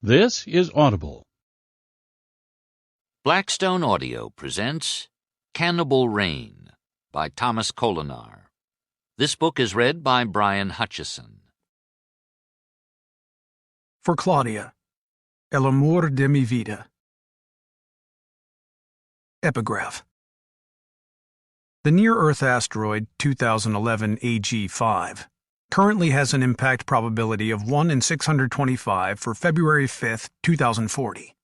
This is Audible. Blackstone Audio presents Cannibal Rain by Thomas Koloniar. This book is read by Brian Hutchison. For Claudia, El amor de mi vida. Epigraph. The near-Earth asteroid 2011 AG5 currently has an impact probability of 1 in 625 for February 5, 2040.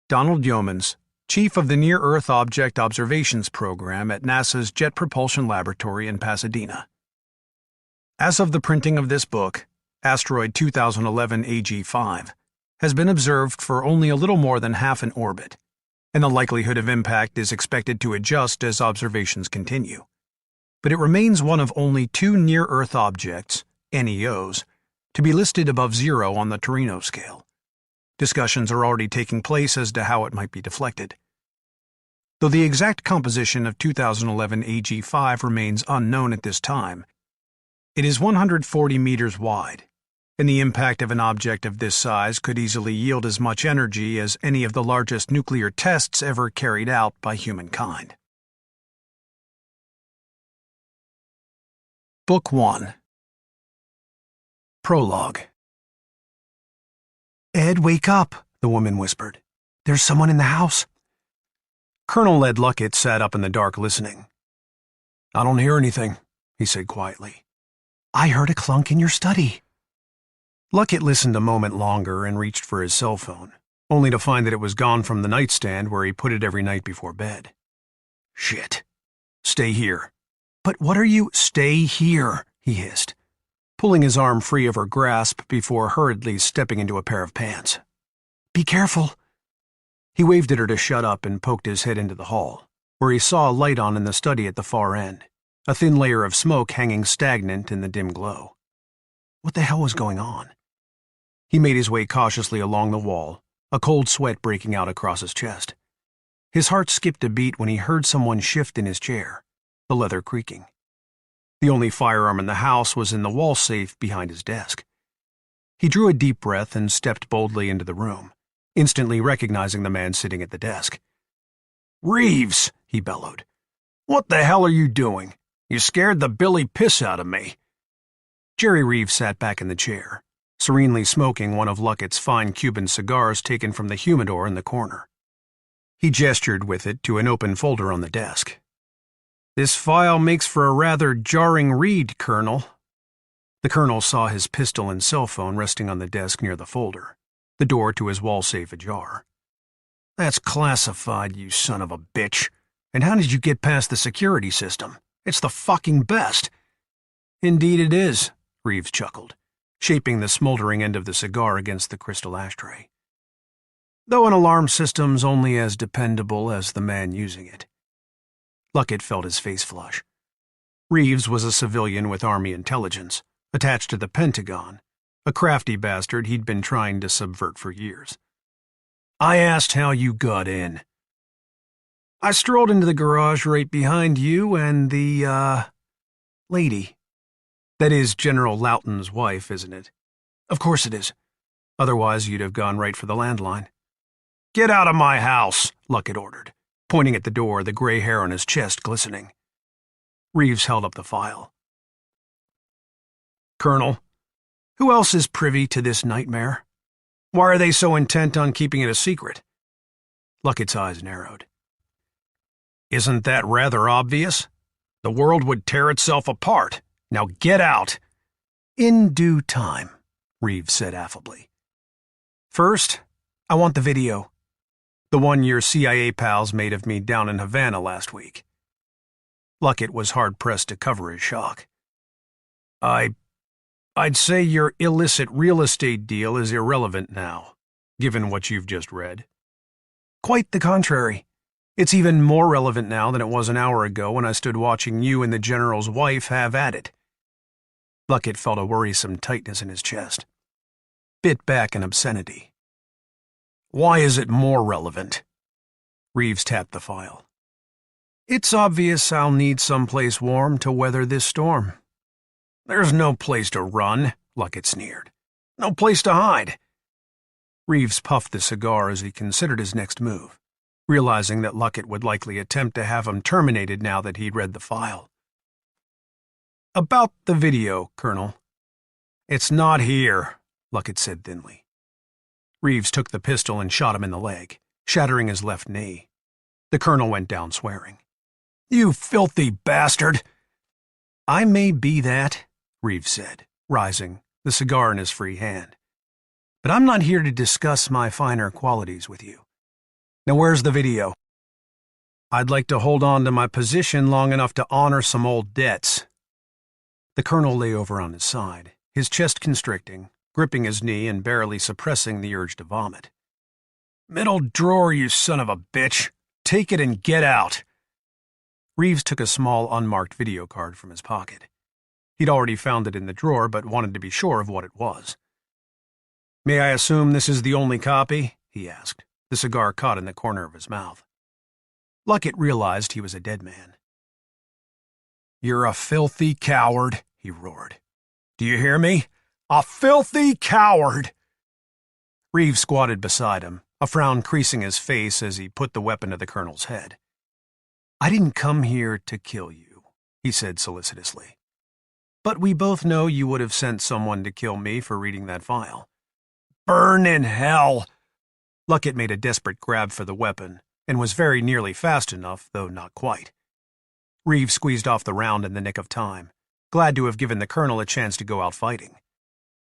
Donald Yeomans, Chief of the Near-Earth Object Observations Program at NASA's Jet Propulsion Laboratory in Pasadena. As of the printing of this book, asteroid 2011 AG5 has been observed for only a little more than half an orbit, and the likelihood of impact is expected to adjust as observations continue. But it remains one of only two near-Earth objects, NEOs, to be listed above zero on the Torino scale. Discussions are already taking place as to how it might be deflected. Though the exact composition of 2011 AG5 remains unknown at this time, it is 140 meters wide, and the impact of an object of this size could easily yield as much energy as any of the largest nuclear tests ever carried out by humankind. Book 1. Prologue. "Ed, wake up," the woman whispered. "There's someone in the house." Colonel Ed Luckett sat up in the dark listening. "I don't hear anything," he said quietly. "I heard a clunk in your study." Luckett listened a moment longer and reached for his cell phone, only to find that it was gone from the nightstand where he put it every night before bed. "Shit. Stay here." "But what are you—" "Stay here," he hissed, pulling his arm free of her grasp before hurriedly stepping into a pair of pants. "Be careful." He waved at her to shut up and poked his head into the hall, where he saw a light on in the study at the far end, a thin layer of smoke hanging stagnant in the dim glow. What the hell was going on? He made his way cautiously along the wall, a cold sweat breaking out across his chest. His heart skipped a beat when he heard someone shift in his chair, the leather creaking. The only firearm in the house was in the wall safe behind his desk. He drew a deep breath and stepped boldly into the room, instantly recognizing the man sitting at the desk. "Reeves," he bellowed. "What the hell are you doing? You scared the billy piss out of me." Jerry Reeves sat back in the chair, serenely smoking one of Luckett's fine Cuban cigars taken from the humidor in the corner. He gestured with it to an open folder on the desk. "This file makes for a rather jarring read, Colonel." The colonel saw his pistol and cell phone resting on the desk near the folder, the door to his wall safe ajar. "That's classified, you son of a bitch. And how did you get past the security system? It's the fucking best." "Indeed it is," Reeves chuckled, shaping the smoldering end of the cigar against the crystal ashtray. "Though an alarm system's only as dependable as the man using it." Luckett felt his face flush. Reeves was a civilian with Army intelligence, attached to the Pentagon, a crafty bastard he'd been trying to subvert for years. "I asked how you got in." "I strolled into the garage right behind you and the, lady. That is General Loughton's wife, isn't it?" "Of course it is. Otherwise you'd have gone right for the landline." "Get out of my house," Luckett ordered, pointing at the door, the gray hair on his chest glistening. Reeves held up the file. "Colonel, who else is privy to this nightmare? Why are they so intent on keeping it a secret?" Luckett's eyes narrowed. "Isn't that rather obvious? The world would tear itself apart. Now get out." "In due time," Reeves said affably. "First, I want the video. The one your CIA pals made of me down in Havana last week." Luckett was hard-pressed to cover his shock. I'd say your illicit real estate deal is irrelevant now, given what you've just read." "Quite the contrary. It's even more relevant now than it was an hour ago when I stood watching you and the General's wife have at it." Luckett felt a worrisome tightness in his chest. Bit back an obscenity. "Why is it more relevant?" Reeves tapped the file. "It's obvious I'll need someplace warm to weather this storm." "There's no place to run," Luckett sneered. "No place to hide." Reeves puffed the cigar as he considered his next move, realizing that Luckett would likely attempt to have him terminated now that he'd read the file. "About the video, Colonel." "It's not here," Luckett said thinly. Reeves took the pistol and shot him in the leg, shattering his left knee. The colonel went down swearing. "You filthy bastard!" "I may be that," Reeves said, rising, the cigar in his free hand. "But I'm not here to discuss my finer qualities with you. Now where's the video?" "I'd like to hold on to my position long enough to honor some old debts." The colonel lay over on his side, his chest constricting, gripping his knee and barely suppressing the urge to vomit. "Middle drawer, you son of a bitch! Take it and get out!" Reeves took a small unmarked video card from his pocket. He'd already found it in the drawer, but wanted to be sure of what it was. "May I assume this is the only copy?" he asked, the cigar caught in the corner of his mouth. Luckett realized he was a dead man. "You're a filthy coward," he roared. "Do you hear me? A filthy coward!" Reeves squatted beside him, a frown creasing his face as he put the weapon to the colonel's head. "I didn't come here to kill you," he said solicitously. "But we both know you would have sent someone to kill me for reading that file." "Burn in hell!" Luckett made a desperate grab for the weapon, and was very nearly fast enough, though not quite. Reeves squeezed off the round in the nick of time, glad to have given the colonel a chance to go out fighting.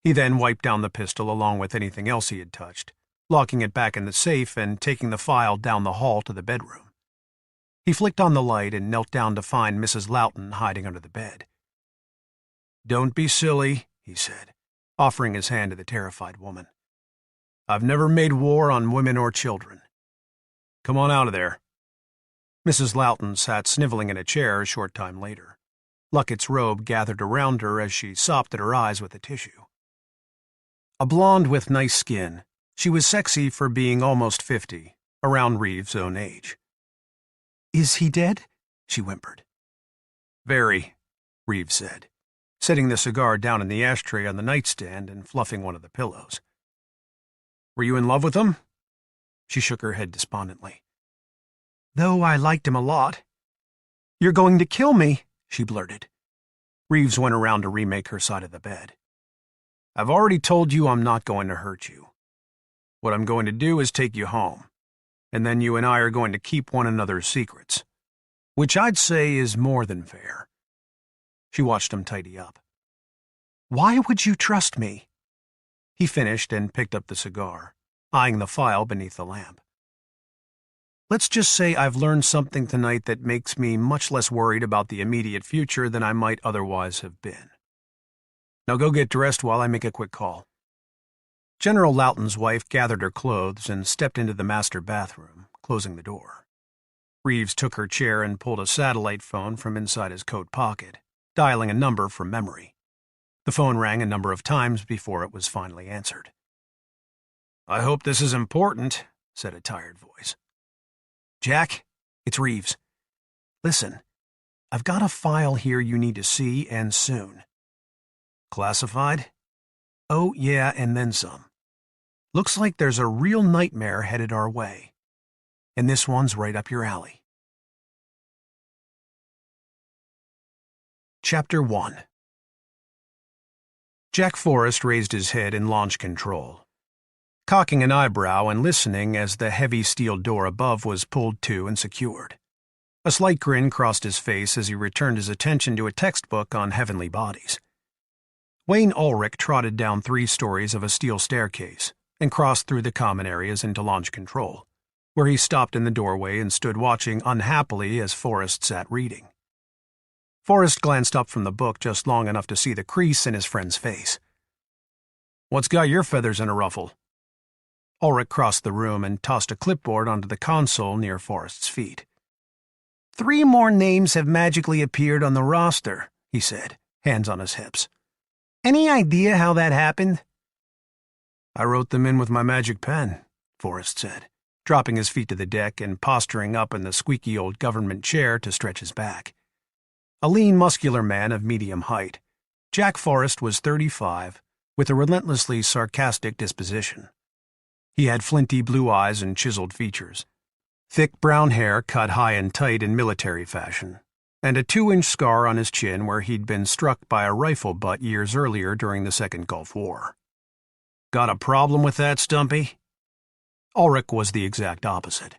He then wiped down the pistol along with anything else he had touched, locking it back in the safe and taking the file down the hall to the bedroom. He flicked on the light and knelt down to find Mrs. Loughton hiding under the bed. "Don't be silly," he said, offering his hand to the terrified woman. "I've never made war on women or children. Come on out of there." Mrs. Loughton sat sniveling in a chair a short time later. Luckett's robe gathered around her as she sopped at her eyes with a tissue. A blonde with nice skin, she was sexy for being almost 50, around Reeves' own age. "Is he dead?" she whimpered. "Very," Reeves said, setting the cigar down in the ashtray on the nightstand and fluffing one of the pillows. "Were you in love with him?" She shook her head despondently. "Though I liked him a lot." "You're going to kill me," she blurted. Reeves went around to remake her side of the bed. "I've already told you I'm not going to hurt you. What I'm going to do is take you home, and then you and I are going to keep one another's secrets, which I'd say is more than fair." She watched him tidy up. "Why would you trust me?" He finished and picked up the cigar, eyeing the file beneath the lamp. "Let's just say I've learned something tonight that makes me much less worried about the immediate future than I might otherwise have been. Now go get dressed while I make a quick call." General Loughton's wife gathered her clothes and stepped into the master bathroom, closing the door. Reeves took her chair and pulled a satellite phone from inside his coat pocket, dialing a number from memory. The phone rang a number of times before it was finally answered. "I hope this is important," said a tired voice. "Jack, it's Reeves. Listen, I've got a file here you need to see, and soon." "Classified?" "Oh, yeah, and then some. Looks like there's a real nightmare headed our way. And this one's right up your alley." Chapter 1. Jack Forrest raised his head in launch control, cocking an eyebrow and listening as the heavy steel door above was pulled to and secured. A slight grin crossed his face as he returned his attention to a textbook on heavenly bodies. Wayne Ulrich trotted down 3 stories of a steel staircase and crossed through the common areas into launch control, where he stopped in the doorway and stood watching unhappily as Forrest sat reading. Forrest glanced up from the book just long enough to see the crease in his friend's face. "What's got your feathers in a ruffle?" Ulrich crossed the room and tossed a clipboard onto the console near Forrest's feet. "3 more names have magically appeared on the roster," he said, hands on his hips. "Any idea how that happened?" "I wrote them in with my magic pen," Forrest said, dropping his feet to the deck and posturing up in the squeaky old government chair to stretch his back. A lean, muscular man of medium height, Jack Forrest was 35, with a relentlessly sarcastic disposition. He had flinty blue eyes and chiseled features, thick brown hair cut high and tight in military fashion, and a 2-inch scar on his chin where he'd been struck by a rifle butt years earlier during the Second Gulf War. "Got a problem with that, Stumpy?" Ulrich was the exact opposite.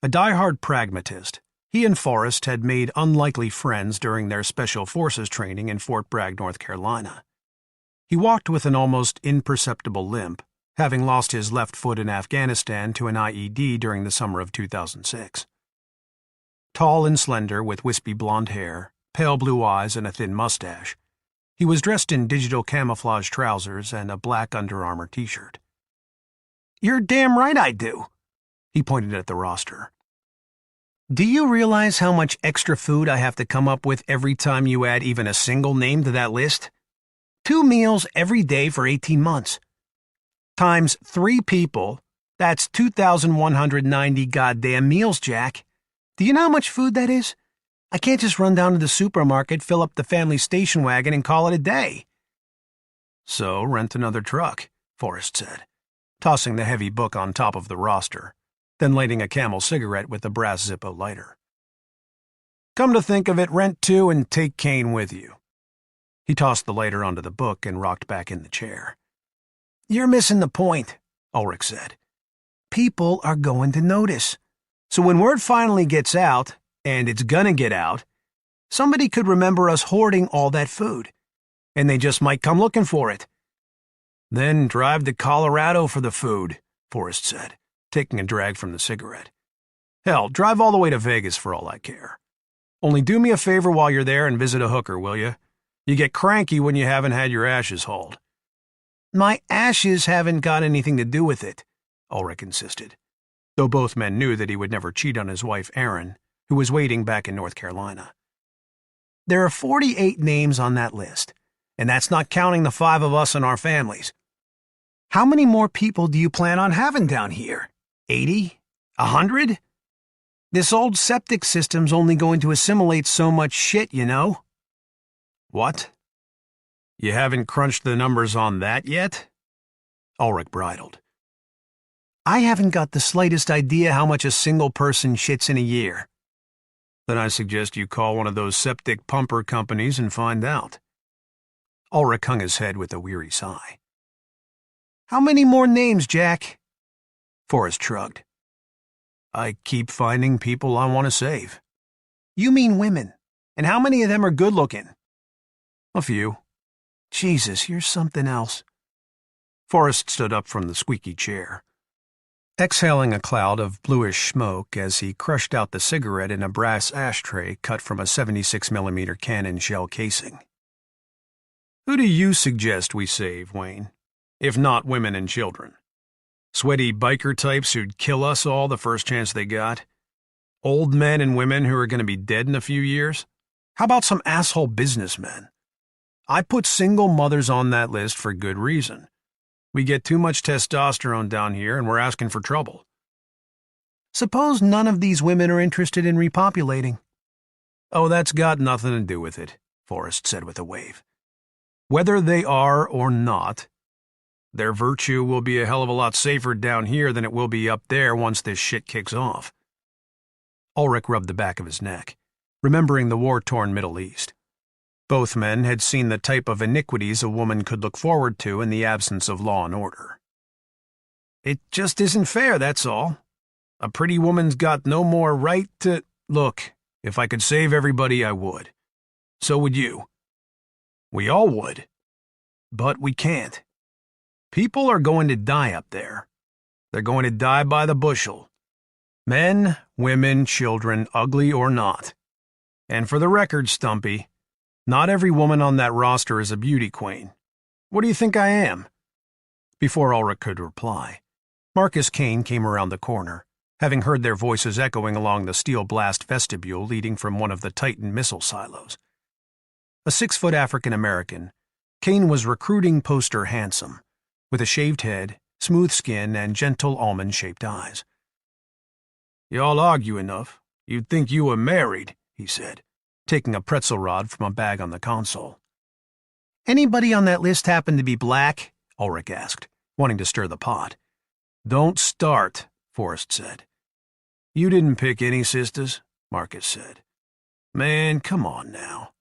A die-hard pragmatist, he and Forrest had made unlikely friends during their Special Forces training in Fort Bragg, North Carolina. He walked with an almost imperceptible limp, having lost his left foot in Afghanistan to an IED during the summer of 2006. Tall and slender, with wispy blonde hair, pale blue eyes, and a thin mustache, he was dressed in digital camouflage trousers and a black Under Armour t-shirt. "You're damn right I do." He pointed at the roster. "Do you realize how much extra food I have to come up with every time you add even a single name to that list? 2 meals every day for 18 months. Times 3 people, that's 2,190 goddamn meals, Jack. Do you know how much food that is? I can't just run down to the supermarket, fill up the family station wagon, and call it a day." "So rent another truck," Forrest said, tossing the heavy book on top of the roster, then lighting a Camel cigarette with the brass Zippo lighter. "Come to think of it, rent 2 and take Kane with you." He tossed the lighter onto the book and rocked back in the chair. "You're missing the point," Ulrich said. "People are going to notice. So when word finally gets out, and it's gonna get out, somebody could remember us hoarding all that food, and they just might come looking for it." "Then drive to Colorado for the food," Forrest said, taking a drag from the cigarette. "Hell, drive all the way to Vegas for all I care. Only do me a favor while you're there and visit a hooker, will you? You get cranky when you haven't had your ashes hauled." "My ashes haven't got anything to do with it," Ulrich insisted, though both men knew that he would never cheat on his wife, Erin, who was waiting back in North Carolina. "There are 48 names on that list, and that's not counting the 5 of us and our families. How many more people do you plan on having down here? 80? 100? This old septic system's only going to assimilate so much shit, you know." "What? You haven't crunched the numbers on that yet?" Ulrich bridled. "I haven't got the slightest idea how much a single person shits in a year." "Then I suggest you call one of those septic pumper companies and find out." Ulrich hung his head with a weary sigh. "How many more names, Jack?" Forrest shrugged. "I keep finding people I want to save." "You mean women? And how many of them are good-looking?" "A few." "Jesus, you're something else." Forrest stood up from the squeaky chair, exhaling a cloud of bluish smoke as he crushed out the cigarette in a brass ashtray cut from a 76mm cannon shell casing. "Who do you suggest we save, Wayne? If not women and children? Sweaty biker types who'd kill us all the first chance they got? Old men and women who are going to be dead in a few years? How about some asshole businessmen? I put single mothers on that list for good reason. We get too much testosterone down here and we're asking for trouble." "Suppose none of these women are interested in repopulating?" "Oh, that's got nothing to do with it," Forrest said with a wave. "Whether they are or not, their virtue will be a hell of a lot safer down here than it will be up there once this shit kicks off." Ulrich rubbed the back of his neck, remembering the war-torn Middle East. Both men had seen the type of iniquities a woman could look forward to in the absence of law and order. "It just isn't fair, that's all. A pretty woman's got no more right to— Look, if I could save everybody, I would. So would you. We all would. But we can't. People are going to die up there. They're going to die by the bushel. Men, women, children, ugly or not. And for the record, Stumpy, not every woman on that roster is a beauty queen. What do you think I am?" Before Ulrich could reply, Marcus Kane came around the corner, having heard their voices echoing along the steel blast vestibule leading from one of the Titan missile silos. A 6-foot African-American, Kane was recruiting poster handsome, with a shaved head, smooth skin, and gentle almond-shaped eyes. "Y'all argue enough. You'd think you were married," he said, taking a pretzel rod from a bag on the console. "Anybody on that list happen to be black?" Ulrich asked, wanting to stir the pot. Don't start, Forrest said. You didn't pick any sisters, Marcus said. Man, come on now.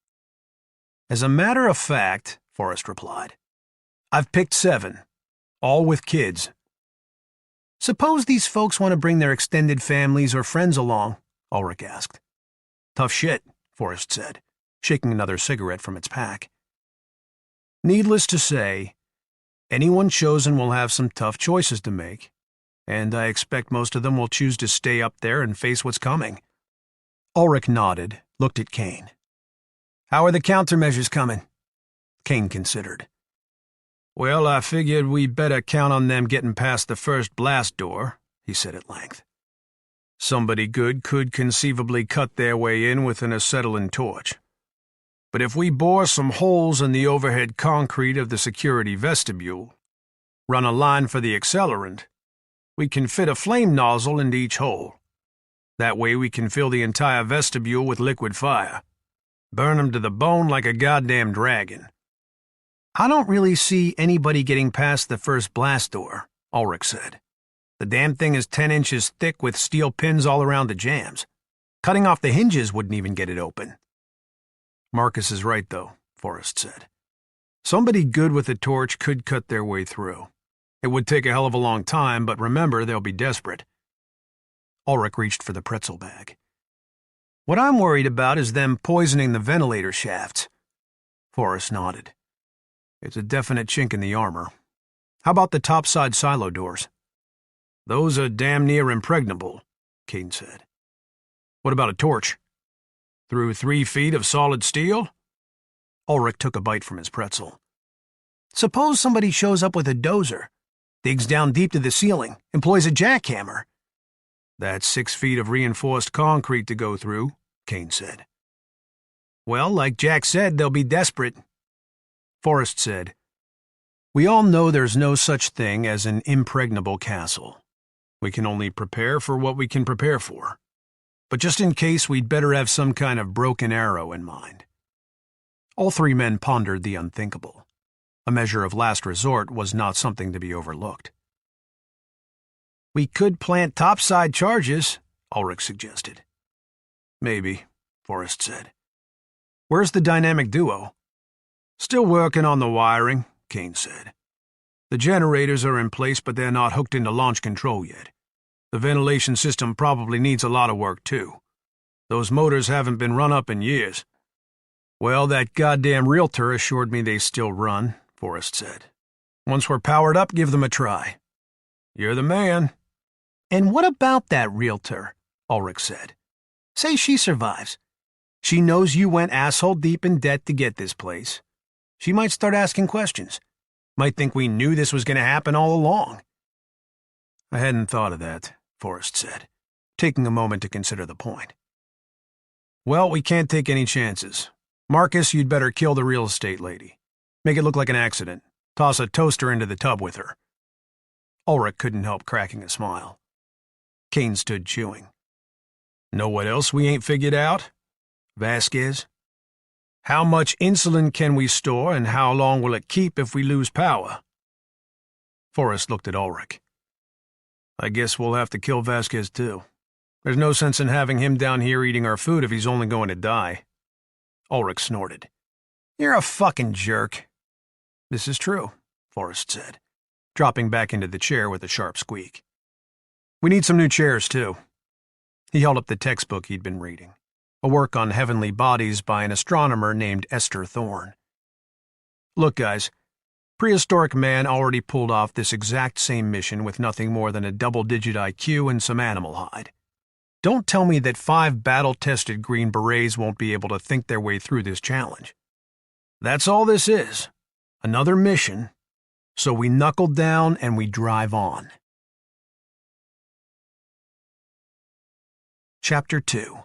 As a matter of fact, Forrest replied, I've picked 7, all with kids. Suppose these folks want to bring their extended families or friends along, Ulrich asked. Tough shit, Forrest said, shaking another cigarette from its pack. Needless to say, anyone chosen will have some tough choices to make, and I expect most of them will choose to stay up there and face what's coming. Ulrich nodded, looked at Kane. How are the countermeasures coming? Kane considered. Well, I figured we'd better count on them getting past the first blast door, he said at length. Somebody good could conceivably cut their way in with an acetylene torch. But if we bore some holes in the overhead concrete of the security vestibule, run a line for the accelerant, we can fit a flame nozzle into each hole. That way we can fill the entire vestibule with liquid fire. Burn 'em to the bone like a goddamn dragon. I don't really see anybody getting past the first blast door, Ulrich said. The damn thing is 10 inches thick with steel pins all around the jambs. Cutting off the hinges wouldn't even get it open. Marcus is right, though, Forrest said. Somebody good with a torch could cut their way through. It would take a hell of a long time, but remember, they'll be desperate. Ulrich reached for the pretzel bag. What I'm worried about is them poisoning the ventilator shafts. Forrest nodded. It's a definite chink in the armor. How about the topside silo doors? Those are damn near impregnable, Kane said. What about a torch? Through 3 feet of solid steel? Ulrich took a bite from his pretzel. Suppose somebody shows up with a dozer, digs down deep to the ceiling, employs a jackhammer. That's 6 feet of reinforced concrete to go through, Kane said. Well, like Jack said, they'll be desperate. Forrest said, We all know there's no such thing as an impregnable castle. We can only prepare for what we can prepare for. But just in case, we'd better have some kind of broken arrow in mind. All 3 men pondered the unthinkable. A measure of last resort was not something to be overlooked. We could plant topside charges, Ulrich suggested. Maybe, Forrest said. Where's the dynamic duo? Still working on the wiring, Kane said. The generators are in place, but they're not hooked into launch control yet. The ventilation system probably needs a lot of work, too. Those motors haven't been run up in years. Well, that goddamn realtor assured me they still run, Forrest said. Once we're powered up, give them a try. You're the man. And what about that realtor? Ulrich said. Say she survives. She knows you went asshole deep in debt to get this place. She might start asking questions. Might think we knew this was going to happen all along. I hadn't thought of that, Forrest said, taking a moment to consider the point. Well, we can't take any chances. Marcus, you'd better kill the real estate lady. Make it look like an accident. Toss a toaster into the tub with her. Ulrich couldn't help cracking a smile. Kane stood chewing. Know what else we ain't figured out? Vasquez? How much insulin can we store, and how long will it keep if we lose power? Forrest looked at Ulrich. I guess we'll have to kill Vasquez, too. There's no sense in having him down here eating our food if he's only going to die. Ulrich snorted. You're a fucking jerk. This is true, Forrest said, dropping back into the chair with a sharp squeak. We need some new chairs, too. He held up the textbook he'd been reading, a work on heavenly bodies by an astronomer named Esther Thorne. Look, guys, prehistoric man already pulled off this exact same mission with nothing more than a double-digit IQ and some animal hide. Don't tell me that 5 battle-tested Green Berets won't be able to think their way through this challenge. That's all this is. Another mission. So we knuckle down and we drive on. Chapter 2.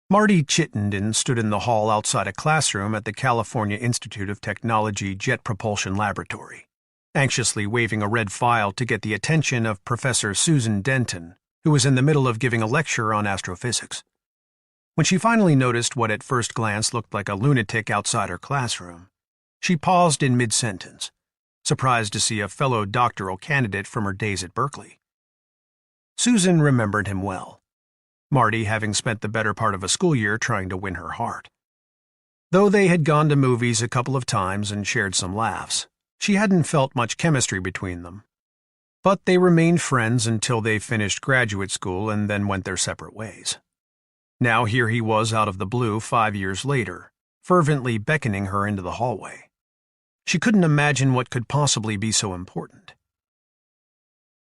Marty Chittenden stood in the hall outside a classroom at the California Institute of Technology Jet Propulsion Laboratory, anxiously waving a red file to get the attention of Professor Susan Denton, who was in the middle of giving a lecture on astrophysics. When she finally noticed what at first glance looked like a lunatic outside her classroom, she paused in mid-sentence, surprised to see a fellow doctoral candidate from her days at Berkeley. Susan remembered him well, Marty having spent the better part of a school year trying to win her heart. Though they had gone to movies a couple of times and shared some laughs, she hadn't felt much chemistry between them. But they remained friends until they finished graduate school and then went their separate ways. Now here he was out of the blue 5 years later, fervently beckoning her into the hallway. She couldn't imagine what could possibly be so important.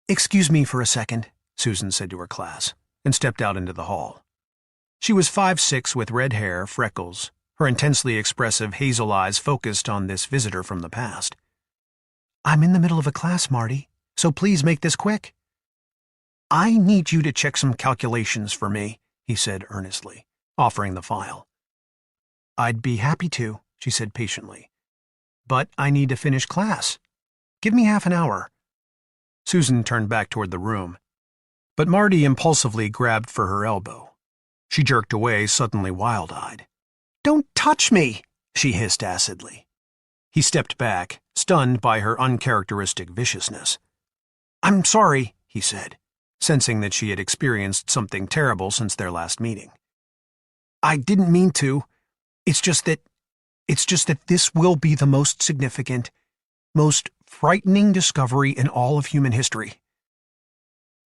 "Excuse me for a second," Susan said to her class, and stepped out into the hall. She was 5'6" with red hair, freckles, her intensely expressive hazel eyes focused on this visitor from the past. "I'm in the middle of a class, Marty, so please make this quick." "I need you to check some calculations for me," he said earnestly, offering the file. "I'd be happy to," she said patiently. "But I need to finish class. Give me half an hour." Susan turned back toward the room, but Marty impulsively grabbed for her elbow. She jerked away, suddenly wild-eyed. "Don't touch me!" she hissed acidly. He stepped back, stunned by her uncharacteristic viciousness. "I'm sorry," he said, sensing that she had experienced something terrible since their last meeting. "I didn't mean to. It's just that this will be the most significant, most frightening discovery in all of human history."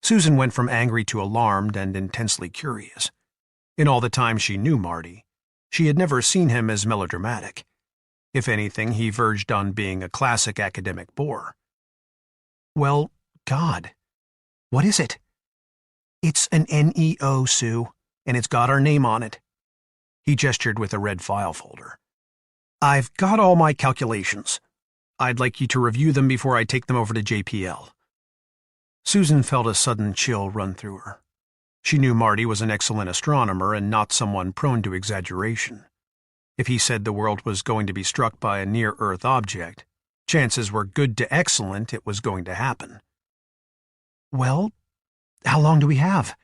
Susan went from angry to alarmed and intensely curious. In all the time she knew Marty, she had never seen him as melodramatic. If anything, he verged on being a classic academic bore. "Well, God, what is it?" "It's an NEO, Sue, and it's got our name on it." He gestured with a red file folder. "I've got all my calculations. I'd like you to review them before I take them over to JPL." Susan felt a sudden chill run through her. She knew Marty was an excellent astronomer and not someone prone to exaggeration. If he said the world was going to be struck by a near-Earth object, chances were good to excellent it was going to happen. "Well, how long do we have?"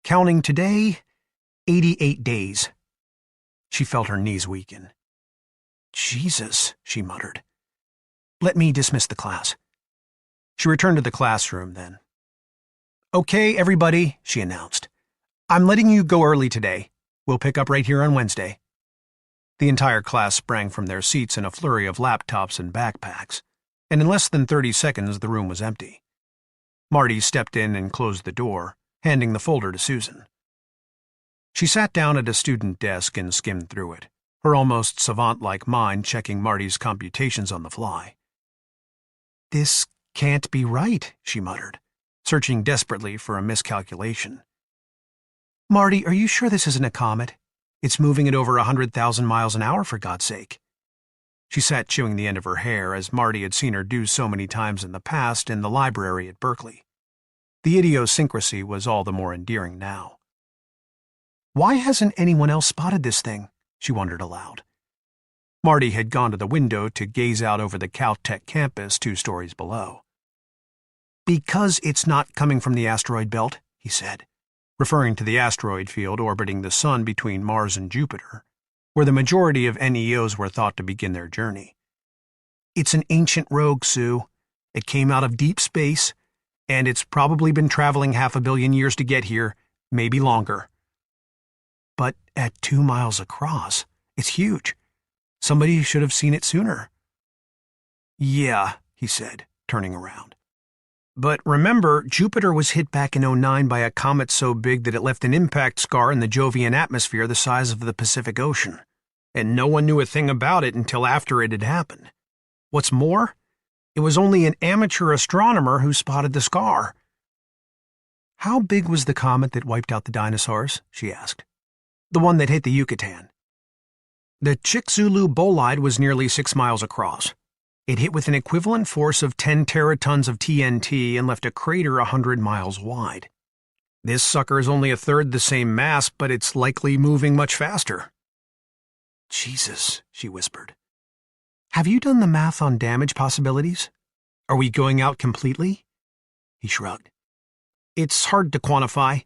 "Counting today, 88 days. She felt her knees weaken. "Jesus," she muttered. "Let me dismiss the class." She returned to the classroom then. "Okay, everybody," she announced. "I'm letting you go early today. We'll pick up right here on Wednesday." The entire class sprang from their seats in a flurry of laptops and backpacks, and in less than 30 seconds the room was empty. Marty stepped in and closed the door, handing the folder to Susan. She sat down at a student desk and skimmed through it, her almost savant-like mind checking Marty's computations on the fly. "This can't be right," she muttered, searching desperately for a miscalculation. "Marty, are you sure this isn't a comet? It's moving at over 100,000 miles an hour, for God's sake." She sat chewing the end of her hair, as Marty had seen her do so many times in the past in the library at Berkeley. The idiosyncrasy was all the more endearing now. Why hasn't anyone else spotted this thing? She wondered aloud. Marty had gone to the window to gaze out over the Caltech campus 2 stories below. "Because it's not coming from the asteroid belt," he said, referring to the asteroid field orbiting the Sun between Mars and Jupiter, where the majority of NEOs were thought to begin their journey. "It's an ancient rogue, Sue. It came out of deep space, and it's probably been traveling 500 million years to get here, maybe longer." "But at 2 miles across, it's huge. Somebody should have seen it sooner." "Yeah," he said, turning around. "But remember, Jupiter was hit back in '09 by a comet so big that it left an impact scar in the Jovian atmosphere the size of the Pacific Ocean, and no one knew a thing about it until after it had happened. What's more, it was only an amateur astronomer who spotted the scar." "How big was the comet that wiped out the dinosaurs?" she asked. "The one that hit the Yucatan." "The Chicxulub bolide was nearly 6 miles across. It hit with an equivalent force of 10 teratons of TNT and left a crater 100 miles wide. This sucker is only a third the same mass, but it's likely moving much faster." "Jesus," she whispered. "Have you done the math on damage possibilities? Are we going out completely?" He shrugged. "It's hard to quantify,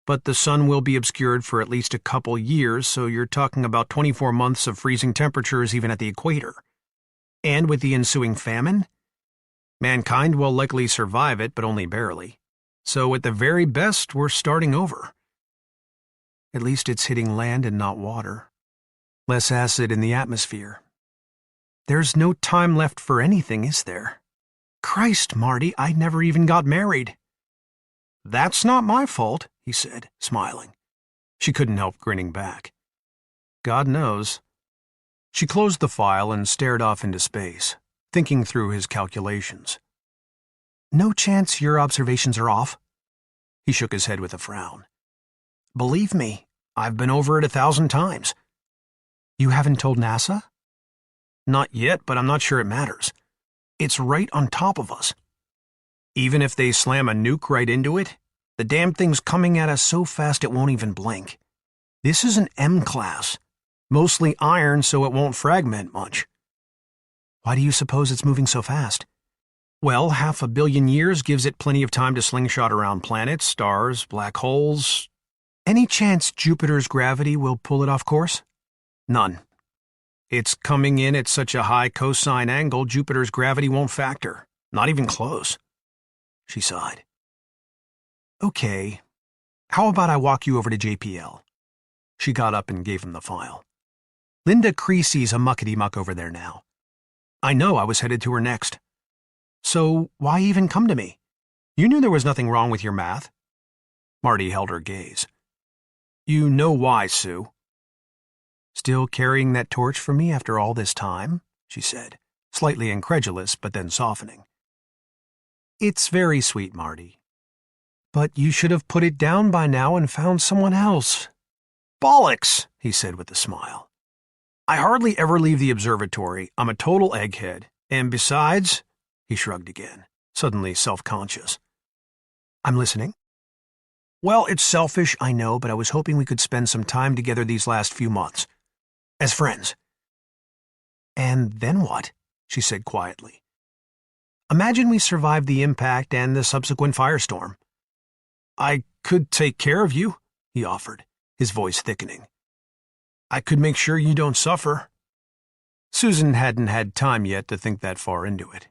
but the sun will be obscured for at least a couple years, so you're talking about 24 months of freezing temperatures even at the equator. And with the ensuing famine? Mankind will likely survive it, but only barely. So at the very best, we're starting over. At least it's hitting land and not water. Less acid in the atmosphere. There's no time left for anything, is there? Christ, Marty, I never even got married. That's not my fault, he said, smiling. She couldn't help grinning back. God knows. She closed the file and stared off into space, thinking through his calculations. No chance your observations are off? He shook his head with a frown. Believe me, I've been over it 1,000 times. You haven't told NASA? Not yet, but I'm not sure it matters. It's right on top of us. Even if they slam a nuke right into it, the damn thing's coming at us so fast it won't even blink. This is an M-class. Mostly iron so it won't fragment much. Why do you suppose it's moving so fast? Well, 500 million years gives it plenty of time to slingshot around planets, stars, black holes. Any chance Jupiter's gravity will pull it off course? None. It's coming in at such a high cosine angle Jupiter's gravity won't factor. Not even close. She sighed. Okay. How about I walk you over to JPL? She got up and gave him the file. Linda Creasy's a muckety-muck over there now. I know, I was headed to her next. So why even come to me? You knew there was nothing wrong with your math. Marty held her gaze. You know why, Sue. Still carrying that torch for me after all this time? She said, slightly incredulous but then softening. It's very sweet, Marty. But you should have put it down by now and found someone else. Bollocks, he said with a smile. I hardly ever leave the observatory. I'm a total egghead. And besides, he shrugged again, suddenly self-conscious. I'm listening. Well, it's selfish, I know, but I was hoping we could spend some time together these last few months. As friends. And then what? She said quietly. Imagine we survived the impact and the subsequent firestorm. I could take care of you, he offered, his voice thickening. I could make sure you don't suffer. Susan hadn't had time yet to think that far into it.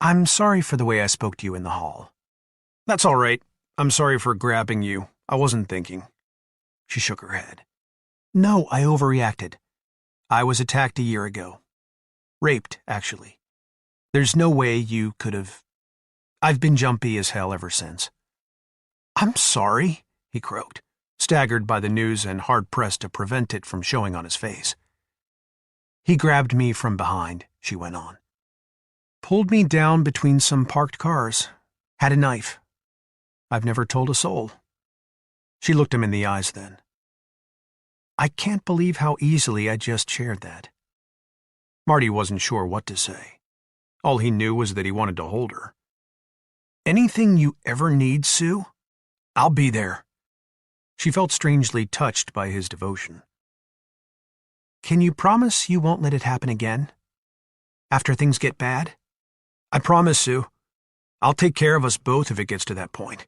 I'm sorry for the way I spoke to you in the hall. That's all right. I'm sorry for grabbing you. I wasn't thinking. She shook her head. No, I overreacted. I was attacked a year ago. Raped, actually. There's no way you could have. I've been jumpy as hell ever since. I'm sorry, he croaked, staggered by the news and hard-pressed to prevent it from showing on his face. He grabbed me from behind, she went on. Pulled me down between some parked cars. Had a knife. I've never told a soul. She looked him in the eyes then. I can't believe how easily I just shared that. Marty wasn't sure what to say. All he knew was that he wanted to hold her. Anything you ever need, Sue? I'll be there. She felt strangely touched by his devotion. Can you promise you won't let it happen again? After things get bad? I promise, Sue. I'll take care of us both if it gets to that point.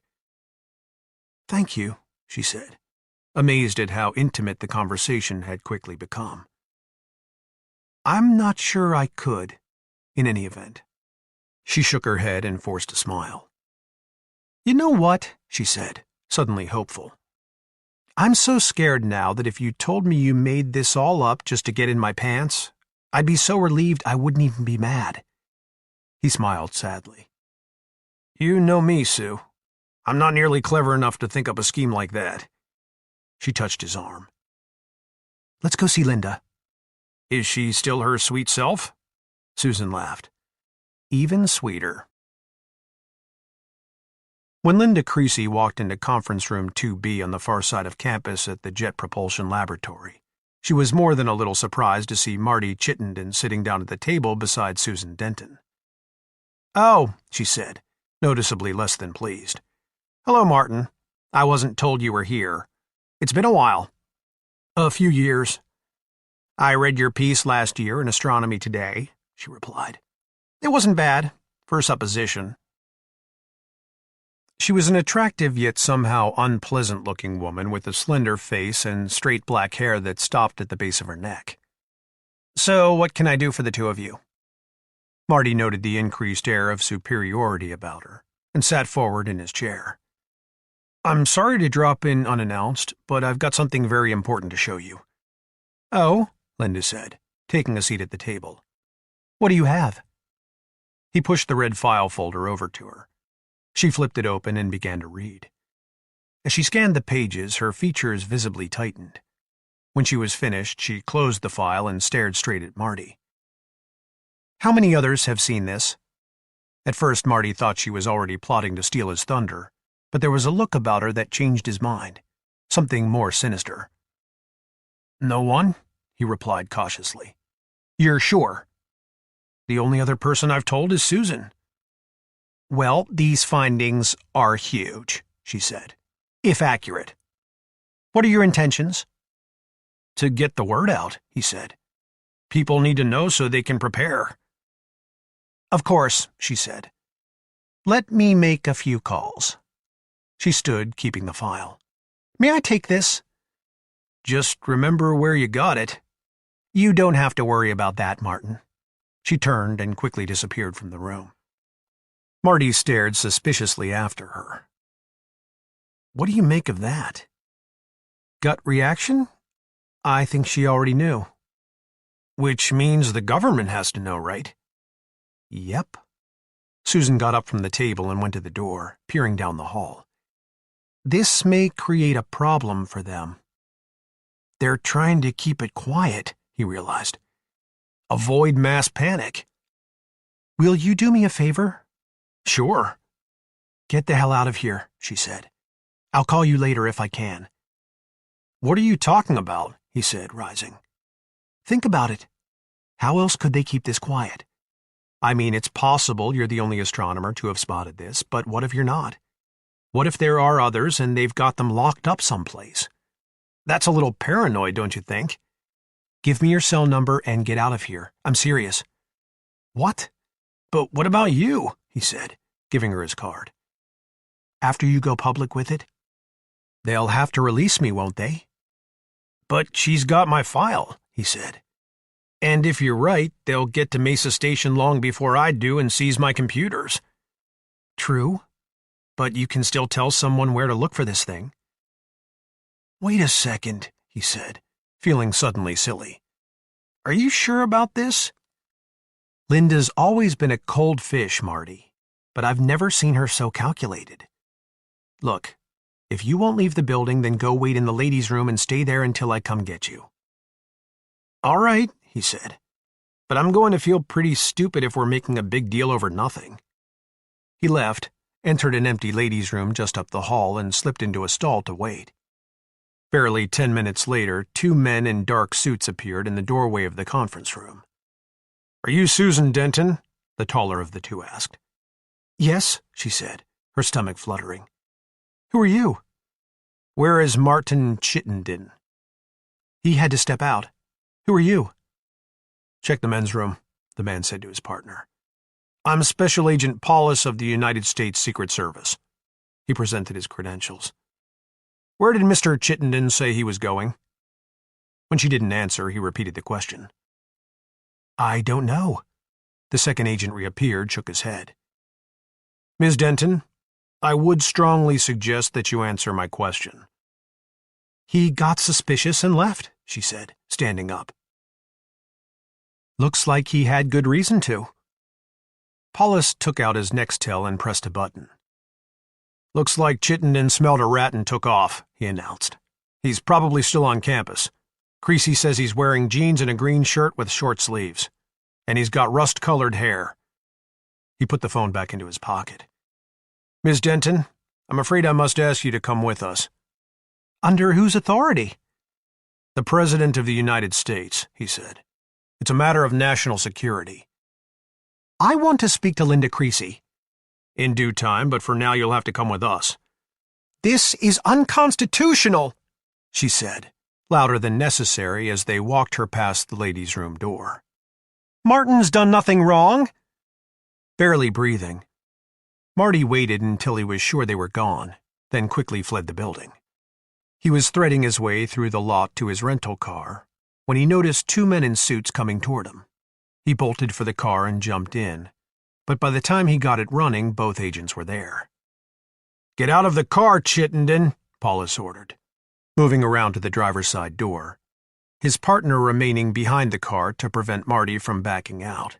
Thank you, she said, amazed at how intimate the conversation had quickly become. I'm not sure I could, in any event. She shook her head and forced a smile. You know what? She said, suddenly hopeful. I'm so scared now that if you told me you made this all up just to get in my pants, I'd be so relieved I wouldn't even be mad. He smiled sadly. You know me, Sue. I'm not nearly clever enough to think up a scheme like that. She touched his arm. Let's go see Linda. Is she still her sweet self? Susan laughed. Even sweeter. When Linda Creasy walked into conference room 2B on the far side of campus at the Jet Propulsion Laboratory, she was more than a little surprised to see Marty Chittenden sitting down at the table beside Susan Denton. Oh, she said, noticeably less than pleased. Hello, Martin. I wasn't told you were here. It's been a while. A few years. I read your piece last year in Astronomy Today, she replied. It wasn't bad, for a supposition. She was an attractive yet somehow unpleasant-looking woman with a slender face and straight black hair that stopped at the base of her neck. So, what can I do for the two of you? Marty noted the increased air of superiority about her and sat forward in his chair. I'm sorry to drop in unannounced, but I've got something very important to show you. Oh, Linda said, taking a seat at the table. What do you have? He pushed the red file folder over to her. She flipped it open and began to read. As she scanned the pages, her features visibly tightened. When she was finished, she closed the file and stared straight at Marty. How many others have seen this? At first, Marty thought she was already plotting to steal his thunder, but there was a look about her that changed his mind, something more sinister. No one, he replied cautiously. You're sure? The only other person I've told is Susan. Well, these findings are huge, she said, if accurate. What are your intentions? To get the word out, he said. People need to know so they can prepare. Of course, she said. Let me make a few calls. She stood, keeping the file. May I take this? Just remember where you got it. You don't have to worry about that, Martin. She turned and quickly disappeared from the room. Marty stared suspiciously after her. What do you make of that? Gut reaction? I think she already knew. Which means the government has to know, right? Yep. Susan got up from the table and went to the door, peering down the hall. This may create a problem for them. They're trying to keep it quiet, he realized. Avoid mass panic. Will you do me a favor? Sure. Get the hell out of here, she said. I'll call you later if I can. What are you talking about? He said, rising. Think about it. How else could they keep this quiet? I mean, it's possible you're the only astronomer to have spotted this, but what if you're not? What if there are others and they've got them locked up someplace? That's a little paranoid, don't you think? Give me your cell number and get out of here. I'm serious. What? But what about you? He said, giving her his card. After you go public with it? They'll have to release me, won't they? But she's got my file, he said. And if you're right, they'll get to Mesa Station long before I do and seize my computers. True, but you can still tell someone where to look for this thing. Wait a second, he said, feeling suddenly silly. Are you sure about this? Linda's always been a cold fish, Marty, but I've never seen her so calculated. Look, if you won't leave the building, then go wait in the ladies' room and stay there until I come get you. All right, he said, but I'm going to feel pretty stupid if we're making a big deal over nothing. He left, entered an empty ladies' room just up the hall, and slipped into a stall to wait. Barely 10 minutes later, 2 men in dark suits appeared in the doorway of the conference room. Are you Susan Denton? The taller of the two asked. Yes, she said, her stomach fluttering. Who are you? Where is Marty Chittenden? He had to step out. Who are you? Check the men's room, the man said to his partner. I'm Special Agent Paulus of the United States Secret Service. He presented his credentials. Where did Mr. Chittenden say he was going? When she didn't answer, he repeated the question. I don't know. The second agent reappeared, shook his head. Ms. Denton, I would strongly suggest that you answer my question. He got suspicious and left, she said, standing up. Looks like he had good reason to. Paulus took out his Nextel and pressed a button. Looks like Chittenden smelled a rat and took off, he announced. He's probably still on campus. Creasy says he's wearing jeans and a green shirt with short sleeves. And he's got rust-colored hair. He put the phone back into his pocket. Ms. Denton, I'm afraid I must ask you to come with us. Under whose authority? The President of the United States, he said. It's a matter of national security. I want to speak to Linda Creasy. In due time, but for now you'll have to come with us. This is unconstitutional, she said, louder than necessary as they walked her past the ladies' room door. Martin's done nothing wrong. Barely breathing, Marty waited until he was sure they were gone, then quickly fled the building. He was threading his way through the lot to his rental car when he noticed two men in suits coming toward him. He bolted for the car and jumped in, but by the time he got it running, both agents were there. "Get out of the car, Chittenden," Paulus ordered, moving around to the driver's side door, his partner remaining behind the car to prevent Marty from backing out.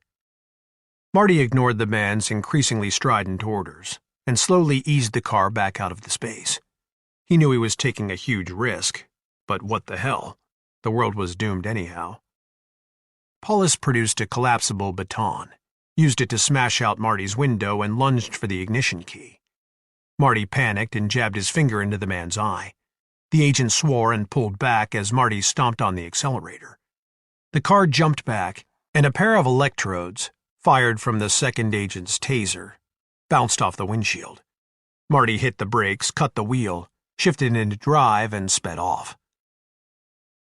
Marty ignored the man's increasingly strident orders and slowly eased the car back out of the space. He knew he was taking a huge risk, but what the hell? The world was doomed anyhow. Paulus produced a collapsible baton, used it to smash out Marty's window, and lunged for the ignition key. Marty panicked and jabbed his finger into the man's eye. The agent swore and pulled back as Marty stomped on the accelerator. The car jumped back, and a pair of electrodes, fired from the second agent's taser, bounced off the windshield. Marty hit the brakes, cut the wheel, shifted into drive, and sped off.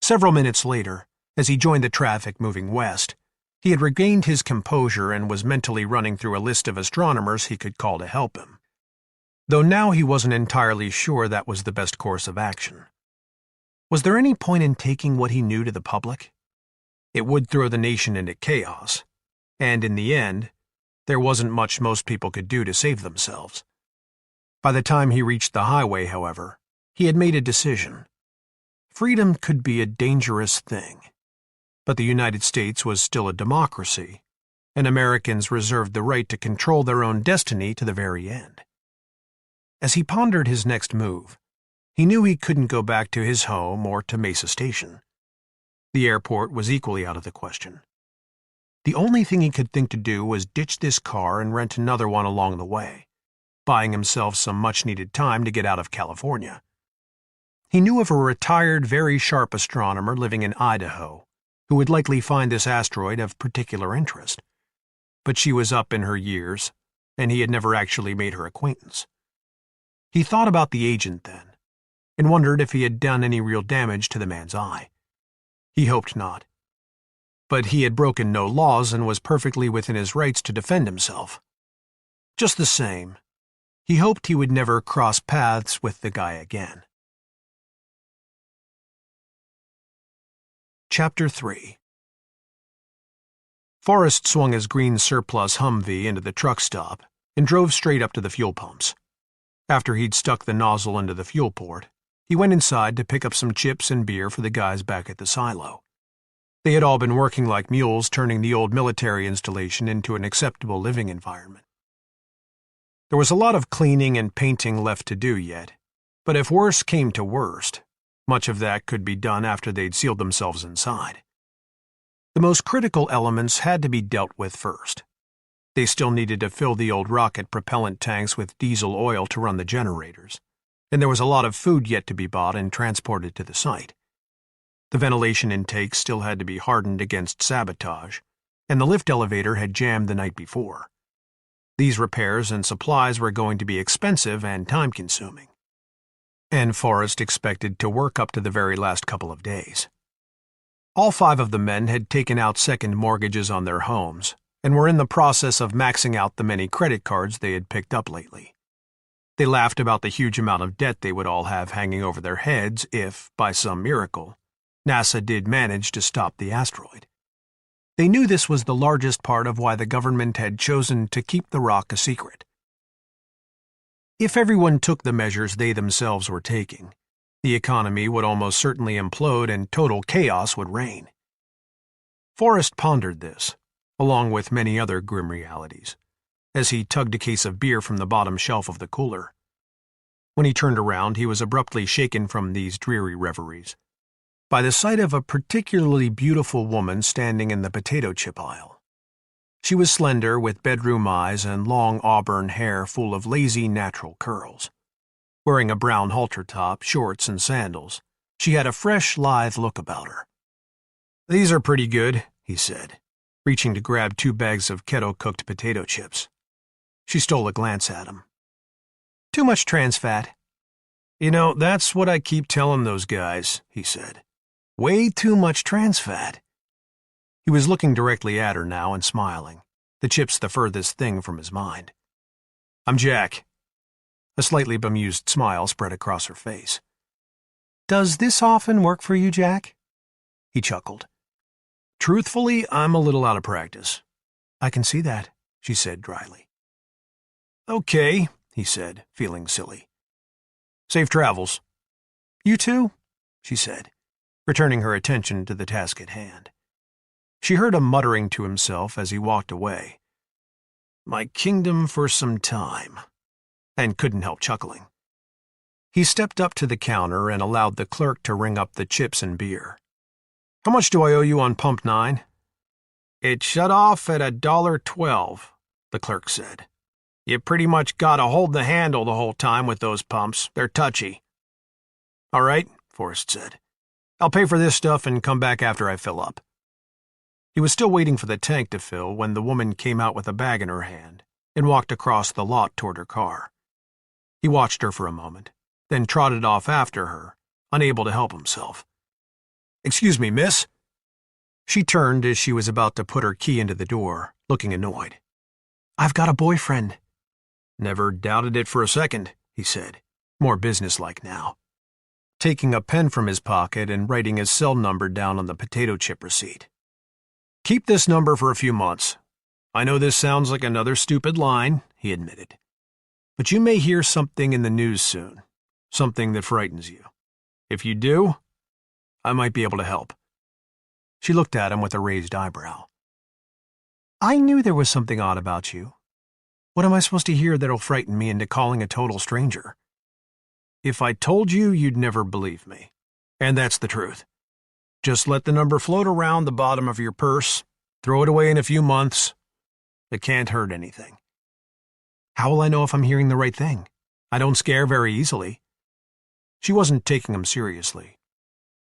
Several minutes later, as he joined the traffic moving west, he had regained his composure and was mentally running through a list of astronomers he could call to help him. Though now he wasn't entirely sure that was the best course of action. Was there any point in taking what he knew to the public? It would throw the nation into chaos, and in the end, there wasn't much most people could do to save themselves. By the time he reached the highway, however, he had made a decision. Freedom could be a dangerous thing, but the United States was still a democracy, and Americans reserved the right to control their own destiny to the very end. As he pondered his next move, he knew he couldn't go back to his home or to Mesa Station. The airport was equally out of the question. The only thing he could think to do was ditch this car and rent another one along the way, buying himself some much-needed time to get out of California. He knew of a retired, very sharp astronomer living in Idaho who would likely find this asteroid of particular interest, but she was up in her years, and he had never actually made her acquaintance. He thought about the agent then, and wondered if he had done any real damage to the man's eye. He hoped not. But he had broken no laws and was perfectly within his rights to defend himself. Just the same, he hoped he would never cross paths with the guy again. Chapter 3. Forrest swung his green surplus Humvee into the truck stop and drove straight up to the fuel pumps. After he'd stuck the nozzle into the fuel port, he went inside to pick up some chips and beer for the guys back at the silo. They had all been working like mules, turning the old military installation into an acceptable living environment. There was a lot of cleaning and painting left to do yet, but if worse came to worst, much of that could be done after they'd sealed themselves inside. The most critical elements had to be dealt with first. They still needed to fill the old rocket propellant tanks with diesel oil to run the generators, and there was a lot of food yet to be bought and transported to the site. The ventilation intakes still had to be hardened against sabotage, and the lift elevator had jammed the night before. These repairs and supplies were going to be expensive and time-consuming, and Forrest expected to work up to the very last couple of days. All 5 of the men had taken out second mortgages on their homes, and were in the process of maxing out the many credit cards they had picked up lately. They laughed about the huge amount of debt they would all have hanging over their heads if, by some miracle, NASA did manage to stop the asteroid. They knew this was the largest part of why the government had chosen to keep the rock a secret. If everyone took the measures they themselves were taking, the economy would almost certainly implode and total chaos would reign. Forrest pondered this, along with many other grim realities, as he tugged a case of beer from the bottom shelf of the cooler. When he turned around, he was abruptly shaken from these dreary reveries by the sight of a particularly beautiful woman standing in the potato chip aisle. She was slender, with bedroom eyes and long auburn hair full of lazy natural curls. Wearing a brown halter top, shorts, and sandals, she had a fresh, lithe look about her. "These are pretty good," he said, reaching to grab 2 bags of kettle-cooked potato chips. She stole a glance at him. "Too much trans fat." "You know, that's what I keep telling those guys," he said. "Way too much trans fat." He was looking directly at her now and smiling, the chips the furthest thing from his mind. "I'm Jack." A slightly bemused smile spread across her face. "Does this often work for you, Jack?" He chuckled. Truthfully, I'm a little out of practice. I can see that, she said dryly. Okay, he said, feeling silly. Safe travels. You too, she said, returning her attention to the task at hand. She heard him muttering to himself as he walked away. My kingdom for some time, and couldn't help chuckling. He stepped up to the counter and allowed the clerk to ring up the chips and beer. How much do I owe you on pump 9? It shut off at $1.12, the clerk said. You pretty much gotta hold the handle the whole time with those pumps. They're touchy. All right, Forrest said. I'll pay for this stuff and come back after I fill up. He was still waiting for the tank to fill when the woman came out with a bag in her hand and walked across the lot toward her car. He watched her for a moment, then trotted off after her, unable to help himself. Excuse me, miss? She turned as she was about to put her key into the door, looking annoyed. I've got a boyfriend. Never doubted it for a second, he said, more businesslike now, taking a pen from his pocket and writing his cell number down on the potato chip receipt. Keep this number for a few months. I know this sounds like another stupid line, he admitted, but you may hear something in the news soon, something that frightens you. If you do, I might be able to help. She looked at him with a raised eyebrow. I knew there was something odd about you. What am I supposed to hear that'll frighten me into calling a total stranger? If I told you, you'd never believe me. And that's the truth. Just let the number float around the bottom of your purse, throw it away in a few months. It can't hurt anything. How will I know if I'm hearing the right thing? I don't scare very easily. She wasn't taking him seriously,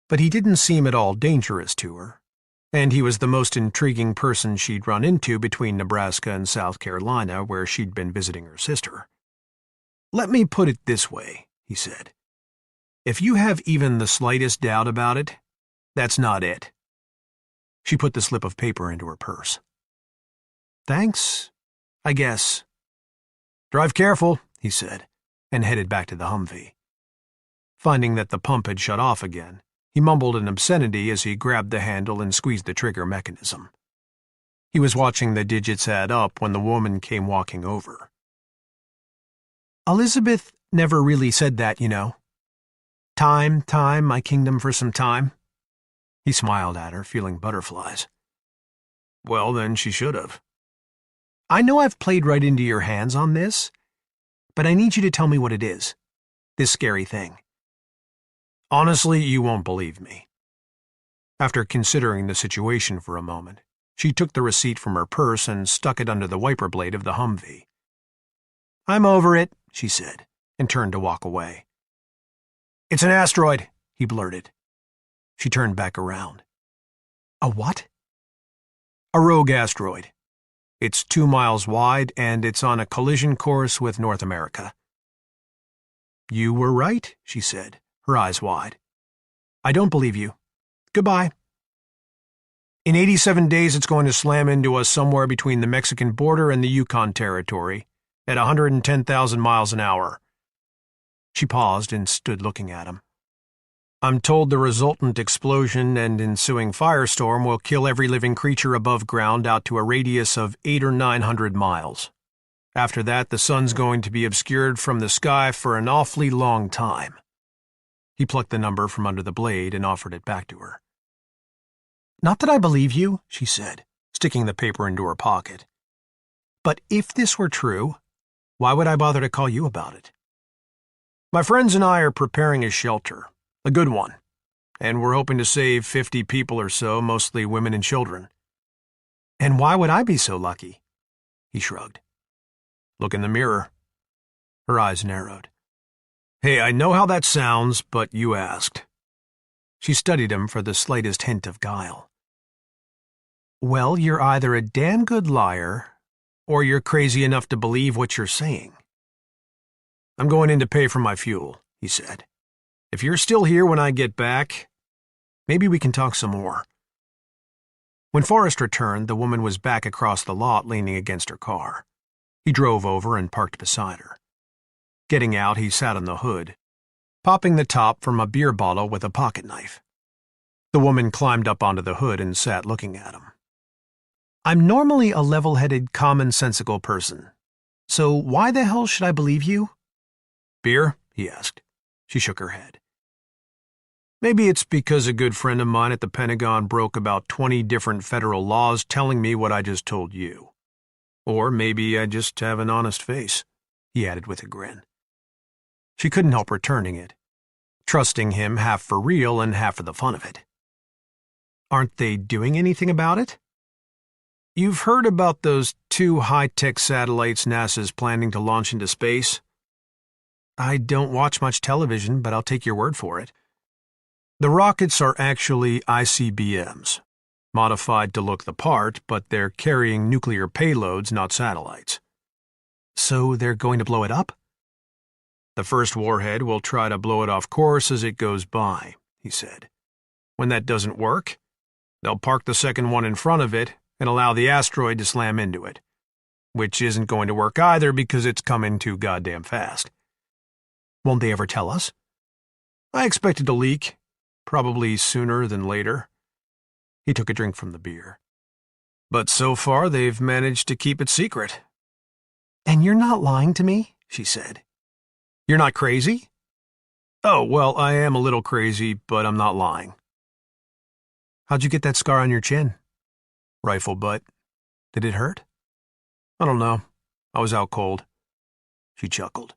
but he didn't seem at all dangerous to her, and he was the most intriguing person she'd run into between Nebraska and South Carolina, where she'd been visiting her sister. Let me put it this way, he said. If you have even the slightest doubt about it, that's not it. She put the slip of paper into her purse. Thanks, I guess. Drive careful, he said, and headed back to the Humvee. Finding that the pump had shut off again, he mumbled an obscenity as he grabbed the handle and squeezed the trigger mechanism. He was watching the digits add up when the woman came walking over. Elizabeth never really said that, you know. Time, my kingdom for some time. He smiled at her, feeling butterflies. Well, then she should have. I know I've played right into your hands on this, but I need you to tell me what it is. This scary thing. Honestly, you won't believe me. After considering the situation for a moment, she took the receipt from her purse and stuck it under the wiper blade of the Humvee. I'm over it, she said, and turned to walk away. It's an asteroid, he blurted. She turned back around. A what? A rogue asteroid. It's 2 miles wide, and it's on a collision course with North America. You were right, she said, her eyes wide. I don't believe you. Goodbye. In 87 days, it's going to slam into us somewhere between the Mexican border and the Yukon Territory, at 110,000 miles an hour. She paused and stood looking at him. I'm told the resultant explosion and ensuing firestorm will kill every living creature above ground out to a radius of 800 or 900 miles. After that, the sun's going to be obscured from the sky for an awfully long time. He plucked the number from under the blade and offered it back to her. Not that I believe you, she said, sticking the paper into her pocket. But if this were true, why would I bother to call you about it? My friends and I are preparing a shelter, a good one, and we're hoping to save 50 people or so, mostly women and children. And why would I be so lucky? He shrugged. Look in the mirror. Her eyes narrowed. Hey, I know how that sounds, but you asked. She studied him for the slightest hint of guile. Well, you're either a damn good liar, or you're crazy enough to believe what you're saying. I'm going in to pay for my fuel, he said. If you're still here when I get back, maybe we can talk some more. When Forrest returned, the woman was back across the lot leaning against her car. He drove over and parked beside her. Getting out, he sat on the hood, popping the top from a beer bottle with a pocket knife. The woman climbed up onto the hood and sat looking at him. I'm normally a level-headed, commonsensical person. So why the hell should I believe you? Beer? He asked. She shook her head. Maybe it's because a good friend of mine at the Pentagon broke about 20 different federal laws telling me what I just told you. Or maybe I just have an honest face, he added with a grin. She couldn't help returning it, trusting him half for real and half for the fun of it. Aren't they doing anything about it? You've heard about those 2 high-tech satellites NASA's planning to launch into space? I don't watch much television, but I'll take your word for it. The rockets are actually ICBMs, modified to look the part, but they're carrying nuclear payloads, not satellites. So they're going to blow it up? The first warhead will try to blow it off course as it goes by, he said. When that doesn't work, they'll park the second one in front of it and allow the asteroid to slam into it, which isn't going to work either because it's coming too goddamn fast. Won't they ever tell us? I expect it to leak, probably sooner than later. He took a drink from the beer. But so far they've managed to keep it secret. And you're not lying to me, she said. You're not crazy? Oh, well, I am a little crazy, but I'm not lying. How'd you get that scar on your chin? Rifle butt. Did it hurt? I don't know. I was out cold. She chuckled.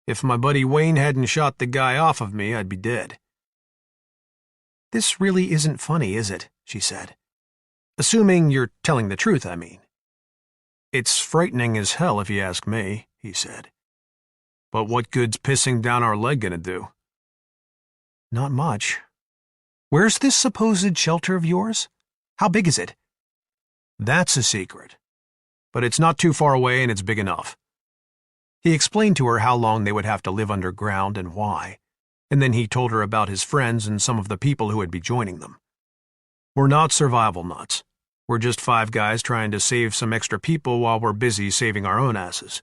If my buddy Wayne hadn't shot the guy off of me, I'd be dead. This really isn't funny, is it? She said. Assuming you're telling the truth, I mean. It's frightening as hell if you ask me, he said. But what good's pissing down our leg gonna do? Not much. Where's this supposed shelter of yours? How big is it? That's a secret. But it's not too far away and it's big enough. He explained to her how long they would have to live underground and why, and then he told her about his friends and some of the people who would be joining them. We're not survival nuts. We're just 5 guys trying to save some extra people while we're busy saving our own asses.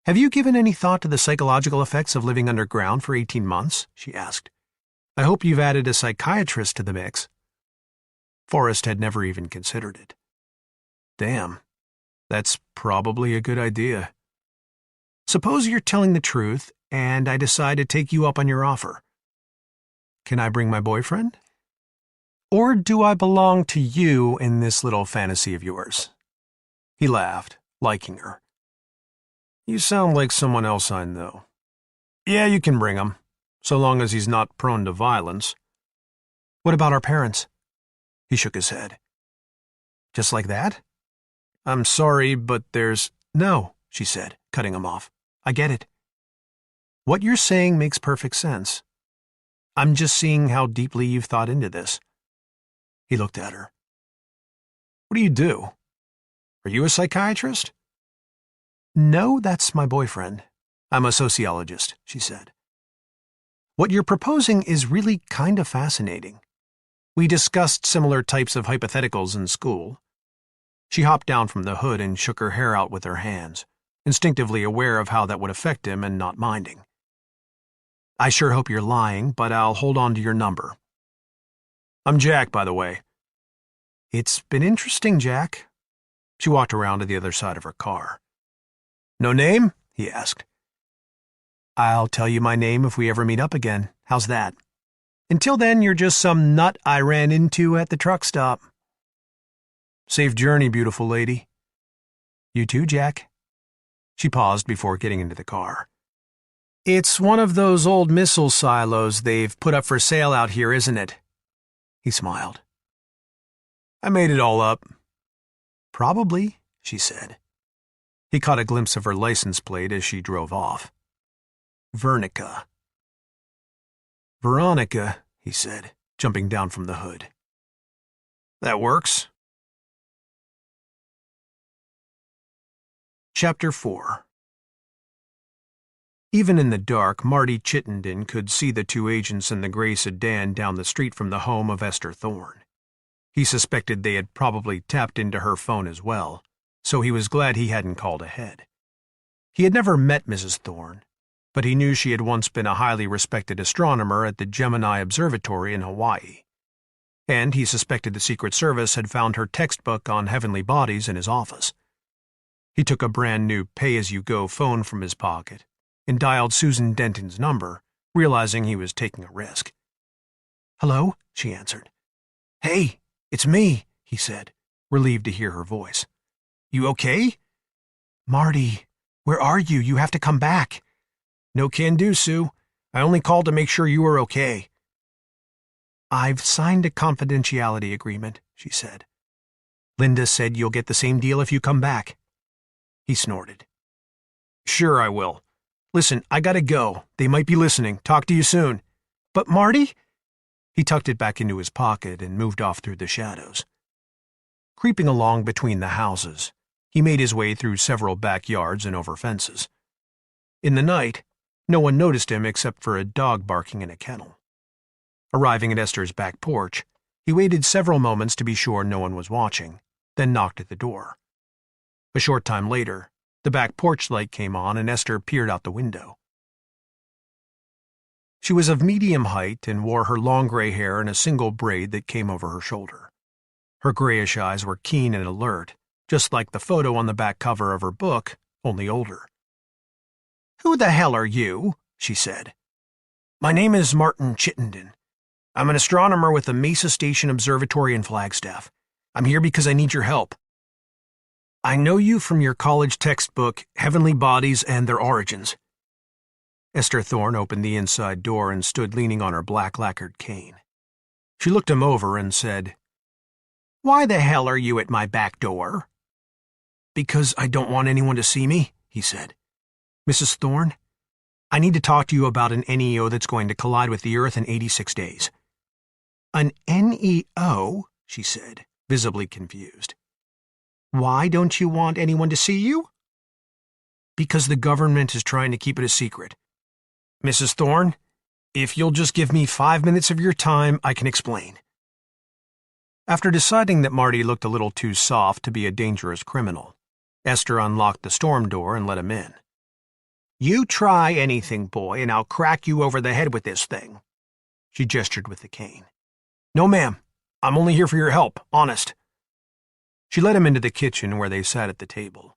Have you given any thought to the psychological effects of living underground for 18 months? She asked. I hope you've added a psychiatrist to the mix. Forrest had never even considered it. Damn, that's probably a good idea. Suppose you're telling the truth, and I decide to take you up on your offer. Can I bring my boyfriend? Or do I belong to you in this little fantasy of yours? He laughed, liking her. You sound like someone else I know. Yeah, you can bring him, so long as he's not prone to violence. What about our parents? He shook his head. Just like that? I'm sorry, but there's... No, she said, cutting him off. I get it. What you're saying makes perfect sense. I'm just seeing how deeply you've thought into this. He looked at her. What do you do? Are you a psychiatrist? No, that's my boyfriend. I'm a sociologist, she said. What you're proposing is really kind of fascinating. We discussed similar types of hypotheticals in school. She hopped down from the hood and shook her hair out with her hands, instinctively aware of how that would affect him and not minding. I sure hope you're lying, but I'll hold on to your number. I'm Jack, by the way. It's been interesting, Jack. She walked around to the other side of her car. No name? He asked. I'll tell you my name if we ever meet up again. How's that? Until then, you're just some nut I ran into at the truck stop. Safe journey, beautiful lady. You too, Jack. She paused before getting into the car. It's one of those old missile silos they've put up for sale out here, isn't it? He smiled. I made it all up. Probably, she said. He caught a glimpse of her license plate as she drove off. Vernica. Veronica, he said, jumping down from the hood. That works. Chapter 4. Even in the dark, Marty Chittenden could see the 2 agents in the gray sedan down the street from the home of Esther Thorne. He suspected they had probably tapped into her phone as well, so he was glad he hadn't called ahead. He had never met Mrs. Thorne, but he knew she had once been a highly respected astronomer at the Gemini Observatory in Hawaii. And he suspected the Secret Service had found her textbook on heavenly bodies in his office. He took a brand-new pay-as-you-go phone from his pocket and dialed Susan Denton's number, realizing he was taking a risk. "Hello?" she answered. "Hey, it's me," he said, relieved to hear her voice. "You okay?" "Marty, where are you? You have to come back." "No can do, Sue. I only called to make sure you were okay." "I've signed a confidentiality agreement," she said. "Linda said you'll get the same deal if you come back." He snorted. "Sure I will. Listen, I gotta go. They might be listening. Talk to you soon." "But Marty?" He tucked it back into his pocket and moved off through the shadows. Creeping along between the houses, he made his way through several backyards and over fences. In the night, no one noticed him except for a dog barking in a kennel. Arriving at Esther's back porch, he waited several moments to be sure no one was watching, then knocked at the door. A short time later, the back porch light came on and Esther peered out the window. She was of medium height and wore her long gray hair in a single braid that came over her shoulder. Her grayish eyes were keen and alert, just like the photo on the back cover of her book, only older. "Who the hell are you?" she said. "My name is Martin Chittenden. I'm an astronomer with the Mesa Station Observatory in Flagstaff. I'm here because I need your help. I know you from your college textbook, Heavenly Bodies and Their Origins." Esther Thorne opened the inside door and stood leaning on her black lacquered cane. She looked him over and said, "Why the hell are you at my back door?" "Because I don't want anyone to see me," he said. "Mrs. Thorne, I need to talk to you about an NEO that's going to collide with the Earth in 86 days. "An NEO?" she said, visibly confused. "Why don't you want anyone to see you?" "Because the government is trying to keep it a secret. Mrs. Thorne, if you'll just give me 5 minutes of your time, I can explain." After deciding that Marty looked a little too soft to be a dangerous criminal, Esther unlocked the storm door and let him in. "You try anything, boy, and I'll crack you over the head with this thing." She gestured with the cane. "No, ma'am. I'm only here for your help, honest." She led him into the kitchen where they sat at the table.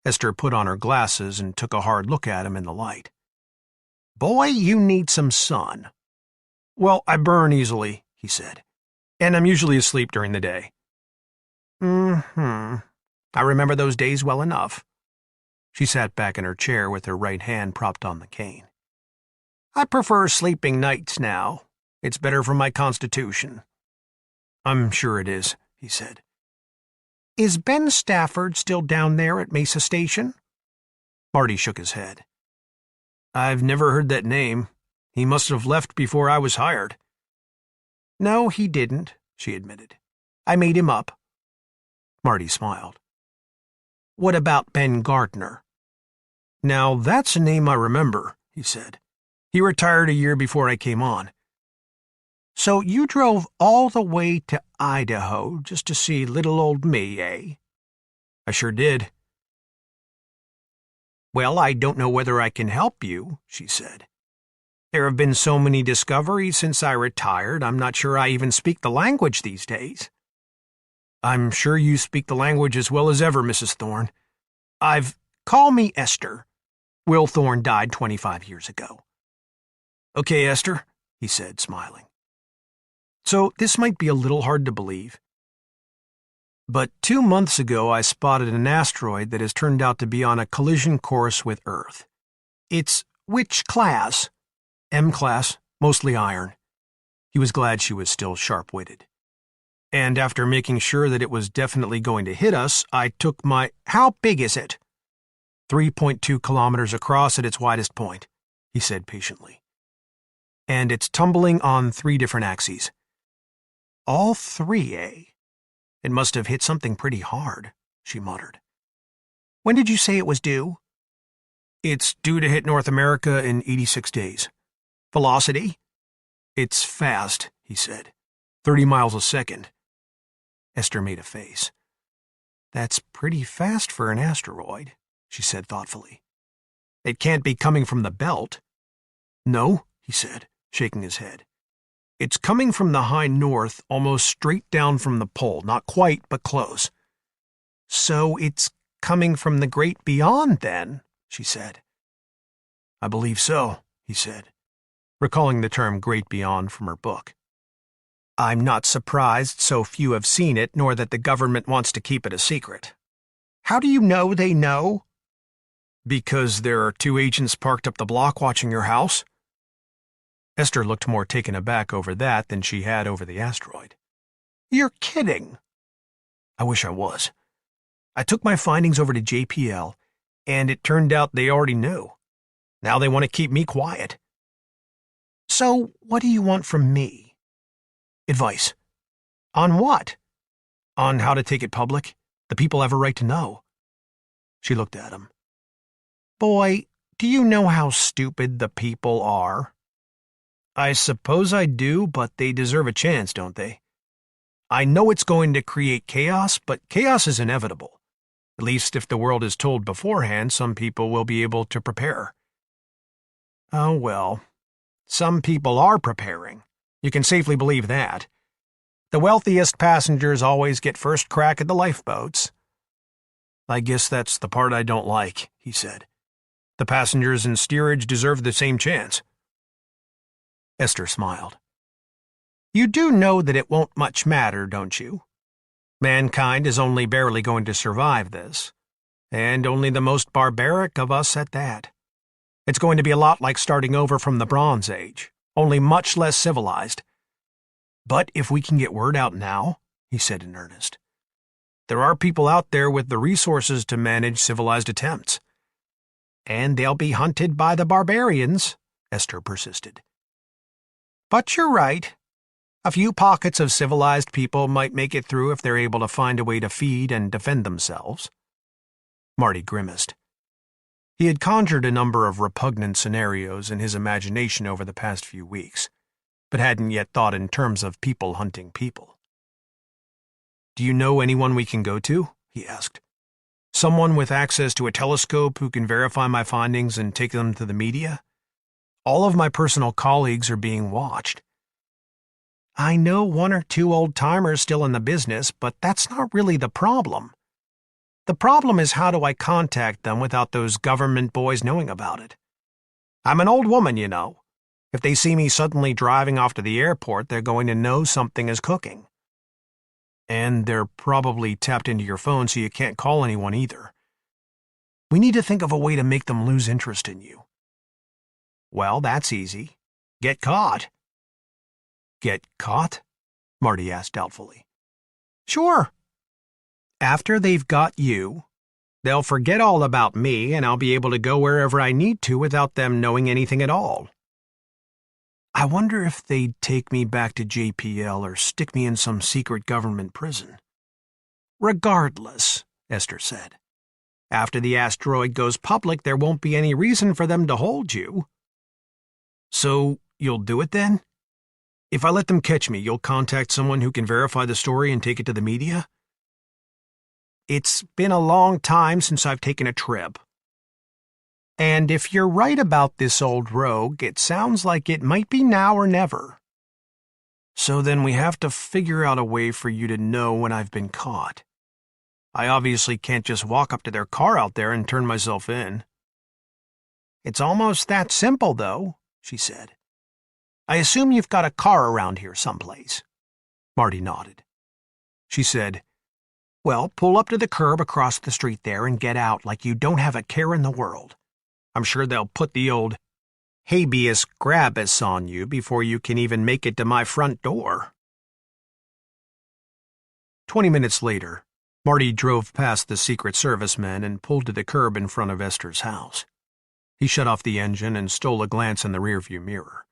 Esther put on her glasses and took a hard look at him in the light. "Boy, you need some sun." "Well, I burn easily," he said, "and I'm usually asleep during the day." I remember those days well enough." She sat back in her chair with her right hand propped on the cane. "I prefer sleeping nights now. It's better for my constitution." "I'm sure it is," he said. "Is Ben Stafford still down there at Mesa Station?" Marty shook his head. "I've never heard that name. He must have left before I was hired." "No, he didn't," she admitted. "I made him up." Marty smiled. "What about Ben Gardner?" "Now that's a name I remember," he said. "He retired a year before I came on." "So you drove all the way to Idaho just to see little old me, eh?" "I sure did." "Well, I don't know whether I can help you," she said. "There have been so many discoveries since I retired, I'm not sure I even speak the language these days." "I'm sure you speak the language as well as ever, Mrs. Thorne. Call me Esther. Will Thorne died 25 years ago." "Okay, Esther," he said, smiling. "So this might be a little hard to believe, but 2 months ago I spotted an asteroid that has turned out to be on a collision course with Earth. It's which class?" "M class, mostly iron." He was glad she was still sharp-witted. "And after making sure that it was definitely going to hit us, I took my—" "How big is it?" 3.2 kilometers across at its widest point," he said patiently. "And it's tumbling on 3 different axes." "All 3, eh? It must have hit something pretty hard," she muttered. "When did you say it was due?" "It's due to hit North America in 86 days. "Velocity?" "It's fast," he said. 30 miles a second. Esther made a face. "That's pretty fast for an asteroid," she said thoughtfully. It can't be coming from the belt. No, he said, shaking his head. It's coming from the high north, almost straight down from the pole. Not quite, but close. So it's coming from the great beyond, then, she said. I believe so, he said, recalling the term great beyond from her book. I'm not surprised so few have seen it, nor that the government wants to keep it a secret. How do you know they know? Because there are 2 agents parked up the block watching your house. Esther looked more taken aback over that than she had over the asteroid. You're kidding. I wish I was. I took my findings over to JPL, and it turned out they already knew. Now they want to keep me quiet. So what do you want from me? Advice. On what? On how to take it public. The people have a right to know. She looked at him. Boy, do you know how stupid the people are? I suppose I do, but they deserve a chance, don't they? I know it's going to create chaos, but chaos is inevitable. At least if the world is told beforehand, some people will be able to prepare. Oh, well, some people are preparing. You can safely believe that. The wealthiest passengers always get first crack at the lifeboats. I guess that's the part I don't like, he said. The passengers in steerage deserve the same chance. Esther smiled. You do know that it won't much matter, don't you? Mankind is only barely going to survive this, and only the most barbaric of us at that. It's going to be a lot like starting over from the Bronze Age, only much less civilized. But if we can get word out now, he said in earnest, there are people out there with the resources to manage civilized attempts. And they'll be hunted by the barbarians, Esther persisted. But you're right. A few pockets of civilized people might make it through if they're able to find a way to feed and defend themselves. Marty grimaced. He had conjured a number of repugnant scenarios in his imagination over the past few weeks, but hadn't yet thought in terms of people hunting people. Do you know anyone we can go to? He asked. Someone with access to a telescope who can verify my findings and take them to the media? All of my personal colleagues are being watched. I know 1 or 2 old-timers still in the business, but that's not really the problem. The problem is how do I contact them without those government boys knowing about it? I'm an old woman, you know. If they see me suddenly driving off to the airport, they're going to know something is cooking. And they're probably tapped into your phone so you can't call anyone either. We need to think of a way to make them lose interest in you. Well, that's easy. Get caught. Get caught? Marty asked doubtfully. Sure. After they've got you, they'll forget all about me and I'll be able to go wherever I need to without them knowing anything at all. I wonder if they'd take me back to JPL or stick me in some secret government prison. Regardless, Esther said. After the asteroid goes public, there won't be any reason for them to hold you. So, you'll do it then? If I let them catch me, you'll contact someone who can verify the story and take it to the media? It's been a long time since I've taken a trip. And if you're right about this old rogue, it sounds like it might be now or never. So then we have to figure out a way for you to know when I've been caught. I obviously can't just walk up to their car out there and turn myself in. It's almost that simple, though, she said. I assume you've got a car around here someplace. Marty nodded. She said, Well, pull up to the curb across the street there and get out like you don't have a care in the world. I'm sure they'll put the old habeas grabus on you before you can even make it to my front door. 20 minutes later, Marty drove past the Secret Service men and pulled to the curb in front of Esther's house. He shut off the engine and stole a glance in the rearview mirror.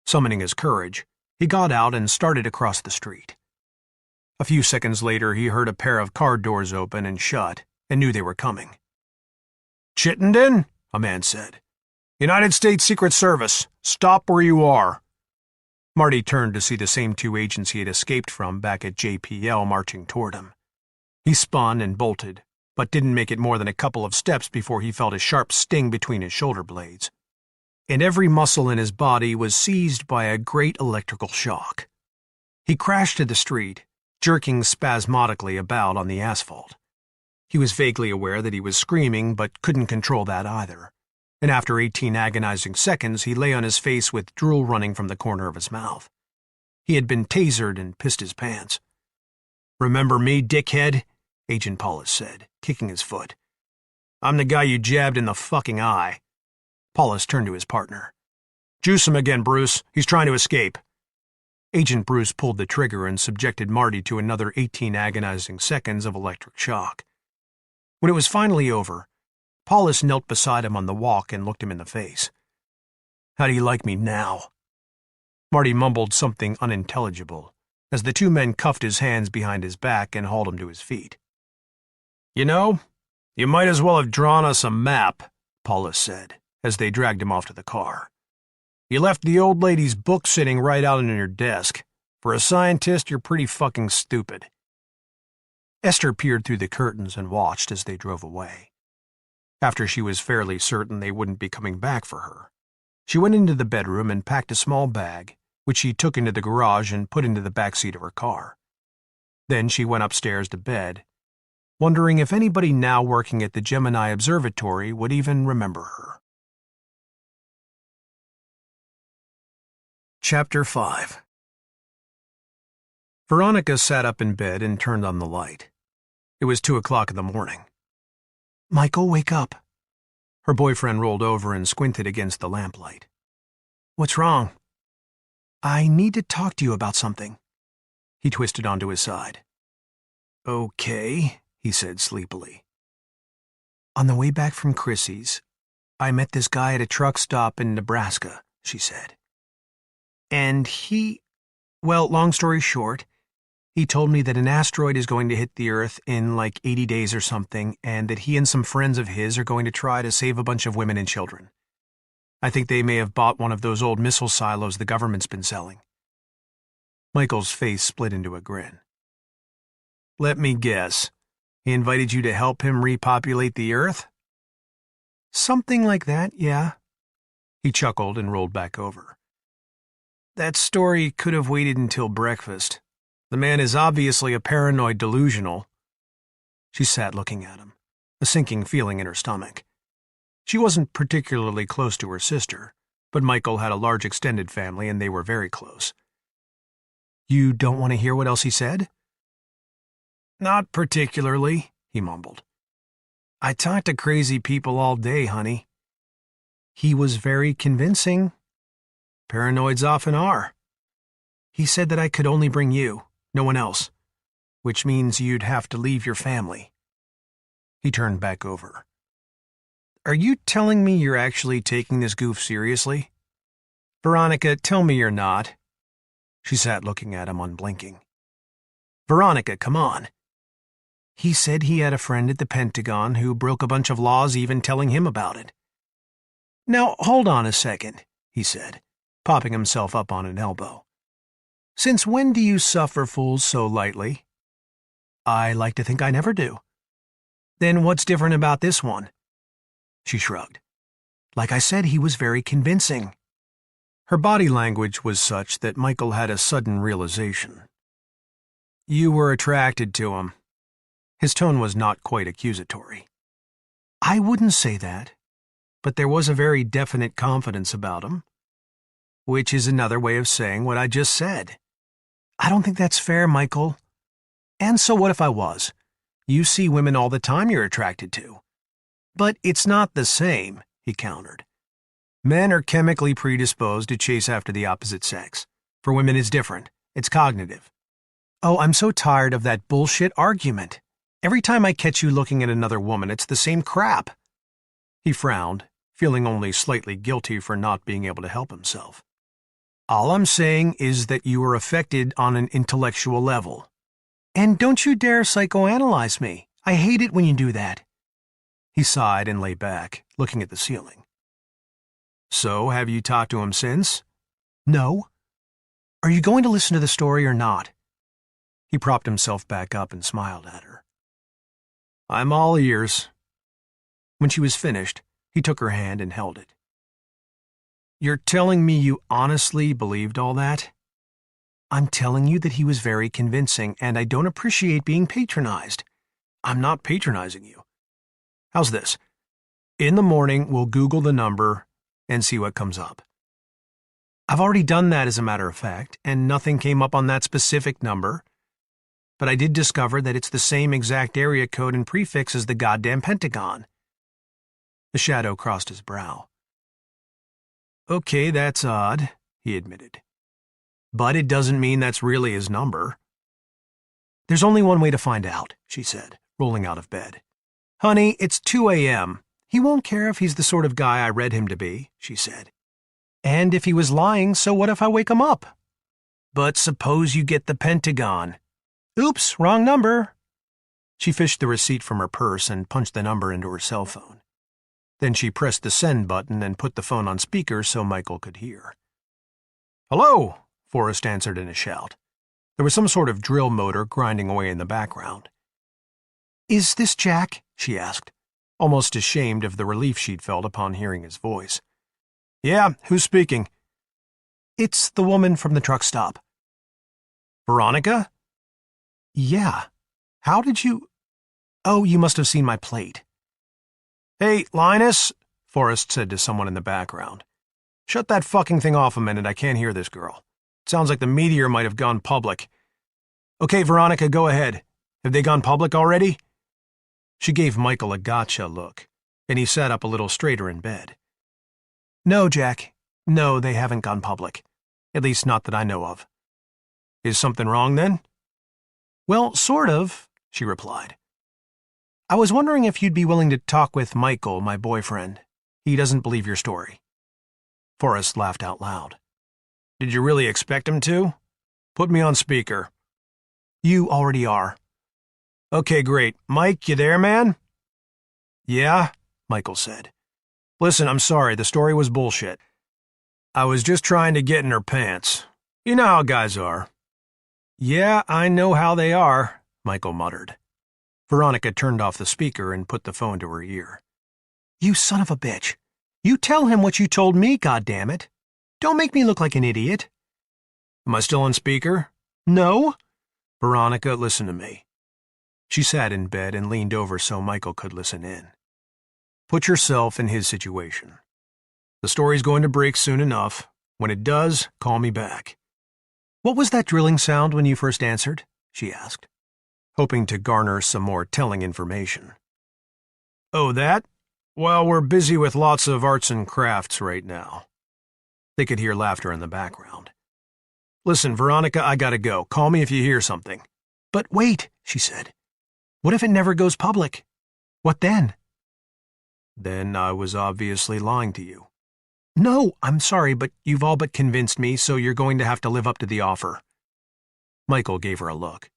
Summoning his courage, he got out and started across the street. A few seconds later, he heard a pair of car doors open and shut and knew they were coming. Chittenden, a man said. United States Secret Service, stop where you are. Marty turned to see the same 2 agents he had escaped from back at JPL marching toward him. He spun and bolted, but didn't make it more than a couple of steps before he felt a sharp sting between his shoulder blades. And every muscle in his body was seized by a great electrical shock. He crashed to the street, jerking spasmodically about on the asphalt. He was vaguely aware that he was screaming, but couldn't control that either. And after 18 agonizing seconds, he lay on his face with drool running from the corner of his mouth. He had been tasered and pissed his pants. "Remember me, dickhead?" Agent Paulus said, kicking his foot. "I'm the guy you jabbed in the fucking eye." Paulus turned to his partner. "Juice him again, Bruce. He's trying to escape." Agent Bruce pulled the trigger and subjected Marty to another 18 agonizing seconds of electric shock. When it was finally over, Paulus knelt beside him on the walk and looked him in the face. "How do you like me now?" Marty mumbled something unintelligible as the two men cuffed his hands behind his back and hauled him to his feet. "You know, you might as well have drawn us a map," Paulus said, as they dragged him off to the car. "You left the old lady's book sitting right out on your desk. For a scientist, you're pretty fucking stupid." Esther peered through the curtains and watched as they drove away. After she was fairly certain they wouldn't be coming back for her, she went into the bedroom and packed a small bag, which she took into the garage and put into the back seat of her car. Then she went upstairs to bed, wondering if anybody now working at the Gemini Observatory would even remember her. Chapter 5. Veronica sat up in bed and turned on the light. It was 2 o'clock in the morning. "Michael, wake up." Her boyfriend rolled over and squinted against the lamplight. "What's wrong?" "I need to talk to you about something." He twisted onto his side. "Okay," he said sleepily. "On the way back from Chrissy's, I met this guy at a truck stop in Nebraska," she said. "And well, long story short, he told me that an asteroid is going to hit the Earth in like 80 days or something, and that he and some friends of his are going to try to save a bunch of women and children. I think they may have bought one of those old missile silos the government's been selling." Michael's face split into a grin. "Let me guess. He invited you to help him repopulate the Earth?" "Something like that, yeah." He chuckled and rolled back over. "That story could have waited until breakfast. The man is obviously a paranoid delusional." She sat looking at him, a sinking feeling in her stomach. She wasn't particularly close to her sister, but Michael had a large extended family and they were very close. "You don't want to hear what else he said?" "Not particularly," he mumbled. "I talked to crazy people all day, honey." "He was very convincing." "Paranoids often are." "He said that I could only bring you, no one else, which means you'd have to leave your family." He turned back over. "Are you telling me you're actually taking this goof seriously?" "Veronica, tell me you're not." She sat looking at him, unblinking. "Veronica, come on." "He said he had a friend at the Pentagon who broke a bunch of laws even telling him about it." "Now, hold on a second," he said, popping himself up on an elbow. "Since when do you suffer fools so lightly?" "I like to think I never do." "Then what's different about this one?" She shrugged. "Like I said, he was very convincing." Her body language was such that Michael had a sudden realization. "You were attracted to him." His tone was not quite accusatory. "I wouldn't say that, but there was a very definite confidence about him." "Which is another way of saying what I just said." "I don't think that's fair, Michael." "And so what if I was? You see women all the time you're attracted to." "But it's not the same," he countered. "Men are chemically predisposed to chase after the opposite sex. For women it's different. It's cognitive." "Oh, I'm so tired of that bullshit argument. Every time I catch you looking at another woman, it's the same crap." He frowned, feeling only slightly guilty for not being able to help himself. "All I'm saying is that you are affected on an intellectual level." "And don't you dare psychoanalyze me. I hate it when you do that." He sighed and lay back, looking at the ceiling. "So, have you talked to him since?" "No." "Are you going to listen to the story or not?" He propped himself back up and smiled at her. I'm all ears. When she was finished, he took her hand and held it. You're telling me you honestly believed all that? I'm telling you that he was very convincing, and I don't appreciate being patronized. I'm not patronizing you. How's this? In the morning, we'll Google the number and see what comes up. I've already done that, as a matter of fact, and nothing came up on that specific number. But I did discover that it's the same exact area code and prefix as the goddamn Pentagon. The shadow crossed his brow. Okay, that's odd, he admitted. But it doesn't mean that's really his number. There's only one way to find out, she said, rolling out of bed. Honey, it's 2 a.m. He won't care if he's the sort of guy I read him to be, she said. And if he was lying, so what if I wake him up? But suppose you get the Pentagon. Oops, wrong number. She fished the receipt from her purse and punched the number into her cell phone. Then she pressed the send button and put the phone on speaker so Michael could hear. Hello, Forrest answered in a shout. There was some sort of drill motor grinding away in the background. Is this Jack? She asked, almost ashamed of the relief she'd felt upon hearing his voice. Yeah, who's speaking? It's the woman from the truck stop. Veronica? Yeah. How did you... Oh, you must have seen my plate. Hey, Linus, Forrest said to someone in the background. Shut that fucking thing off a minute, I can't hear this girl. It sounds like the meteor might have gone public. Okay, Veronica, go ahead. Have they gone public already? She gave Michael a gotcha look, and he sat up a little straighter in bed. No, Jack. No, they haven't gone public. At least not that I know of. Is something wrong then? Well, sort of, she replied. I was wondering if you'd be willing to talk with Michael, my boyfriend. He doesn't believe your story. Forrest laughed out loud. Did you really expect him to? Put me on speaker. You already are. Okay, great. Mike, you there, man? Yeah, Michael said. Listen, I'm sorry, the story was bullshit. I was just trying to get in her pants. You know how guys are. Yeah, I know how they are, Michael muttered. Veronica turned off the speaker and put the phone to her ear. You son of a bitch. You tell him what you told me, goddammit. Don't make me look like an idiot. Am I still on speaker? No. Veronica, listen to me. She sat in bed and leaned over so Michael could listen in. Put yourself in his situation. The story's going to break soon enough. When it does, call me back. What was that drilling sound when you first answered? She asked, hoping to garner some more telling information. Oh, that? Well, we're busy with lots of arts and crafts right now. They could hear laughter in the background. Listen, Veronica, I gotta go. Call me if you hear something. But wait, she said. What if it never goes public? What then? Then I was obviously lying to you. No, I'm sorry, but you've all but convinced me, so you're going to have to live up to the offer. Michael gave her a look.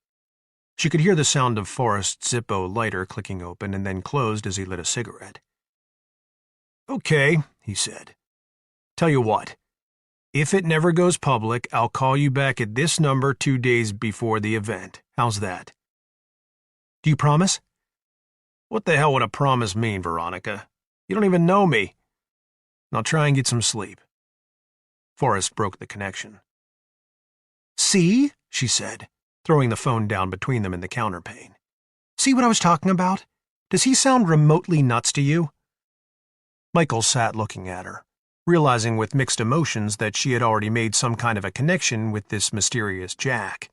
She could hear the sound of Forrest's Zippo lighter clicking open and then closed as he lit a cigarette. Okay, he said. Tell you what. If it never goes public, I'll call you back at this number 2 days before the event. How's that? Do you promise? What the hell would a promise mean, Veronica? You don't even know me. Now try and get some sleep. Forrest broke the connection. See, she said, throwing the phone down between them in the counterpane. See what I was talking about? Does he sound remotely nuts to you? Michael sat looking at her, realizing with mixed emotions that she had already made some kind of a connection with this mysterious Jack,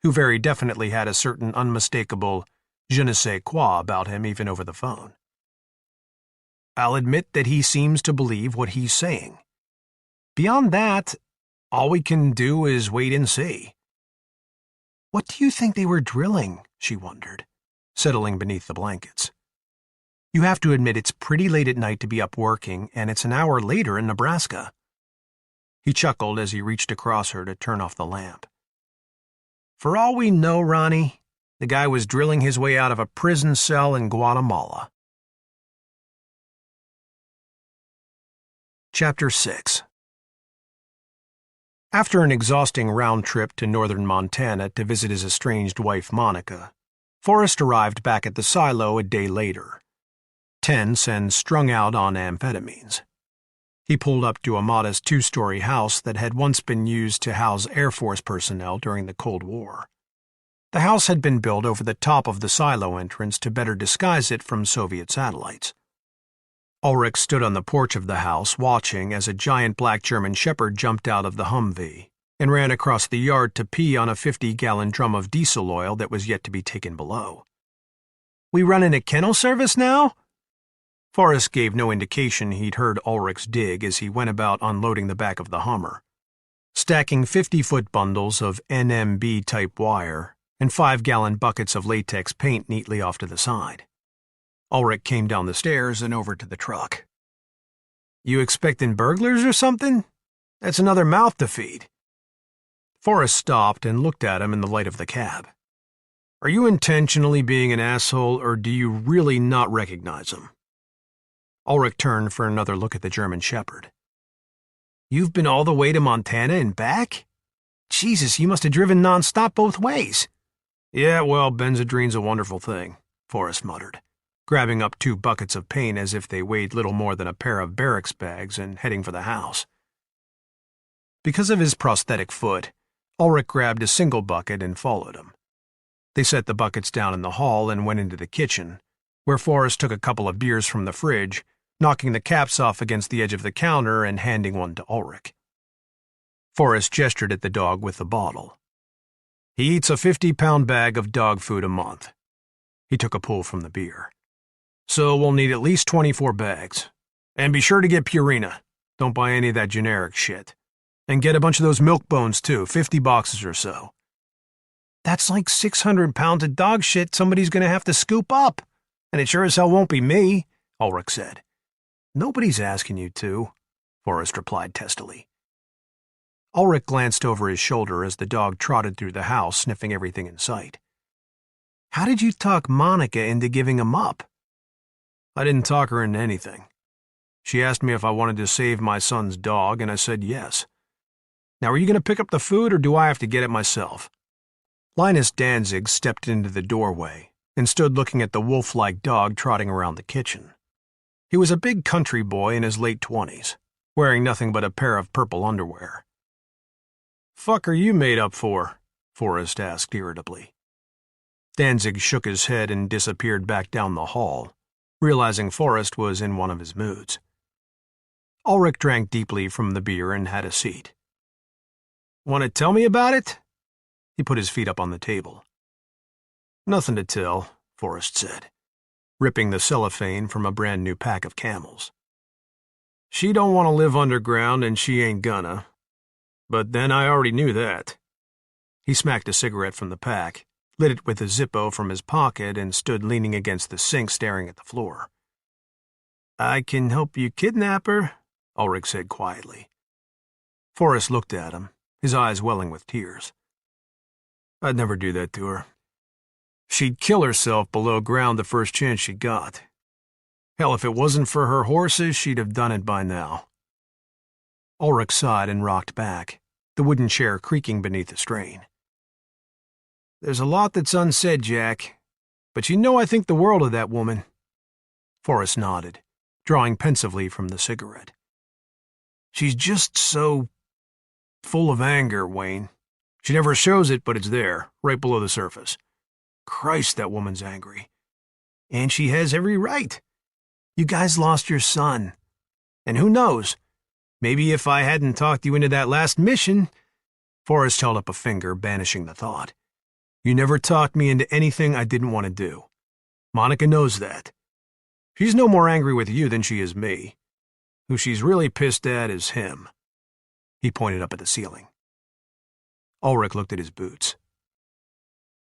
who very definitely had a certain unmistakable je ne sais quoi about him even over the phone. I'll admit that he seems to believe what he's saying. Beyond that, all we can do is wait and see. What do you think they were drilling? She wondered, settling beneath the blankets. You have to admit it's pretty late at night to be up working, and it's an hour later in Nebraska. He chuckled as he reached across her to turn off the lamp. For all we know, Ronnie, the guy was drilling his way out of a prison cell in Guatemala. Chapter 6. After an exhausting round trip to northern Montana to visit his estranged wife Monica, Forrest arrived back at the silo a day later, tense and strung out on amphetamines. He pulled up to a modest two-story house that had once been used to house Air Force personnel during the Cold War. The house had been built over the top of the silo entrance to better disguise it from Soviet satellites. Ulrich stood on the porch of the house watching as a giant black German shepherd jumped out of the Humvee and ran across the yard to pee on a 50-gallon drum of diesel oil that was yet to be taken below. "We running a kennel service now?" Forrest gave no indication he'd heard Ulrich's dig as he went about unloading the back of the Hummer, stacking 50-foot bundles of NMB-type wire and 5-gallon buckets of latex paint neatly off to the side. Ulrich came down the stairs and over to the truck. "You expecting burglars or something? That's another mouth to feed." Forrest stopped and looked at him in the light of the cab. "Are you intentionally being an asshole, or do you really not recognize him?" Ulrich turned for another look at the German shepherd. "You've been all the way to Montana and back? Jesus, you must have driven nonstop both ways." "Yeah, well, benzodrine's a wonderful thing," Forrest muttered, grabbing up 2 buckets of paint as if they weighed little more than a pair of barracks bags and heading for the house. Because of his prosthetic foot, Ulrich grabbed a single bucket and followed him. They set the buckets down in the hall and went into the kitchen, where Forrest took a couple of beers from the fridge, knocking the caps off against the edge of the counter and handing one to Ulrich. Forrest gestured at the dog with the bottle. "He eats a 50-pound bag of dog food a month." He took a pull from the beer. "So we'll need at least 24 bags. And be sure to get Purina. Don't buy any of that generic shit. And get a bunch of those milk bones, too, 50 boxes or so." "That's like 600 pounds of dog shit somebody's going to have to scoop up. And it sure as hell won't be me," Ulrich said. "Nobody's asking you to," Forrest replied testily. Ulrich glanced over his shoulder as the dog trotted through the house, sniffing everything in sight. "How did you talk Monica into giving him up?" "I didn't talk her into anything. She asked me if I wanted to save my son's dog, and I said yes. Now, are you going to pick up the food, or do I have to get it myself?" Linus Danzig stepped into the doorway and stood looking at the wolf-like dog trotting around the kitchen. He was a big country boy in his late 20s, wearing nothing but a pair of purple underwear. "Fuck are you made up for?" Forrest asked irritably. Danzig shook his head and disappeared back down the hall, realizing Forrest was in one of his moods. Ulrich drank deeply from the beer and had a seat. "Want to tell me about it?" He put his feet up on the table. "Nothing to tell," Forrest said, ripping the cellophane from a brand new pack of Camels. "She don't want to live underground, and she ain't gonna. But then I already knew that." He smacked a cigarette from the pack, lit it with a Zippo from his pocket, and stood leaning against the sink staring at the floor. "I can help you kidnap her," Ulrich said quietly. Forrest looked at him, his eyes welling with tears. "I'd never do that to her. She'd kill herself below ground the first chance she got. Hell, if it wasn't for her horses, she'd have done it by now." Ulrich sighed and rocked back, the wooden chair creaking beneath the strain. "There's a lot that's unsaid, Jack, but you know I think the world of that woman." Forrest nodded, drawing pensively from the cigarette. "She's just so full of anger, Wayne. She never shows it, but it's there, right below the surface. Christ, that woman's angry. And she has every right. You guys lost your son. And who knows? Maybe if I hadn't talked you into that last mission—" Forrest held up a finger, banishing the thought. "You never talked me into anything I didn't want to do. Monica knows that. She's no more angry with you than she is me. Who she's really pissed at is him." He pointed up at the ceiling. Ulrich looked at his boots.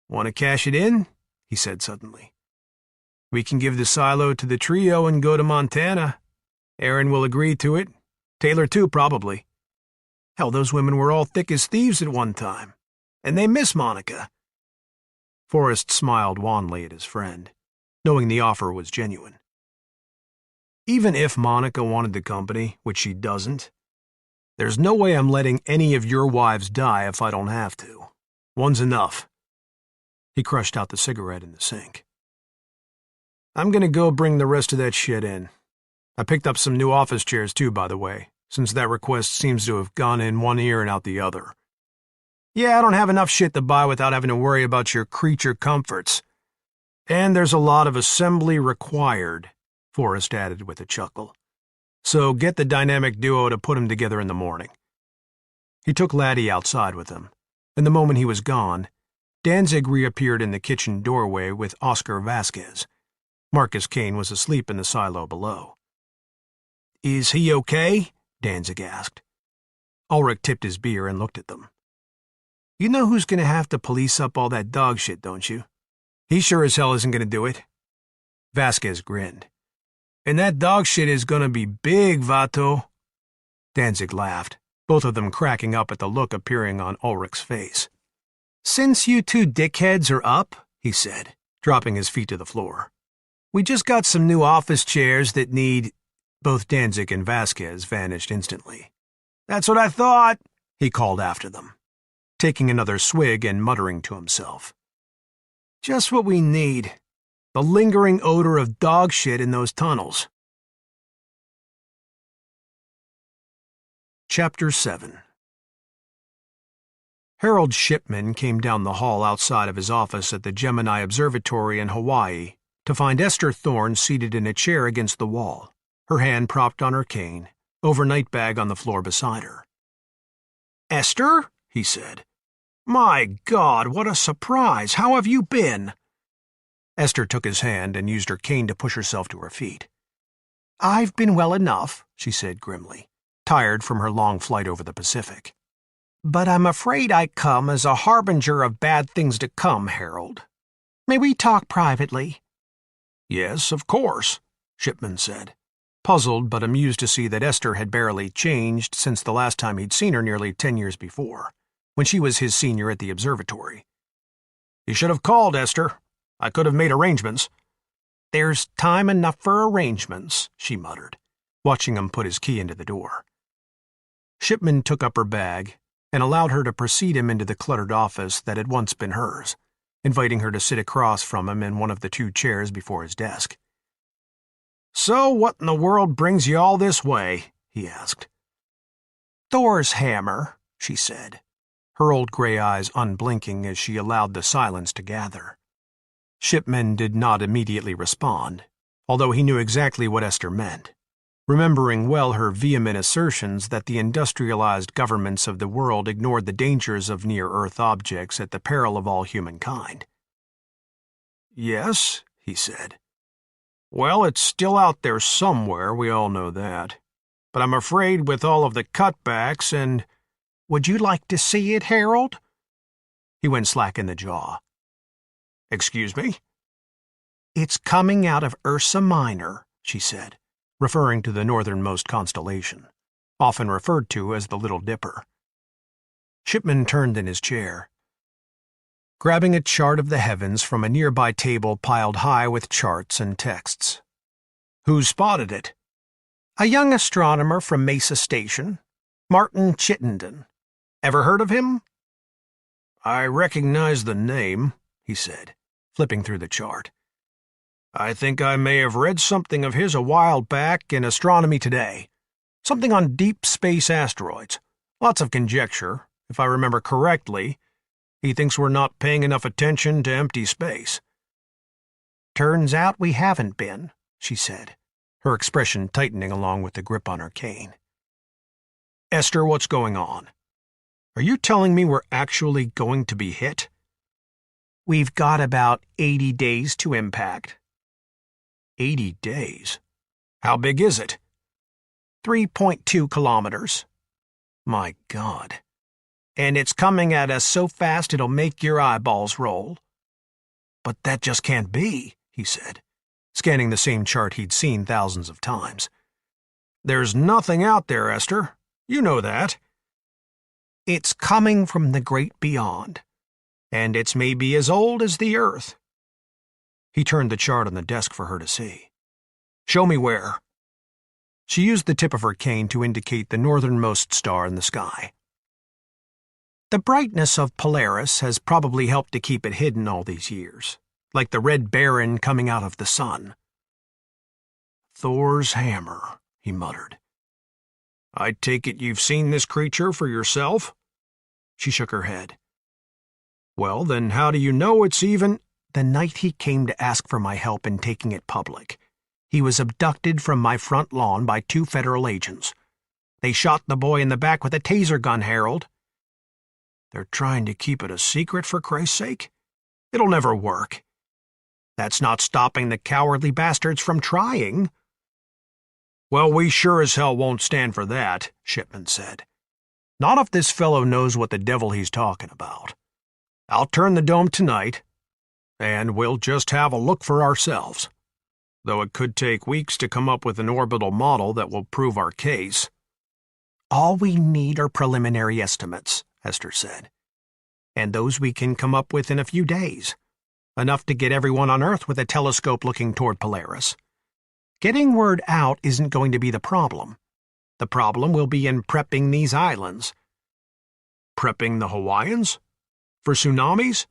"Want to cash it in?" he said suddenly. "We can give the silo to the trio and go to Montana. Aaron will agree to it. Taylor too, probably. Hell, those women were all thick as thieves at one time. And they miss Monica." Forrest smiled wanly at his friend, knowing the offer was genuine. "Even if Monica wanted the company, which she doesn't, there's no way I'm letting any of your wives die if I don't have to. One's enough." He crushed out the cigarette in the sink. I'm gonna go bring the rest of that shit in. I picked up some new office chairs too, by the way, since that request seems to have gone in one ear and out the other. Yeah, I don't have enough shit to buy without having to worry about your creature comforts. And there's a lot of assembly required, Forrest added with a chuckle. So get the dynamic duo to put them together in the morning. He took Laddie outside with him, and the moment he was gone, Danzig reappeared in the kitchen doorway with Oscar Vasquez. Marcus Kane was asleep in the silo below. Is he okay? Danzig asked. Ulrich tipped his beer and looked at them. You know who's going to have to police up all that dog shit, don't you? He sure as hell isn't going to do it. Vasquez grinned. And that dog shit is going to be big, Vato. Danzig laughed, both of them cracking up at the look appearing on Ulrich's face. Since you two dickheads are up, he said, dropping his feet to the floor, we just got some new office chairs that need... Both Danzig and Vasquez vanished instantly. That's what I thought, he called after them, taking another swig and muttering to himself. Just what we need. The lingering odor of dog shit in those tunnels. Chapter 7. Harold Shipman came down the hall outside of his office at the Gemini Observatory in Hawaii to find Esther Thorne seated in a chair against the wall, her hand propped on her cane, overnight bag on the floor beside her. Esther? He said. My God, what a surprise! How have you been? Esther took his hand and used her cane to push herself to her feet. I've been well enough, she said grimly, tired from her long flight over the Pacific. But I'm afraid I come as a harbinger of bad things to come, Harold. May we talk privately? Yes, of course, Shipman said, puzzled but amused to see that Esther had barely changed since the last time he'd seen her nearly 10 years before, when she was his senior at the observatory. You should have called, Esther. I could have made arrangements. There's time enough for arrangements, she muttered, watching him put his key into the door. Shipman took up her bag and allowed her to precede him into the cluttered office that had once been hers, inviting her to sit across from him in one of the two chairs before his desk. So what in the world brings you all this way? He asked. Thor's hammer, she said, her old gray eyes unblinking as she allowed the silence to gather. Shipman did not immediately respond, although he knew exactly what Esther meant, remembering well her vehement assertions that the industrialized governments of the world ignored the dangers of near-Earth objects at the peril of all humankind. Yes, he said. Well, it's still out there somewhere, we all know that. But I'm afraid with all of the cutbacks and... Would you like to see it, Harold? He went slack in the jaw. Excuse me? It's coming out of Ursa Minor, she said, referring to the northernmost constellation, often referred to as the Little Dipper. Shipman turned in his chair, grabbing a chart of the heavens from a nearby table piled high with charts and texts. Who spotted it? A young astronomer from Mesa Station, Marty Chittenden. Ever heard of him? I recognize the name, he said, flipping through the chart. I think I may have read something of his a while back in Astronomy Today. Something on deep space asteroids. Lots of conjecture. If I remember correctly, he thinks we're not paying enough attention to empty space. Turns out we haven't been, she said, her expression tightening along with the grip on her cane. Esther, what's going on? Are you telling me we're actually going to be hit? We've got about 80 days to impact. 80 days? How big is it? 3.2 kilometers. My God. And it's coming at us so fast it'll make your eyeballs roll. But that just can't be, he said, scanning the same chart he'd seen thousands of times. There's nothing out there, Esther. You know that. It's coming from the great beyond, and it's maybe as old as the Earth. He turned the chart on the desk for her to see. Show me where. She used the tip of her cane to indicate the northernmost star in the sky. The brightness of Polaris has probably helped to keep it hidden all these years, like the red baron coming out of the sun. Thor's hammer, he muttered. I take it you've seen this creature for yourself? She shook her head. Well, then how do you know it's even— The night he came to ask for my help in taking it public, he was abducted from my front lawn by 2 federal agents. They shot the boy in the back with a taser gun, Harold. They're trying to keep it a secret, for Christ's sake? It'll never work. That's not stopping the cowardly bastards from trying. Well, we sure as hell won't stand for that, Shipman said. Not if this fellow knows what the devil he's talking about. I'll turn the dome tonight, and we'll just have a look for ourselves. Though it could take weeks to come up with an orbital model that will prove our case. All we need are preliminary estimates, Esther said. And those we can come up with in a few days. Enough to get everyone on Earth with a telescope looking toward Polaris. Getting word out isn't going to be the problem. The problem will be in prepping these islands. Prepping the Hawaiians? For tsunamis?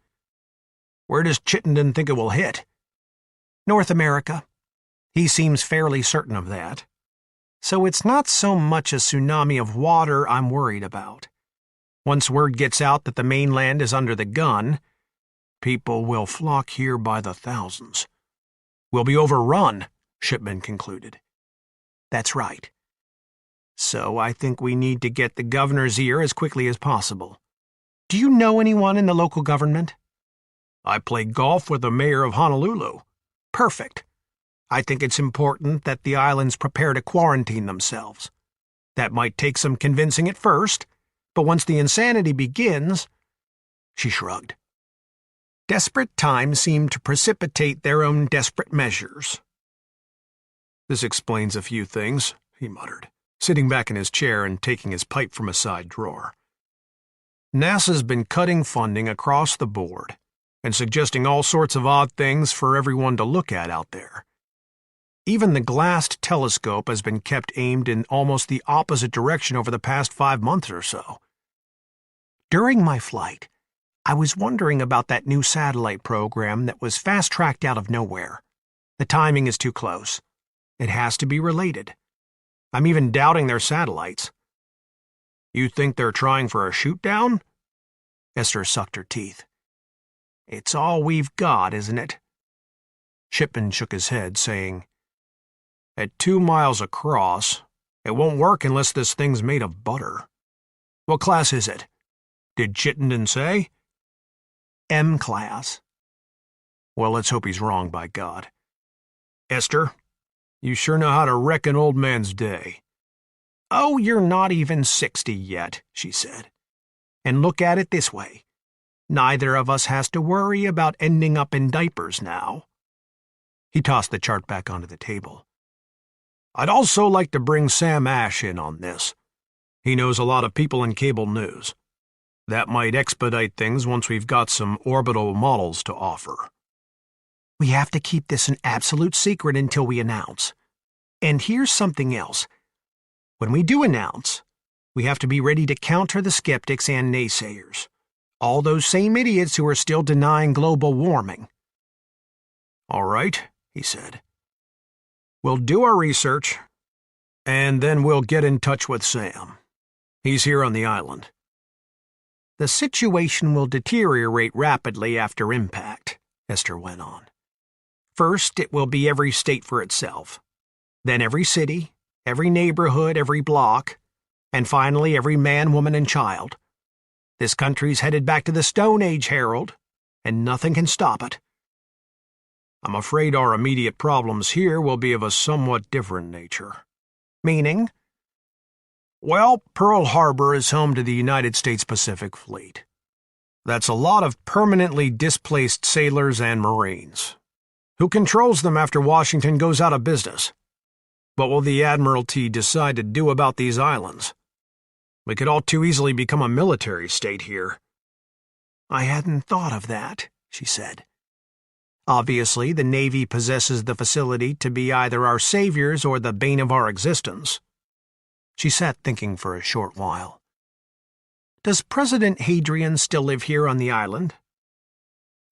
Where does Chittenden think it will hit? North America. He seems fairly certain of that. So it's not so much a tsunami of water I'm worried about. Once word gets out that the mainland is under the gun, people will flock here by the thousands. We'll be overrun, Shipman concluded. That's right. So I think we need to get the governor's ear as quickly as possible. Do you know anyone in the local government? I play golf with the mayor of Honolulu. Perfect. I think it's important that the islands prepare to quarantine themselves. That might take some convincing at first, but once the insanity begins— She shrugged. Desperate times seem to precipitate their own desperate measures. This explains a few things, he muttered, sitting back in his chair and taking his pipe from a side drawer. NASA's been cutting funding across the board and suggesting all sorts of odd things for everyone to look at out there. Even the glassed telescope has been kept aimed in almost the opposite direction over the past 5 months or so. During my flight, I was wondering about that new satellite program that was fast-tracked out of nowhere. The timing is too close. It has to be related. I'm even doubting their satellites. You think they're trying for a shoot-down? Esther sucked her teeth. It's all we've got, isn't it? Shipman shook his head, saying, At 2 miles across, it won't work unless this thing's made of butter. What class is it? Did Chittenden say? M class. Well, let's hope he's wrong, by God. Esther, you sure know how to wreck an old man's day. Oh, you're not even 60 yet, she said. And look at it this way. Neither of us has to worry about ending up in diapers now. He tossed the chart back onto the table. I'd also like to bring Sam Ash in on this. He knows a lot of people in cable news. That might expedite things once we've got some orbital models to offer. We have to keep this an absolute secret until we announce. And here's something else. When we do announce, we have to be ready to counter the skeptics and naysayers. All those same idiots who are still denying global warming. All right, he said. We'll do our research, and then we'll get in touch with Sam. He's here on the island. The situation will deteriorate rapidly after impact, Esther went on. First, it will be every state for itself. Then every city, every neighborhood, every block, and finally every man, woman, and child. This country's headed back to the Stone Age, Harold, and nothing can stop it. I'm afraid our immediate problems here will be of a somewhat different nature. Meaning? Well, Pearl Harbor is home to the United States Pacific Fleet. That's a lot of permanently displaced sailors and Marines. Who controls them after Washington goes out of business? What will the Admiralty decide to do about these islands? We could all too easily become a military state here. I hadn't thought of that, she said. Obviously, the Navy possesses the facility to be either our saviors or the bane of our existence. She sat thinking for a short while. Does President Hadrian still live here on the island?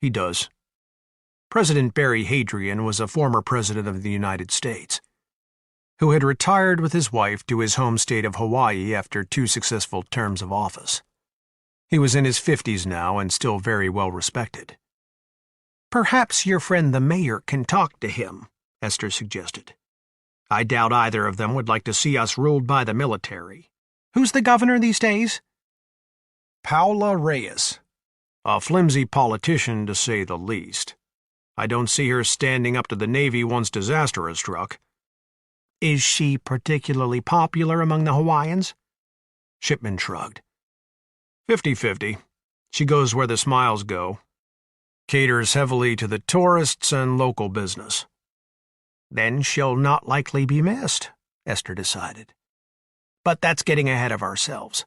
He does. President Barry Hadrian was a former president of the United States, who had retired with his wife to his home state of Hawaii after 2 successful terms of office. He was in his 50s now and still very well respected. Perhaps your friend the mayor can talk to him, Esther suggested. I doubt either of them would like to see us ruled by the military. Who's the governor these days? Paula Reyes. A flimsy politician, to say the least. I don't see her standing up to the Navy once disaster is struck. Is she particularly popular among the Hawaiians? Shipman shrugged. 50-50. She goes where the smiles go. Caters heavily to the tourists and local business. Then she'll not likely be missed, Esther decided. But that's getting ahead of ourselves.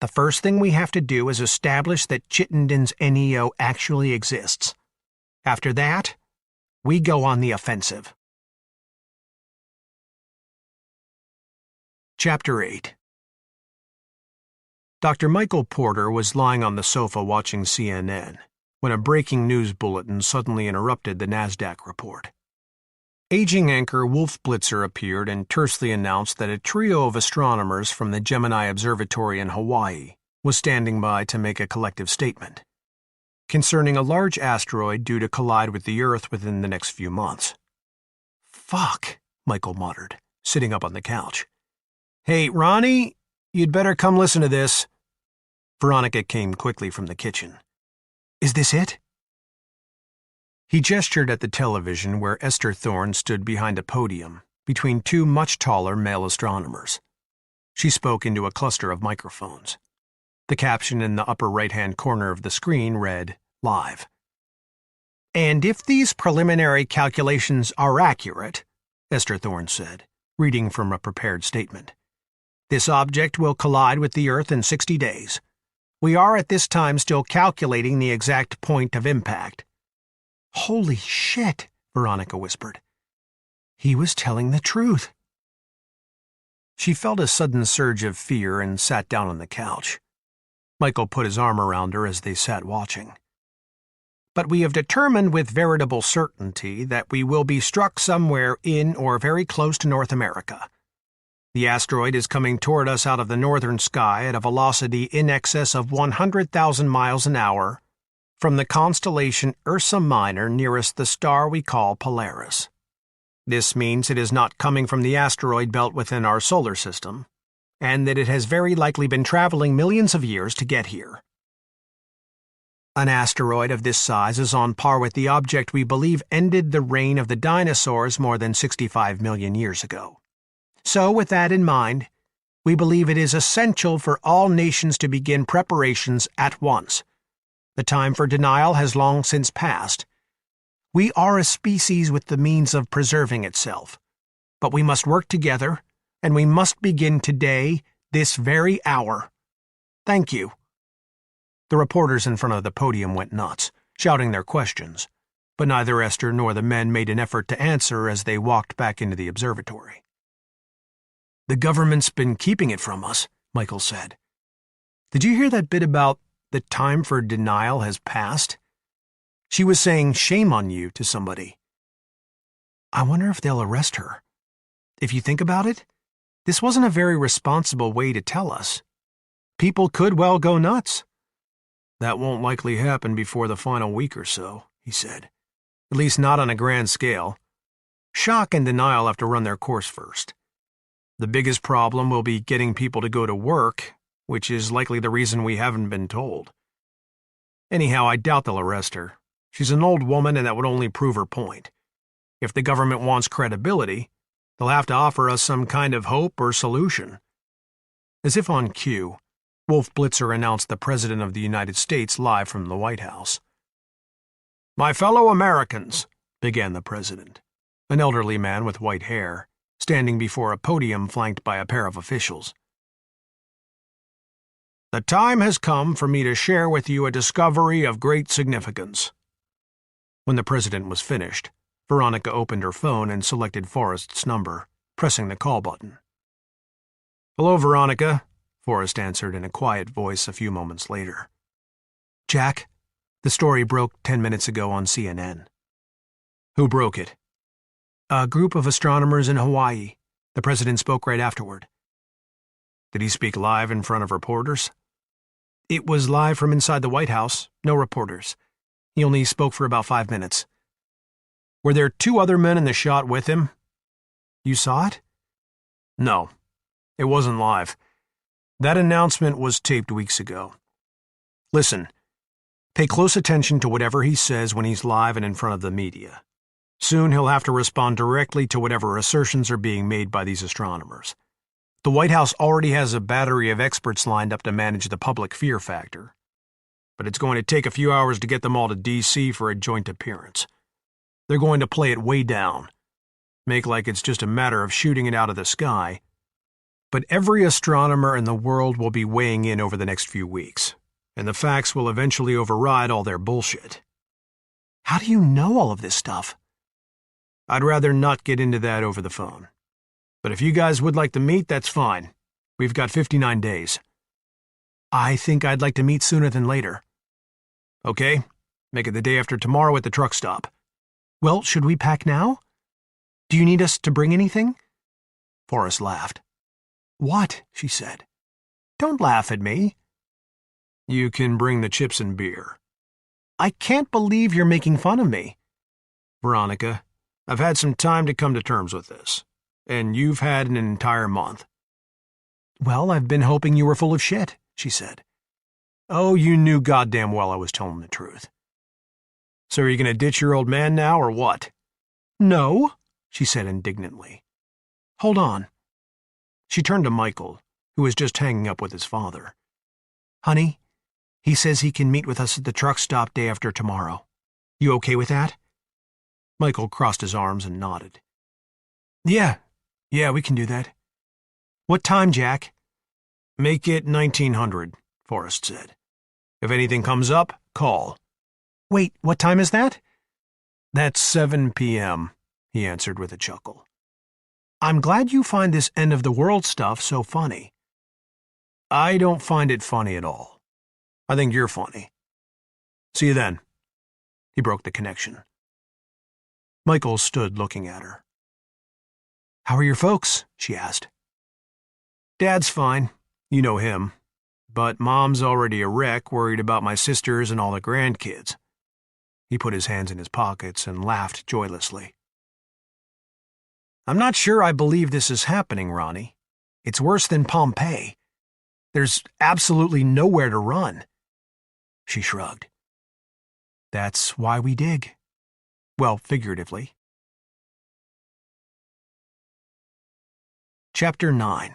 The first thing we have to do is establish that Chittenden's NEO actually exists. After that, we go on the offensive. Chapter 8. Dr. Michael Porter was lying on the sofa watching CNN when a breaking news bulletin suddenly interrupted the NASDAQ report. Aging anchor Wolf Blitzer appeared and tersely announced that a trio of astronomers from the Gemini Observatory in Hawaii was standing by to make a collective statement concerning a large asteroid due to collide with the Earth within the next few months. Fuck, Michael muttered, sitting up on the couch. Hey, Ronnie, you'd better come listen to this. Veronica came quickly from the kitchen. Is this it? He gestured at the television where Esther Thorne stood behind a podium between 2 much taller male astronomers. She spoke into a cluster of microphones. The caption in the upper right-hand corner of the screen read, Live. And if these preliminary calculations are accurate, Esther Thorne said, reading from a prepared statement, this object will collide with the Earth in 60 days. We are at this time still calculating the exact point of impact. Holy shit, Veronica whispered. He was telling the truth. She felt a sudden surge of fear and sat down on the couch. Michael put his arm around her as they sat watching. But we have determined with veritable certainty that we will be struck somewhere in or very close to North America. The asteroid is coming toward us out of the northern sky at a velocity in excess of 100,000 miles an hour from the constellation Ursa Minor nearest the star we call Polaris. This means it is not coming from the asteroid belt within our solar system, and that it has very likely been traveling millions of years to get here. An asteroid of this size is on par with the object we believe ended the reign of the dinosaurs more than 65 million years ago. So, with that in mind, we believe it is essential for all nations to begin preparations at once. The time for denial has long since passed. We are a species with the means of preserving itself, but we must work together, and we must begin today, this very hour. Thank you. The reporters in front of the podium went nuts, shouting their questions, but neither Esther nor the men made an effort to answer as they walked back into the observatory. The government's been keeping it from us, Michael said. Did you hear that bit about the time for denial has passed? She was saying shame on you to somebody. I wonder if they'll arrest her. If you think about it, this wasn't a very responsible way to tell us. People could well go nuts. That won't likely happen before the final week or so, he said. At least not on a grand scale. Shock and denial have to run their course first. The biggest problem will be getting people to go to work, which is likely the reason we haven't been told. Anyhow, I doubt they'll arrest her. She's an old woman, and that would only prove her point. If the government wants credibility, they'll have to offer us some kind of hope or solution. As if on cue, Wolf Blitzer announced the President of the United States live from the White House. My fellow Americans, began the President, an elderly man with white hair, standing before a podium flanked by a pair of officials. The time has come for me to share with you a discovery of great significance. When the President was finished, Veronica opened her phone and selected Forrest's number, pressing the call button. Hello, Veronica. Forrest answered in a quiet voice a few moments later. Jack, the story broke 10 minutes ago on CNN. Who broke it? A group of astronomers in Hawaii. The president spoke right afterward. Did he speak live in front of reporters? It was live from inside the White House, no reporters. He only spoke for about 5 minutes. Were there 2 other men in the shot with him? You saw it? No, it wasn't live. That announcement was taped weeks ago. Listen, pay close attention to whatever he says when he's live and in front of the media. Soon he'll have to respond directly to whatever assertions are being made by these astronomers. The White House already has a battery of experts lined up to manage the public fear factor. But it's going to take a few hours to get them all to D.C. for a joint appearance. They're going to play it way down, make like it's just a matter of shooting it out of the sky. But every astronomer in the world will be weighing in over the next few weeks, and the facts will eventually override all their bullshit. How do you know all of this stuff? I'd rather not get into that over the phone. But if you guys would like to meet, that's fine. We've got 59 days. I think I'd like to meet sooner than later. Okay, make it the day after tomorrow at the truck stop. Well, should we pack now? Do you need us to bring anything? Forrest laughed. What? She said. Don't laugh at me. You can bring the chips and beer. I can't believe you're making fun of me. Veronica, I've had some time to come to terms with this, and you've had an entire month. Well, I've been hoping you were full of shit, she said. Oh, you knew goddamn well I was telling the truth. So are you going to ditch your old man now, or what? No, she said indignantly. Hold on. She turned to Michael, who was just hanging up with his father. Honey, he says he can meet with us at the truck stop day after tomorrow. You okay with that? Michael crossed his arms and nodded. Yeah, we can do that. What time, Jack? Make it 1900, Forrest said. If anything comes up, call. Wait, what time is that? That's 7 p.m., he answered with a chuckle. I'm glad you find this end-of-the-world stuff so funny. I don't find it funny at all. I think you're funny. See you then. He broke the connection. Michael stood looking at her. How are your folks? She asked. Dad's fine. You know him. But Mom's already a wreck, worried about my sisters and all the grandkids. He put his hands in his pockets and laughed joylessly. I'm not sure I believe this is happening, Ronnie. It's worse than Pompeii. There's absolutely nowhere to run. She shrugged. That's why we dig. Well, figuratively. Chapter 9.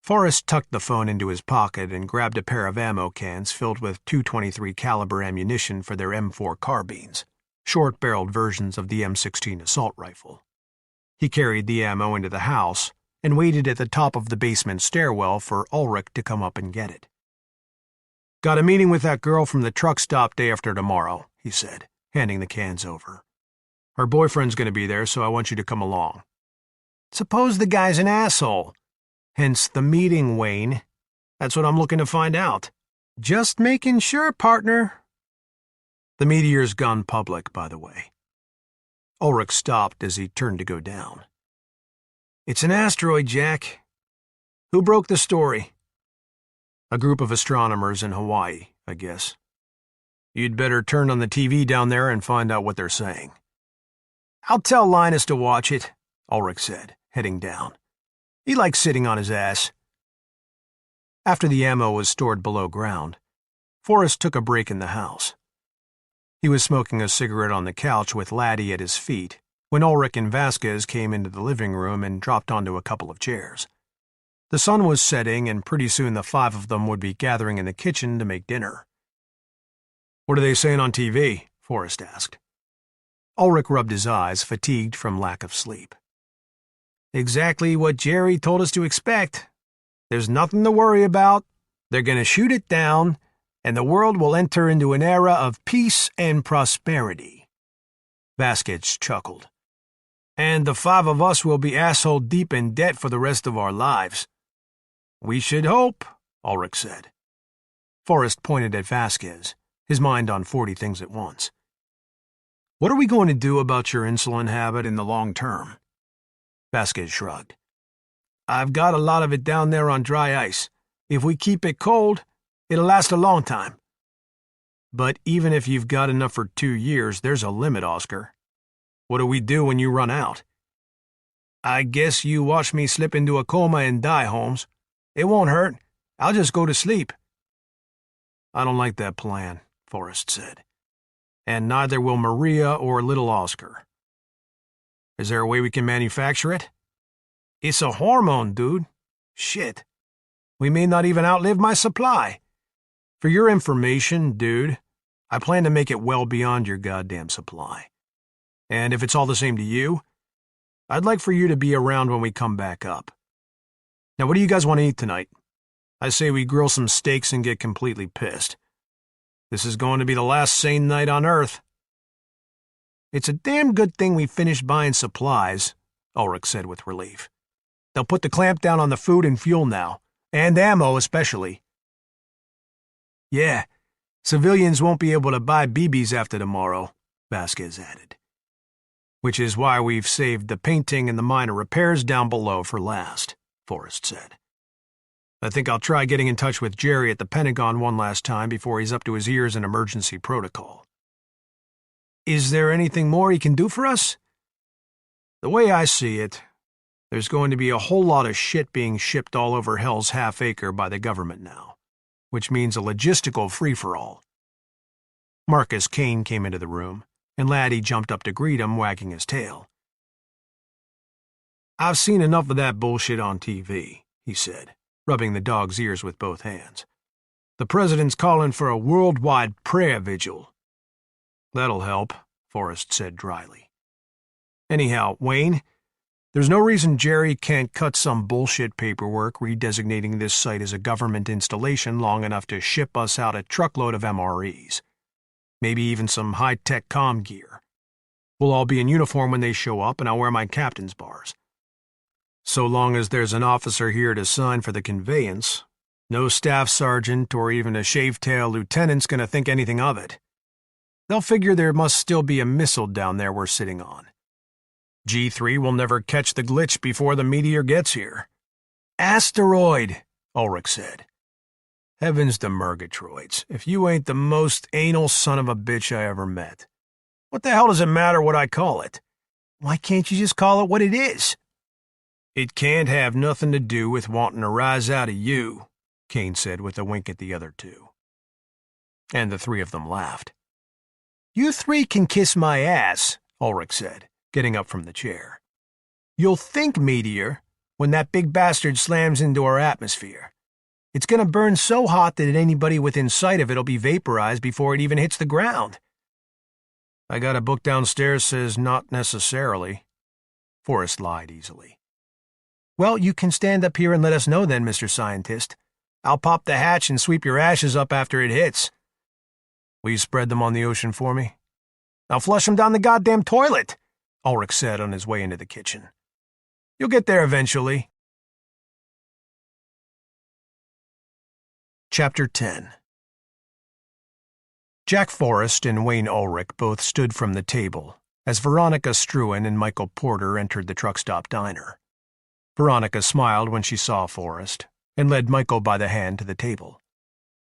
Forrest tucked the phone into his pocket and grabbed a pair of ammo cans filled with .223 caliber ammunition for their M4 carbines, short-barreled versions of the M16 assault rifle. He carried the ammo into the house and waited at the top of the basement stairwell for Ulrich to come up and get it. Got a meeting with that girl from the truck stop day after tomorrow, he said, handing the cans over. Her boyfriend's going to be there, so I want you to come along. Suppose the guy's an asshole. Hence the meeting, Wayne. That's what I'm looking to find out. Just making sure, partner. The meteor's gone public, by the way. Ulrich stopped as he turned to go down. It's an asteroid, Jack. Who broke the story? A group of astronomers in Hawaii, I guess. You'd better turn on the TV down there and find out what they're saying. I'll tell Linus to watch it, Ulrich said, heading down. He likes sitting on his ass. After the ammo was stored below ground, Forrest took a break in the house. He was smoking a cigarette on the couch with Laddie at his feet when Ulrich and Vasquez came into the living room and dropped onto a couple of chairs. The sun was setting, and pretty soon the 5 of them would be gathering in the kitchen to make dinner. What are they saying on TV? Forrest asked. Ulrich rubbed his eyes, fatigued from lack of sleep. Exactly what Jerry told us to expect. There's nothing to worry about. They're going to shoot it down, and the world will enter into an era of peace and prosperity. Vasquez chuckled. And the 5 of us will be asshole deep in debt for the rest of our lives. We should hope, Ulrich said. Forrest pointed at Vasquez, his mind on 40 things at once. What are we going to do about your insulin habit in the long term? Vasquez shrugged. I've got a lot of it down there on dry ice. If we keep it cold, it'll last a long time. But even if you've got enough for 2 years, there's a limit, Oscar. What do we do when you run out? I guess you watch me slip into a coma and die, Holmes. It won't hurt. I'll just go to sleep. I don't like that plan, Forrest said. And neither will Maria or little Oscar. Is there a way we can manufacture it? It's a hormone, dude. Shit. We may not even outlive my supply. For your information, dude, I plan to make it well beyond your goddamn supply. And if it's all the same to you, I'd like for you to be around when we come back up. Now, what do you guys want to eat tonight? I say we grill some steaks and get completely pissed. This is going to be the last sane night on Earth. It's a damn good thing we finished buying supplies, Ulrich said with relief. They'll put the clamp down on the food and fuel now, and ammo especially. Yeah, civilians won't be able to buy BBs after tomorrow, Vasquez added. Which is why we've saved the painting and the minor repairs down below for last, Forrest said. I think I'll try getting in touch with Jerry at the Pentagon one last time before he's up to his ears in emergency protocol. Is there anything more he can do for us? The way I see it, there's going to be a whole lot of shit being shipped all over Hell's half-acre by the government now, which means a logistical free-for-all. Marcus Kane came into the room, and Laddie jumped up to greet him, wagging his tail. I've seen enough of that bullshit on TV, he said, rubbing the dog's ears with both hands. The president's calling for a worldwide prayer vigil. That'll help, Forrest said dryly. Anyhow, Wayne, there's no reason Jerry can't cut some bullshit paperwork redesignating this site as a government installation long enough to ship us out a truckload of MREs. Maybe even some high-tech comm gear. We'll all be in uniform when they show up, and I'll wear my captain's bars. So long as there's an officer here to sign for the conveyance, no staff sergeant or even a shave-tail lieutenant's going to think anything of it. They'll figure there must still be a missile down there we're sitting on. G3 will never catch the glitch before the meteor gets here. Asteroid, Ulrich said. Heavens to Murgatroyds, if you ain't the most anal son of a bitch I ever met. What the hell does it matter what I call it? Why can't you just call it what it is? It can't have nothing to do with wanting to rise out of you, Kane said with a wink at the other two. And the three of them laughed. You three can kiss my ass, Ulrich said, getting up from the chair. You'll think meteor when that big bastard slams into our atmosphere. It's going to burn so hot that anybody within sight of it'll be vaporized before it even hits the ground. I got a book downstairs says not necessarily. Forrest lied easily. Well, you can stand up here and let us know then, Mr. Scientist. I'll pop the hatch and sweep your ashes up after it hits. Will you spread them on the ocean for me? I'll flush them down the goddamn toilet, Ulrich said on his way into the kitchen. You'll get there eventually. Chapter 10. Jack Forrest and Wayne Ulrich both stood from the table as Veronica Struan and Michael Porter entered the truck stop diner. Veronica smiled when she saw Forrest and led Michael by the hand to the table.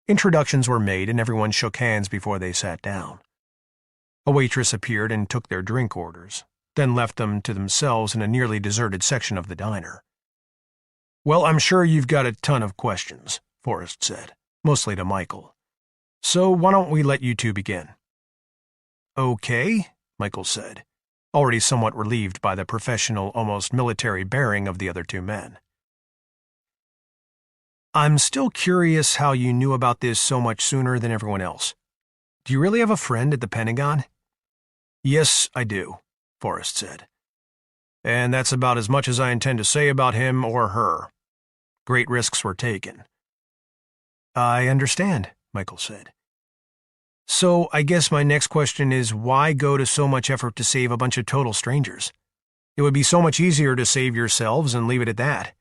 Introductions were made and everyone shook hands before they sat down. A waitress appeared and took their drink orders, then left them to themselves in a nearly deserted section of the diner. Well, I'm sure you've got a ton of questions, Forrest said, mostly to Michael. So why don't we let you two begin? Okay, Michael said, already somewhat relieved by the professional, almost military bearing of the other two men. I'm still curious how you knew about this so much sooner than everyone else. Do you really have a friend at the Pentagon? Yes, I do, Forrest said. And that's about as much as I intend to say about him or her. Great risks were taken. I understand, Michael said. So I guess my next question is why go to so much effort to save a bunch of total strangers? It would be so much easier to save yourselves and leave it at that.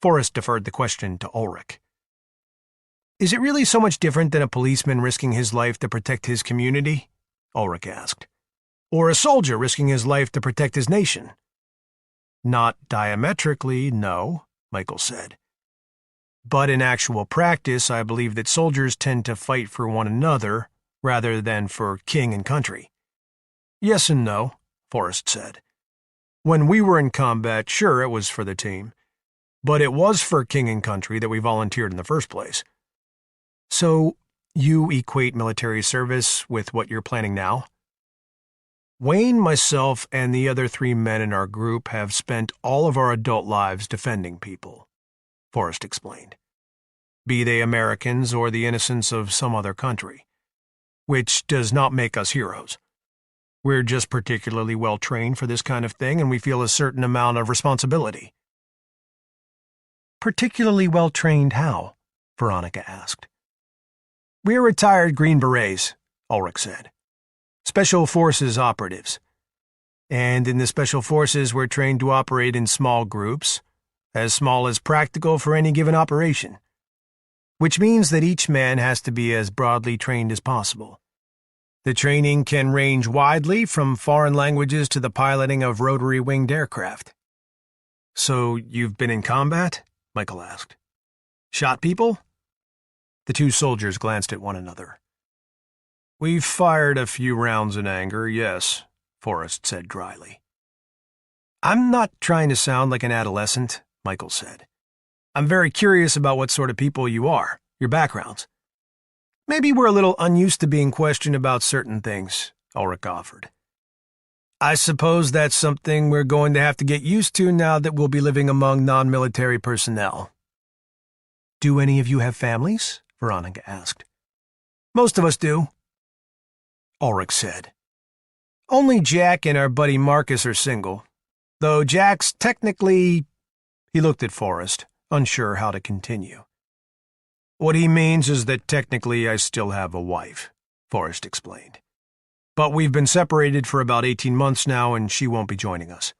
Forrest deferred the question to Ulrich. Is it really so much different than a policeman risking his life to protect his community? Ulrich asked. Or a soldier risking his life to protect his nation? Not diametrically, no, Michael said. But in actual practice, I believe that soldiers tend to fight for one another rather than for king and country. Yes and no, Forrest said. When we were in combat, sure, it was for the team. But it was for king and country that we volunteered in the first place. So, you equate military service with what you're planning now? Wayne, myself, and the other 3 men in our group have spent all of our adult lives defending people, Forrest explained. Be they Americans or the innocents of some other country. Which does not make us heroes. We're just particularly well trained for this kind of thing, and we feel a certain amount of responsibility. Particularly well trained how? Veronica asked. We're retired Green Berets, Ulrich said. Special Forces operatives. And in the Special Forces, we're trained to operate in small groups, as small as practical for any given operation. Which means that each man has to be as broadly trained as possible. The training can range widely from foreign languages to the piloting of rotary-winged aircraft. So you've been in combat? Michael asked. Shot people? The 2 soldiers glanced at one another. We've fired a few rounds in anger, yes, Forrest said dryly. I'm not trying to sound like an adolescent, Michael said. I'm very curious about what sort of people you are, your backgrounds. Maybe we're a little unused to being questioned about certain things, Ulrich offered. I suppose that's something we're going to have to get used to now that we'll be living among non-military personnel. Do any of you have families? Veronica asked. Most of us do, Ulrich said. Only Jack and our buddy Marcus are single, though Jack's technically... He looked at Forrest, unsure how to continue. What he means is that technically I still have a wife, Forrest explained. But we've been separated for about 18 months now, and she won't be joining us.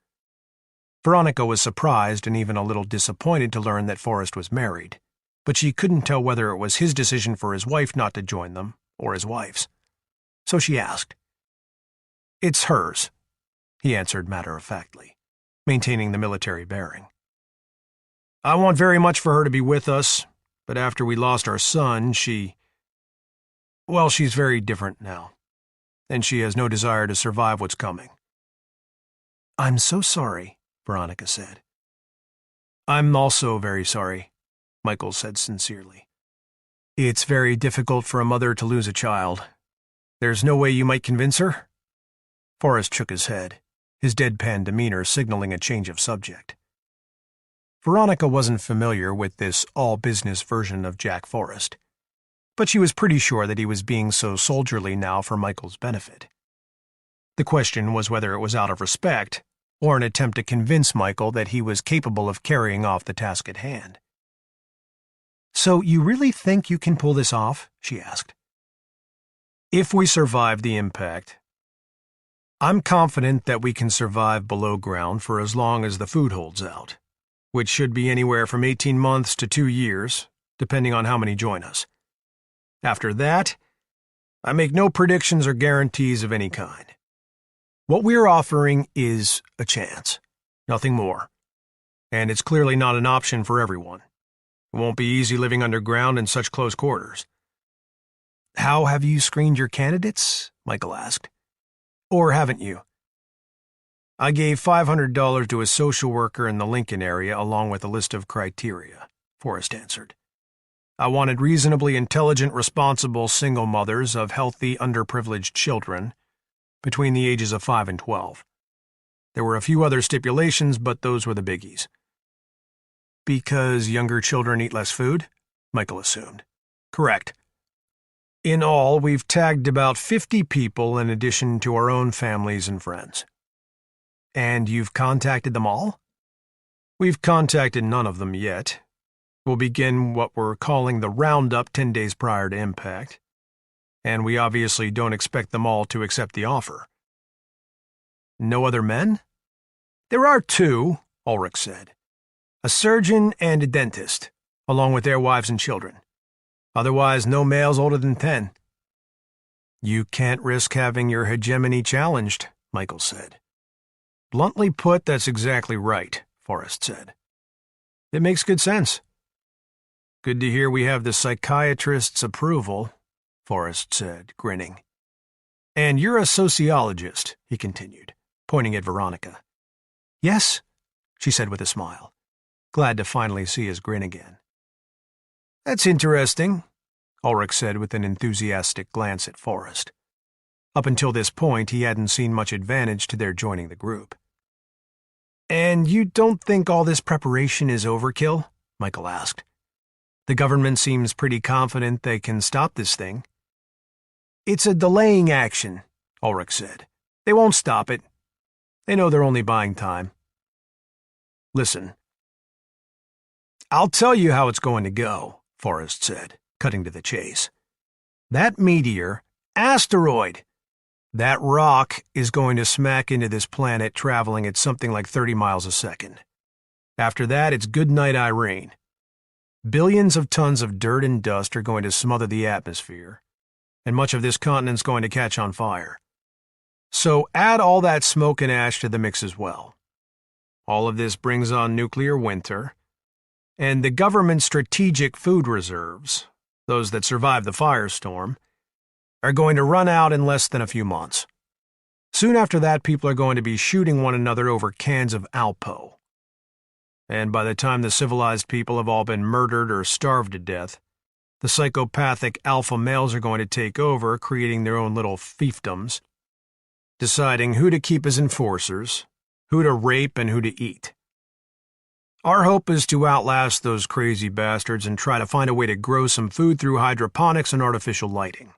Veronica was surprised and even a little disappointed to learn that Forrest was married, but she couldn't tell whether it was his decision for his wife not to join them or his wife's. So she asked. It's hers, he answered matter-of-factly, maintaining the military bearing. I want very much for her to be with us, but after we lost our son, she's very different now. And she has no desire to survive what's coming. I'm so sorry, Veronica said. I'm also very sorry, Michael said sincerely. It's very difficult for a mother to lose a child. There's no way you might convince her? Forrest shook his head, his deadpan demeanor signaling a change of subject. Veronica wasn't familiar with this all-business version of Jack Forrest, but she was pretty sure that he was being so soldierly now for Michael's benefit. The question was whether it was out of respect or an attempt to convince Michael that he was capable of carrying off the task at hand. So you really think you can pull this off? She asked. If we survive the impact, I'm confident that we can survive below ground for as long as the food holds out, which should be anywhere from 18 months to 2 years, depending on how many join us. After that, I make no predictions or guarantees of any kind. What we're offering is a chance, nothing more. And it's clearly not an option for everyone. It won't be easy living underground in such close quarters. How have you screened your candidates? Michael asked. Or haven't you? I gave $500 to a social worker in the Lincoln area along with a list of criteria, Forrest answered. I wanted reasonably intelligent, responsible single mothers of healthy, underprivileged children between the ages of 5 and 12. There were a few other stipulations, but those were the biggies. Because younger children eat less food? Michael assumed. Correct. In all, we've tagged about 50 people in addition to our own families and friends. And you've contacted them all? We've contacted none of them yet. We'll begin what we're calling the roundup 10 days prior to impact, and we obviously don't expect them all to accept the offer. No other men? There are 2, Ulrich said. A surgeon and a dentist, along with their wives and children. Otherwise, no males older than 10. You can't risk having your hegemony challenged, Michael said. Bluntly put, that's exactly right, Forrest said. It makes good sense. Good to hear we have the psychiatrist's approval, Forrest said, grinning. And you're a sociologist, he continued, pointing at Veronica. Yes, she said with a smile, glad to finally see his grin again. That's interesting, Ulrich said with an enthusiastic glance at Forrest. Up until this point, he hadn't seen much advantage to their joining the group. And you don't think all this preparation is overkill? Michael asked. The government seems pretty confident they can stop this thing. It's a delaying action, Ulrich said. They won't stop it. They know they're only buying time. Listen. I'll tell you how it's going to go, Forrest said, cutting to the chase. That meteor, asteroid, that rock is going to smack into this planet traveling at something like 30 miles a second. After that, it's good night, Irene. Billions of tons of dirt and dust are going to smother the atmosphere, and much of this continent's going to catch on fire. So add all that smoke and ash to the mix as well. All of this brings on nuclear winter, and the government's strategic food reserves, those that survive the firestorm, are going to run out in less than a few months. Soon after that, people are going to be shooting one another over cans of Alpo. And by the time the civilized people have all been murdered or starved to death, the psychopathic alpha males are going to take over, creating their own little fiefdoms, deciding who to keep as enforcers, who to rape, and who to eat. Our hope is to outlast those crazy bastards and try to find a way to grow some food through hydroponics and artificial lighting.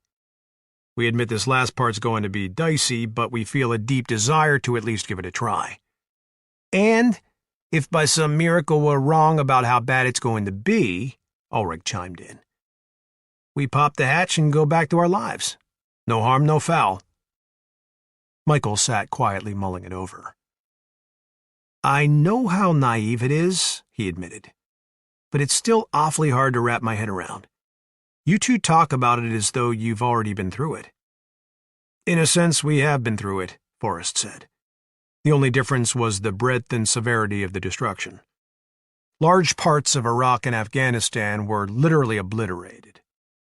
We admit this last part's going to be dicey, but we feel a deep desire to at least give it a try. And if by some miracle we're wrong about how bad it's going to be, Ulrich chimed in, we pop the hatch and go back to our lives. No harm, no foul. Michael sat quietly mulling it over. I know how naive it is, he admitted, but it's still awfully hard to wrap my head around. You two talk about it as though you've already been through it. In a sense, we have been through it, Forrest said. The only difference was the breadth and severity of the destruction. Large parts of Iraq and Afghanistan were literally obliterated,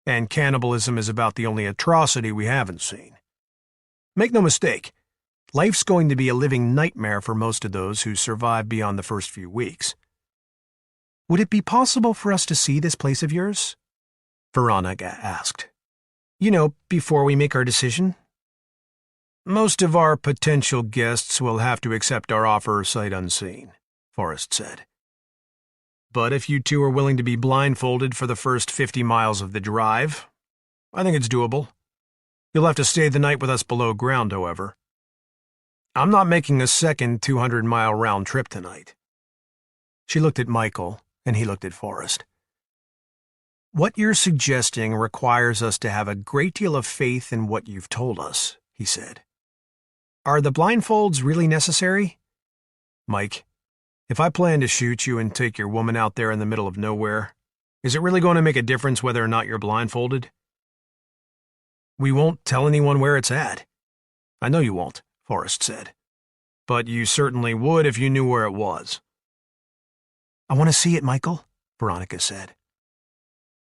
and cannibalism is about the only atrocity we haven't seen. Make no mistake, life's going to be a living nightmare for most of those who survive beyond the first few weeks. Would it be possible for us to see this place of yours? Veronica asked. You know, before we make our decision? Most of our potential guests will have to accept our offer sight unseen, Forrest said. But if you two are willing to be blindfolded for the first 50 miles of the drive, I think it's doable. You'll have to stay the night with us below ground, however. I'm not making a second 200-mile round trip tonight. She looked at Michael, and he looked at Forrest. What you're suggesting requires us to have a great deal of faith in what you've told us, he said. Are the blindfolds really necessary? Mike, if I plan to shoot you and take your woman out there in the middle of nowhere, is it really going to make a difference whether or not you're blindfolded? We won't tell anyone where it's at. I know you won't, Forrest said. But you certainly would if you knew where it was. I want to see it, Michael, Veronica said.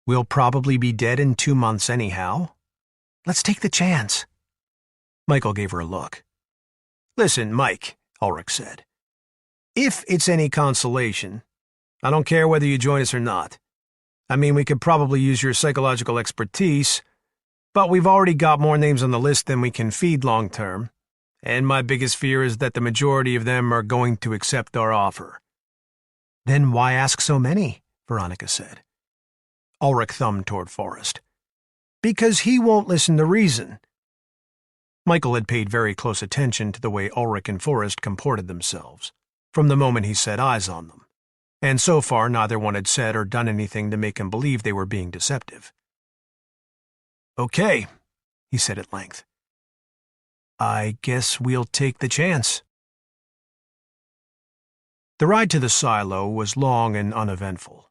We'll probably be dead in 2 months anyhow. Let's take the chance. Michael gave her a look. Listen, Mike, Ulrich said. If it's any consolation, I don't care whether you join us or not. I mean, we could probably use your psychological expertise, but we've already got more names on the list than we can feed long term, and my biggest fear is that the majority of them are going to accept our offer. Then why ask so many? Veronica said. Ulrich thumbed toward Forrest. Because he won't listen to reason. Michael had paid very close attention to the way Ulrich and Forrest comported themselves, from the moment he set eyes on them, and so far neither one had said or done anything to make him believe they were being deceptive. Okay, he said at length. I guess we'll take the chance. The ride to the silo was long and uneventful,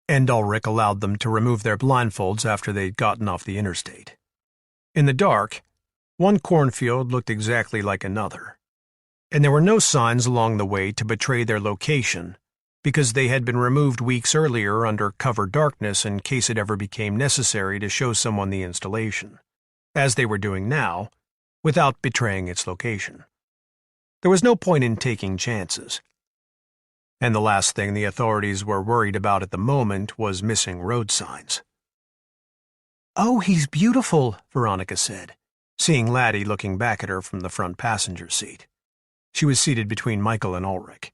and Ulrich allowed them to remove their blindfolds after they'd gotten off the interstate. In the dark, one cornfield looked exactly like another, and there were no signs along the way to betray their location because they had been removed weeks earlier under cover darkness in case it ever became necessary to show someone the installation, as they were doing now, without betraying its location. There was no point in taking chances. And the last thing the authorities were worried about at the moment was missing road signs. "Oh, he's beautiful," Veronica said, seeing Laddie looking back at her from the front passenger seat. She was seated between Michael and Ulrich.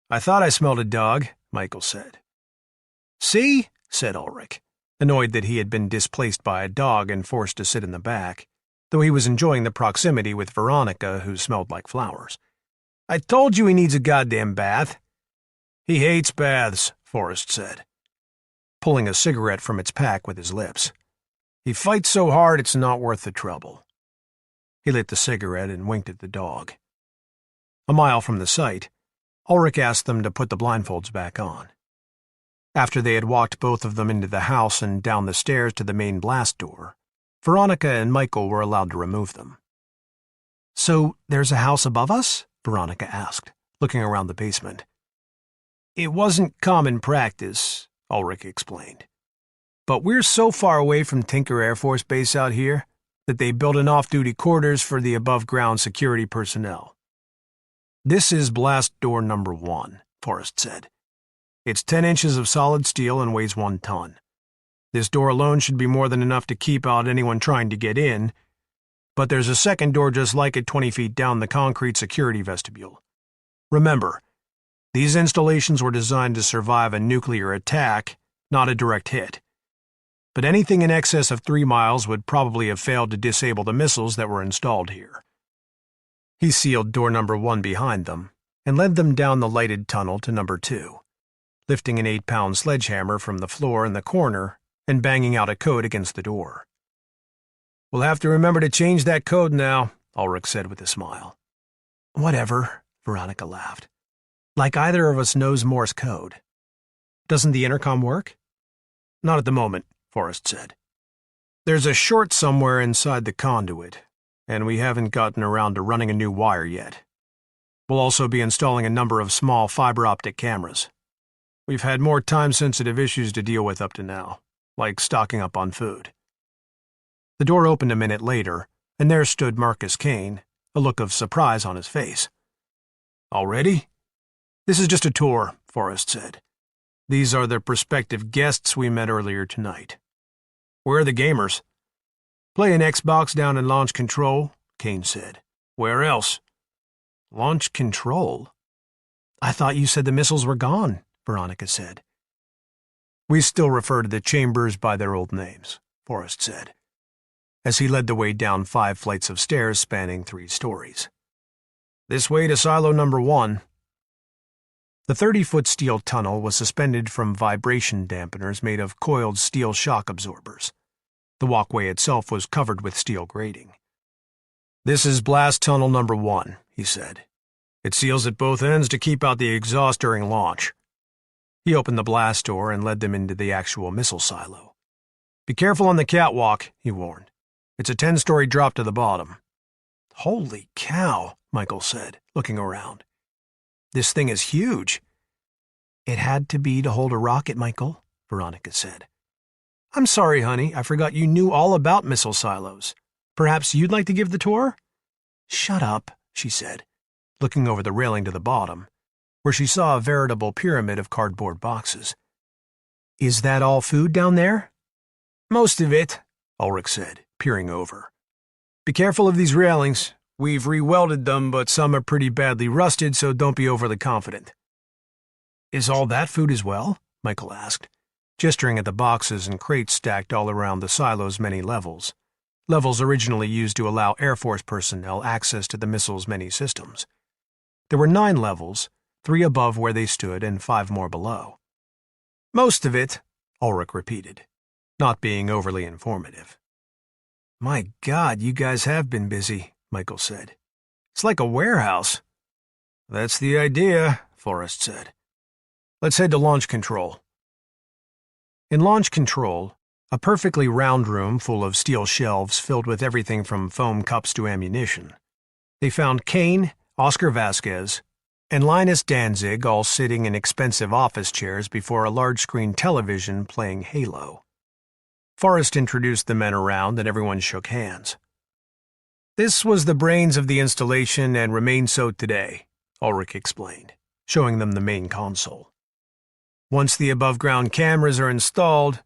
"I thought I smelled a dog," Michael said. "See?" said Ulrich, annoyed that he had been displaced by a dog and forced to sit in the back, though he was enjoying the proximity with Veronica, who smelled like flowers. "I told you he needs a goddamn bath." "He hates baths," Forrest said, pulling a cigarette from its pack with his lips. "He fights so hard it's not worth the trouble." He lit the cigarette and winked at the dog. A mile from the site, Ulrich asked them to put the blindfolds back on. After they had walked both of them into the house and down the stairs to the main blast door, Veronica and Michael were allowed to remove them. "So there's a house above us?" Veronica asked, looking around the basement. "It wasn't common practice," Ulrich explained. "But we're so far away from Tinker Air Force Base out here that they built an off-duty quarters for the above-ground security personnel. This is blast door number 1, Forrest said. It's 10 inches of solid steel and weighs 1 ton. This door alone should be more than enough to keep out anyone trying to get in, but there's a second door just like it 20 feet down the concrete security vestibule. Remember, these installations were designed to survive a nuclear attack, not a direct hit. But anything in excess of 3 miles would probably have failed to disable the missiles that were installed here." He sealed door number 1 behind them and led them down the lighted tunnel to number 2, lifting an 8-pound sledgehammer from the floor in the corner and banging out a code against the door. "We'll have to remember to change that code now," Ulrich said with a smile. "Whatever," Veronica laughed. "Like either of us knows Morse code. Doesn't the intercom work?" "Not at the moment," Forrest said. "There's a short somewhere inside the conduit, and we haven't gotten around to running a new wire yet. We'll also be installing a number of small fiber-optic cameras. We've had more time-sensitive issues to deal with up to now, like stocking up on food." The door opened a minute later, and there stood Marcus Kane, a look of surprise on his face. "Already?" "This is just a tour," Forrest said. "These are the prospective guests we met earlier tonight." "Where are the gamers?" "Playing Xbox down in Launch Control," Kane said. "Where else?" "Launch Control? I thought you said the missiles were gone," Veronica said. "We still refer to the chambers by their old names," Forrest said, as he led the way down 5 flights of stairs spanning 3 stories. "This way to silo number 1. The 30-foot steel tunnel was suspended from vibration dampeners made of coiled steel shock absorbers. The walkway itself was covered with steel grating. "This is blast tunnel number 1, he said. "It seals at both ends to keep out the exhaust during launch." He opened the blast door and led them into the actual missile silo. "Be careful on the catwalk," he warned. "It's a 10-story drop to the bottom." "Holy cow," Michael said, looking around. "This thing is huge." "It had to be to hold a rocket, Michael," Veronica said. "I'm sorry, honey, I forgot you knew all about missile silos. Perhaps you'd like to give the tour?" "Shut up," she said, looking over the railing to the bottom, where she saw a veritable pyramid of cardboard boxes. "Is that all food down there?" "Most of it," Ulrich said, peering over. "Be careful of these railings. We've re-welded them, but some are pretty badly rusted, so don't be overly confident." "Is all that food as well?" Michael asked, gesturing at the boxes and crates stacked all around the silo's many levels, levels originally used to allow Air Force personnel access to the missile's many systems. There were 9 levels, 3 above where they stood and 5 more below. "Most of it," Ulrich repeated, not being overly informative. "My God, you guys have been busy," Michael said. "It's like a warehouse." That's the idea, Forrest said. Let's head to launch control. In launch control, a perfectly round room full of steel shelves filled with everything from foam cups to ammunition, they found Kane, Oscar Vasquez, and Linus Danzig all sitting in expensive office chairs before a large-screen television playing Halo. Forrest introduced the men around and everyone shook hands. This was the brains of the installation and remains so today, Ulrich explained, showing them the main console. Once the above-ground cameras are installed,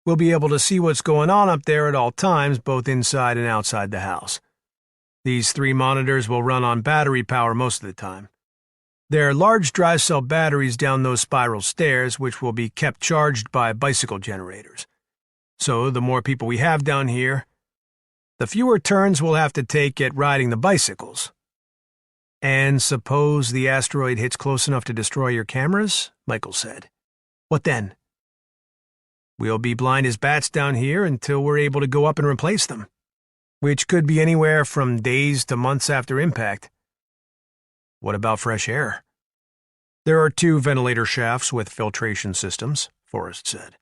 we'll be able to see what's going on up there at all times, both inside and outside the house. These 3 monitors will run on battery power most of the time. They're large dry cell batteries down those spiral stairs, which will be kept charged by bicycle generators. So the more people we have down here, the fewer turns we'll have to take at riding the bicycles. And suppose the asteroid hits close enough to destroy your cameras? Michael said. What then? We'll be blind as bats down here until we're able to go up and replace them, which could be anywhere from days to months after impact. What about fresh air? There are 2 ventilator shafts with filtration systems, Forrest said.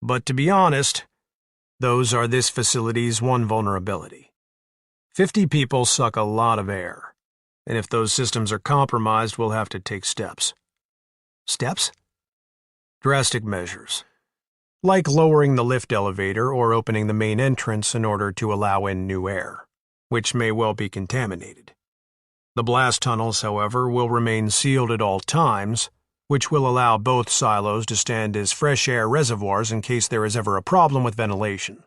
But to be honest, those are this facility's one vulnerability. 50 people suck a lot of air, and if those systems are compromised, we'll have to take steps. Steps? Drastic measures, like lowering the lift elevator or opening the main entrance in order to allow in new air, which may well be contaminated. The blast tunnels, however, will remain sealed at all times, which will allow both silos to stand as fresh air reservoirs in case there is ever a problem with ventilation.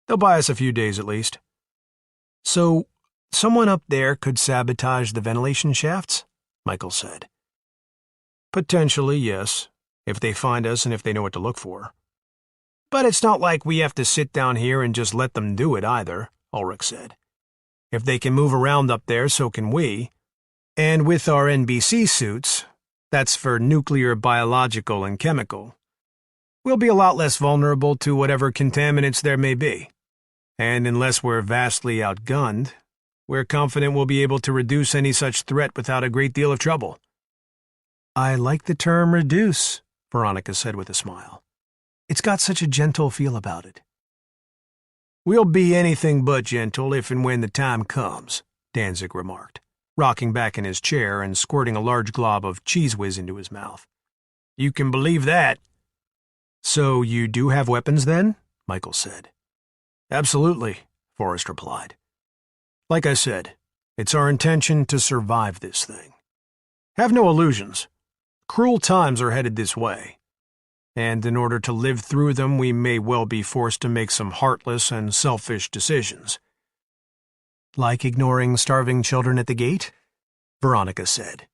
They'll buy us a few days at least. So, someone up there could sabotage the ventilation shafts? Michael said. Potentially, yes, if they find us and if they know what to look for. But it's not like we have to sit down here and just let them do it either, Ulrich said. If they can move around up there, so can we. And with our NBC suits, that's for nuclear, biological, and chemical, we'll be a lot less vulnerable to whatever contaminants there may be. And unless we're vastly outgunned, we're confident we'll be able to reduce any such threat without a great deal of trouble. I like the term reduce, Veronica said with a smile. It's got such a gentle feel about it. We'll be anything but gentle if and when the time comes, Danzig remarked, rocking back in his chair and squirting a large glob of cheese whiz into his mouth. You can believe that. So you do have weapons then? Michael said. Absolutely, Forrest replied. Like I said, it's our intention to survive this thing. Have no illusions. Cruel times are headed this way. And in order to live through them, we may well be forced to make some heartless and selfish decisions. Like ignoring starving children at the gate? Veronica said.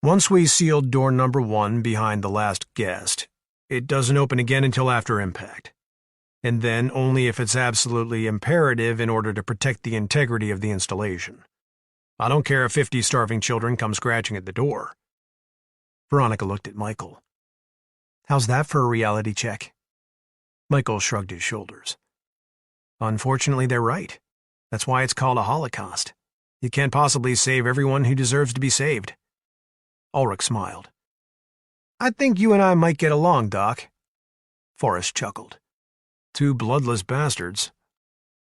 Once we sealed door number 1 behind the last guest, it doesn't open again until after impact. And then only if it's absolutely imperative in order to protect the integrity of the installation. I don't care if 50 starving children come scratching at the door. Veronica looked at Michael. How's that for a reality check? Michael shrugged his shoulders. Unfortunately, they're right. That's why it's called a holocaust. You can't possibly save everyone who deserves to be saved. Ulrich smiled. I think you and I might get along, Doc. Forrest chuckled. 2 bloodless bastards.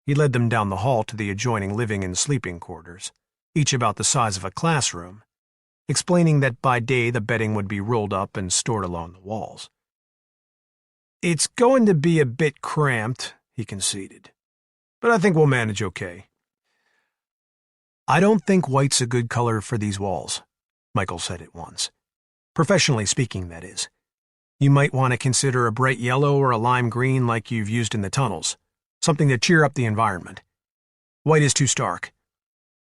He led them down the hall to the adjoining living and sleeping quarters, each about the size of a classroom, explaining that by day the bedding would be rolled up and stored along the walls. It's going to be a bit cramped, he conceded, but I think we'll manage okay. I don't think white's a good color for these walls, Michael said at once. Professionally speaking, that is. You might want to consider a bright yellow or a lime green like you've used in the tunnels, something to cheer up the environment. White is too stark.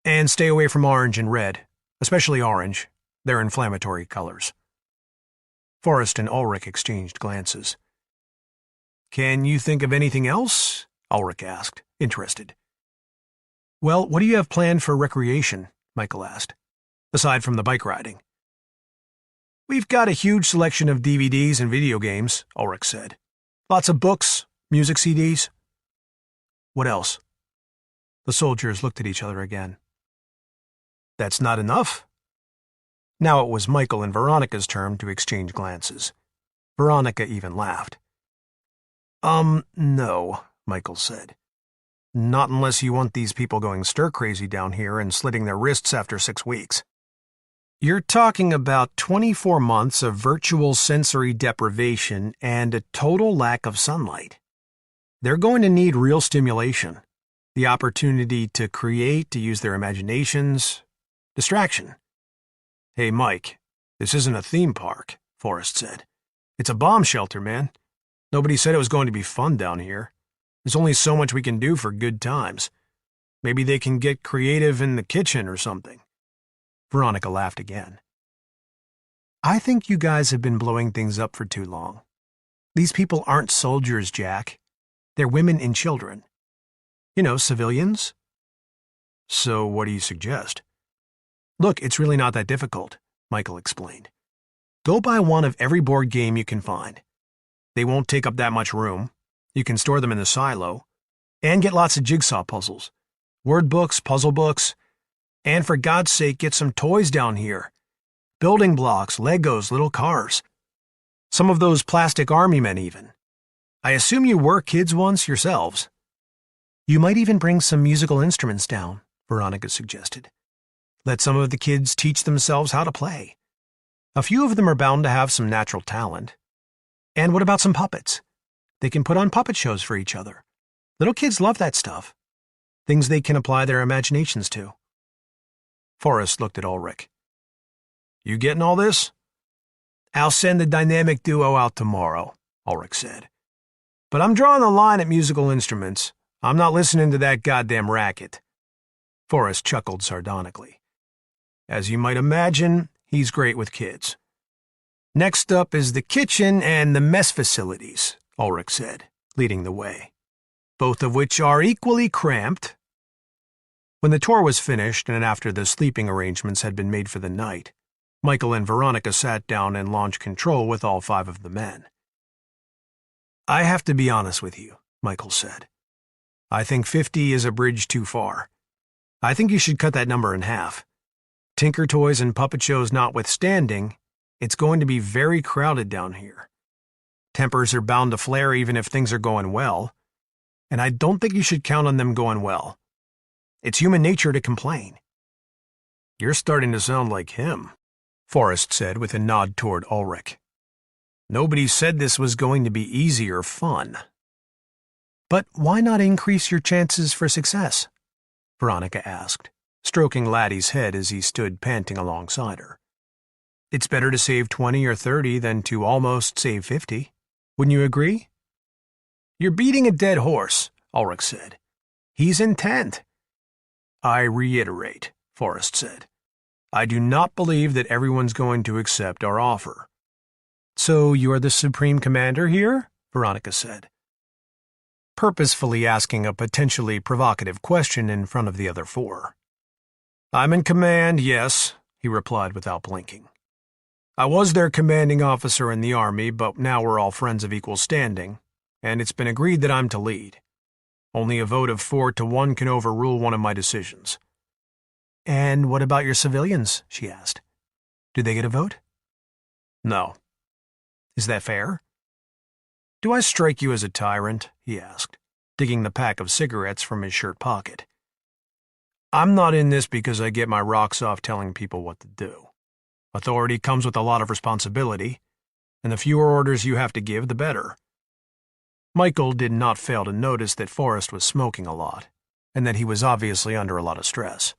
And stay away from orange and red. Especially orange. They're inflammatory colors. Forrest and Ulrich exchanged glances. Can you think of anything else? Ulrich asked, interested. Well, what do you have planned for recreation? Michael asked, aside from the bike riding. We've got a huge selection of DVDs and video games, Ulrich said. Lots of books, music CDs. What else? The soldiers looked at each other again. That's not enough? Now it was Michael and Veronica's turn to exchange glances. Veronica even laughed. No, Michael said. Not unless you want these people going stir-crazy down here and slitting their wrists after 6 weeks. You're talking about 24 months of virtual sensory deprivation and a total lack of sunlight. They're going to need real stimulation, the opportunity to create, to use their imaginations, distraction. Hey, Mike, this isn't a theme park, Forrest said. It's a bomb shelter, man. Nobody said it was going to be fun down here. There's only so much we can do for good times. Maybe they can get creative in the kitchen or something. Veronica laughed again. I think you guys have been blowing things up for too long. These people aren't soldiers, Jack. They're women and children. You know, civilians. So what do you suggest? Look, it's really not that difficult, Michael explained. Go buy one of every board game you can find. They won't take up that much room. You can store them in the silo. And get lots of jigsaw puzzles. Word books, puzzle books. And for God's sake, get some toys down here. Building blocks, Legos, little cars. Some of those plastic army men even. I assume you were kids once yourselves. You might even bring some musical instruments down, Veronica suggested. Let some of the kids teach themselves how to play. A few of them are bound to have some natural talent. And what about some puppets? They can put on puppet shows for each other. Little kids love that stuff. Things they can apply their imaginations to. Forrest looked at Ulrich. You getting all this? I'll send the dynamic duo out tomorrow, Ulrich said. But I'm drawing the line at musical instruments. I'm not listening to that goddamn racket. Forrest chuckled sardonically. As you might imagine, he's great with kids. Next up is the kitchen and the mess facilities, Ulrich said, leading the way, both of which are equally cramped. When the tour was finished and after the sleeping arrangements had been made for the night, Michael and Veronica sat down and launched control with all 5 of the men. I have to be honest with you, Michael said. I think 50 is a bridge too far. I think you should cut that number in half. Tinker toys and puppet shows notwithstanding, it's going to be very crowded down here. Tempers are bound to flare even if things are going well, and I don't think you should count on them going well. It's human nature to complain. You're starting to sound like him, Forrest said with a nod toward Ulrich. Nobody said this was going to be easy or fun. But why not increase your chances for success? Veronica asked, stroking Laddie's head as he stood panting alongside her. It's better to save 20 or 30 than to almost save 50. Wouldn't you agree? You're beating a dead horse, Ulrich said. He's intent. I reiterate, Forrest said. I do not believe that everyone's going to accept our offer. So you're the supreme commander here? Veronica said, purposefully asking a potentially provocative question in front of the other 4. I'm in command, yes, he replied without blinking. I was their commanding officer in the army, but now we're all friends of equal standing, and it's been agreed that I'm to lead. Only a vote of 4-1 can overrule one of my decisions. And what about your civilians? She asked. Do they get a vote? No. Is that fair? Do I strike you as a tyrant? He asked, digging the pack of cigarettes from his shirt pocket. I'm not in this because I get my rocks off telling people what to do. Authority comes with a lot of responsibility, and the fewer orders you have to give, the better. Michael did not fail to notice that Forrest was smoking a lot, and that he was obviously under a lot of stress.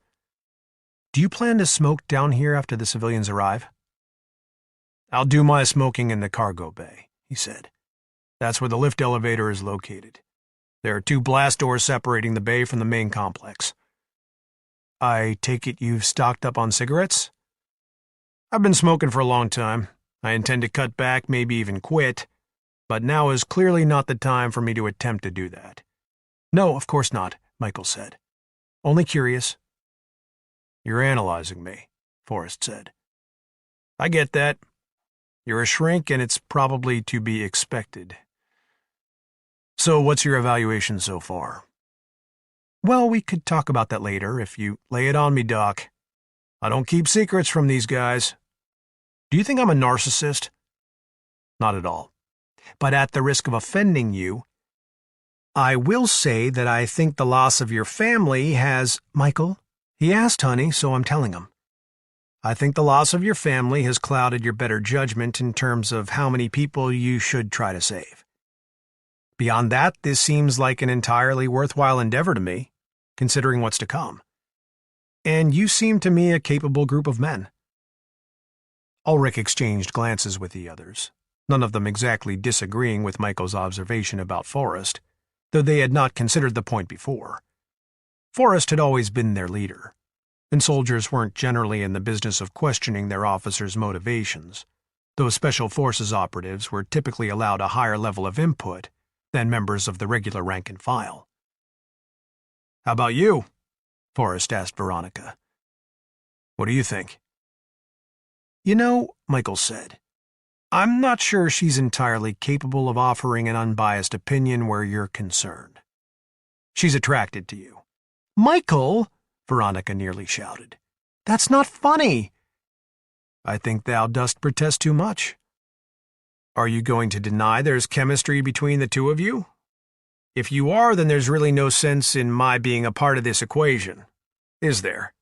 Do you plan to smoke down here after the civilians arrive? I'll do my smoking in the cargo bay, he said. That's where the lift elevator is located. There are 2 blast doors separating the bay from the main complex. I take it you've stocked up on cigarettes? I've been smoking for a long time. I intend to cut back, maybe even quit, but now is clearly not the time for me to attempt to do that. No, of course not, Michael said. Only curious. You're analyzing me, Forrest said. I get that. You're a shrink, and it's probably to be expected. So what's your evaluation so far? Well, we could talk about that later if you lay it on me, Doc. I don't keep secrets from these guys. Do you think I'm a narcissist? Not at all. But at the risk of offending you, I will say that I think the loss of your family has— Michael? He asked, honey, so I'm telling him. I think the loss of your family has clouded your better judgment in terms of how many people you should try to save. Beyond that, this seems like an entirely worthwhile endeavor to me, considering what's to come. And you seem to me a capable group of men. Ulrich exchanged glances with the others, none of them exactly disagreeing with Michael's observation about Forrest, though they had not considered the point before. Forrest had always been their leader, and soldiers weren't generally in the business of questioning their officers' motivations, though Special Forces operatives were typically allowed a higher level of input than members of the regular rank and file. "How about you?" Forrest asked Veronica. "What do you think?" "You know," Michael said, "I'm not sure she's entirely capable of offering an unbiased opinion where you're concerned. She's attracted to you." "Michael!" Veronica nearly shouted. "That's not funny." "I think thou dost protest too much. Are you going to deny there's chemistry between the two of you? If you are, then there's really no sense in my being a part of this equation, is there?"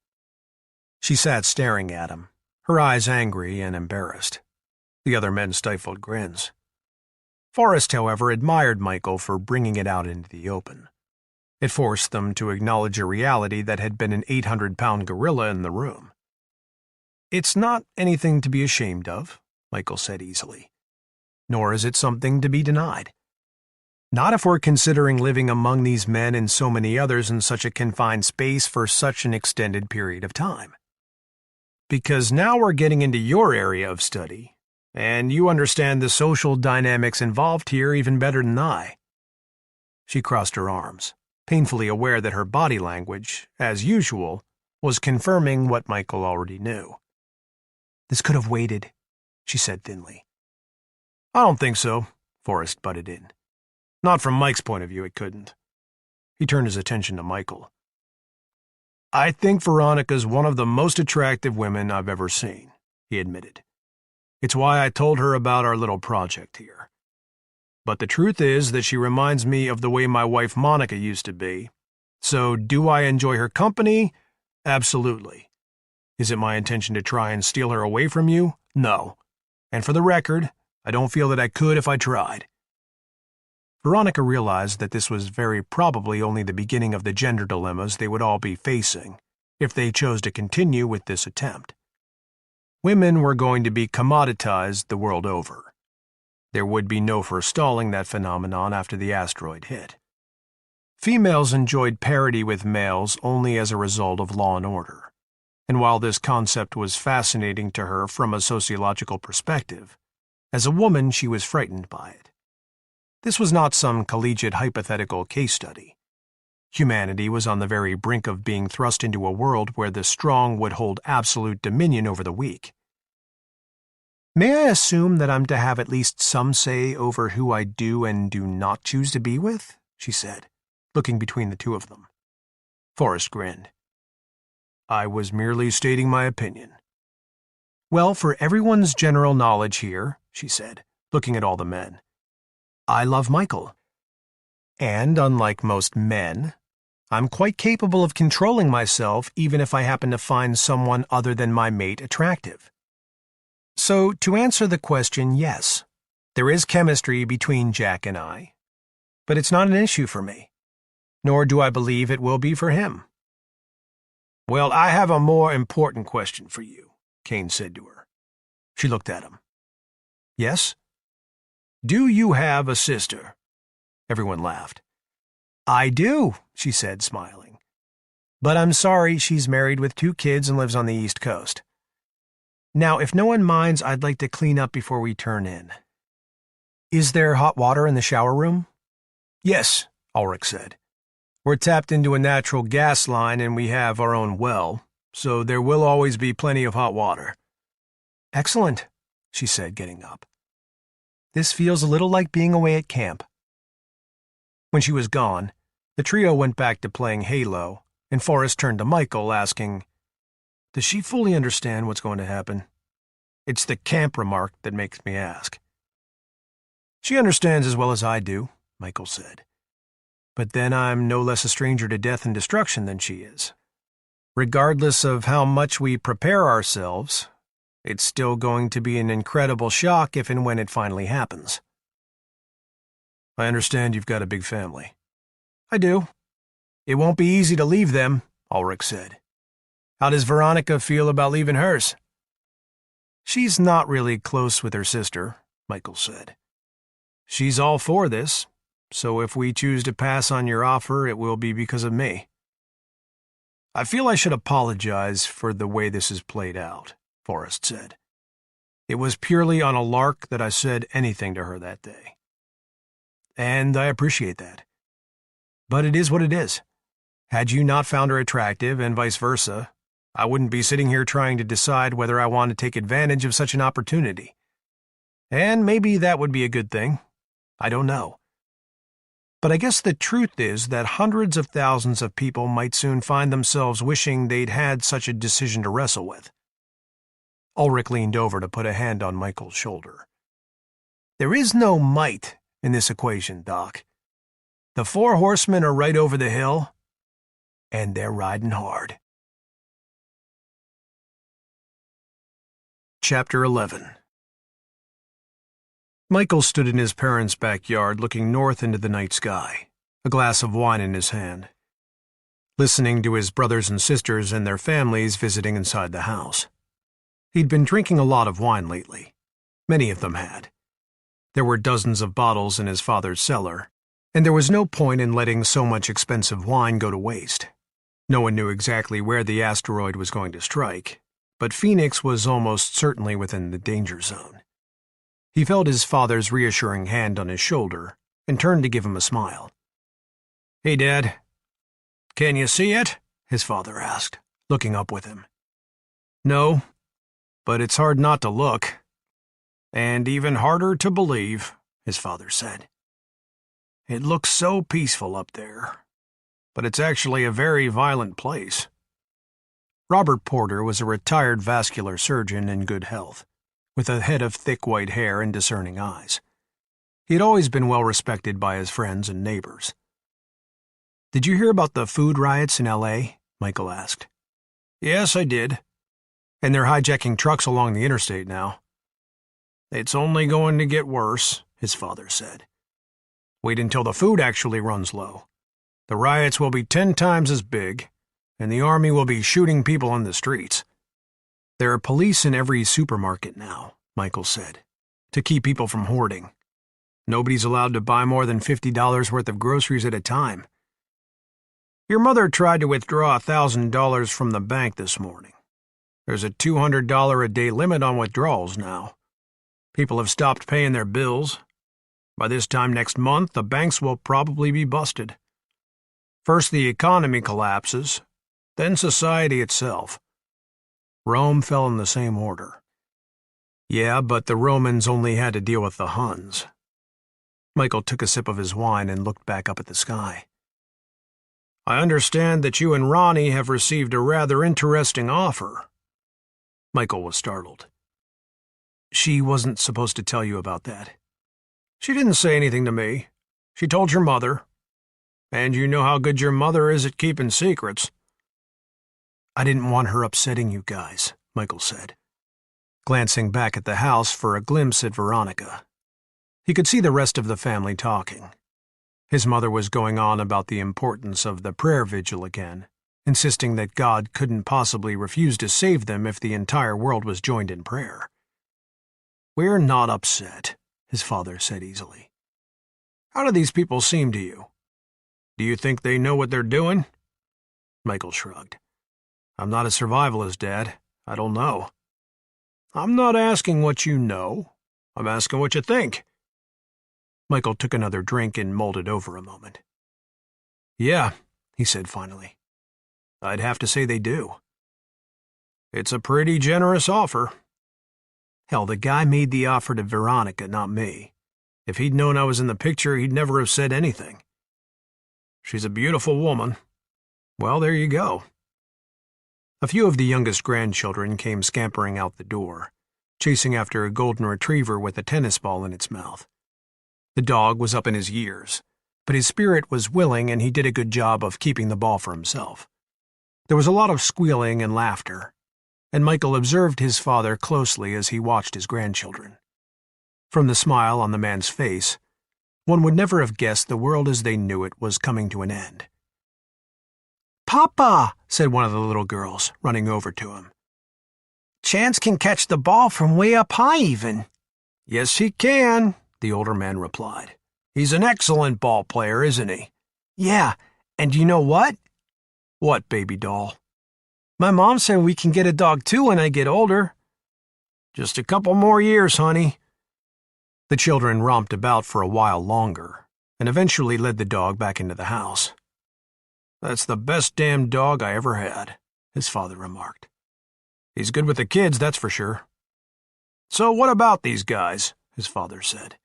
She sat staring at him, her eyes angry and embarrassed. The other men stifled grins. Forrest, however, admired Michael for bringing it out into the open. It forced them to acknowledge a reality that had been an 800-pound gorilla in the room. "It's not anything to be ashamed of," Michael said easily. "Nor is it something to be denied. Not if we're considering living among these men and so many others in such a confined space for such an extended period of time. Because now we're getting into your area of study, and you understand the social dynamics involved here even better than I." She crossed her arms, painfully aware that her body language, as usual, was confirming what Michael already knew. "This could have waited," she said thinly. "I don't think so," Forrest butted in. "Not from Mike's point of view, it couldn't." He turned his attention to Michael. "I think Veronica's one of the most attractive women I've ever seen," he admitted. "It's why I told her about our little project here. But the truth is that she reminds me of the way my wife Monica used to be. So do I enjoy her company? Absolutely. Is it my intention to try and steal her away from you? No. And for the record, I don't feel that I could if I tried." Veronica realized that this was very probably only the beginning of the gender dilemmas they would all be facing if they chose to continue with this attempt. Women were going to be commoditized the world over. There would be no forestalling that phenomenon after the asteroid hit. Females enjoyed parity with males only as a result of law and order, and while this concept was fascinating to her from a sociological perspective, as a woman she was frightened by it. This was not some collegiate hypothetical case study. Humanity was on the very brink of being thrust into a world where the strong would hold absolute dominion over the weak. "May I assume that I'm to have at least some say over who I do and do not choose to be with?" she said, looking between the two of them. Forrest grinned. "I was merely stating my opinion." "Well, for everyone's general knowledge here," she said, looking at all the men, "I love Michael. And, unlike most men, I'm quite capable of controlling myself even if I happen to find someone other than my mate attractive. So, to answer the question, yes, there is chemistry between Jack and I, but it's not an issue for me, nor do I believe it will be for him." "Well, I have a more important question for you," Kane said to her. She looked at him. "Yes?" "Do you have a sister?" Everyone laughed. "I do," she said, smiling. "But I'm sorry, she's married with 2 kids and lives on the East Coast. Now, if no one minds, I'd like to clean up before we turn in." "Is there hot water in the shower room?" "Yes," Ulrich said. "We're tapped into a natural gas line and we have our own well, so there will always be plenty of hot water." "Excellent," she said, getting up. "This feels a little like being away at camp." When she was gone, the trio went back to playing Halo, and Forrest turned to Michael, asking, Does she fully understand what's going to happen? It's the camp remark that makes me ask. She understands as well as I do, Michael said. But then I'm no less a stranger to death and destruction than she is. Regardless of how much we prepare ourselves, it's still going to be an incredible shock if and when it finally happens. I understand you've got a big family. I do. It won't be easy to leave them, Ulrich said. How does Veronica feel about leaving hers? She's not really close with her sister, Michael said. She's all for this, so if we choose to pass on your offer, it will be because of me. I feel I should apologize for the way this is played out, Forrest said. It was purely on a lark that I said anything to her that day. And I appreciate that. But it is what it is. Had you not found her attractive, and vice versa, I wouldn't be sitting here trying to decide whether I want to take advantage of such an opportunity. And maybe that would be a good thing. I don't know. But I guess the truth is that hundreds of thousands of people might soon find themselves wishing they'd had such a decision to wrestle with. Ulrich leaned over to put a hand on Michael's shoulder. There is no might in this equation, Doc. The 4 horsemen are right over the hill, and they're riding hard. Chapter 11. Michael stood in his parents' backyard looking north into the night sky, a glass of wine in his hand, listening to his brothers and sisters and their families visiting inside the house. He'd been drinking a lot of wine lately. Many of them had. There were dozens of bottles in his father's cellar, and there was no point in letting so much expensive wine go to waste. No one knew exactly where the asteroid was going to strike, but Phoenix was almost certainly within the danger zone. He felt his father's reassuring hand on his shoulder and turned to give him a smile. "Hey, Dad. Can you see it?" his father asked, looking up with him. "No, but it's hard not to look. And even harder to believe," his father said. "It looks so peaceful up there, but it's actually a very violent place." Robert Porter was a retired vascular surgeon in good health, with a head of thick white hair and discerning eyes. He had always been well respected by his friends and neighbors. "Did you hear about the food riots in L.A.?" Michael asked. "Yes, I did. And they're hijacking trucks along the interstate now." "It's only going to get worse," his father said. "Wait until the food actually runs low. The riots will be 10 times as big, and the army will be shooting people on the streets." "There are police in every supermarket now," Michael said, "to keep people from hoarding. Nobody's allowed to buy more than $50 worth of groceries at a time." "Your mother tried to withdraw $1,000 from the bank this morning. There's a $200 a day limit on withdrawals now. People have stopped paying their bills. By this time next month, the banks will probably be busted. First the economy collapses, then society itself. Rome fell in the same order." "Yeah, but the Romans only had to deal with the Huns." Michael took a sip of his wine and looked back up at the sky. "I understand that you and Ronnie have received a rather interesting offer." Michael was startled. "She wasn't supposed to tell you about that." "She didn't say anything to me. She told your mother. And you know how good your mother is at keeping secrets." "I didn't want her upsetting you guys," Michael said, glancing back at the house for a glimpse at Veronica. He could see the rest of the family talking. His mother was going on about the importance of the prayer vigil again, insisting that God couldn't possibly refuse to save them if the entire world was joined in prayer. "We're not upset," his father said easily. "How do these people seem to you? Do you think they know what they're doing?" Michael shrugged. "I'm not a survivalist, Dad. I don't know." "I'm not asking what you know. I'm asking what you think." Michael took another drink and mulled it over a moment. "Yeah," he said finally. "I'd have to say they do." "It's a pretty generous offer." "Hell, the guy made the offer to Veronica, not me. If he'd known I was in the picture, he'd never have said anything." "She's a beautiful woman. Well, there you go." A few of the youngest grandchildren came scampering out the door, chasing after a golden retriever with a tennis ball in its mouth. The dog was up in his years, but his spirit was willing and he did a good job of keeping the ball for himself. There was a lot of squealing and laughter, and Michael observed his father closely as he watched his grandchildren. From the smile on the man's face, one would never have guessed the world as they knew it was coming to an end. "Papa," said one of the little girls, running over to him. "Chance can catch the ball from way up high even." "Yes, he can," the older man replied. "He's an excellent ball player, isn't he?" "Yeah, and you know what?" "What, baby doll?" "My mom said we can get a dog too when I get older." "Just a couple more years, honey." The children romped about for a while longer, and eventually led the dog back into the house. "That's the best damn dog I ever had," his father remarked. "He's good with the kids, that's for sure." "So what about these guys?" his father said.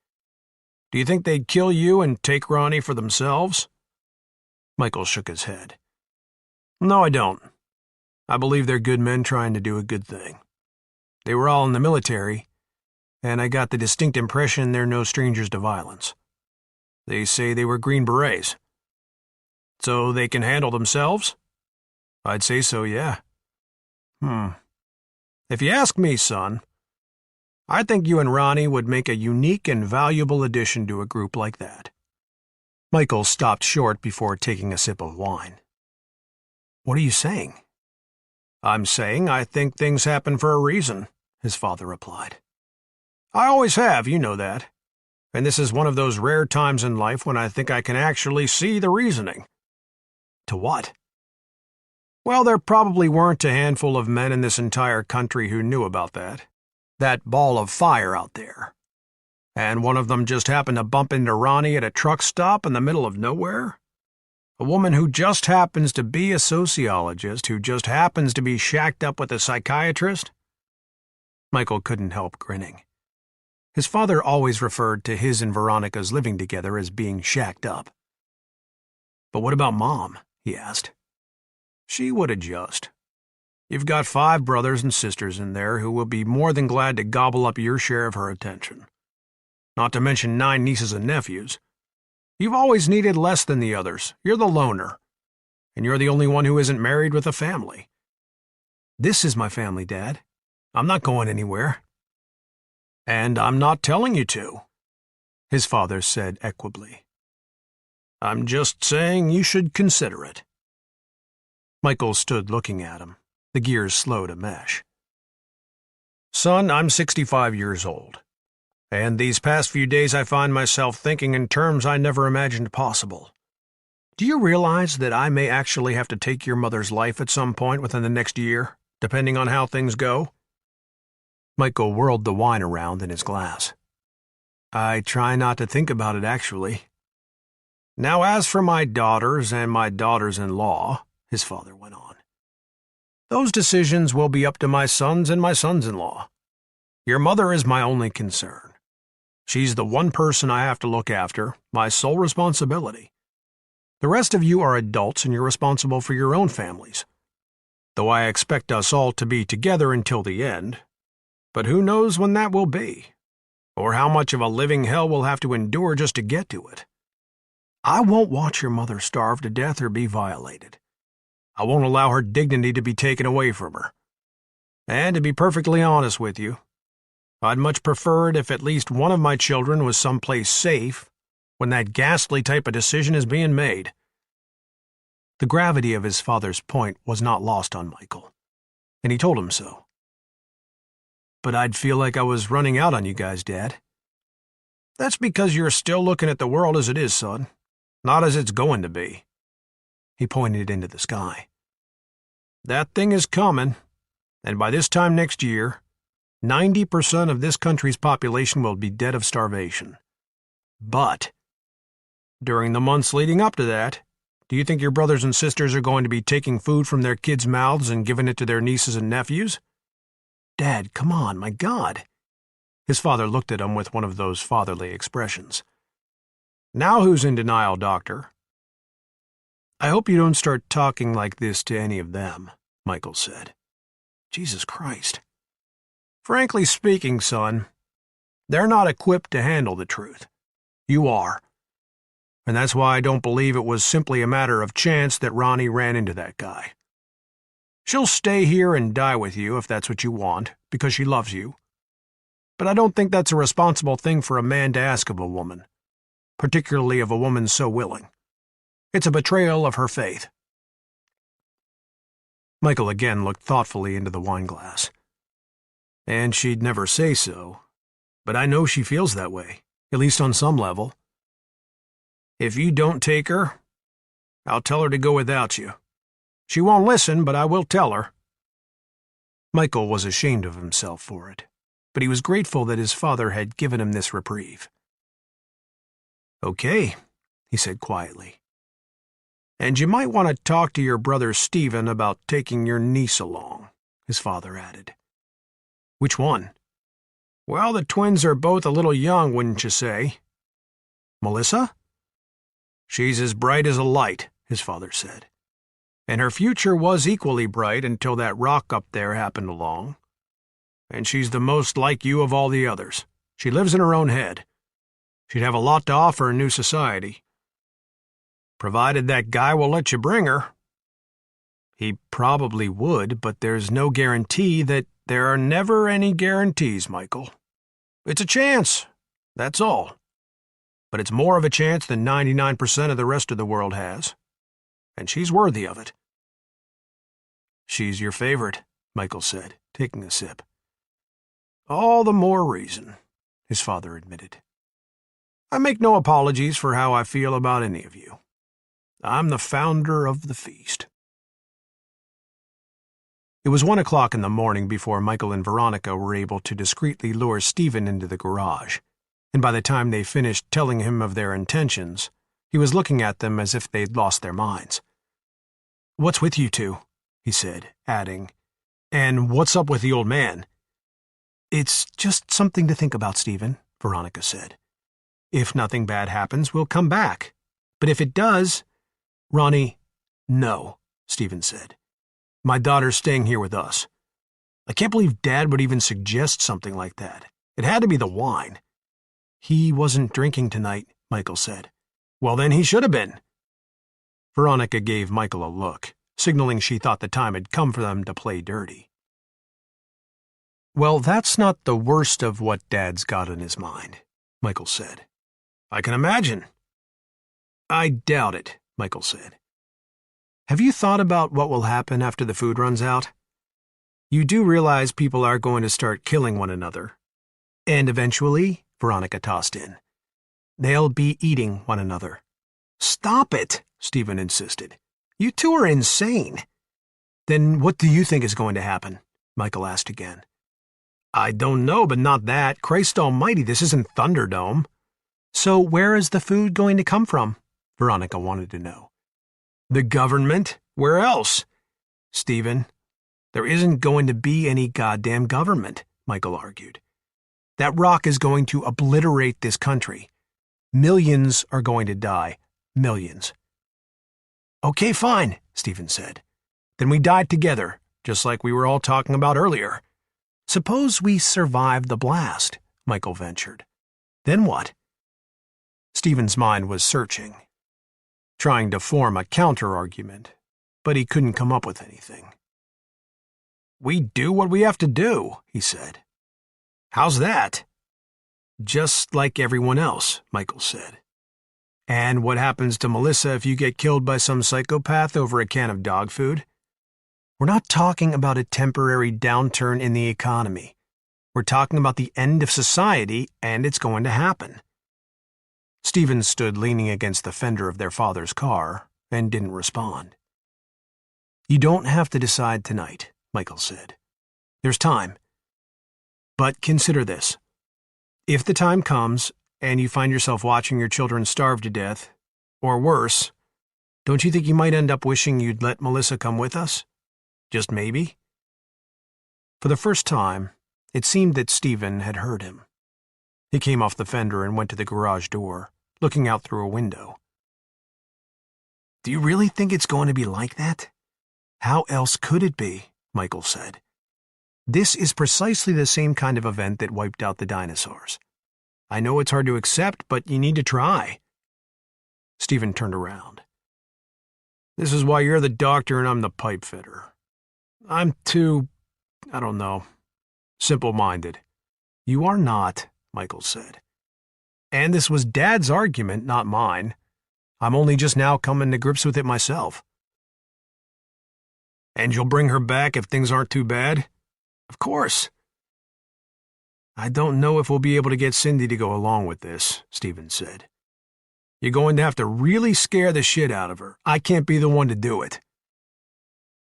"Do you think they'd kill you and take Ronnie for themselves?" Michael shook his head. "No, I don't. I believe they're good men trying to do a good thing. They were all in the military, and I got the distinct impression they're no strangers to violence. They say they were Green Berets. So they can handle themselves?" "I'd say so, yeah." If you ask me, son, I think you and Ronnie would make a unique and valuable addition to a group like that." Michael stopped short before taking a sip of wine. "What are you saying?" "I'm saying I think things happen for a reason," his father replied. "I always have, you know that. And this is one of those rare times in life when I think I can actually see the reasoning." "To what?" "Well, there probably weren't a handful of men in this entire country who knew about that ball of fire out there. And one of them just happened to bump into Ronnie at a truck stop in the middle of nowhere. A woman who just happens to be a sociologist, who just happens to be shacked up with a psychiatrist." Michael couldn't help grinning. His father always referred to his and Veronica's living together as being shacked up. "But what about Mom?" he asked. "She would adjust. You've got 5 brothers and sisters in there who will be more than glad to gobble up your share of her attention. Not to mention 9 nieces and nephews. You've always needed less than the others. You're the loner. And you're the only one who isn't married with a family." "This is my family, Dad. I'm not going anywhere." "And I'm not telling you to," his father said equably. "I'm just saying you should consider it." Michael stood looking at him, the gears slow to mesh. "Son, I'm 65 years old, and these past few days I find myself thinking in terms I never imagined possible. Do you realize that I may actually have to take your mother's life at some point within the next year, depending on how things go?" Michael whirled the wine around in his glass. "I try not to think about it, actually." "Now, as for my daughters and my daughters-in-law," his father went on, "those decisions will be up to my sons and my sons-in-law. Your mother is my only concern. She's the one person I have to look after, my sole responsibility. The rest of you are adults and you're responsible for your own families. Though I expect us all to be together until the end. But who knows when that will be, or how much of a living hell we'll have to endure just to get to it. I won't watch your mother starve to death or be violated. I won't allow her dignity to be taken away from her. And to be perfectly honest with you, I'd much prefer it if at least one of my children was someplace safe when that ghastly type of decision is being made." The gravity of his father's point was not lost on Michael, and he told him so. "But I'd feel like I was running out on you guys, Dad." "That's because you're still looking at the world as it is, son, not as it's going to be." He pointed into the sky. "That thing is coming, and by this time next year, 90% of this country's population will be dead of starvation. But during the months leading up to that, do you think your brothers and sisters are going to be taking food from their kids' mouths and giving it to their nieces and nephews?" "Dad, come on, my God." His father looked at him with one of those fatherly expressions. "Now who's in denial, Doctor?" "I hope you don't start talking like this to any of them," Michael said. Jesus Christ. Frankly speaking, son, they're not equipped to handle the truth. You are. And that's why I don't believe it was simply a matter of chance that Ronnie ran into that guy. She'll stay here and die with you if that's what you want, because she loves you. But I don't think that's a responsible thing for a man to ask of a woman, particularly of a woman so willing. It's a betrayal of her faith. Michael again looked thoughtfully into the wineglass. And she'd never say so, but I know she feels that way, at least on some level. If you don't take her, I'll tell her to go without you. She won't listen, but I will tell her. Michael was ashamed of himself for it, but he was grateful that his father had given him this reprieve. Okay, he said quietly. And you might want to talk to your brother Stephen about taking your niece along, his father added. Which one? Well, the twins are both a little young, wouldn't you say? Melissa? She's as bright as a light, his father said. And her future was equally bright until that rock up there happened along. And she's the most like you of all the others. She lives in her own head. She'd have a lot to offer in new society. Provided that guy will let you bring her. He probably would, but there's no guarantee that there are never any guarantees, Michael. It's a chance, that's all. But it's more of a chance than 99% of the rest of the world has. And she's worthy of it. She's your favorite, Michael said, taking a sip. All the more reason, his father admitted. I make no apologies for how I feel about any of you. I'm the founder of the feast. It was 1 o'clock in the morning before Michael and Veronica were able to discreetly lure Stephen into the garage, and by the time they finished telling him of their intentions, he was looking at them as if they'd lost their minds. What's with you two? He said, adding, and what's up with the old man? It's just something to think about, Stephen, Veronica said. If nothing bad happens, we'll come back. But if it does... Ronnie, no, Stephen said. My daughter's staying here with us. I can't believe Dad would even suggest something like that. It had to be the wine. He wasn't drinking tonight, Michael said. Well, then he should have been. Veronica gave Michael a look, signaling she thought the time had come for them to play dirty. Well, that's not the worst of what Dad's got in his mind, Michael said. I can imagine. I doubt it, Michael said. Have you thought about what will happen after the food runs out? You do realize people are going to start killing one another. And eventually, Veronica tossed in, they'll be eating one another. Stop it, Stephen insisted. You two are insane. Then what do you think is going to happen? Michael asked again. I don't know, but not that. Christ almighty, this isn't Thunderdome. So where is the food going to come from? Veronica wanted to know. The government? Where else? Stephen, there isn't going to be any goddamn government, Michael argued. That rock is going to obliterate this country. Millions are going to die. Millions. Okay, fine, Stephen said. Then we died together, just like we were all talking about earlier. Suppose we survive the blast, Michael ventured. Then what? Stephen's mind was searching, trying to form a counter-argument, but he couldn't come up with anything. We do what we have to do, he said. How's that? Just like everyone else, Michael said. And what happens to Melissa if you get killed by some psychopath over a can of dog food? We're not talking about a temporary downturn in the economy. We're talking about the end of society, and it's going to happen. Stephen stood leaning against the fender of their father's car and didn't respond. You don't have to decide tonight, Michael said. There's time. But consider this. If the time comes and you find yourself watching your children starve to death, or worse, don't you think you might end up wishing you'd let Melissa come with us? Just maybe? For the first time, it seemed that Stephen had heard him. He came off the fender and went to the garage door, looking out through a window. Do you really think it's going to be like that? How else could it be? Michael said. This is precisely the same kind of event that wiped out the dinosaurs. I know it's hard to accept, but you need to try. Stephen turned around. This is why you're the doctor and I'm the pipe fitter. I'm too, simple-minded. You are not, Michael said. And this was Dad's argument, not mine. I'm only just now coming to grips with it myself. And you'll bring her back if things aren't too bad? Of course. I don't know if we'll be able to get Cindy to go along with this, Stephen said. You're going to have to really scare the shit out of her. I can't be the one to do it.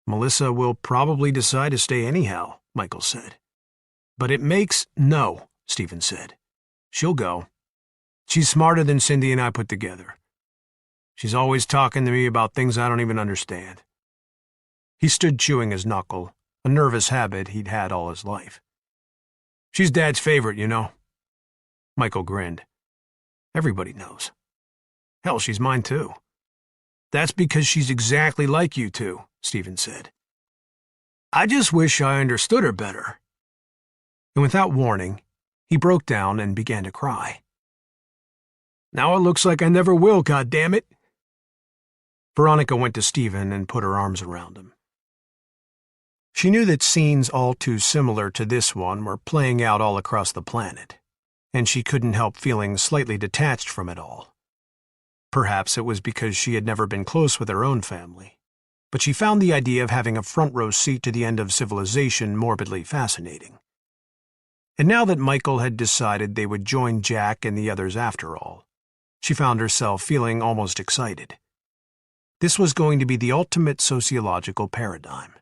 Melissa will probably decide to stay anyhow, Michael said. But it makes no, Stephen said. She'll go. She's smarter than Cindy and I put together. She's always talking to me about things I don't even understand. He stood chewing his knuckle, a nervous habit he'd had all his life. She's Dad's favorite, you know. Michael grinned. Everybody knows. Hell, she's mine too. That's because she's exactly like you two, Stephen said. I just wish I understood her better. And without warning, he broke down and began to cry. Now it looks like I never will, goddammit. Veronica went to Stephen and put her arms around him. She knew that scenes all too similar to this one were playing out all across the planet, and she couldn't help feeling slightly detached from it all. Perhaps it was because she had never been close with her own family, but she found the idea of having a front-row seat to the end of civilization morbidly fascinating. And now that Michael had decided they would join Jack and the others after all, she found herself feeling almost excited. This was going to be the ultimate sociological paradigm.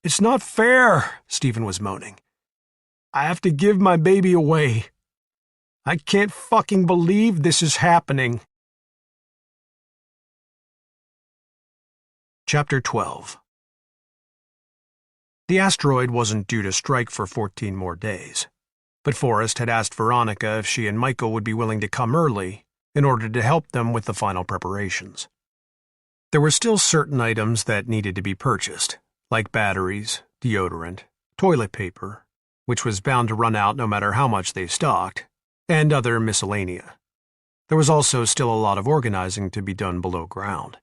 It's not fair, Stephen was moaning. I have to give my baby away. I can't fucking believe this is happening. Chapter 12. The asteroid wasn't due to strike for 14 more days, but Forrest had asked Veronica if she and Michael would be willing to come early in order to help them with the final preparations. There were still certain items that needed to be purchased, like batteries, deodorant, toilet paper, which was bound to run out no matter how much they stocked, and other miscellanea. There was also still a lot of organizing to be done below ground.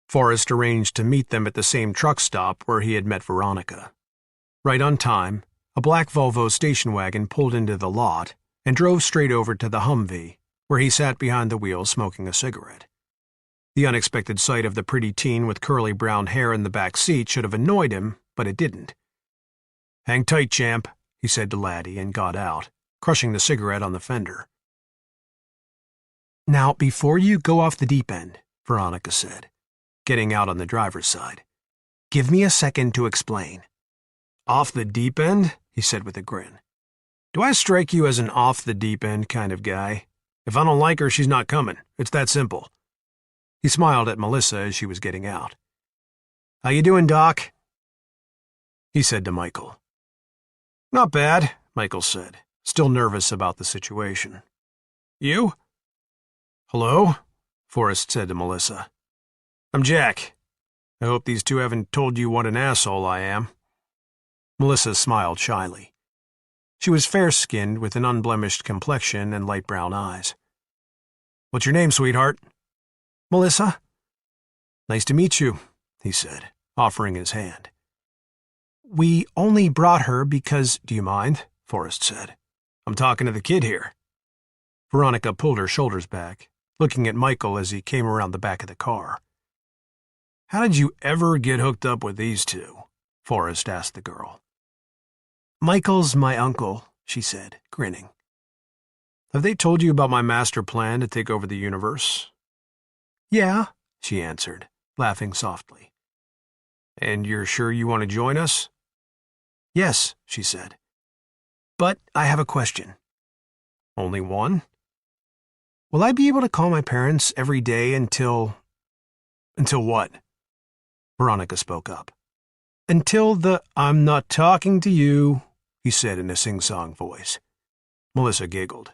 Forrest arranged to meet them at the same truck stop where he had met Veronica. Right on time, a black Volvo station wagon pulled into the lot and drove straight over to the Humvee, where he sat behind the wheel smoking a cigarette. The unexpected sight of the pretty teen with curly brown hair in the back seat should have annoyed him, but it didn't. Hang tight, champ, he said to Laddie and got out, crushing the cigarette on the fender. Now, before you go off the deep end, Veronica said, getting out on the driver's side, give me a second to explain. Off the deep end? He said with a grin. Do I strike you as an off-the-deep-end kind of guy? If I don't like her, she's not coming. It's that simple. He smiled at Melissa as she was getting out. How you doing, Doc? He said to Michael. Not bad, Michael said, still nervous about the situation. You? Hello? Forrest said to Melissa. I'm Jack. I hope these two haven't told you what an asshole I am. Melissa smiled shyly. She was fair-skinned with an unblemished complexion and light brown eyes. What's your name, sweetheart? Melissa. Nice to meet you, he said, offering his hand. We only brought her because— Do you mind? Forrest said. I'm talking to the kid here. Veronica pulled her shoulders back, looking at Michael as he came around the back of the car. How did you ever get hooked up with these two? Forrest asked the girl. Michael's my uncle, she said, grinning. Have they told you about my master plan to take over the universe? Yeah, she answered, laughing softly. And you're sure you want to join us? Yes, she said. But I have a question. Only one? Will I be able to call my parents every day until— Until what? Veronica spoke up. Until the— I'm not talking to you, he said in a sing-song voice. Melissa giggled.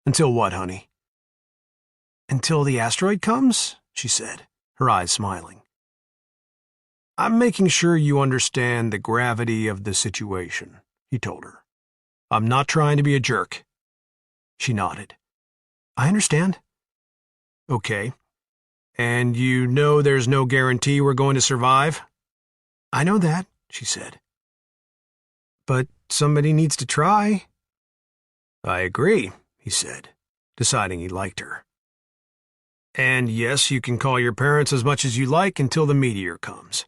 Until what, honey? Until the asteroid comes, she said, her eyes smiling. I'm making sure you understand the gravity of the situation, he told her. I'm not trying to be a jerk. She nodded. I understand. Okay. And you know there's no guarantee we're going to survive? I know that, she said. But somebody needs to try. I agree, he said, deciding he liked her. And yes, you can call your parents as much as you like until the meteor comes.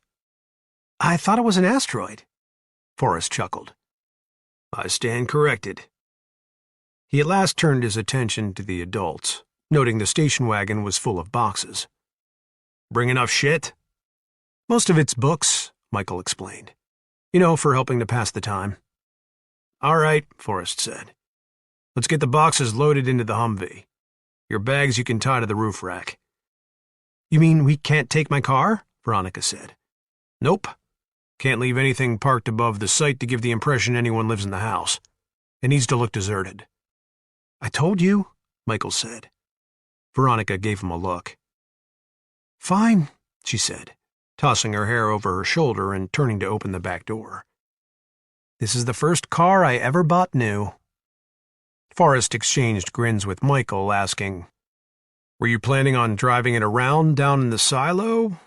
I thought it was an asteroid. Forrest chuckled. I stand corrected. He at last turned his attention to the adults, noting the station wagon was full of boxes. Bring enough shit? Most of it's books, Michael explained. You know, for helping to pass the time. All right, Forrest said. Let's get the boxes loaded into the Humvee. Your bags you can tie to the roof rack. You mean we can't take my car? Veronica said. Nope. Can't leave anything parked above the site to give the impression anyone lives in the house. It needs to look deserted. I told you, Michael said. Veronica gave him a look. Fine, she said, tossing her hair over her shoulder and turning to open the back door. This is the first car I ever bought new. Forrest exchanged grins with Michael, asking, Were you planning on driving it around down in the silo?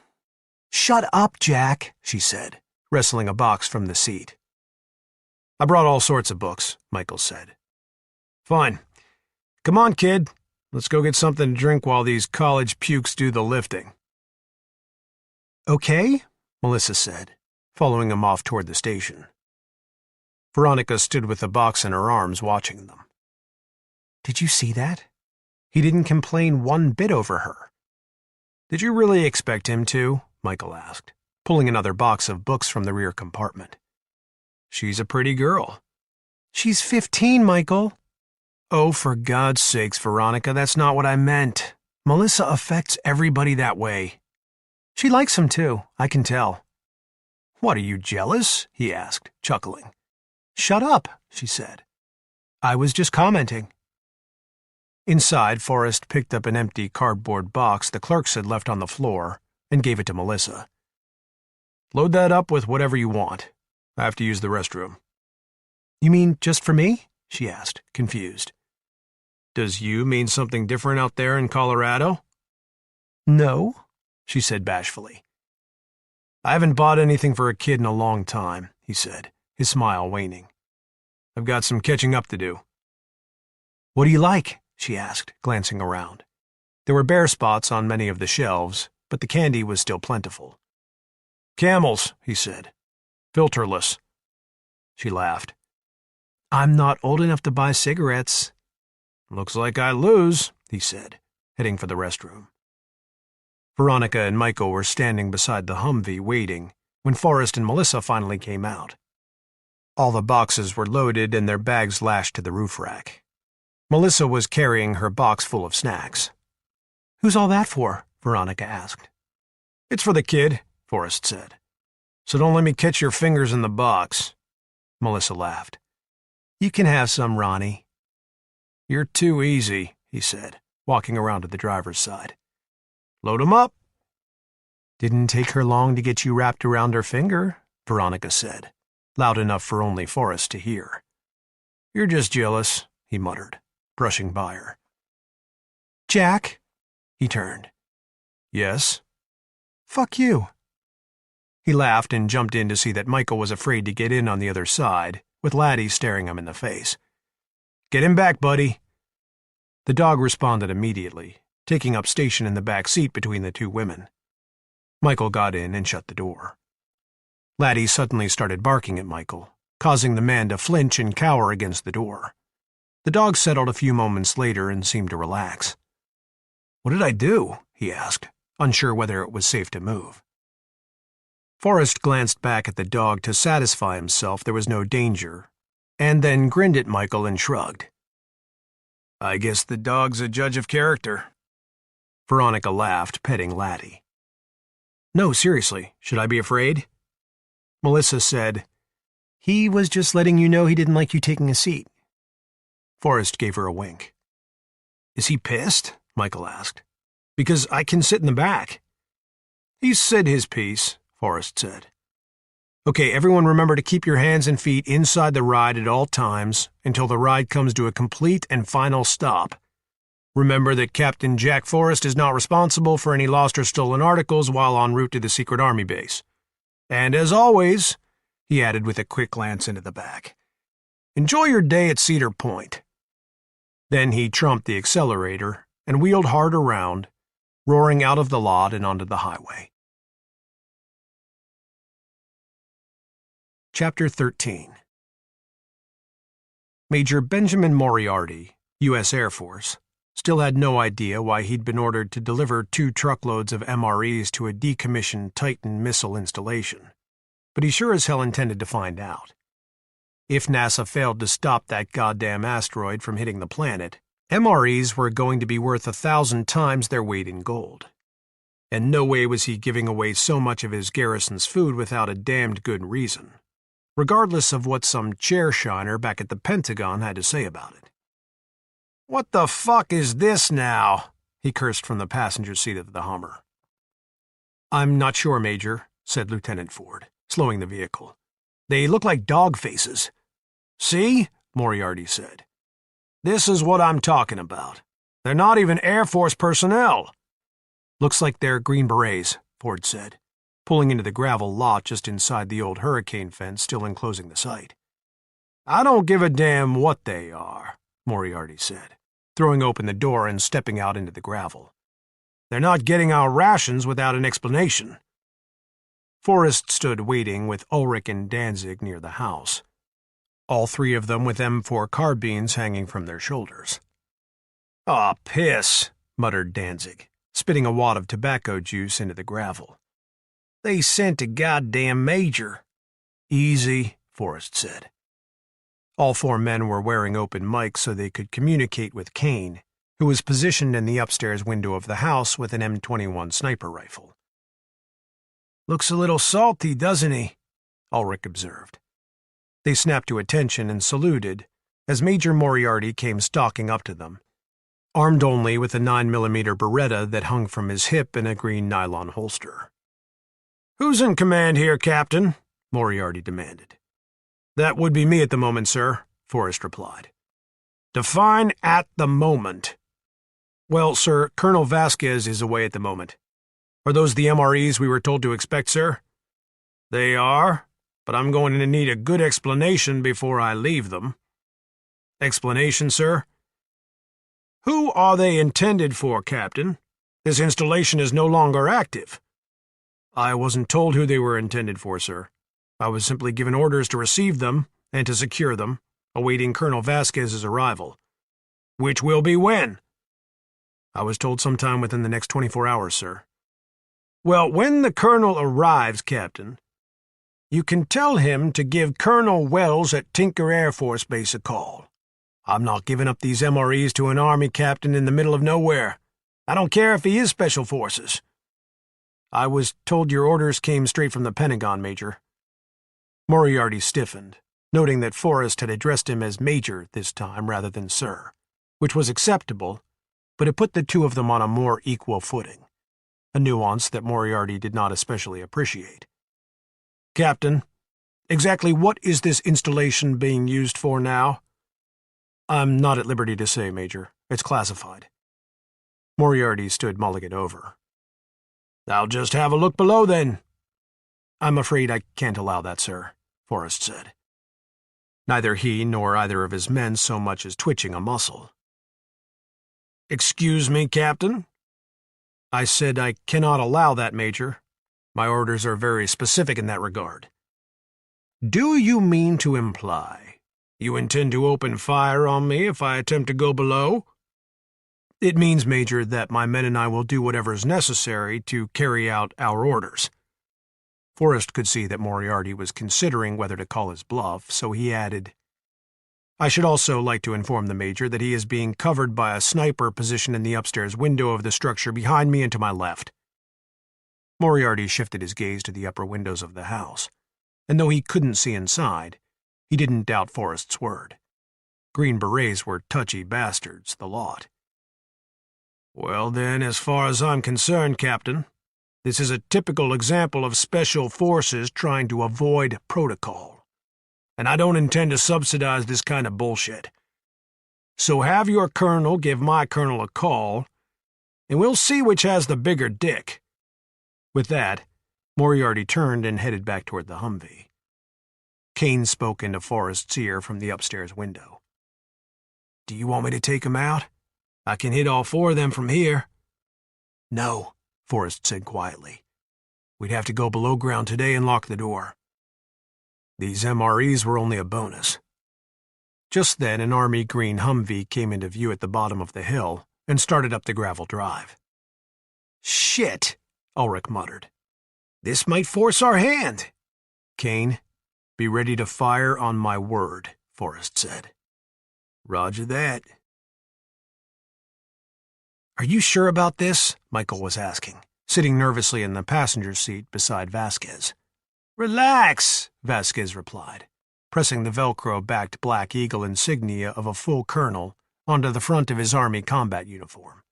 Shut up, Jack, she said, wrestling a box from the seat. I brought all sorts of books, Michael said. Fine. Come on, kid. Let's go get something to drink while these college pukes do the lifting. Okay, Melissa said, following him off toward the station. Veronica stood with the box in her arms, watching them. Did you see that? He didn't complain one bit over her. Did you really expect him to? Michael asked, pulling another box of books from the rear compartment. She's a pretty girl. She's 15, Michael. Oh, for God's sakes, Veronica, that's not what I meant. Melissa affects everybody that way. She likes him too, I can tell. What, are you jealous? He asked, chuckling. Shut up, she said. I was just commenting. Inside, Forrest picked up an empty cardboard box the clerks had left on the floor and gave it to Melissa. Load that up with whatever you want. I have to use the restroom. You mean just for me? She asked, confused. Does you mean something different out there in Colorado? No, she said bashfully. I haven't bought anything for a kid in a long time, he said, his smile waning. I've got some catching up to do. What do you like? She asked, glancing around. There were bare spots on many of the shelves, but the candy was still plentiful. Camels, he said. Filterless. She laughed. I'm not old enough to buy cigarettes. Looks like I lose, he said, heading for the restroom. Veronica and Michael were standing beside the Humvee waiting when Forrest and Melissa finally came out. All the boxes were loaded and their bags lashed to the roof rack. Melissa was carrying her box full of snacks. Who's all that for? Veronica asked. It's for the kid, Forrest said. So don't let me catch your fingers in the box. Melissa laughed. You can have some, Ronnie. You're too easy, he said, walking around to the driver's side. Load 'em up. Didn't take her long to get you wrapped around her finger, Veronica said, loud enough for only Forrest to hear. You're just jealous, he muttered, brushing by her. Jack? He turned. Yes? Fuck you. He laughed and jumped in to see that Michael was afraid to get in on the other side, with Laddie staring him in the face. Get him back, buddy. The dog responded immediately, taking up station in the back seat between the two women. Michael got in and shut the door. Laddie suddenly started barking at Michael, causing the man to flinch and cower against the door. The dog settled a few moments later and seemed to relax. What did I do? He asked, unsure whether it was safe to move. Forrest glanced back at the dog to satisfy himself there was no danger, and then grinned at Michael and shrugged. I guess the dog's a judge of character. Veronica laughed, petting Laddie. No, seriously, should I be afraid? Melissa said, He was just letting you know he didn't like you taking a seat. Forrest gave her a wink. Is he pissed? Michael asked. Because I can sit in the back. He's said his piece, Forrest said. Okay, everyone remember to keep your hands and feet inside the ride at all times until the ride comes to a complete and final stop. Remember that Captain Jack Forrest is not responsible for any lost or stolen articles while en route to the secret army base. And as always, he added with a quick glance into the back, enjoy your day at Cedar Point. Then he trumped the accelerator and wheeled hard around, roaring out of the lot and onto the highway. Chapter 13. Major Benjamin Moriarty, U.S. Air Force, still had no idea why he'd been ordered to deliver 2 truckloads of MREs to a decommissioned Titan missile installation, but he sure as hell intended to find out. If NASA failed to stop that goddamn asteroid from hitting the planet, MREs were going to be worth 1,000 times their weight in gold. And no way was he giving away so much of his garrison's food without a damned good reason, regardless of what some chair shiner back at the Pentagon had to say about it. "What the fuck is this now?" he cursed from the passenger seat of the Hummer. "I'm not sure, Major," said Lieutenant Ford, slowing the vehicle. "They look like dog faces." "See?" Moriarty said. "This is what I'm talking about. They're not even Air Force personnel." "Looks like they're Green Berets," Ford said, pulling into the gravel lot just inside the old hurricane fence still enclosing the site. "I don't give a damn what they are," Moriarty said, throwing open the door and stepping out into the gravel. "They're not getting our rations without an explanation." Forrest stood waiting with Ulrich and Danzig near the house, all 3 of them with M4 carbines hanging from their shoulders. "Aw, piss," muttered Danzig, spitting a wad of tobacco juice into the gravel. "They sent a goddamn major." "Easy," Forrest said. All 4 men were wearing open mics so they could communicate with Kane, who was positioned in the upstairs window of the house with an M21 sniper rifle. "Looks a little salty, doesn't he?" Ulrich observed. They snapped to attention and saluted as Major Moriarty came stalking up to them, armed only with a 9mm Beretta that hung from his hip in a green nylon holster. "Who's in command here, Captain?" Moriarty demanded. "That would be me at the moment, sir," Forrest replied. "Define 'at the moment.'" "Well, sir, Colonel Vasquez is away at the moment. Are those the MREs we were told to expect, sir?" "They are, but I'm going to need a good explanation before I leave them." "Explanation, sir?" "Who are they intended for, Captain? This installation is no longer active." "I wasn't told who they were intended for, sir. I was simply given orders to receive them and to secure them, awaiting Colonel Vasquez's arrival." "Which will be when?" "I was told sometime within the next 24 hours, sir." "Well, when the Colonel arrives, Captain, you can tell him to give Colonel Wells at Tinker Air Force Base a call. I'm not giving up these MREs to an Army captain in the middle of nowhere. I don't care if he is Special Forces." "I was told your orders came straight from the Pentagon, Major." Moriarty stiffened, noting that Forrest had addressed him as Major this time rather than Sir, which was acceptable, but it put the 2 of them on a more equal footing, a nuance that Moriarty did not especially appreciate. "Captain, exactly what is this installation being used for now?" "I'm not at liberty to say, Major. It's classified." Moriarty stood mulling it over. "I'll just have a look below, then." "I'm afraid I can't allow that, sir," Forrest said. Neither he nor either of his men so much as twitching a muscle. "Excuse me, Captain?" "I said I cannot allow that, Major. My orders are very specific in that regard." "Do you mean to imply you intend to open fire on me if I attempt to go below?" "It means, Major, that my men and I will do whatever is necessary to carry out our orders." Forrest could see that Moriarty was considering whether to call his bluff, so he added, "I should also like to inform the Major that he is being covered by a sniper positioned in the upstairs window of the structure behind me and to my left." Moriarty shifted his gaze to the upper windows of the house, and though he couldn't see inside, he didn't doubt Forrest's word. Green Berets were touchy bastards, the lot. "Well then, as far as I'm concerned, Captain, This is a typical example of special forces trying to avoid protocol. And I don't intend to subsidize this kind of bullshit. So have your colonel give my colonel a call, and we'll see which has the bigger dick." With that, Moriarty turned and headed back toward the Humvee. Kane spoke into Forrest's ear from the upstairs window. "Do you want me to take 'em out? I can hit all 4 of them from here." "No," Forrest said quietly. "We'd have to go below ground today and lock the door. These MREs were only a bonus." Just then, an army green Humvee came into view at the bottom of the hill and started up the gravel drive. "Shit," Ulrich muttered. "This might force our hand." "Kane, be ready to fire on my word," Forrest said. "Roger that." "Are you sure about this?" Michael was asking, sitting nervously in the passenger seat beside Vasquez. "Relax," Vasquez replied, pressing the Velcro-backed Black Eagle insignia of a full colonel onto the front of his Army combat uniform.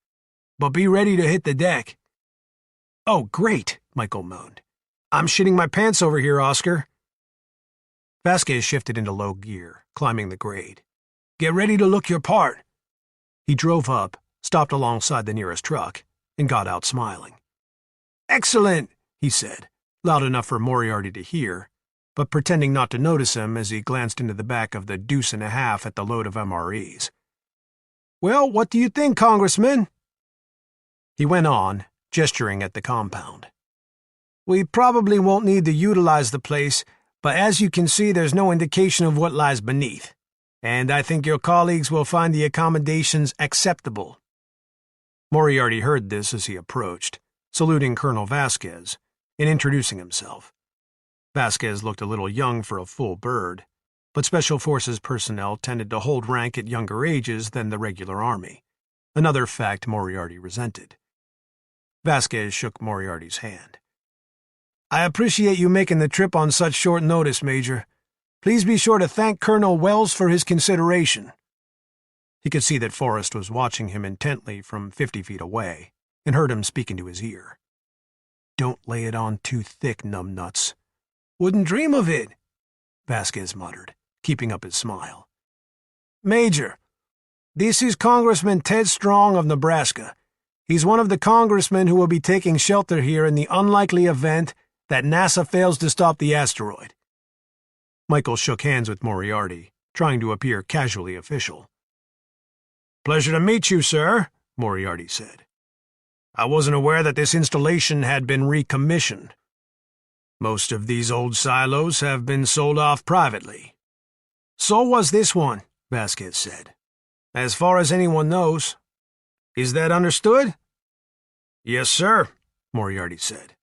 "But be ready to hit the deck." "Oh, great," Michael moaned. "I'm shitting my pants over here, Oscar." Vasquez shifted into low gear, climbing the grade. "Get ready to look your part." He drove up, stopped alongside the nearest truck, and got out smiling. "Excellent," he said, loud enough for Moriarty to hear, but pretending not to notice him as he glanced into the back of the deuce and a half at the load of MREs. "Well, what do you think, Congressman?" He went on, gesturing at the compound. "We probably won't need to utilize the place, but as you can see, there's no indication of what lies beneath, and I think your colleagues will find the accommodations acceptable." Moriarty heard this as he approached, saluting Colonel Vasquez and introducing himself. Vasquez looked a little young for a full bird, but Special Forces personnel tended to hold rank at younger ages than the regular Army, another fact Moriarty resented. Vasquez shook Moriarty's hand. "I appreciate you making the trip on such short notice, Major. Please be sure to thank Colonel Wells for his consideration." He could see that Forrest was watching him intently from 50 feet away and heard him speak into his ear. "Don't lay it on too thick, numbnuts." "Wouldn't dream of it," Vasquez muttered, keeping up his smile. "Major, this is Congressman Ted Strong of Nebraska. He's one of the congressmen who will be taking shelter here in the unlikely event that NASA fails to stop the asteroid." Michael shook hands with Moriarty, trying to appear casually official. "Pleasure to meet you, sir," Moriarty said. "I wasn't aware that this installation had been recommissioned. Most of these old silos have been sold off privately." "So was this one," Vasquez said. "As far as anyone knows. Is that understood?" "Yes, sir," Moriarty said.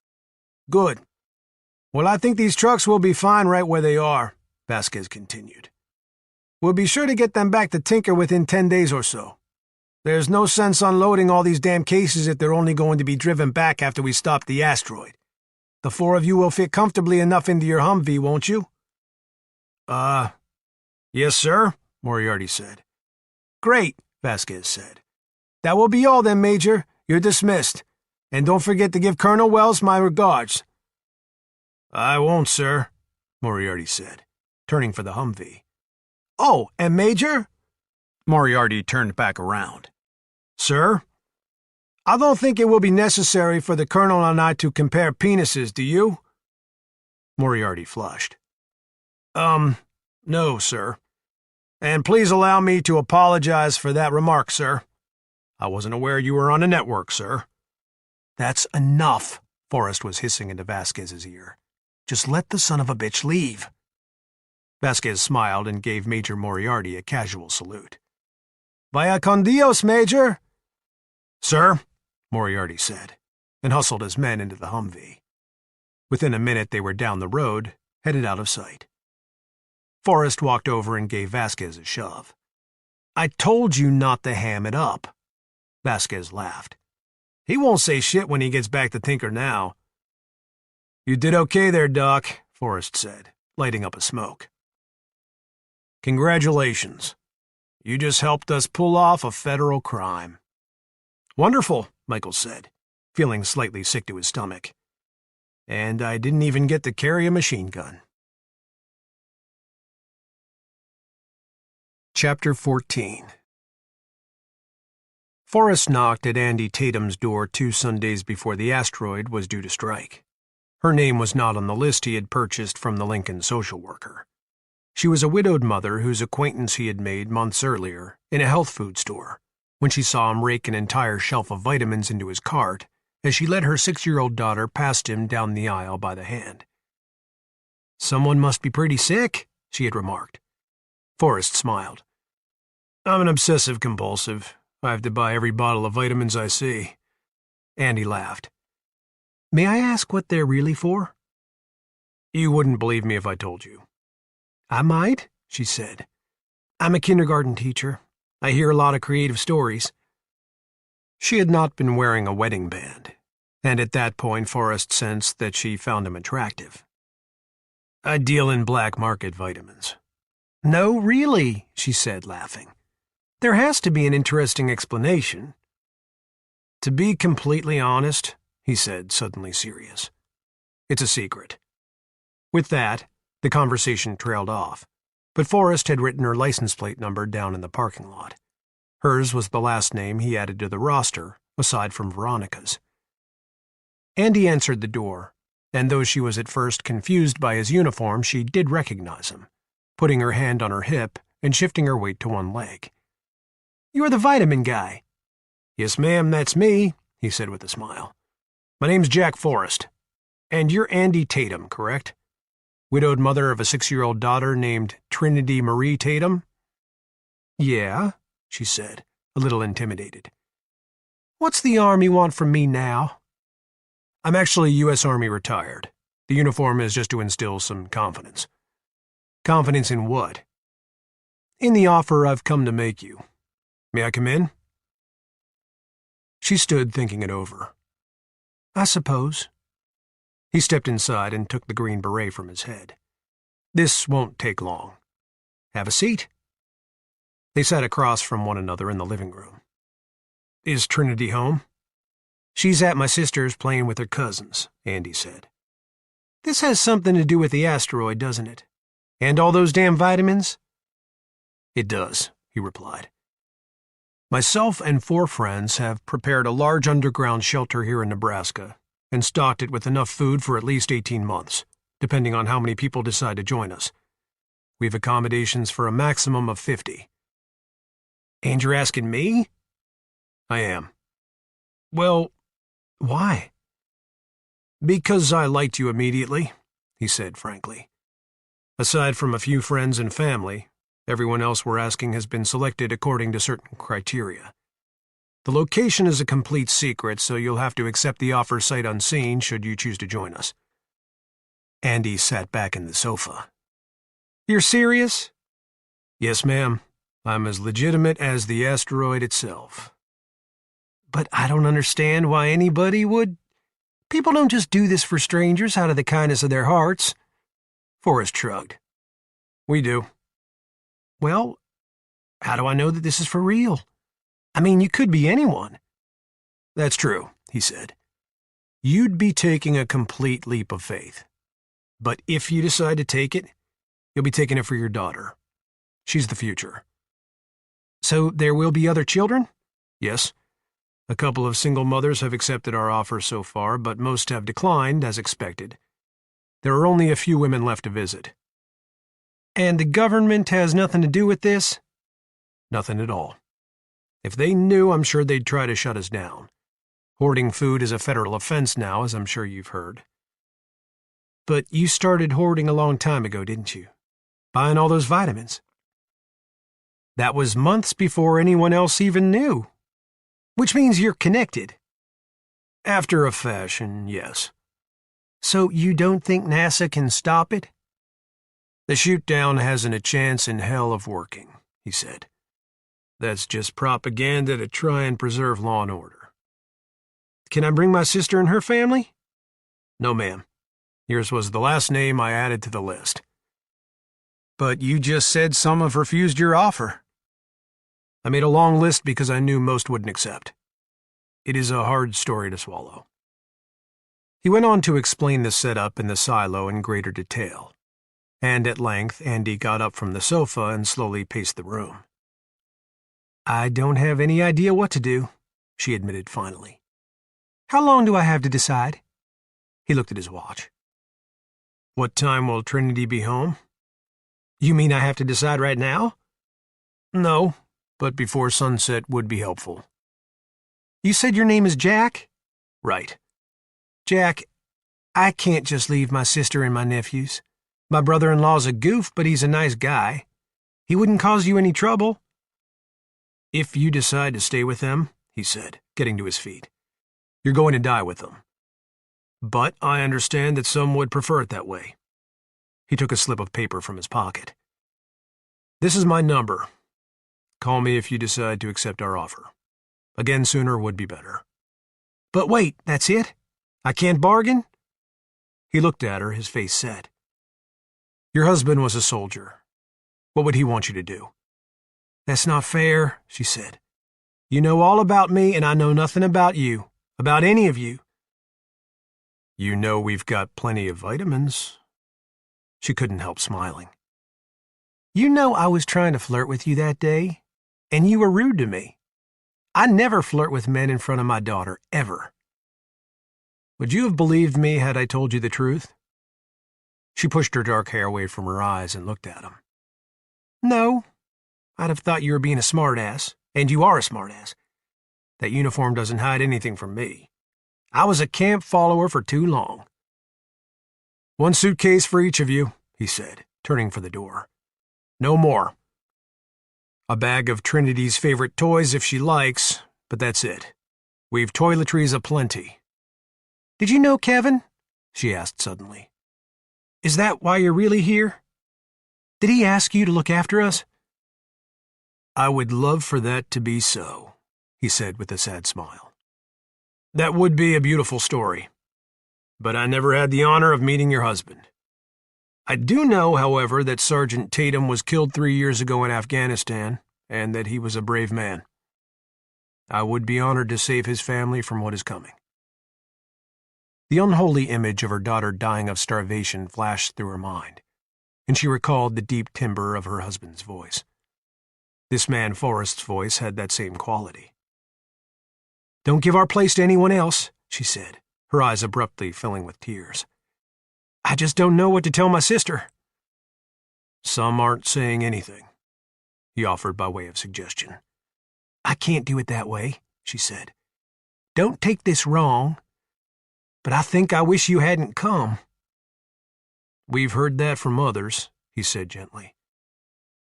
"Good. Well, I think these trucks will be fine right where they are," Vasquez continued. "We'll be sure to get them back to Tinker within 10 days or so. There's no sense unloading all these damn cases if they're only going to be driven back after we stop the asteroid. The 4 of you will fit comfortably enough into your Humvee, won't you?" Yes, sir," Moriarty said. "Great," Vasquez said. "That will be all then, Major. You're dismissed. And don't forget to give Colonel Wells my regards." "I won't, sir," Moriarty said, turning for the Humvee. "Oh, and Major?" Moriarty turned back around. "Sir?" "I don't think it will be necessary for the Colonel and I to compare penises, do you?" Moriarty flushed. No, sir. And please allow me to apologize for that remark, sir. I wasn't aware you were on a network, sir." "That's enough," Forrest was hissing into Vasquez's ear. "Just let the son of a bitch leave." Vasquez smiled and gave Major Moriarty a casual salute. "Vaya con Dios, Major." "Sir," Moriarty said, and hustled his men into the Humvee. Within a minute they were down the road, headed out of sight. Forrest walked over and gave Vasquez a shove. "I told you not to ham it up." Vasquez laughed. "He won't say shit when he gets back to Tinker now." "You did okay there, Doc," Forrest said, lighting up a smoke. "Congratulations. You just helped us pull off a federal crime." "Wonderful," Michael said, feeling slightly sick to his stomach. And I didn't even get to carry a machine gun. Chapter 14. Forrest knocked at Andy Tatum's door 2 Sundays before the asteroid was due to strike. Her name was not on the list he had purchased from the Lincoln social worker. She was a widowed mother whose acquaintance he had made months earlier in a health food store, when she saw him rake an entire shelf of vitamins into his cart as she led her 6-year-old daughter past him down the aisle by the hand. "Someone must be pretty sick," she had remarked. Forrest smiled. "I'm an obsessive-compulsive. I have to buy every bottle of vitamins I see." Andy laughed. "May I ask what they're really for?" "You wouldn't believe me if I told you." "I might," she said. "I'm a kindergarten teacher. I hear a lot of creative stories." She had not been wearing a wedding band, and at that point Forrest sensed that she found him attractive. "I deal in black market vitamins." "No, really," she said, laughing. "There has to be an interesting explanation." "To be completely honest," he said, suddenly serious, "it's a secret." With that, the conversation trailed off, but Forrest had written her license plate number down in the parking lot. Hers was the last name he added to the roster, aside from Veronica's. Andy answered the door, and though she was at first confused by his uniform, she did recognize him, putting her hand on her hip and shifting her weight to one leg. "You're the vitamin guy." "Yes, ma'am, that's me," he said with a smile. "My name's Jack Forrest. And you're Andy Tatum, correct? Widowed mother of a 6-year-old daughter named Trinity Marie Tatum?" "Yeah," she said, a little intimidated. "What's the Army want from me now?" "I'm actually U.S. Army retired. The uniform is just to instill some confidence." "Confidence in what?" "In the offer I've come to make you. May I come in?" She stood thinking it over. "I suppose." He stepped inside and took the green beret from his head. "This won't take long. Have a seat." They sat across from one another in the living room. "Is Trinity home?" "She's at my sister's playing with her cousins," Andy said. "This has something to do with the asteroid, doesn't it? And all those damn vitamins?" "It does," he replied. "Myself and 4 friends have prepared a large underground shelter here in Nebraska and stocked it with enough food for at least 18 months, depending on how many people decide to join us. We have accommodations for a maximum of 50. "And you're asking me?" "I am." "Well, why?" "Because I liked you immediately," he said frankly. "Aside from a few friends and family, everyone else we're asking has been selected according to certain criteria. The location is a complete secret, so you'll have to accept the offer sight unseen should you choose to join us." Andy sat back in the sofa. "You're serious?" "Yes, ma'am. I'm as legitimate as the asteroid itself." "But I don't understand why anybody would. People don't just do this for strangers out of the kindness of their hearts." Forrest shrugged. "We do." "Well, how do I know that this is for real? I mean, you could be anyone." "That's true," he said. "You'd be taking a complete leap of faith. But if you decide to take it, you'll be taking it for your daughter. She's the future." "So there will be other children?" "Yes. A couple of single mothers have accepted our offer so far, but most have declined, as expected. There are only a few women left to visit." "And the government has nothing to do with this?" "Nothing at all. If they knew, I'm sure they'd try to shut us down. Hoarding food is a federal offense now, as I'm sure you've heard." "But you started hoarding a long time ago, didn't you? Buying all those vitamins." "That was months before anyone else even knew. Which means you're connected." "After a fashion, yes." "So you don't think NASA can stop it?" "The shoot-down hasn't a chance in hell of working," he said. "That's just propaganda to try and preserve law and order." "Can I bring my sister and her family?" "No, ma'am. Yours was the last name I added to the list." "But you just said some have refused your offer." "I made a long list because I knew most wouldn't accept. It is a hard story to swallow." He went on to explain the setup in the silo in greater detail, and at length Andy got up from the sofa and slowly paced the room. "I don't have any idea what to do," she admitted finally. "How long do I have to decide?" He looked at his watch. "What time will Trinity be home?" "You mean I have to decide right now?" "No, but before sunset would be helpful." "You said your name is Jack?" "Right." "Jack, I can't just leave my sister and my nephews. My brother-in-law's a goof, but he's a nice guy. He wouldn't cause you any trouble." "If you decide to stay with them," he said, getting to his feet, "you're going to die with them. But I understand that some would prefer it that way." He took a slip of paper from his pocket. "This is my number. Call me if you decide to accept our offer. Again sooner would be better." "But wait, that's it? I can't bargain?" He looked at her, his face set. "Your husband was a soldier. What would he want you to do?" "That's not fair," she said. "You know all about me, and I know nothing about you, about any of you." "You know we've got plenty of vitamins." She couldn't help smiling. "You know I was trying to flirt with you that day, and you were rude to me. I never flirt with men in front of my daughter, ever." "Would you have believed me had I told you the truth?" She pushed her dark hair away from her eyes and looked at him. "No, I'd have thought you were being a smartass, and you are a smartass. That uniform doesn't hide anything from me. I was a camp follower for too long." "One suitcase for each of you," he said, turning for the door. "No more. A bag of Trinity's favorite toys if she likes, but that's it. We've toiletries aplenty." "Did you know Kevin?" she asked suddenly. "Is that why you're really here? Did he ask you to look after us?" "I would love for that to be so," he said with a sad smile. "That would be a beautiful story. But I never had the honor of meeting your husband. I do know, however, that Sergeant Tatum was killed 3 years ago in Afghanistan, and that he was a brave man. I would be honored to save his family from what is coming." The unholy image of her daughter dying of starvation flashed through her mind, and she recalled the deep timbre of her husband's voice. This man Forrest's voice had that same quality. "Don't give our place to anyone else," she said, her eyes abruptly filling with tears. "I just don't know what to tell my sister." "Some aren't saying anything," he offered by way of suggestion. "I can't do it that way," she said. "Don't take this wrong, but I think I wish you hadn't come." "We've heard that from others," he said gently.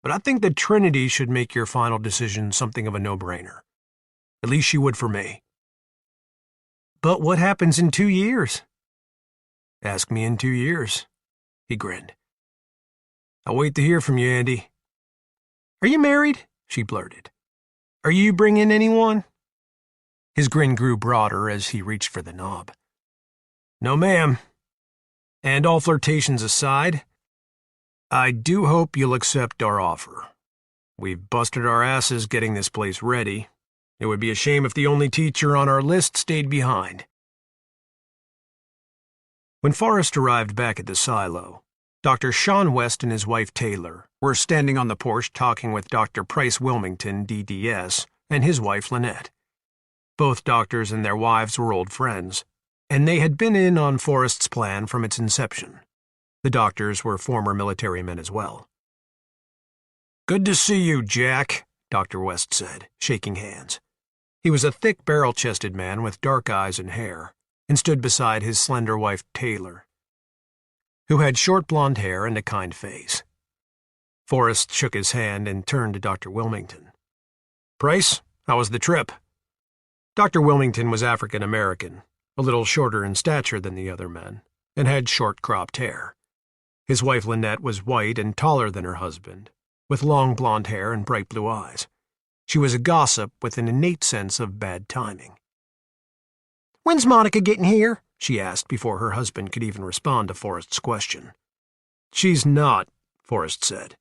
"But I think that Trinity should make your final decision something of a no-brainer. At least she would for me." "But what happens in 2 years?" "Ask me in 2 years." He grinned. "I'll wait to hear from you, Andy." "Are you married?" she blurted. "Are you bringing anyone?" His grin grew broader as he reached for the knob. "No, ma'am. And all flirtations aside, I do hope you'll accept our offer. We've busted our asses getting this place ready. It would be a shame if the only teacher on our list stayed behind." When Forrest arrived back at the silo, Dr. Sean West and his wife Taylor were standing on the porch talking with Dr. Price Wilmington, DDS, and his wife Lynette. Both doctors and their wives were old friends, and they had been in on Forrest's plan from its inception. The doctors were former military men as well. "Good to see you, Jack," Dr. West said, shaking hands. He was a thick, barrel-chested man with dark eyes and hair, and stood beside his slender wife Taylor, who had short blonde hair and a kind face. Forrest shook his hand and turned to Dr. Wilmington. "Price, how was the trip?" Dr. Wilmington was African-American, a little shorter in stature than the other men, and had short cropped hair. His wife Lynette was white and taller than her husband, with long blonde hair and bright blue eyes. She was a gossip with an innate sense of bad timing. "When's Monica getting here?" she asked before her husband could even respond to Forrest's question. "She's not," Forrest said,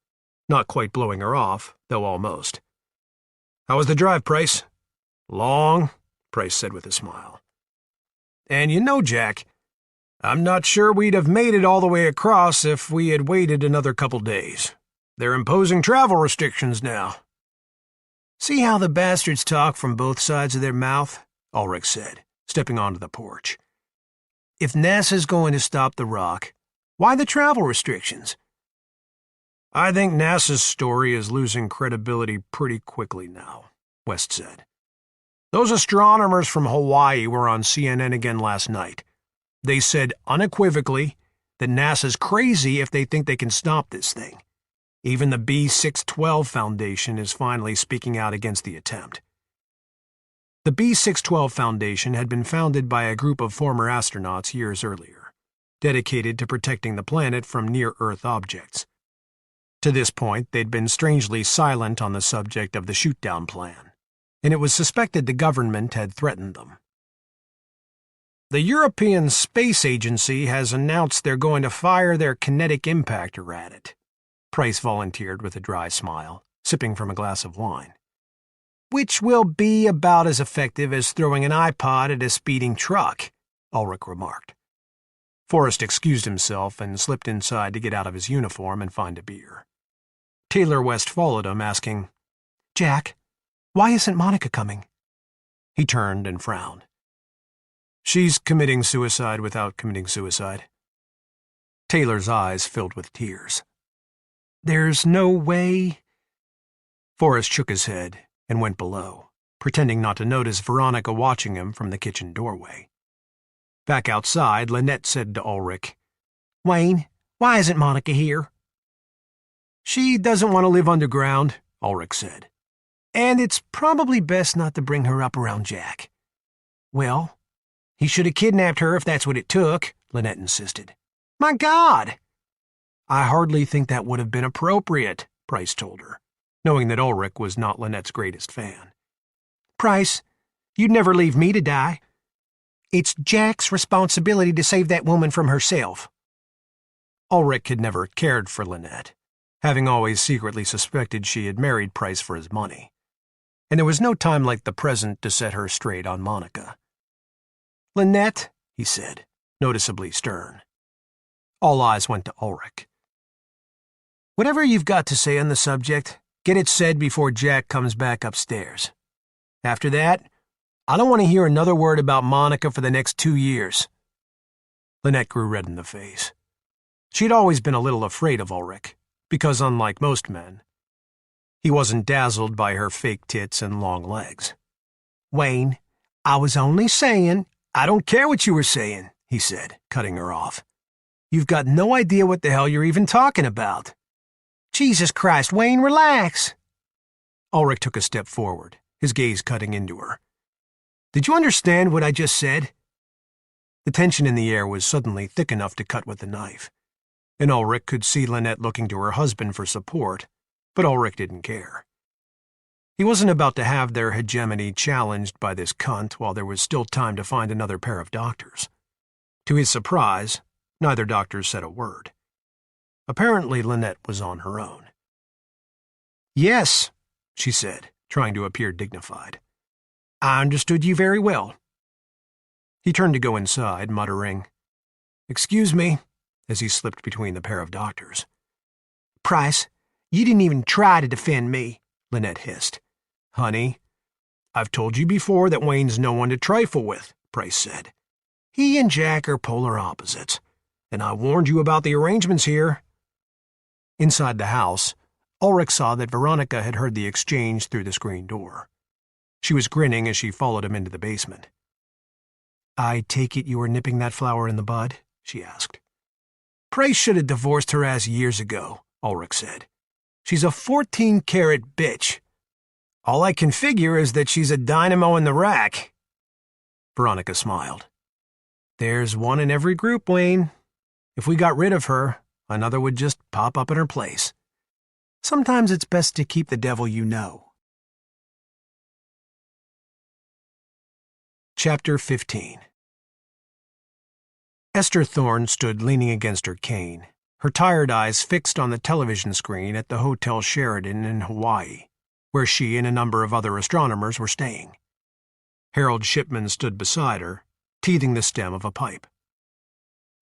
not quite blowing her off, though almost. "How was the drive, Price?" "Long," Price said with a smile. "And you know, Jack, I'm not sure we'd have made it all the way across if we had waited another couple days. They're imposing travel restrictions now. See how the bastards talk from both sides of their mouth? Ulrich said, stepping onto the porch. If NASA's going to stop the rock, why the travel restrictions? I think NASA's story is losing credibility pretty quickly now, West said. Those astronomers from Hawaii were on CNN again last night. They said unequivocally that NASA's crazy if they think they can stop this thing. Even the B612 Foundation is finally speaking out against the attempt. The B612 Foundation had been founded by a group of former astronauts years earlier, dedicated to protecting the planet from near-Earth objects. To this point, they'd been strangely silent on the subject of the shoot-down plan, and it was suspected the government had threatened them. The European Space Agency has announced they're going to fire their kinetic impactor at it, Price volunteered with a dry smile, sipping from a glass of wine. Which will be about as effective as throwing an iPod at a speeding truck, Ulrich remarked. Forrest excused himself and slipped inside to get out of his uniform and find a beer. Taylor West followed him, asking, Jack, why isn't Monica coming? He turned and frowned. She's committing suicide without committing suicide. Taylor's eyes filled with tears. There's no way. Forrest shook his head and went below, pretending not to notice Veronica watching him from the kitchen doorway. Back outside, Lynette said to Ulrich, Wayne, why isn't Monica here? She doesn't want to live underground, Ulrich said. And it's probably best not to bring her up around Jack. Well, he should have kidnapped her if that's what it took, Lynette insisted. My God! I hardly think that would have been appropriate, Price told her, knowing that Ulrich was not Lynette's greatest fan. Price, you'd never leave me to die. It's Jack's responsibility to save that woman from herself. Ulrich had never cared for Lynette, having always secretly suspected she had married Price for his money. And there was no time like the present to set her straight on Monica. Lynette, he said, noticeably stern. All eyes went to Ulrich. Whatever you've got to say on the subject, get it said before Jack comes back upstairs. After that, I don't want to hear another word about Monica for the next 2 years. Lynette grew red in the face. She'd always been a little afraid of Ulrich, because unlike most men, he wasn't dazzled by her fake tits and long legs. Wayne, I was only saying, I don't care what you were saying, he said, cutting her off. You've got no idea what the hell you're even talking about. Jesus Christ, Wayne, relax. Ulrich took a step forward, his gaze cutting into her. Did you understand what I just said? The tension in the air was suddenly thick enough to cut with a knife, and Ulrich could see Lynette looking to her husband for support, but Ulrich didn't care. He wasn't about to have their hegemony challenged by this cunt while there was still time to find another pair of doctors. To his surprise, neither doctor said a word. Apparently, Lynette was on her own. Yes, she said, trying to appear dignified. I understood you very well. He turned to go inside, muttering, Excuse me, as he slipped between the pair of doctors. Price, you didn't even try to defend me, Lynette hissed. Honey, I've told you before that Wayne's no one to trifle with, Price said. He and Jack are polar opposites, and I warned you about the arrangements here. Inside the house, Ulrich saw that Veronica had heard the exchange through the screen door. She was grinning as she followed him into the basement. I take it you were nipping that flower in the bud? She asked. Price should have divorced her ass years ago, Ulrich said. She's a 14-carat bitch. All I can figure is that she's a dynamo in the rack. Veronica smiled. There's one in every group, Wayne. If we got rid of her, another would just pop up in her place. Sometimes it's best to keep the devil you know. Chapter 15. Esther Thorne stood leaning against her cane, her tired eyes fixed on the television screen at the Hotel Sheridan in Hawaii, where she and a number of other astronomers were staying. Harold Shipman stood beside her, teething the stem of a pipe.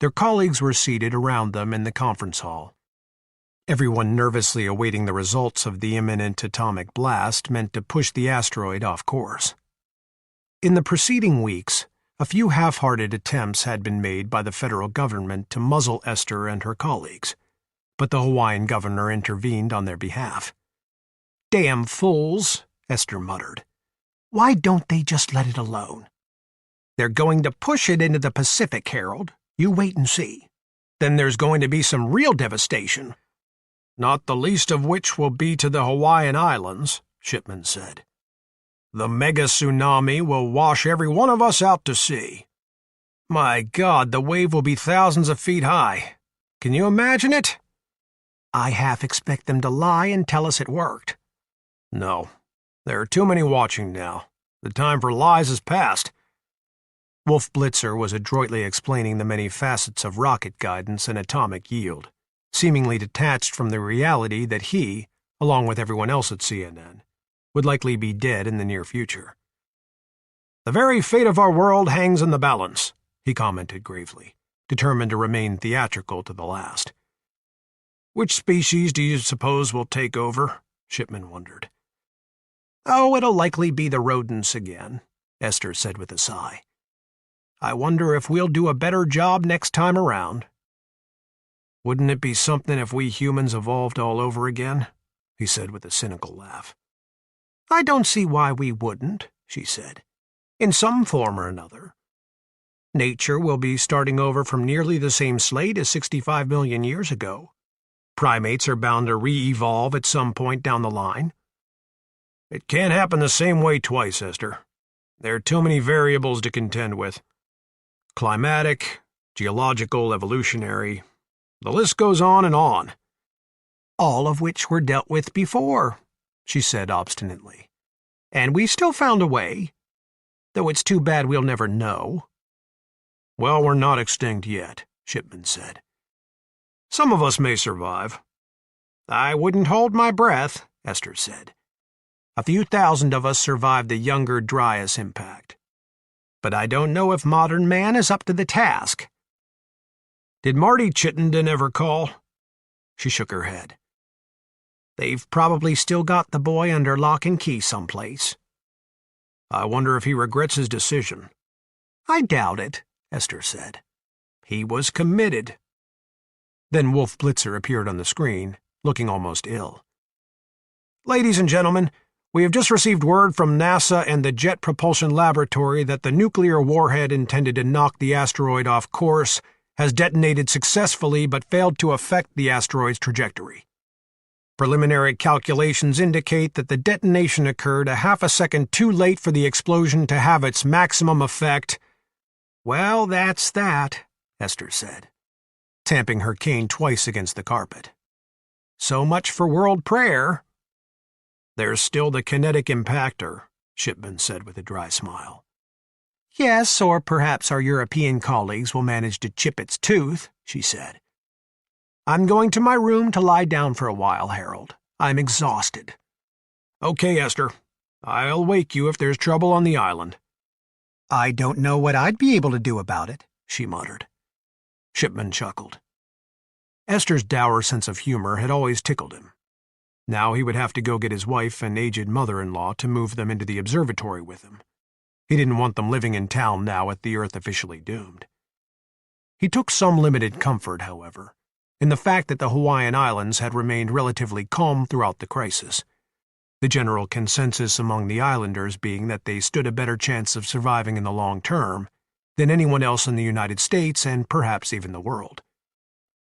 Their colleagues were seated around them in the conference hall. Everyone nervously awaiting the results of the imminent atomic blast meant to push the asteroid off course. In the preceding weeks, a few half-hearted attempts had been made by the federal government to muzzle Esther and her colleagues, but the Hawaiian governor intervened on their behalf. "Damn fools," Esther muttered. "Why don't they just let it alone? They're going to push it into the Pacific, Harold. You wait and see. Then there's going to be some real devastation." "Not the least of which will be to the Hawaiian Islands," Shipman said. "The mega tsunami will wash every one of us out to sea. My God, the wave will be thousands of feet high. Can you imagine it?" "I half expect them to lie and tell us it worked." "No, there are too many watching now. The time for lies is past." Wolf Blitzer was adroitly explaining the many facets of rocket guidance and atomic yield, seemingly detached from the reality that he, along with everyone else at CNN, would likely be dead in the near future. "The very fate of our world hangs in the balance," he commented gravely, determined to remain theatrical to the last. "Which species do you suppose will take over?" Shipman wondered. "Oh, it'll likely be the rodents again," Esther said with a sigh. "I wonder if we'll do a better job next time around." "Wouldn't it be something if we humans evolved all over again?" he said with a cynical laugh. "I don't see why we wouldn't," she said, "in some form or another. Nature will be starting over from nearly the same slate as 65 million years ago. Primates are bound to re-evolve at some point down the line." "It can't happen the same way twice, Esther. There are too many variables to contend with. Climatic, geological, evolutionary. The list goes on and on." "All of which were dealt with before," she said obstinately. "And we still found a way. Though it's too bad we'll never know." "Well, we're not extinct yet," Shipman said. "Some of us may survive." "I wouldn't hold my breath," Esther said. "A few thousand of us survived the Younger Dryas impact. But I don't know if modern man is up to the task." "Did Marty Chittenden ever call?" She shook her head. "They've probably still got the boy under lock and key someplace." "I wonder if he regrets his decision." "I doubt it," Esther said. "He was committed." Then Wolf Blitzer appeared on the screen, looking almost ill. "Ladies and gentlemen, we have just received word from NASA and the Jet Propulsion Laboratory that the nuclear warhead intended to knock the asteroid off course has detonated successfully but failed to affect the asteroid's trajectory. Preliminary calculations indicate that the detonation occurred a half a second too late for the explosion to have its maximum effect." "Well, that's that," Esther said, tamping her cane twice against the carpet. "So much for world prayer." "There's still the kinetic impactor," Shipman said with a dry smile. "Yes, or perhaps our European colleagues will manage to chip its tooth," she said. "I'm going to my room to lie down for a while, Harold. I'm exhausted." "Okay, Esther. I'll wake you if there's trouble on the island." "I don't know what I'd be able to do about it," she muttered. Shipman chuckled. Esther's dour sense of humor had always tickled him. Now he would have to go get his wife and aged mother-in-law to move them into the observatory with him. He didn't want them living in town now with the Earth officially doomed. He took some limited comfort, however, in the fact that the Hawaiian Islands had remained relatively calm throughout the crisis, the general consensus among the islanders being that they stood a better chance of surviving in the long term than anyone else in the United States and perhaps even the world.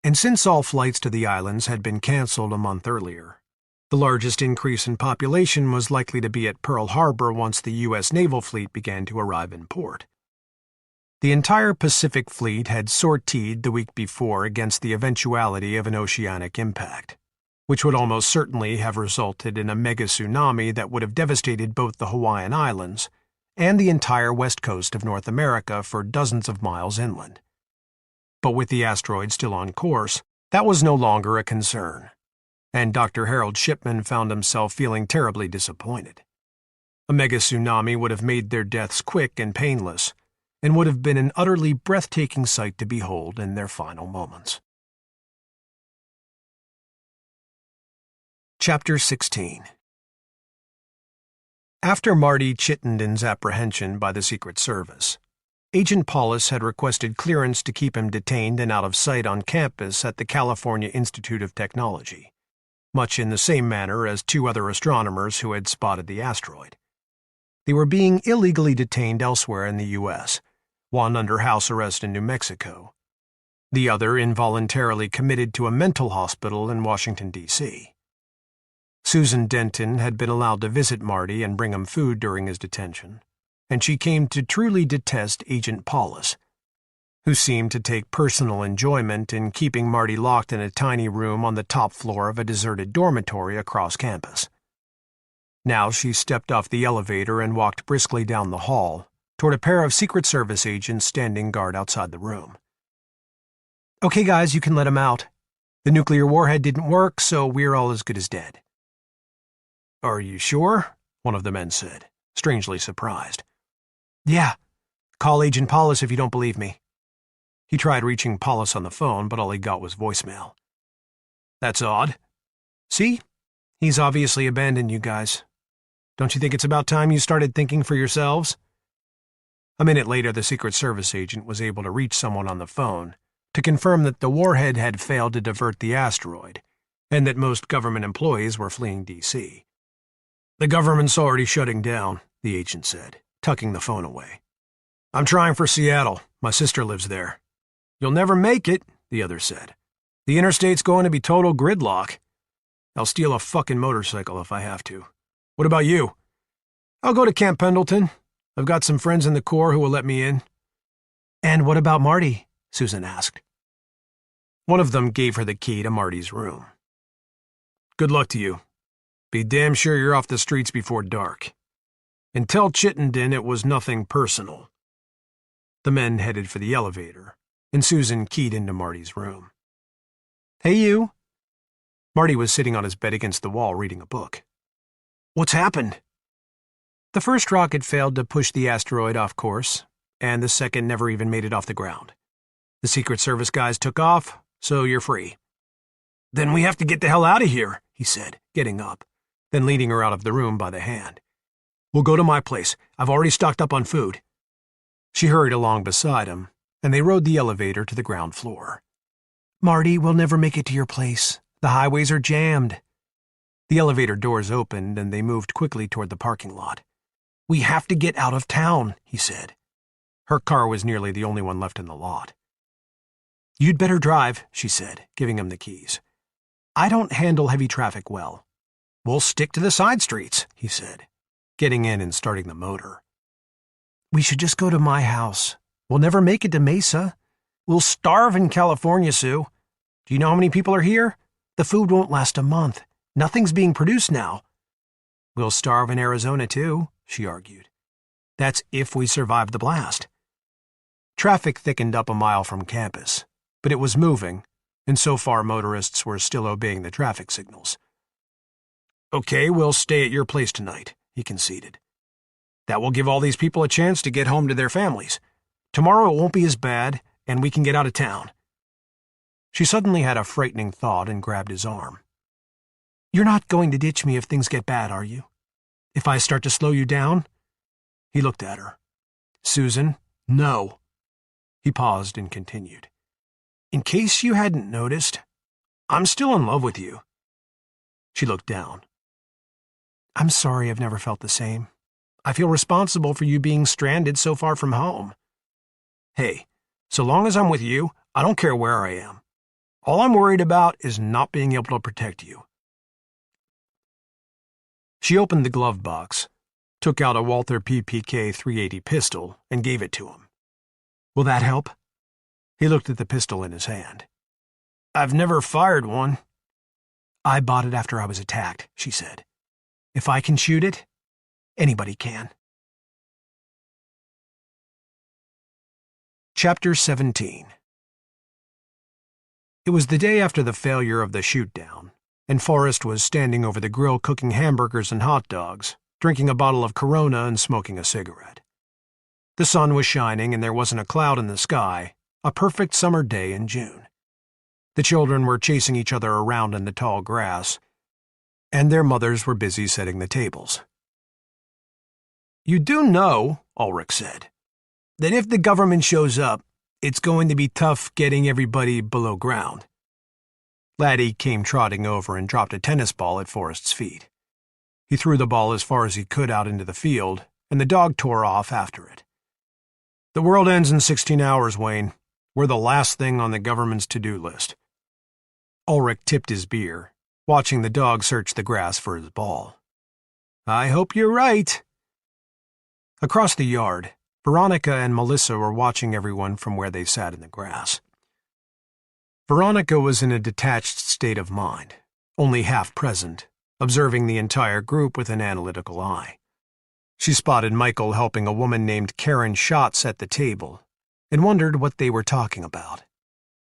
And since all flights to the islands had been canceled a month earlier, the largest increase in population was likely to be at Pearl Harbor once the U.S. naval fleet began to arrive in port. The entire Pacific Fleet had sortied the week before against the eventuality of an oceanic impact, which would almost certainly have resulted in a mega tsunami that would have devastated both the Hawaiian Islands and the entire west coast of North America for dozens of miles inland. But with the asteroid still on course, that was no longer a concern, and Dr. Harold Shipman found himself feeling terribly disappointed. A mega tsunami would have made their deaths quick and painless, and would have been an utterly breathtaking sight to behold in their final moments. Chapter 16. After Marty Chittenden's apprehension by the Secret Service, Agent Paulus had requested clearance to keep him detained and out of sight on campus at the California Institute of Technology, much in the same manner as 2 other astronomers who had spotted the asteroid. They were being illegally detained elsewhere in the U.S., one under house arrest in New Mexico, the other involuntarily committed to a mental hospital in Washington, D.C. Susan Denton had been allowed to visit Marty and bring him food during his detention, and she came to truly detest Agent Paulus, who seemed to take personal enjoyment in keeping Marty locked in a tiny room on the top floor of a deserted dormitory across campus. Now she stepped off the elevator and walked briskly down the hall toward a pair of Secret Service agents standing guard outside the room. "Okay, guys, you can let him out. The nuclear warhead didn't work, so we're all as good as dead." "Are you sure?" one of the men said, strangely surprised. "Yeah. Call Agent Paulus if you don't believe me." He tried reaching Paulus on the phone, but all he got was voicemail. "That's odd. See? He's obviously abandoned you guys. Don't you think it's about time you started thinking for yourselves?" A minute later, the Secret Service agent was able to reach someone on the phone to confirm that the warhead had failed to divert the asteroid, and that most government employees were fleeing D.C. "The government's already shutting down," the agent said, tucking the phone away. "I'm trying for Seattle. My sister lives there." "You'll never make it," the other said. "The interstate's going to be total gridlock. I'll steal a fucking motorcycle if I have to. What about you?" "I'll go to Camp Pendleton. I've got some friends in the Corps who will let me in." "And what about Marty?" Susan asked. One of them gave her the key to Marty's room. "Good luck to you. Be damn sure you're off the streets before dark. And tell Chittenden it was nothing personal." The men headed for the elevator, and Susan keyed into Marty's room. "Hey, you." Marty was sitting on his bed against the wall reading a book. "What's happened?" "The first rocket failed to push the asteroid off course, and the second never even made it off the ground. The Secret Service guys took off, so you're free." "Then we have to get the hell out of here," he said, getting up, then leading her out of the room by the hand. "We'll go to my place. I've already stocked up on food." She hurried along beside him, and they rode the elevator to the ground floor. "Marty, we'll never make it to your place. The highways are jammed." The elevator doors opened, and they moved quickly toward the parking lot. "We have to get out of town," he said. Her car was nearly the only one left in the lot. "You'd better drive," she said, giving him the keys. "I don't handle heavy traffic well." "We'll stick to the side streets," he said, getting in and starting the motor. "We should just go to my house. We'll never make it to Mesa. We'll starve in California, Sue. Do you know how many people are here? The food won't last a month. Nothing's being produced now." "We'll starve in Arizona, too," she argued. "That's if we survive the blast." Traffic thickened up a mile from campus, but it was moving, and so far motorists were still obeying the traffic signals. "Okay, we'll stay at your place tonight," he conceded. "That will give all these people a chance to get home to their families. Tomorrow it won't be as bad, and we can get out of town." She suddenly had a frightening thought and grabbed his arm. "You're not going to ditch me if things get bad, are you? If I start to slow you down?" He looked at her. "Susan, no." He paused and continued. "In case you hadn't noticed, I'm still in love with you." She looked down. "I'm sorry I've never felt the same. I feel responsible for you being stranded so far from home." "Hey, so long as I'm with you, I don't care where I am. All I'm worried about is not being able to protect you." She opened the glove box, took out a Walther PPK .380 pistol, and gave it to him. "Will that help?" He looked at the pistol in his hand. "I've never fired one." "I bought it after I was attacked," she said. "If I can shoot it, anybody can." Chapter 17. It was the day after the failure of the shoot-down, and Forrest was standing over the grill cooking hamburgers and hot dogs, drinking a bottle of Corona and smoking a cigarette. The sun was shining and there wasn't a cloud in the sky, a perfect summer day in June. The children were chasing each other around in the tall grass, and their mothers were busy setting the tables. "You do know," Ulrich said, "that if the government shows up, it's going to be tough getting everybody below ground." Laddie came trotting over and dropped a tennis ball at Forrest's feet. He threw the ball as far as he could out into the field, and the dog tore off after it. "The world ends in 16 hours, Wayne. We're the last thing on the government's to-do list." Ulrich tipped his beer, watching the dog search the grass for his ball. "I hope you're right." Across the yard, Veronica and Melissa were watching everyone from where they sat in the grass. Veronica was in a detached state of mind, only half present, observing the entire group with an analytical eye. She spotted Michael helping a woman named Karen Schatz at the table and wondered what they were talking about,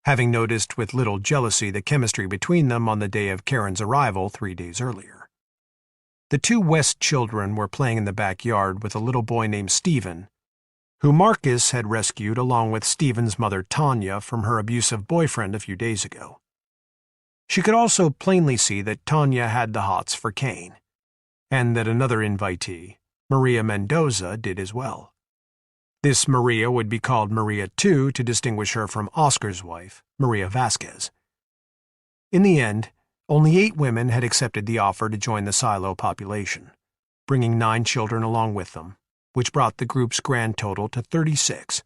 having noticed with little jealousy the chemistry between them on the day of Karen's arrival 3 days earlier. The two West children were playing in the backyard with a little boy named Stephen, who Marcus had rescued along with Stephen's mother Tanya from her abusive boyfriend a few days ago. She could also plainly see that Tanya had the hots for Kane, and that another invitee, Maria Mendoza, did as well. This Maria would be called Maria too to distinguish her from Oscar's wife, Maria Vasquez. In the end, only 8 women had accepted the offer to join the silo population, bringing 9 children along with them, which brought the group's grand total to 36,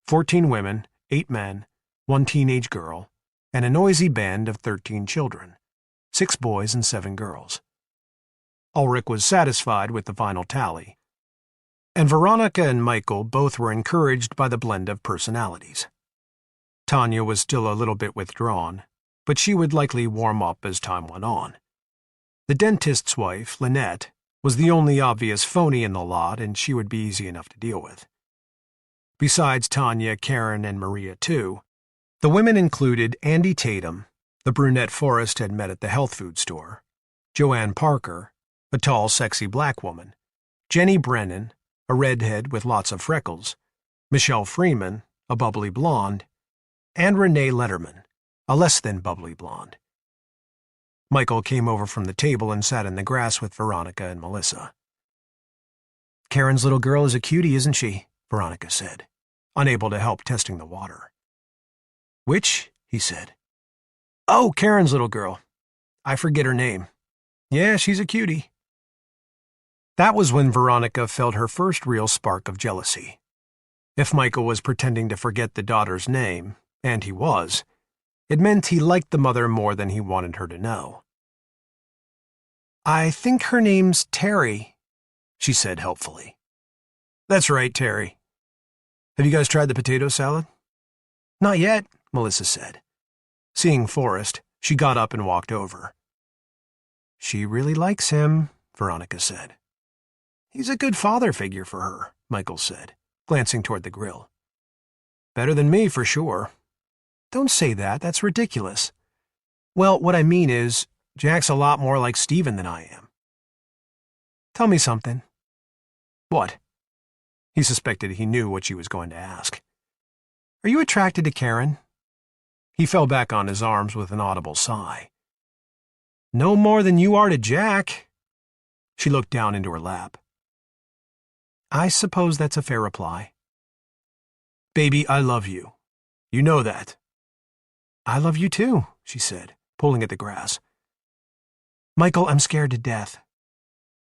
14 women, 8 men, 1 teenage girl, and a noisy band of 13 children, 6 boys and 7 girls. Ulrich was satisfied with the final tally, and Veronica and Michael both were encouraged by the blend of personalities. Tanya was still a little bit withdrawn, but she would likely warm up as time went on. The dentist's wife, Lynette, was the only obvious phony in the lot, and she would be easy enough to deal with. Besides Tanya, Karen, and Maria too, the women included Andy Tatum, the brunette Forrest had met at the health food store, Joanne Parker, a tall, sexy black woman, Jenny Brennan, a redhead with lots of freckles, Michelle Freeman, a bubbly blonde, and Renee Letterman, a less-than-bubbly blonde. Michael came over from the table and sat in the grass with Veronica and Melissa. "Karen's little girl is a cutie, isn't she?" Veronica said, unable to help testing the water. "Which?" he said. "Oh, Karen's little girl. I forget her name. Yeah, she's a cutie." That was when Veronica felt her first real spark of jealousy. If Michael was pretending to forget the daughter's name, and he was, it meant he liked the mother more than he wanted her to know. "I think her name's Terry," she said helpfully. "That's right, Terry. Have you guys tried the potato salad?" "Not yet," Melissa said. Seeing Forrest, she got up and walked over. "She really likes him," Veronica said. "He's a good father figure for her," Michael said, glancing toward the grill. "Better than me, for sure." "Don't say that. That's ridiculous." "Well, what I mean is, Jack's a lot more like Stephen than I am." "Tell me something." "What?" He suspected he knew what she was going to ask. "Are you attracted to Karen?" He fell back on his arms with an audible sigh. "No more than you are to Jack." She looked down into her lap. "I suppose that's a fair reply." "Baby, I love you. You know that." "I love you too," she said, pulling at the grass. "Michael, I'm scared to death."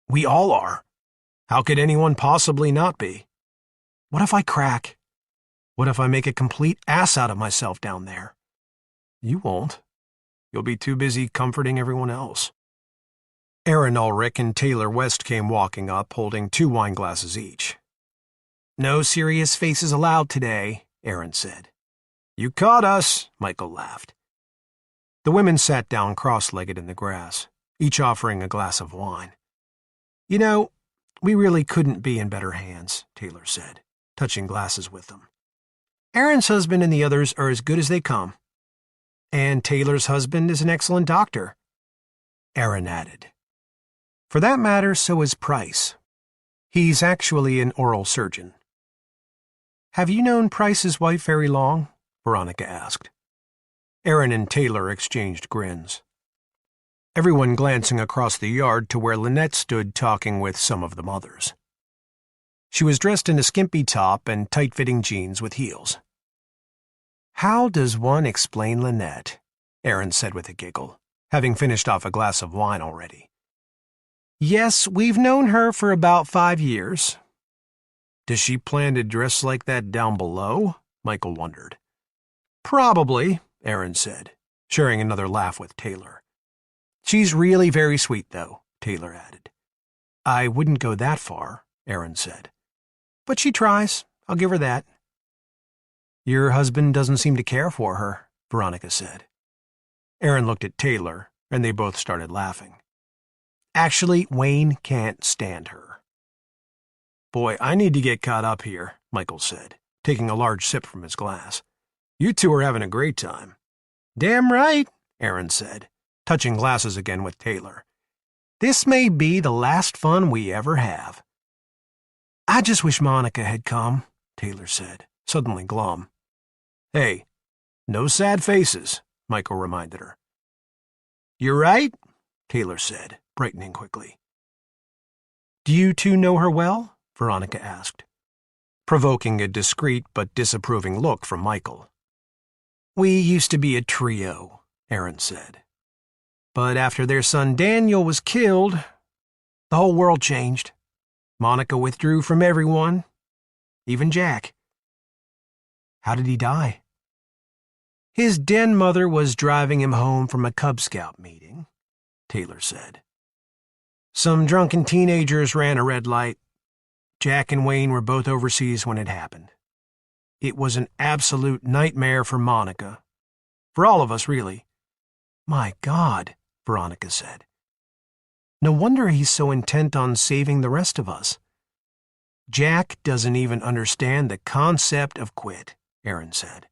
"We all are. How could anyone possibly not be?" "What if I crack? What if I make a complete ass out of myself down there?" "You won't. You'll be too busy comforting everyone else." Aaron Ulrich and Taylor West came walking up, holding 2 wine glasses each. "No serious faces allowed today," Aaron said. "You caught us," Michael laughed. The women sat down cross-legged in the grass, each offering a glass of wine. "You know, we really couldn't be in better hands," Taylor said, touching glasses with them. "Aaron's husband and the others are as good as they come. And Taylor's husband is an excellent doctor," Aaron added. "For that matter, so is Price. He's actually an oral surgeon." Have you known Price's wife very long? Veronica asked. Aaron and Taylor exchanged grins. Everyone glancing across the yard to where Lynette stood talking with some of the mothers. She was dressed in a skimpy top and tight-fitting jeans with heels. How does one explain Lynette? Aaron said with a giggle, having finished off a glass of wine already. Yes, we've known her for about 5 years. Does she plan to dress like that down below? Michael wondered. Probably, Aaron said, sharing another laugh with Taylor. She's really very sweet, though, Taylor added. I wouldn't go that far, Aaron said. But she tries. I'll give her that. Your husband doesn't seem to care for her, Veronica said. Aaron looked at Taylor, and they both started laughing. Actually, Wayne can't stand her. Boy, I need to get caught up here, Michael said, taking a large sip from his glass. You two are having a great time. Damn right, Aaron said, touching glasses again with Taylor. This may be the last fun we ever have. I just wish Monica had come, Taylor said, suddenly glum. Hey, no sad faces, Michael reminded her. You're right, Taylor said, brightening quickly. Do you two know her well? Veronica asked, provoking a discreet but disapproving look from Michael. We used to be a trio, Aaron said. But after their son Daniel was killed, the whole world changed. Monica withdrew from everyone, even Jack. How did he die? His den mother was driving him home from a Cub Scout meeting, Taylor said. Some drunken teenagers ran a red light. Jack and Wayne were both overseas when it happened. It was an absolute nightmare for Monica. For all of us, really. My God, Veronica said. No wonder he's so intent on saving the rest of us. Jack doesn't even understand the concept of quit, Aaron said.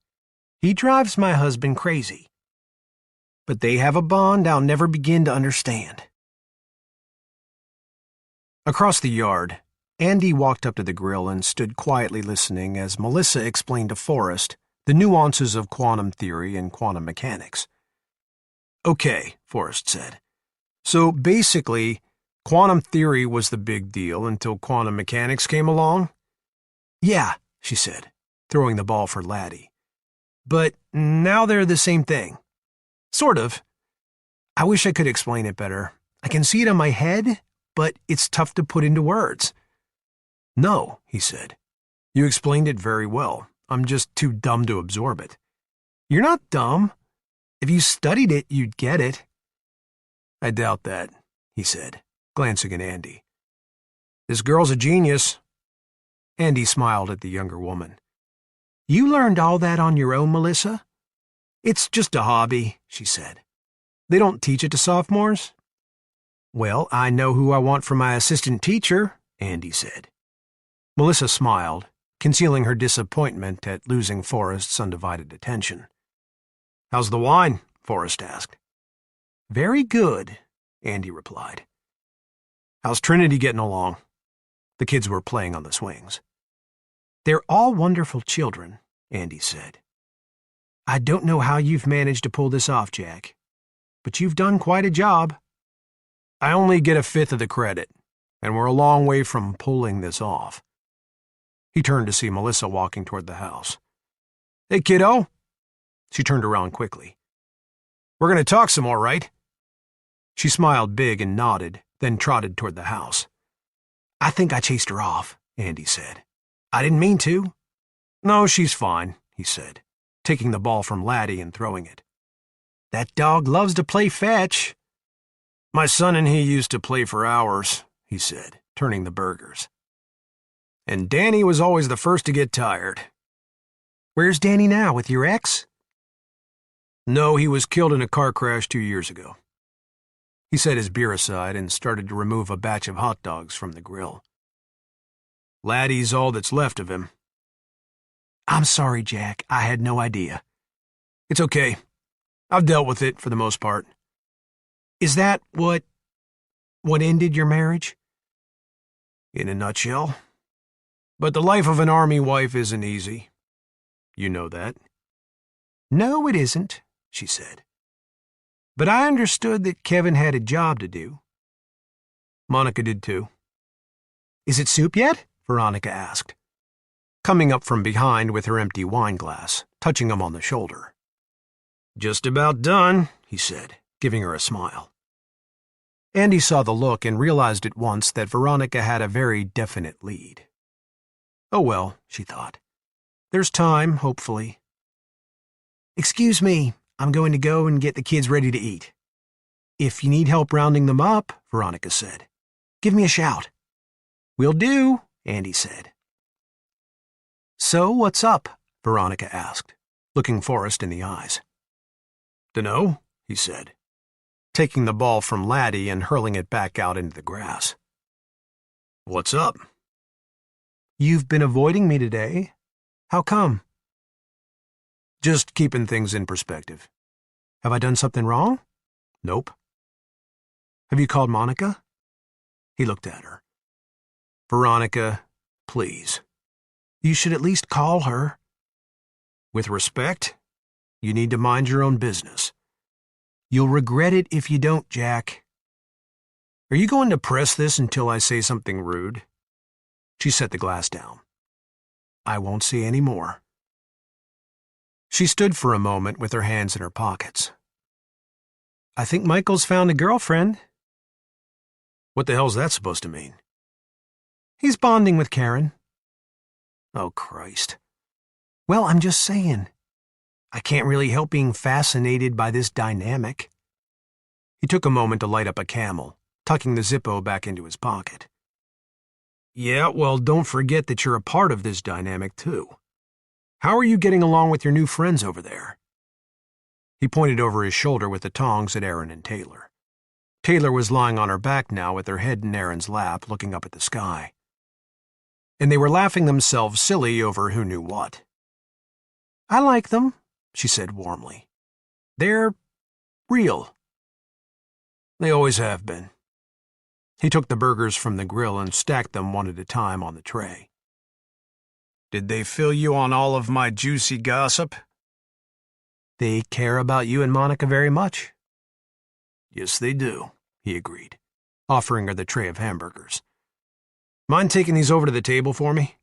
He drives my husband crazy. But they have a bond I'll never begin to understand. Across the yard, Andy walked up to the grill and stood quietly listening as Melissa explained to Forrest the nuances of quantum theory and quantum mechanics. Okay, Forrest said. So basically, quantum theory was the big deal until quantum mechanics came along? Yeah, she said, throwing the ball for Laddie. But now they're the same thing. Sort of. I wish I could explain it better. I can see it in my head, but it's tough to put into words. No, he said. You explained it very well. I'm just too dumb to absorb it. You're not dumb. If you studied it, you'd get it. I doubt that, he said, glancing at Andy. This girl's a genius. Andy smiled at the younger woman. You learned all that on your own, Melissa? It's just a hobby, she said. They don't teach it to sophomores? Well, I know who I want for my assistant teacher, Andy said. Melissa smiled, concealing her disappointment at losing Forrest's undivided attention. How's the wine? Forrest asked. Very good, Andy replied. How's Trinity getting along? The kids were playing on the swings. They're all wonderful children, Andy said. I don't know how you've managed to pull this off, Jack, but you've done quite a job. I only get a fifth of the credit, and we're a long way from pulling this off. He turned to see Melissa walking toward the house. Hey, kiddo. She turned around quickly. We're going to talk some more, right? She smiled big and nodded, then trotted toward the house. I think I chased her off, Andy said. I didn't mean to. No, she's fine, he said, taking the ball from Laddie and throwing it. That dog loves to play fetch. My son and he used to play for hours, he said, turning the burgers. And Danny was always the first to get tired. Where's Danny now, with your ex? No, he was killed in a car crash 2 years ago. He set his beer aside and started to remove a batch of hot dogs from the grill. Laddie's all that's left of him. I'm sorry, Jack. I had no idea. It's okay. I've dealt with it for the most part. Is that what ended your marriage? In a nutshell. But the life of an army wife isn't easy. You know that. No, it isn't, she said. But I understood that Kevin had a job to do. Monica did too. Is it soup yet? Veronica asked, coming up from behind with her empty wine glass, touching him on the shoulder. Just about done, he said, giving her a smile. Andy saw the look and realized at once that Veronica had a very definite lead. Oh well, she thought. There's time, hopefully. Excuse me, I'm going to go and get the kids ready to eat. If you need help rounding them up, Veronica said, give me a shout. Will do, Andy said. So what's up? Veronica asked, looking Forrest in the eyes. Dunno, he said, taking the ball from Laddie and hurling it back out into the grass. What's up? You've been avoiding me today. How come? Just keeping things in perspective. Have I done something wrong? Nope. Have you called Monica? He looked at her. Veronica, please. You should at least call her. With respect, you need to mind your own business. You'll regret it if you don't, Jack. Are you going to press this until I say something rude? She set the glass down. I won't say any more. She stood for a moment with her hands in her pockets. I think Michael's found a girlfriend. What the hell's that supposed to mean? He's bonding with Karen. Oh, Christ. Well, I'm just saying. I can't really help being fascinated by this dynamic. He took a moment to light up a Camel, tucking the Zippo back into his pocket. Yeah, well, don't forget that you're a part of this dynamic, too. How are you getting along with your new friends over there? He pointed over his shoulder with the tongs at Aaron and Taylor. Taylor was lying on her back now with her head in Aaron's lap, looking up at the sky. And they were laughing themselves silly over who knew what. I like them, she said warmly. They're real. They always have been. He took the burgers from the grill and stacked them one at a time on the tray. Did they fill you on all of my juicy gossip? They care about you and Monica very much. Yes, they do, he agreed, offering her the tray of hamburgers. Mind taking these over to the table for me?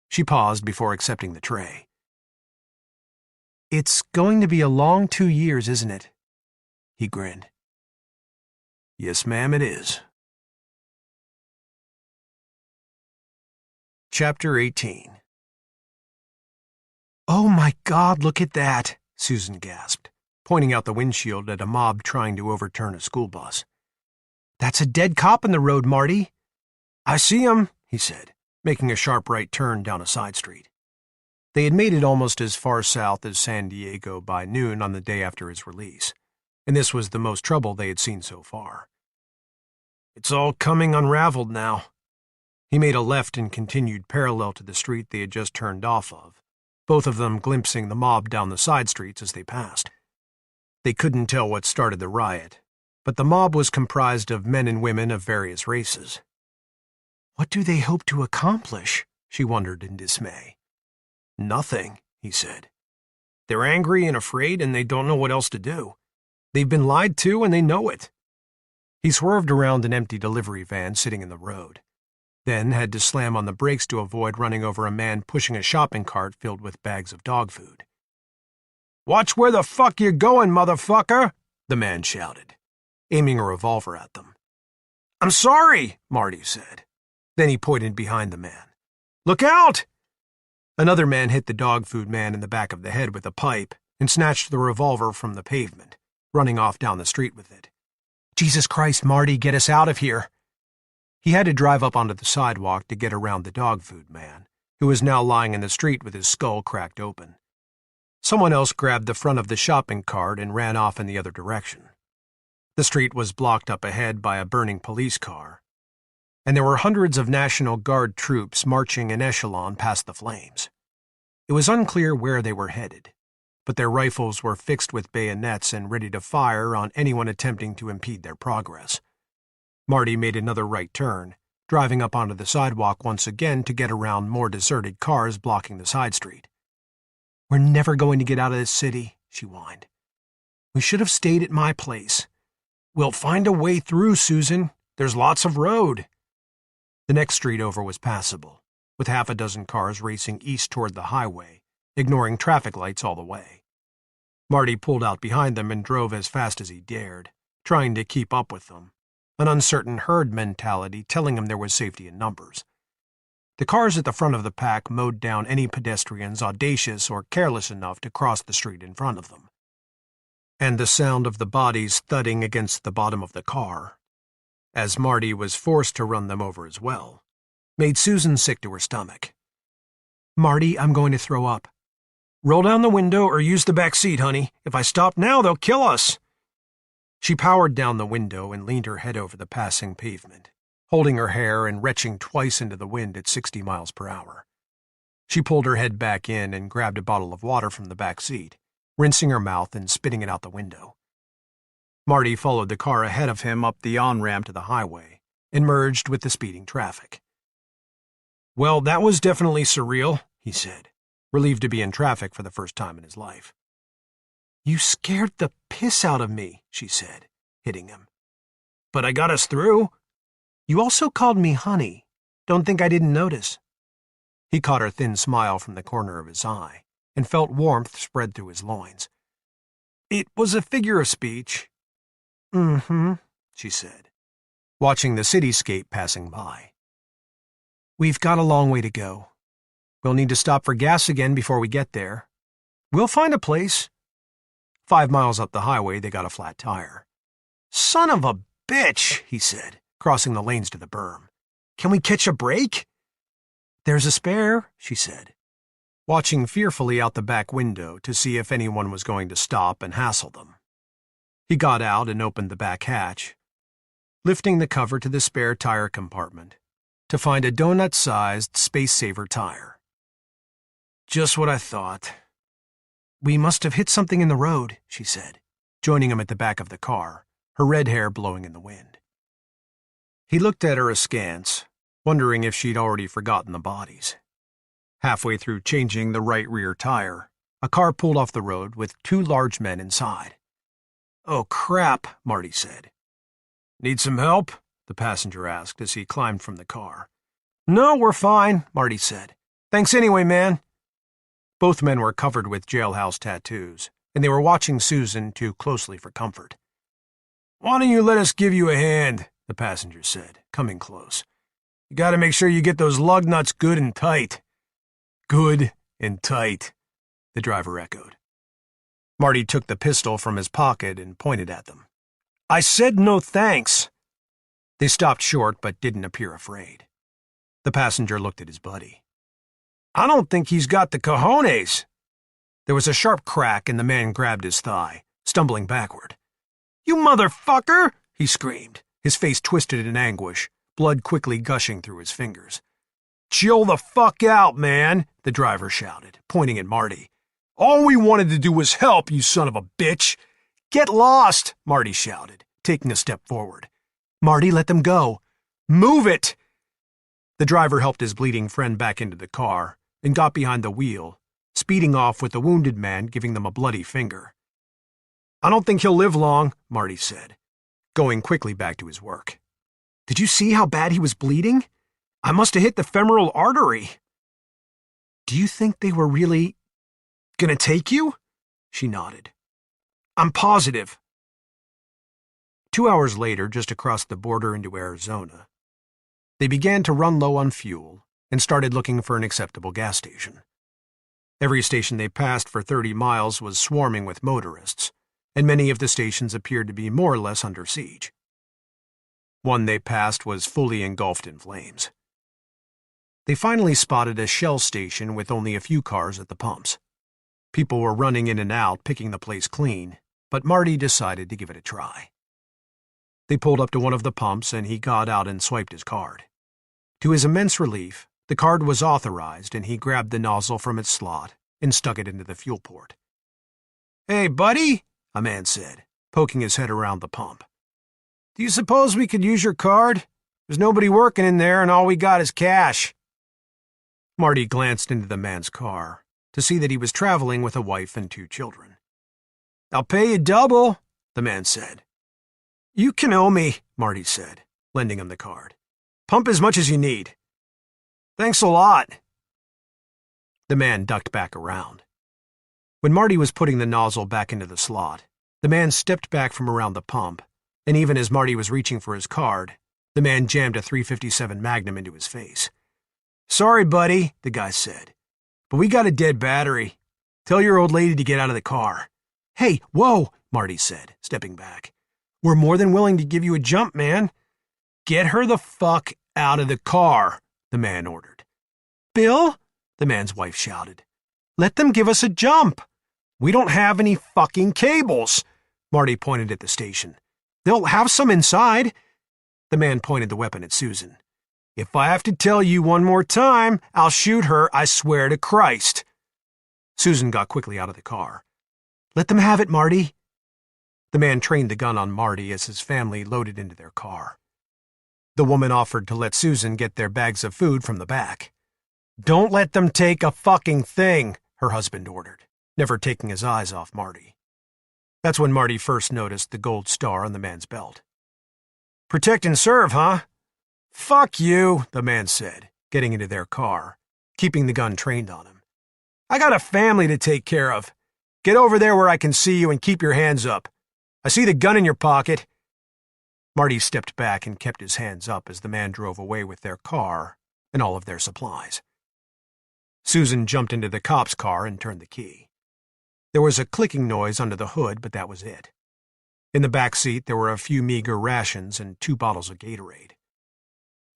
She paused before accepting the tray. It's going to be a long 2 years, isn't it? He grinned. Yes, ma'am, it is. Chapter 18. Oh my God, look at that, Susan gasped, pointing out the windshield at a mob trying to overturn a school bus. That's a dead cop in the road, Marty. I see him, he said, making a sharp right turn down a side street. They had made it almost as far south as San Diego by noon on the day after his release, and this was the most trouble they had seen so far. It's all coming unraveled now. He made a left and continued parallel to the street they had just turned off of, both of them glimpsing the mob down the side streets as they passed. They couldn't tell what started the riot, but the mob was comprised of men and women of various races. What do they hope to accomplish? She wondered in dismay. Nothing, he said. They're angry and afraid and they don't know what else to do. They've been lied to and they know it. He swerved around an empty delivery van sitting in the road, then had to slam on the brakes to avoid running over a man pushing a shopping cart filled with bags of dog food. Watch where the fuck you're going, motherfucker, the man shouted, aiming a revolver at them. I'm sorry, Marty said. Then he pointed behind the man. Look out! Another man hit the dog food man in the back of the head with a pipe and snatched the revolver from the pavement, running off down the street with it. Jesus Christ, Marty, get us out of here. He had to drive up onto the sidewalk to get around the dog food man, who was now lying in the street with his skull cracked open. Someone else grabbed the front of the shopping cart and ran off in the other direction. The street was blocked up ahead by a burning police car, and there were hundreds of National Guard troops marching in echelon past the flames. It was unclear where they were headed, but their rifles were fixed with bayonets and ready to fire on anyone attempting to impede their progress. Marty made another right turn, driving up onto the sidewalk once again to get around more deserted cars blocking the side street. "We're never going to get out of this city," she whined. "We should have stayed at my place." "We'll find a way through, Susan. There's lots of road." The next street over was passable, with half a dozen cars racing east toward the highway, ignoring traffic lights all the way. Marty pulled out behind them and drove as fast as he dared, trying to keep up with them, an uncertain herd mentality telling him there was safety in numbers. The cars at the front of the pack mowed down any pedestrians audacious or careless enough to cross the street in front of them. And the sound of the bodies thudding against the bottom of the car, as Marty was forced to run them over as well, made Susan sick to her stomach. "Marty, I'm going to throw up." "Roll down the window or use the back seat, honey. If I stop now, they'll kill us." She powered down the window and leaned her head over the passing pavement, holding her hair and retching twice into the wind at 60 miles per hour. She pulled her head back in and grabbed a bottle of water from the back seat, rinsing her mouth and spitting it out the window. Marty followed the car ahead of him up the on-ramp to the highway and merged with the speeding traffic. "Well, that was definitely surreal," he said, relieved to be in traffic for the first time in his life. "You scared the piss out of me," she said, hitting him. "But I got us through." "You also called me honey. Don't think I didn't notice." He caught her thin smile from the corner of his eye and felt warmth spread through his loins. "It was a figure of speech." "Mm-hmm," she said, watching the cityscape passing by. "We've got a long way to go. We'll need to stop for gas again before we get there. We'll find a place." 5 miles up the highway, they got a flat tire. "Son of a bitch," he said, crossing the lanes to the berm. "Can we catch a break?" "There's a spare," she said, watching fearfully out the back window to see if anyone was going to stop and hassle them. He got out and opened the back hatch, lifting the cover to the spare tire compartment to find a donut-sized space-saver tire. "Just what I thought." "We must have hit something in the road," she said, joining him at the back of the car, her red hair blowing in the wind. He looked at her askance, wondering if she'd already forgotten the bodies. Halfway through changing the right rear tire, a car pulled off the road with 2 large men inside. "Oh, crap," Marty said. "Need some help?" the passenger asked as he climbed from the car. "No, we're fine," Marty said. "Thanks anyway, man." Both men were covered with jailhouse tattoos, and they were watching Susan too closely for comfort. "Why don't you let us give you a hand?" the passenger said, coming close. "You gotta make sure you get those lug nuts good and tight." "Good and tight," the driver echoed. Marty took the pistol from his pocket and pointed at them. "I said no thanks." They stopped short but didn't appear afraid. The passenger looked at his buddy. "I don't think he's got the cojones." There was a sharp crack and the man grabbed his thigh, stumbling backward. "You motherfucker!" he screamed, his face twisted in anguish, blood quickly gushing through his fingers. "Chill the fuck out, man," the driver shouted, pointing at Marty. "All we wanted to do was help, you son of a bitch." "Get lost," Marty shouted, taking a step forward. "Marty, let them go." "Move it!" The driver helped his bleeding friend back into the car and got behind the wheel, speeding off with the wounded man giving them a bloody finger. "I don't think he'll live long," Marty said, going quickly back to his work. "Did you see how bad he was bleeding? I must have hit the femoral artery." "Do you think they were really gonna take you?" She nodded. "I'm positive." 2 hours later, just across the border into Arizona, they began to run low on fuel and started looking for an acceptable gas station. Every station they passed for 30 miles was swarming with motorists, and many of the stations appeared to be more or less under siege. One they passed was fully engulfed in flames. They finally spotted a Shell station with only a few cars at the pumps. People were running in and out, picking the place clean, but Marty decided to give it a try. They pulled up to one of the pumps and he got out and swiped his card. To his immense relief, the card was authorized and he grabbed the nozzle from its slot and stuck it into the fuel port. "Hey, buddy," a man said, poking his head around the pump. "Do you suppose we could use your card?" There's nobody working in there, and all we got is cash. Marty glanced into the man's car to see that he was traveling with a wife and 2 children. I'll pay you double, the man said. You can owe me, Marty said, lending him the card. Pump as much as you need. Thanks a lot. The man ducked back around. When Marty was putting the nozzle back into the slot, the man stepped back from around the pump, and even as Marty was reaching for his card, the man jammed a .357 Magnum into his face. Sorry, buddy, the guy said, but we got a dead battery. Tell your old lady to get out of the car. Hey, whoa, Marty said, stepping back. We're more than willing to give you a jump, man. Get her the fuck out of the car, the man ordered. Bill, the man's wife shouted. Let them give us a jump. We don't have any fucking cables. Marty pointed at the station. They'll have some inside. The man pointed the weapon at Susan. If I have to tell you one more time, I'll shoot her, I swear to Christ. Susan got quickly out of the car. Let them have it, Marty. The man trained the gun on Marty as his family loaded into their car. The woman offered to let Susan get their bags of food from the back. Don't let them take a fucking thing, her husband ordered, never taking his eyes off Marty. That's when Marty first noticed the gold star on the man's belt. Protect and serve, huh? Fuck you, the man said, getting into their car, keeping the gun trained on him. I got a family to take care of. Get over there where I can see you and keep your hands up. I see the gun in your pocket. Marty stepped back and kept his hands up as the man drove away with their car and all of their supplies. Susan jumped into the cop's car and turned the key. There was a clicking noise under the hood, but that was it. In the back seat, there were a few meager rations and 2 bottles of Gatorade.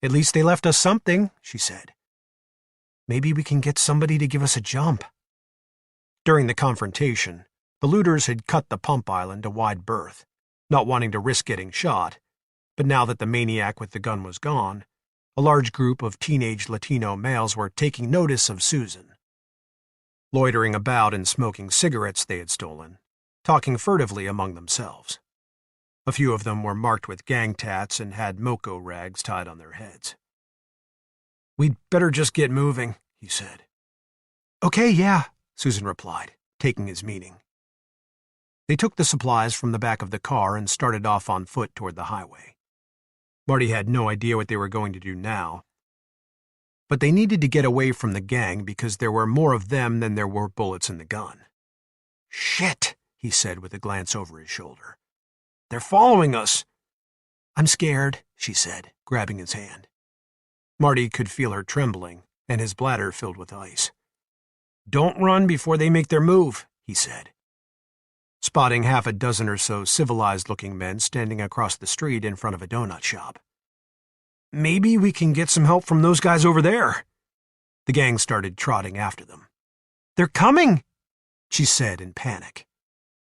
At least they left us something, she said. Maybe we can get somebody to give us a jump. During the confrontation, the looters had cut the pump island a wide berth, not wanting to risk getting shot, but now that the maniac with the gun was gone, a large group of teenage Latino males were taking notice of Susan. Loitering about and smoking cigarettes they had stolen, talking furtively among themselves. A few of them were marked with gang tats and had moco rags tied on their heads. We'd better just get moving, he said. Okay, yeah, Susan replied, taking his meaning. They took the supplies from the back of the car and started off on foot toward the highway. Marty had no idea what they were going to do now, but they needed to get away from the gang because there were more of them than there were bullets in the gun. Shit, he said with a glance over his shoulder. They're following us. I'm scared, she said, grabbing his hand. Marty could feel her trembling, and his bladder filled with ice. Don't run before they make their move, he said. Spotting half a dozen or so civilized-looking men standing across the street in front of a donut shop. Maybe we can get some help from those guys over there. The gang started trotting after them. They're coming, she said in panic.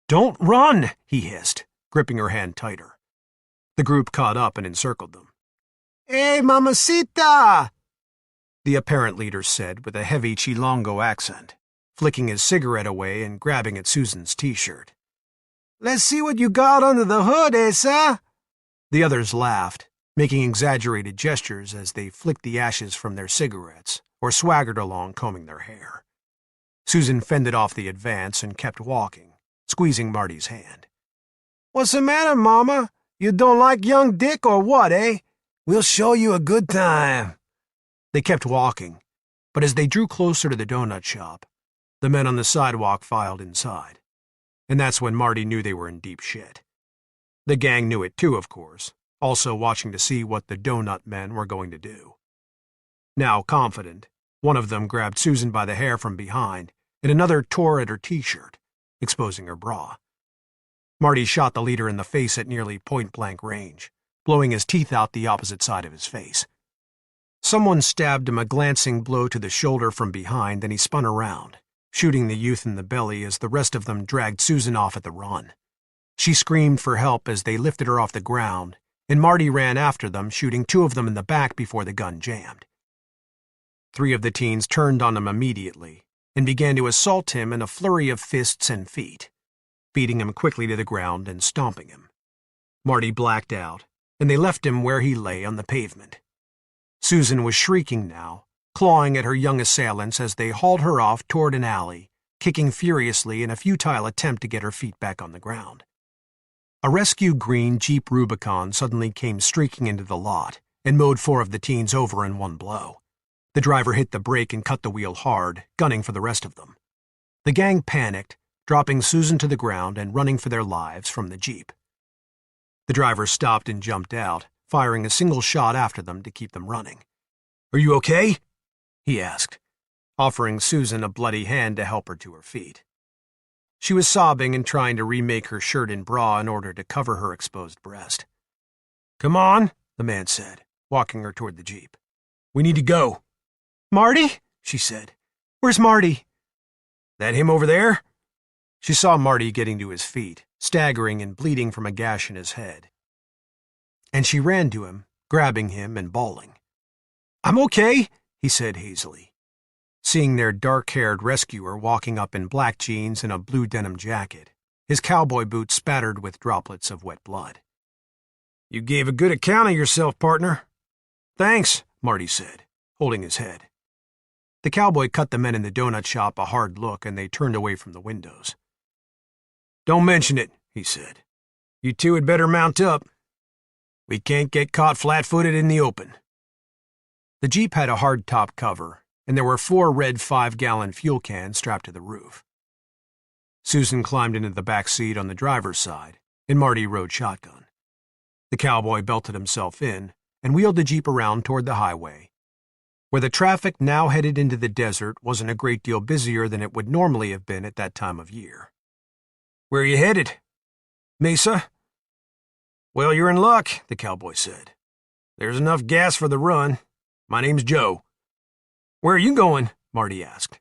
Don't run, he hissed, gripping her hand tighter. The group caught up and encircled them. Hey, mamacita! The apparent leader said with a heavy Chilongo accent, flicking his cigarette away and grabbing at Susan's t-shirt. Let's see what you got under the hood, esa? The others laughed, making exaggerated gestures as they flicked the ashes from their cigarettes or swaggered along combing their hair. Susan fended off the advance and kept walking, squeezing Marty's hand. What's the matter, Mama? You don't like young Dick or what, eh? We'll show you a good time. They kept walking, but as they drew closer to the donut shop, the men on the sidewalk filed inside. And that's when Marty knew they were in deep shit. The gang knew it too, of course, also watching to see what the donut men were going to do. Now confident, one of them grabbed Susan by the hair from behind, and another tore at her t-shirt, exposing her bra. Marty shot the leader in the face at nearly point-blank range, blowing his teeth out the opposite side of his face. Someone stabbed him a glancing blow to the shoulder from behind, and he spun around, shooting the youth in the belly as the rest of them dragged Susan off at the run. She screamed for help as they lifted her off the ground, and Marty ran after them, shooting 2 of them in the back before the gun jammed. 3 of the teens turned on him immediately and began to assault him in a flurry of fists and feet, beating him quickly to the ground and stomping him. Marty blacked out, and they left him where he lay on the pavement. Susan was shrieking now, clawing at her young assailants as they hauled her off toward an alley, kicking furiously in a futile attempt to get her feet back on the ground. A rescue green Jeep Rubicon suddenly came streaking into the lot and mowed 4 of the teens over in one blow. The driver hit the brake and cut the wheel hard, gunning for the rest of them. The gang panicked, dropping Susan to the ground and running for their lives from the Jeep. The driver stopped and jumped out, firing a single shot after them to keep them running. "Are you okay?" he asked, offering Susan a bloody hand to help her to her feet. She was sobbing and trying to remake her shirt and bra in order to cover her exposed breast. "Come on," the man said, walking her toward the Jeep. "We need to go." "Marty?" she said. "Where's Marty?" "That him over there?" She saw Marty getting to his feet, staggering and bleeding from a gash in his head. And she ran to him, grabbing him and bawling. "I'm okay," he said hazily, seeing their dark-haired rescuer walking up in black jeans and a blue denim jacket, his cowboy boots spattered with droplets of wet blood. "You gave a good account of yourself, partner." "Thanks," Marty said, holding his head. The cowboy cut the men in the donut shop a hard look, and they turned away from the windows. "Don't mention it," he said. "You two had better mount up. We can't get caught flat-footed in the open." The Jeep had a hard-top cover, and there were 4 red 5-gallon fuel cans strapped to the roof. Susan climbed into the back seat on the driver's side, and Marty rode shotgun. The cowboy belted himself in and wheeled the Jeep around toward the highway, where the traffic now headed into the desert wasn't a great deal busier than it would normally have been at that time of year. "Where are you headed?" "Mesa." "Well, you're in luck," the cowboy said. "There's enough gas for the run. My name's Joe." "Where are you going?" Marty asked.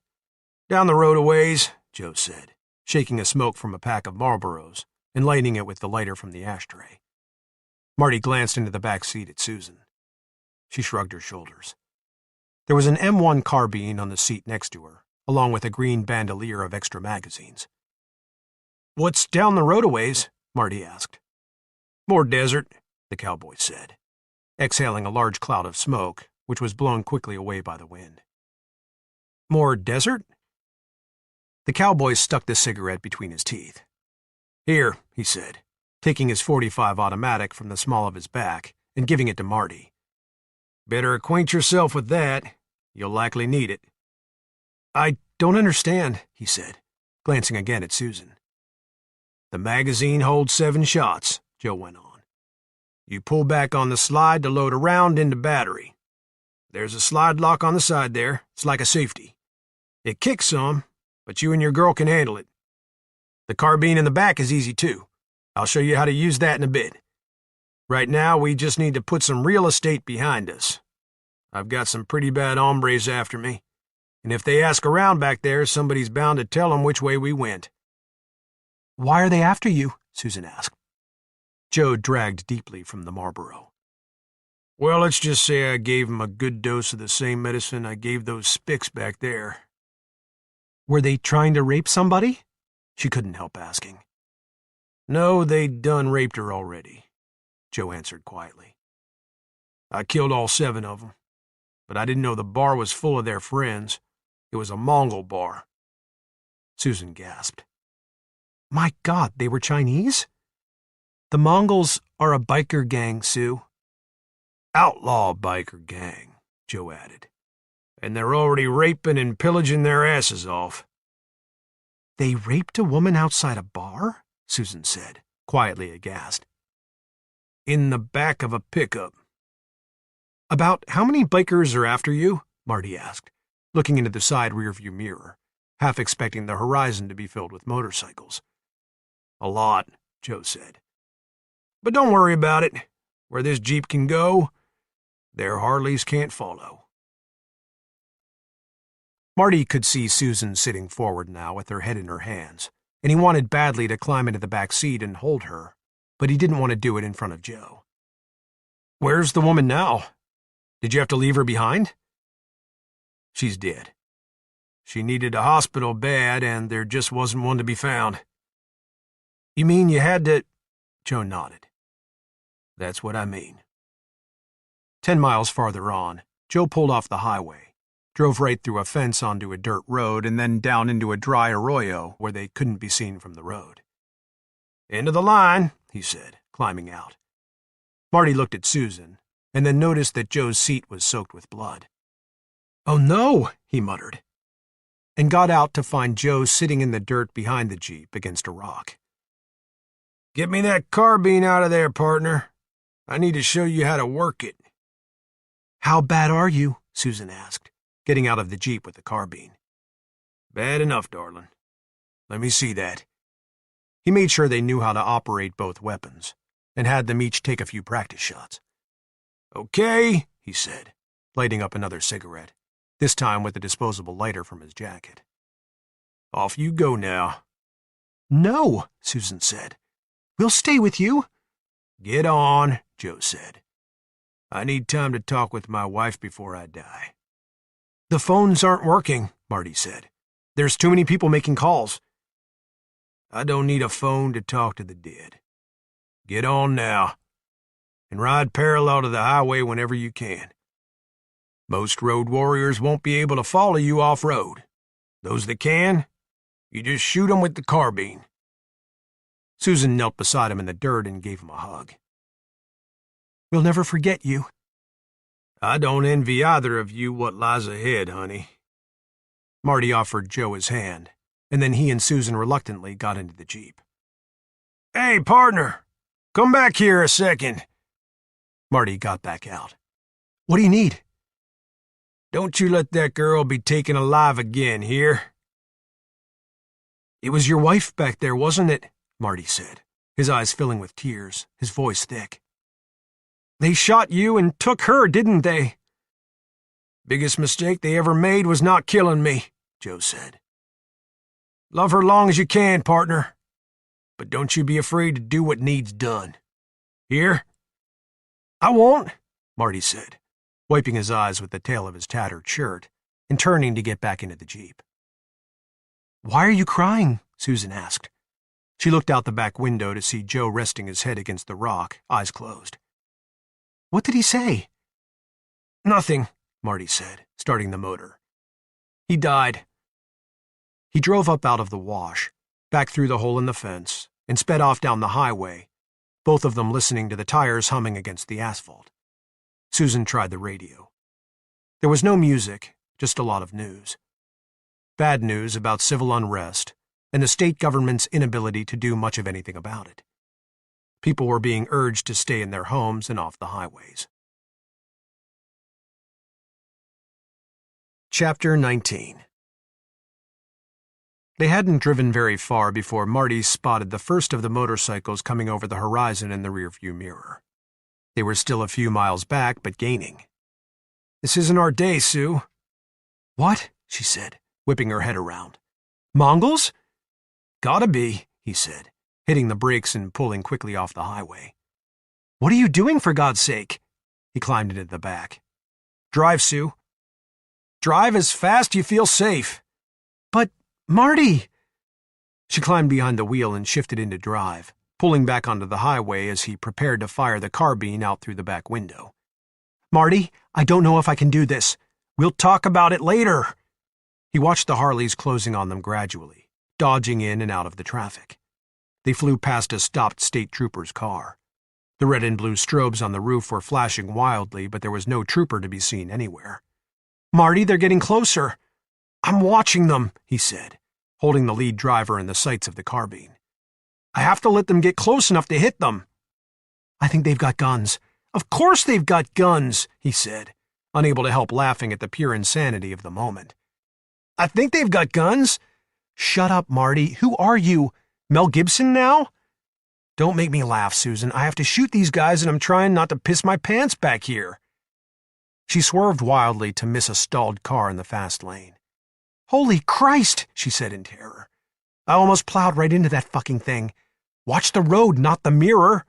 "Down the road a ways," Joe said, shaking a smoke from a pack of Marlboros and lighting it with the lighter from the ashtray. Marty glanced into the back seat at Susan. She shrugged her shoulders. There was an M1 carbine on the seat next to her, along with a green bandolier of extra magazines. "What's down the road a ways?" Marty asked. "More desert," the cowboy said, exhaling a large cloud of smoke, which was blown quickly away by the wind. "More desert?" The cowboy stuck the cigarette between his teeth. "Here," he said, taking his .45 automatic from the small of his back and giving it to Marty. "Better acquaint yourself with that. You'll likely need it." "I don't understand," he said, glancing again at Susan. "The magazine holds 7 shots," Joe went on. "You pull back on the slide to load a round into battery. There's a slide lock on the side there. It's like a safety. It kicks some, but you and your girl can handle it. The carbine in the back is easy too. I'll show you how to use that in a bit. Right now, we just need to put some real estate behind us. I've got some pretty bad hombres after me, and if they ask around back there, somebody's bound to tell them which way we went." "Why are they after you?" Susan asked. Joe dragged deeply from the Marlboro. "Well, let's just say I gave them a good dose of the same medicine I gave those spics back there." "Were they trying to rape somebody?" She couldn't help asking. "No, they'd done raped her already," Joe answered quietly. "I killed all 7 of them, but I didn't know the bar was full of their friends. It was a Mongol bar." Susan gasped. "My God, they were Chinese?" "The Mongols are a biker gang, Sue." "Outlaw biker gang," Joe added. "And they're already raping and pillaging their asses off." "They raped a woman outside a bar?" Susan said, quietly aghast. "In the back of a pickup." "About how many bikers are after you?" Marty asked, looking into the side rearview mirror, half expecting the horizon to be filled with motorcycles. "A lot," Joe said. "But don't worry about it. Where this Jeep can go, their Harleys can't follow." Marty could see Susan sitting forward now with her head in her hands, and he wanted badly to climb into the back seat and hold her, but he didn't want to do it in front of Joe. "Where's the woman now? Did you have to leave her behind?" "She's dead. She needed a hospital bad, and there just wasn't one to be found." "You mean you had to—" Joe nodded. That's what I mean. 10 miles farther on, Joe pulled off the highway, drove right through a fence onto a dirt road, and then down into a dry arroyo where they couldn't be seen from the road. "End of the line," he said, climbing out. Marty looked at Susan, and then noticed that Joe's seat was soaked with blood. "Oh no," he muttered, and got out to find Joe sitting in the dirt behind the Jeep against a rock. "Get me that carbine out of there, partner. I need to show you how to work it." "How bad are you?" Susan asked, getting out of the Jeep with the carbine. "Bad enough, darling. Let me see that." He made sure they knew how to operate both weapons, and had them each take a few practice shots. "Okay," he said, lighting up another cigarette, this time with a disposable lighter from his jacket. "Off you go now." "No," Susan said. "We'll stay with you." "Get on," Joe said. "I need time to talk with my wife before I die." "The phones aren't working," Marty said. "There's too many people making calls." "I don't need a phone to talk to the dead. Get on now, and ride parallel to the highway whenever you can. Most road warriors won't be able to follow you off-road. Those that can, you just shoot them with the carbine." Susan knelt beside him in the dirt and gave him a hug. "We'll never forget you." "I don't envy either of you what lies ahead, honey." Marty offered Joe his hand, and then he and Susan reluctantly got into the Jeep. "Hey, partner, come back here a second." Marty got back out. "What do you need?" "Don't you let that girl be taken alive again, here?" "It was your wife back there, wasn't it?" Marty said, his eyes filling with tears, his voice thick. "They shot you and took her, didn't they?" "Biggest mistake they ever made was not killing me," Joe said. "Love her long as you can, partner. But don't you be afraid to do what needs done. Here?" "I won't," Marty said, wiping his eyes with the tail of his tattered shirt and turning to get back into the Jeep. "Why are you crying?" Susan asked. She looked out the back window to see Joe resting his head against the rock, eyes closed. "What did he say?" "Nothing," Marty said, starting the motor. "He died." He drove up out of the wash, back through the hole in the fence, and sped off down the highway, both of them listening to the tires humming against the asphalt. Susan tried the radio. There was no music, just a lot of news. Bad news about civil unrest and the state government's inability to do much of anything about it. People were being urged to stay in their homes and off the highways. Chapter 19. They hadn't driven very far before Marty spotted the first of the motorcycles coming over the horizon in the rearview mirror. They were still a few miles back, but gaining. "This isn't our day, Sue." "What?" she said, whipping her head around. "Mongols?" "Gotta be," he said, hitting the brakes and pulling quickly off the highway. "What are you doing, for God's sake?" He climbed into the back. "Drive, Sue. Drive as fast you feel safe." "But, Marty!" She climbed behind the wheel and shifted into drive, pulling back onto the highway as he prepared to fire the carbine out through the back window. "Marty, I don't know if I can do this. We'll talk about it later." He watched the Harleys closing on them gradually, dodging in and out of the traffic. They flew past a stopped state trooper's car. The red and blue strobes on the roof were flashing wildly, but there was no trooper to be seen anywhere. "Marty, they're getting closer." "I'm watching them," he said, holding the lead driver in the sights of the carbine. "I have to let them get close enough to hit them." "I think they've got guns." "Of course they've got guns," he said, unable to help laughing at the pure insanity of the moment. "I think they've got guns." "Shut up, Marty. Who are you? Mel Gibson now?" "Don't make me laugh, Susan. I have to shoot these guys and I'm trying not to piss my pants back here." She swerved wildly to miss a stalled car in the fast lane. "Holy Christ," she said in terror. "I almost plowed right into that fucking thing. Watch the road, not the mirror."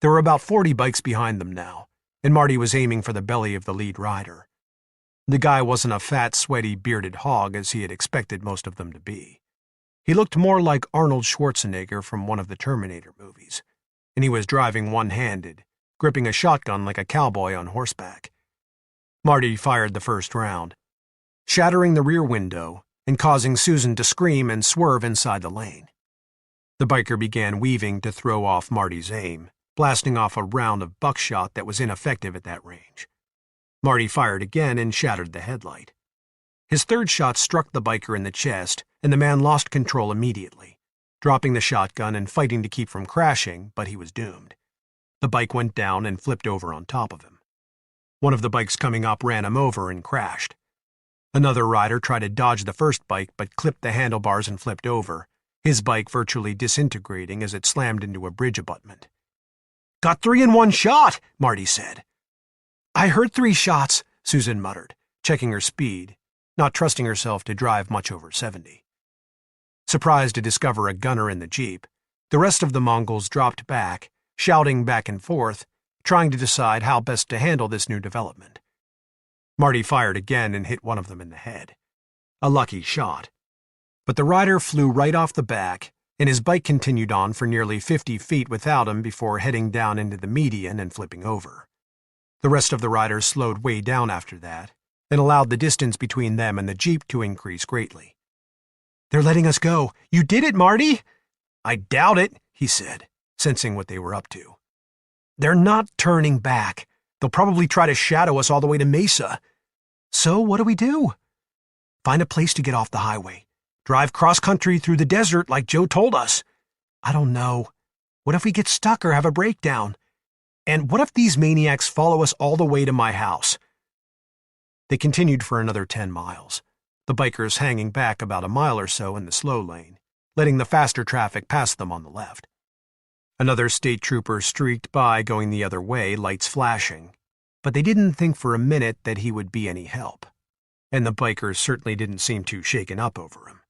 There were about 40 bikes behind them now, and Marty was aiming for the belly of the lead rider. The guy wasn't a fat, sweaty, bearded hog as he had expected most of them to be. He looked more like Arnold Schwarzenegger from one of the Terminator movies, and he was driving one-handed, gripping a shotgun like a cowboy on horseback. Marty fired the first round, shattering the rear window and causing Susan to scream and swerve inside the lane. The biker began weaving to throw off Marty's aim, blasting off a round of buckshot that was ineffective at that range. Marty fired again and shattered the headlight. His third shot struck the biker in the chest, and the man lost control immediately, dropping the shotgun and fighting to keep from crashing, but he was doomed. The bike went down and flipped over on top of him. One of the bikes coming up ran him over and crashed. Another rider tried to dodge the first bike but clipped the handlebars and flipped over, his bike virtually disintegrating as it slammed into a bridge abutment. "Got 3 in one shot," Marty said. "I heard 3 shots," Susan muttered, checking her speed, not trusting herself to drive much over 70. Surprised to discover a gunner in the Jeep, the rest of the Mongols dropped back, shouting back and forth, trying to decide how best to handle this new development. Marty fired again and hit one of them in the head. A lucky shot. But the rider flew right off the back, and his bike continued on for nearly 50 feet without him before heading down into the median and flipping over. The rest of the riders slowed way down after that, and allowed the distance between them and the Jeep to increase greatly. "They're letting us go. You did it, Marty!" "I doubt it," he said, sensing what they were up to. "They're not turning back. They'll probably try to shadow us all the way to Mesa. So what do we do?" "Find a place to get off the highway. Drive cross-country through the desert like Joe told us." "I don't know. What if we get stuck or have a breakdown? And what if these maniacs follow us all the way to my house?" They continued for another 10 miles, the bikers hanging back about a mile or so in the slow lane, letting the faster traffic pass them on the left. Another state trooper streaked by going the other way, lights flashing, but they didn't think for a minute that he would be any help, and the bikers certainly didn't seem too shaken up over him.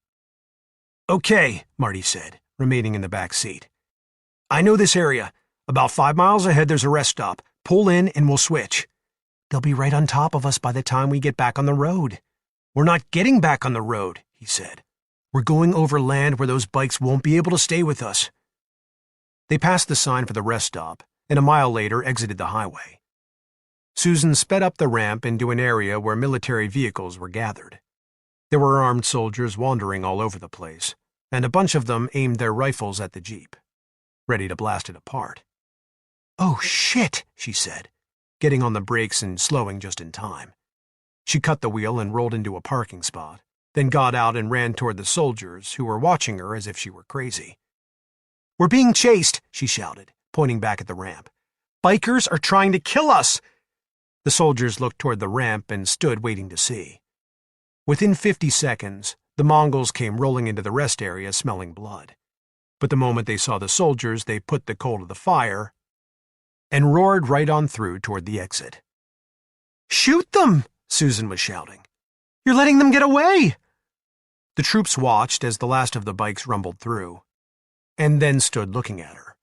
"Okay," Marty said, remaining in the back seat. "I know this area. About 5 miles ahead there's a rest stop. Pull in and we'll switch." "They'll be right on top of us by the time we get back on the road." "We're not getting back on the road," he said. "We're going over land where those bikes won't be able to stay with us." They passed the sign for the rest stop, and a mile later exited the highway. Susan sped up the ramp into an area where military vehicles were gathered. There were armed soldiers wandering all over the place, and a bunch of them aimed their rifles at the Jeep, ready to blast it apart. "Oh, shit," she said, getting on the brakes and slowing just in time. She cut the wheel and rolled into a parking spot, then got out and ran toward the soldiers, who were watching her as if she were crazy. "We're being chased," she shouted, pointing back at the ramp. "Bikers are trying to kill us!" The soldiers looked toward the ramp and stood waiting to see. Within 50 seconds, the Mongols came rolling into the rest area smelling blood. But the moment they saw the soldiers, they put the coal to the fire and roared right on through toward the exit. "Shoot them!" Susan was shouting. "You're letting them get away!" The troops watched as the last of the bikes rumbled through, and then stood looking at her.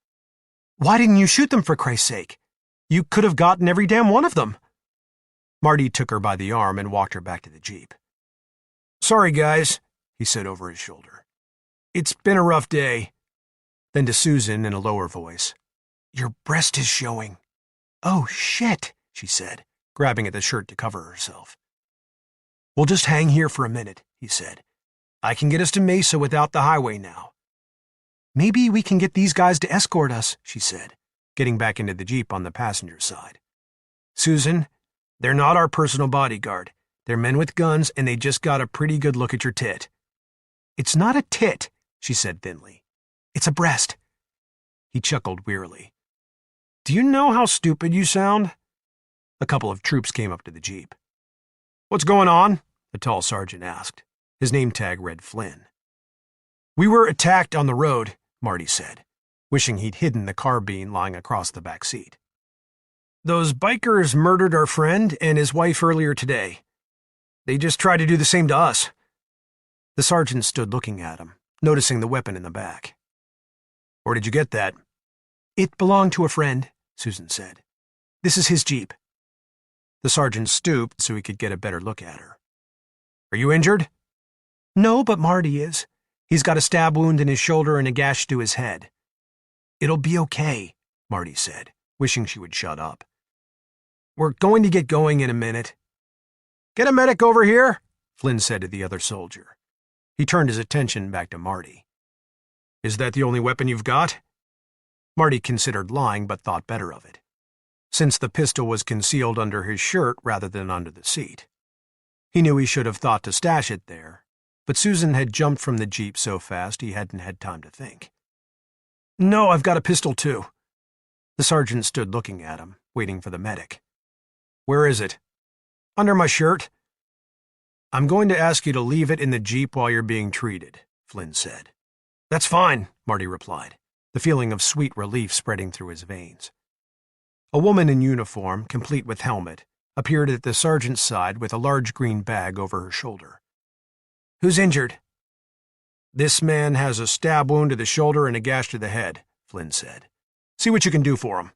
"Why didn't you shoot them, for Christ's sake? You could have gotten every damn one of them." Marty took her by the arm and walked her back to the Jeep. "Sorry, guys," he said over his shoulder. "It's been a rough day." Then to Susan in a lower voice, "Your breast is showing." "Oh, shit," she said, grabbing at the shirt to cover herself. "We'll just hang here for a minute," he said. "I can get us to Mesa without the highway now." "Maybe we can get these guys to escort us," she said, getting back into the Jeep on the passenger side. "Susan, they're not our personal bodyguard. They're men with guns, and they just got a pretty good look at your tit." "It's not a tit," she said thinly. "It's a breast." He chuckled wearily. "Do you know how stupid you sound?" A couple of troops came up to the Jeep. "What's going on?" the tall sergeant asked. His name tag read Flynn. "We were attacked on the road," Marty said, wishing he'd hidden the carbine lying across the back seat. "Those bikers murdered our friend and his wife earlier today. They just tried to do the same to us." The sergeant stood looking at him, noticing the weapon in the back. "Where did you get that?" "It belonged to a friend," Susan said. "This is his Jeep." The sergeant stooped so he could get a better look at her. "Are you injured?" "No, but Marty is. He's got a stab wound in his shoulder and a gash to his head." "It'll be okay," Marty said, wishing she would shut up. "We're going to get going in a minute." "Get a medic over here," Flynn said to the other soldier. He turned his attention back to Marty. "Is that the only weapon you've got?" Marty considered lying but thought better of it, since the pistol was concealed under his shirt rather than under the seat. He knew he should have thought to stash it there, but Susan had jumped from the Jeep so fast he hadn't had time to think. "No, I've got a pistol too." The sergeant stood looking at him, waiting for the medic. "Where is it?" "Under my shirt." "I'm going to ask you to leave it in the Jeep while you're being treated," Flynn said. "That's fine," Marty replied, the feeling of sweet relief spreading through his veins. A woman in uniform, complete with helmet, appeared at the sergeant's side with a large green bag over her shoulder. "Who's injured?" "This man has a stab wound to the shoulder and a gash to the head," Flynn said. "See what you can do for him."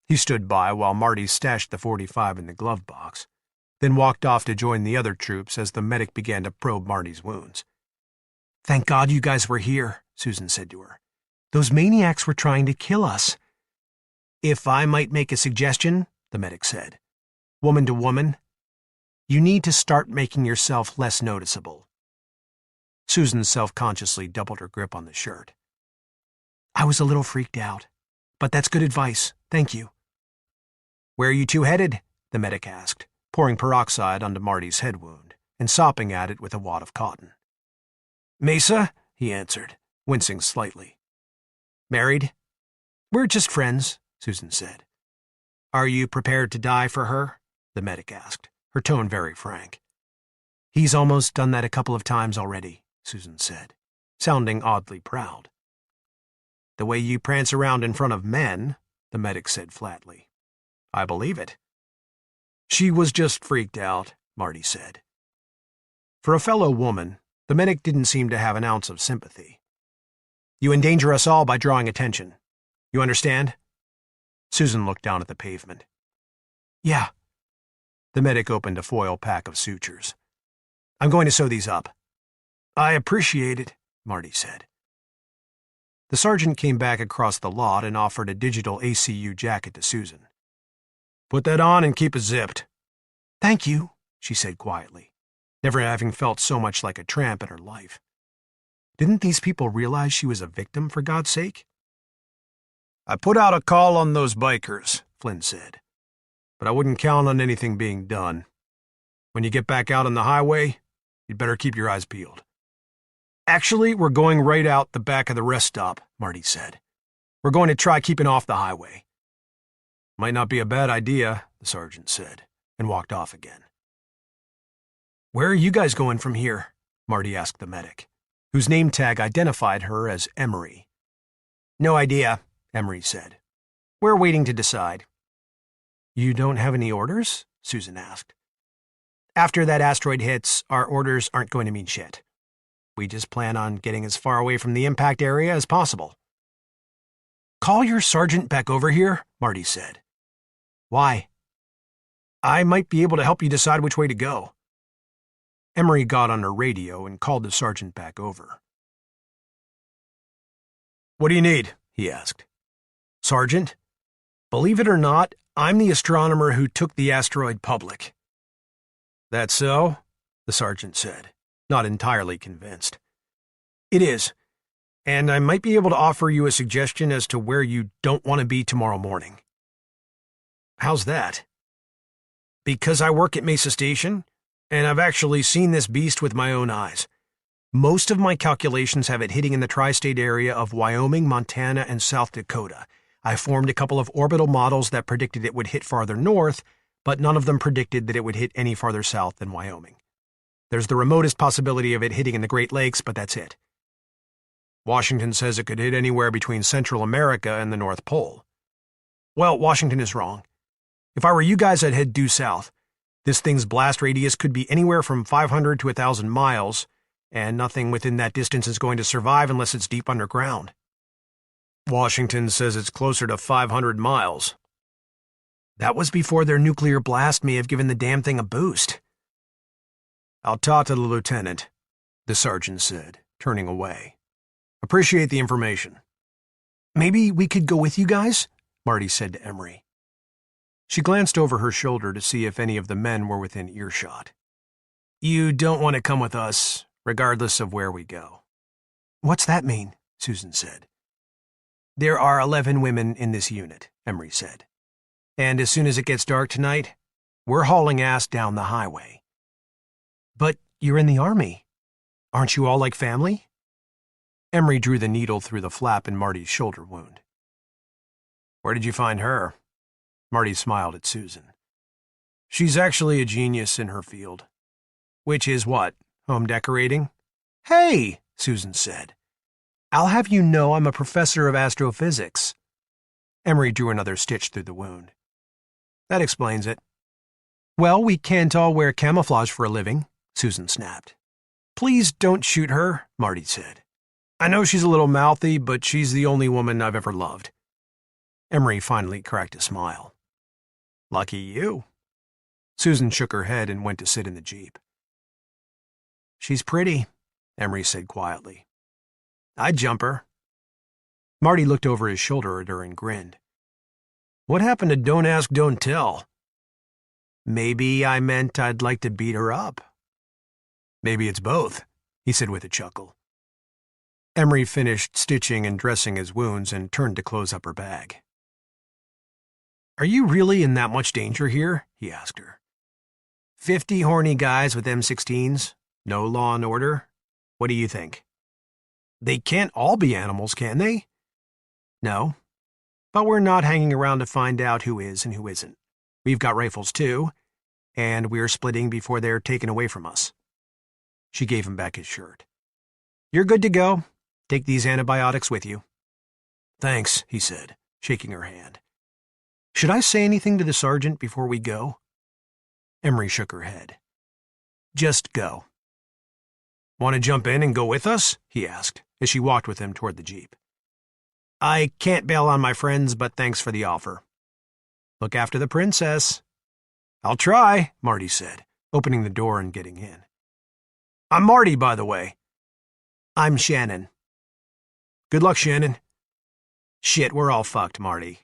He stood by while Marty stashed the .45 in the glove box, then walked off to join the other troops as the medic began to probe Marty's wounds. "Thank God you guys were here," Susan said to her. "Those maniacs were trying to kill us." "If I might make a suggestion," the medic said, woman to woman, "you need to start making yourself less noticeable." Susan self-consciously doubled her grip on the shirt. "I was a little freaked out, but that's good advice. Thank you." "Where are you two headed?" the medic asked, pouring peroxide onto Marty's head wound and sopping at it with a wad of cotton. "Mesa," he answered, wincing slightly. "Married?" "We're just friends," Susan said. "Are you prepared to die for her?" the medic asked, her tone very frank. "He's almost done that a couple of times already," Susan said, sounding oddly proud. "The way you prance around in front of men," the medic said flatly. "I believe it." "She was just freaked out," Marty said. For a fellow woman, the medic didn't seem to have an ounce of sympathy. "You endanger us all by drawing attention. You understand?" Susan looked down at the pavement. "Yeah." The medic opened a foil pack of sutures. "I'm going to sew these up." "I appreciate it," Marty said. The sergeant came back across the lot and offered a digital ACU jacket to Susan. "Put that on and keep it zipped." "Thank you," she said quietly, never having felt so much like a tramp in her life. Didn't these people realize she was a victim, for God's sake? "I put out a call on those bikers," Flynn said, "but I wouldn't count on anything being done. When you get back out on the highway, you'd better keep your eyes peeled." "Actually, we're going right out the back of the rest stop," Marty said. "We're going to try keeping off the highway." "Might not be a bad idea," the sergeant said, and walked off again. "Where are you guys going from here?" Marty asked the medic, whose name tag identified her as Emery. "No idea," Emery said. "We're waiting to decide." "You don't have any orders?" Susan asked. "After that asteroid hits, our orders aren't going to mean shit. We just plan on getting as far away from the impact area as possible." "Call your sergeant back over here," Marty said. "Why?" "I might be able to help you decide which way to go." Emery got on her radio and called the sergeant back over. "What do you need?" he asked. "Sergeant, believe it or not, I'm the astronomer who took the asteroid public." "That so?" the sergeant said, not entirely convinced. "It is, and I might be able to offer you a suggestion as to where you don't want to be tomorrow morning." "How's that?" "Because I work at Mesa Station, and I've actually seen this beast with my own eyes. Most of my calculations have it hitting in the tri-state area of Wyoming, Montana, and South Dakota. I formed a couple of orbital models that predicted it would hit farther north, but none of them predicted that it would hit any farther south than Wyoming. There's the remotest possibility of it hitting in the Great Lakes, but that's it. Washington says it could hit anywhere between Central America and the North Pole. Well, Washington is wrong. If I were you guys, I'd head due south. This thing's blast radius could be anywhere from 500 to 1,000 miles, and nothing within that distance is going to survive unless it's deep underground." "Washington says it's closer to 500 miles. "That was before their nuclear blast may have given the damn thing a boost." "I'll talk to the lieutenant," the sergeant said, turning away. "Appreciate the information." Maybe we could go with you guys? Marty said to Emery. She glanced over her shoulder to see if any of the men were within earshot. You don't want to come with us, regardless of where we go. What's that mean? Susan said. There are 11 women in this unit, Emery said. And as soon as it gets dark tonight, we're hauling ass down the highway. But you're in the Army. Aren't you all like family? Emery drew the needle through the flap in Marty's shoulder wound. Where did you find her? Marty smiled at Susan. She's actually a genius in her field. Which is what? Home decorating? Hey, Susan said. I'll have you know I'm a professor of astrophysics. Emery drew another stitch through the wound. That explains it. Well, we can't all wear camouflage for a living, Susan snapped. Please don't shoot her, Marty said. I know she's a little mouthy, but she's the only woman I've ever loved. Emery finally cracked a smile. Lucky you. Susan shook her head and went to sit in the Jeep. She's pretty, Emery said quietly. I'd jump her. Marty looked over his shoulder at her and grinned. What happened to don't ask, don't tell? Maybe I meant I'd like to beat her up. Maybe it's both, he said with a chuckle. Emery finished stitching and dressing his wounds and turned to close up her bag. Are you really in that much danger here? He asked her. 50 horny guys with M16s? No law and order? What do you think? They can't all be animals, can they? No. But we're not hanging around to find out who is and who isn't. We've got rifles too, and we're splitting before they're taken away from us. She gave him back his shirt. You're good to go. Take these antibiotics with you. Thanks, he said, shaking her hand. Should I say anything to the sergeant before we go? Emery shook her head. Just go. Want to jump in and go with us? He asked, as she walked with him toward the Jeep. I can't bail on my friends, but thanks for the offer. Look after the princess. I'll try, Marty said, opening the door and getting in. I'm Marty, by the way. I'm Shannon. Good luck, Shannon. Shit, we're all fucked, Marty.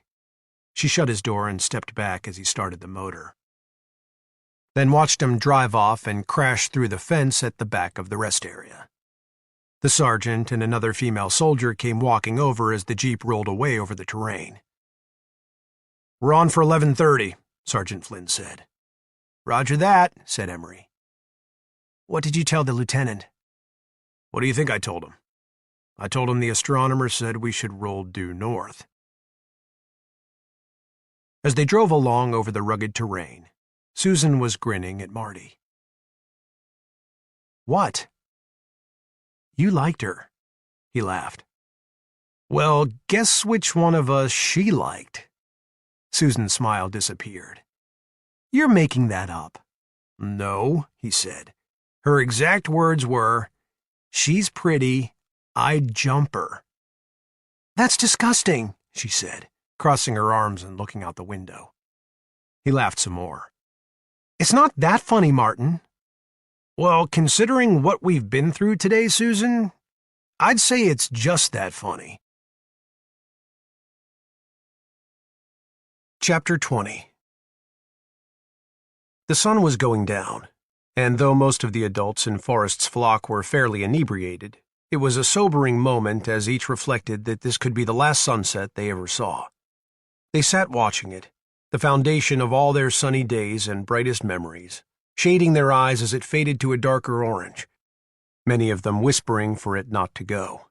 She shut his door and stepped back as he started the motor. Then watched him drive off and crash through the fence at the back of the rest area. The sergeant and another female soldier came walking over as the Jeep rolled away over the terrain. We're on for 11:30, Sergeant Flynn said. Roger that, said Emery. What did you tell the lieutenant? What do you think I told him? I told him the astronomer said we should roll due north. As they drove along over the rugged terrain, Susan was grinning at Marty. What? You liked her, he laughed. Well, guess which one of us she liked. Susan's smile disappeared. You're making that up. No, he said. Her exact words were, she's pretty, I'd jump her. That's disgusting, she said, crossing her arms and looking out the window. He laughed some more. It's not that funny, Martin. Well, considering what we've been through today, Susan, I'd say it's just that funny. Chapter 20. The sun was going down, and though most of the adults in Forrest's flock were fairly inebriated, it was a sobering moment as each reflected that this could be the last sunset they ever saw. They sat watching it, the foundation of all their sunny days and brightest memories, shading their eyes as it faded to a darker orange, many of them whispering for it not to go.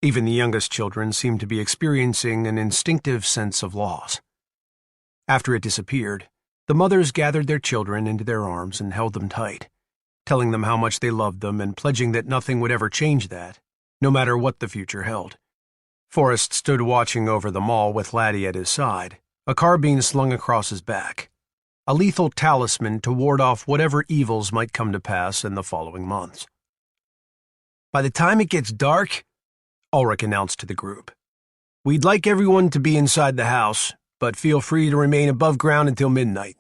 Even the youngest children seemed to be experiencing an instinctive sense of loss. After it disappeared, the mothers gathered their children into their arms and held them tight, telling them how much they loved them and pledging that nothing would ever change that, no matter what the future held. Forrest stood watching over them all with Laddie at his side, a carbine slung across his back, a lethal talisman to ward off whatever evils might come to pass in the following months. By the time it gets dark, Ulrich announced to the group, we'd like everyone to be inside the house, but feel free to remain above ground until midnight.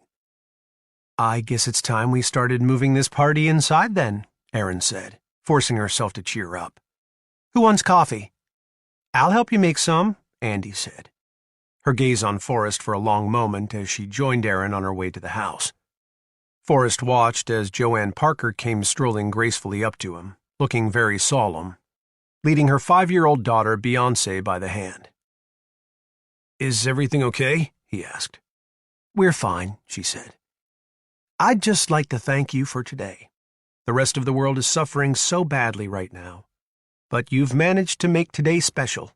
I guess it's time we started moving this party inside then, Erin said, forcing herself to cheer up. Who wants coffee? I'll help you make some, Andy said, her gaze on Forrest for a long moment as she joined Aaron on her way to the house. Forrest watched as Joanne Parker came strolling gracefully up to him, looking very solemn, leading her 5-year-old daughter Beyoncé by the hand. "Is everything okay?" he asked. "We're fine," she said. "I'd just like to thank you for today. The rest of the world is suffering so badly right now, but you've managed to make today special."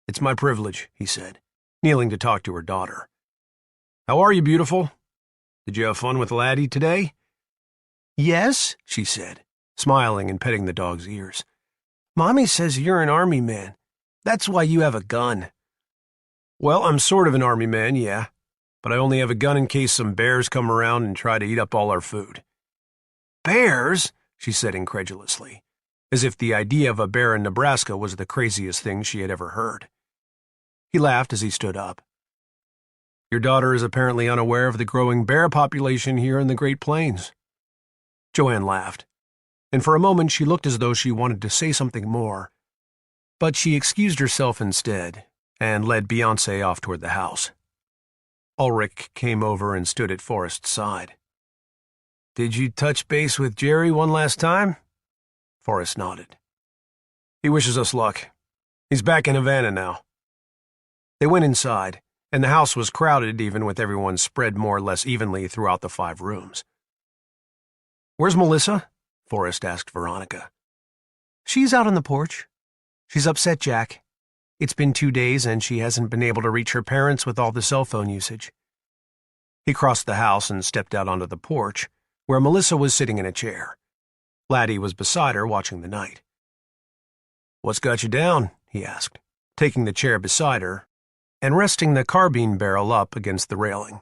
"It's my privilege," he said, kneeling to talk to her daughter. "How are you, beautiful? Did you have fun with Laddie today?" "Yes," she said, smiling and petting the dog's ears. "Mommy says you're an army man. That's why you have a gun." "Well, I'm sort of an army man, yeah, but I only have a gun in case some bears come around and try to eat up all our food." "Bears?" she said incredulously, as if the idea of a bear in Nebraska was the craziest thing she had ever heard. He laughed as he stood up. "Your daughter is apparently unaware of the growing bear population here in the Great Plains." Joanne laughed, and for a moment she looked as though she wanted to say something more, but she excused herself instead and led Beyoncé off toward the house. Ulrich came over and stood at Forrest's side. "Did you touch base with Jerry one last time?" Forrest nodded. "He wishes us luck. He's back in Havana now." They went inside, and the house was crowded even with everyone spread more or less evenly throughout the 5 rooms. "Where's Melissa?" Forrest asked Veronica. "She's out on the porch. She's upset, Jack. It's been 2 days and she hasn't been able to reach her parents with all the cell phone usage." He crossed the house and stepped out onto the porch, where Melissa was sitting in a chair. Laddie was beside her watching the night. "What's got you down?" he asked, taking the chair beside her and resting the carbine barrel up against the railing.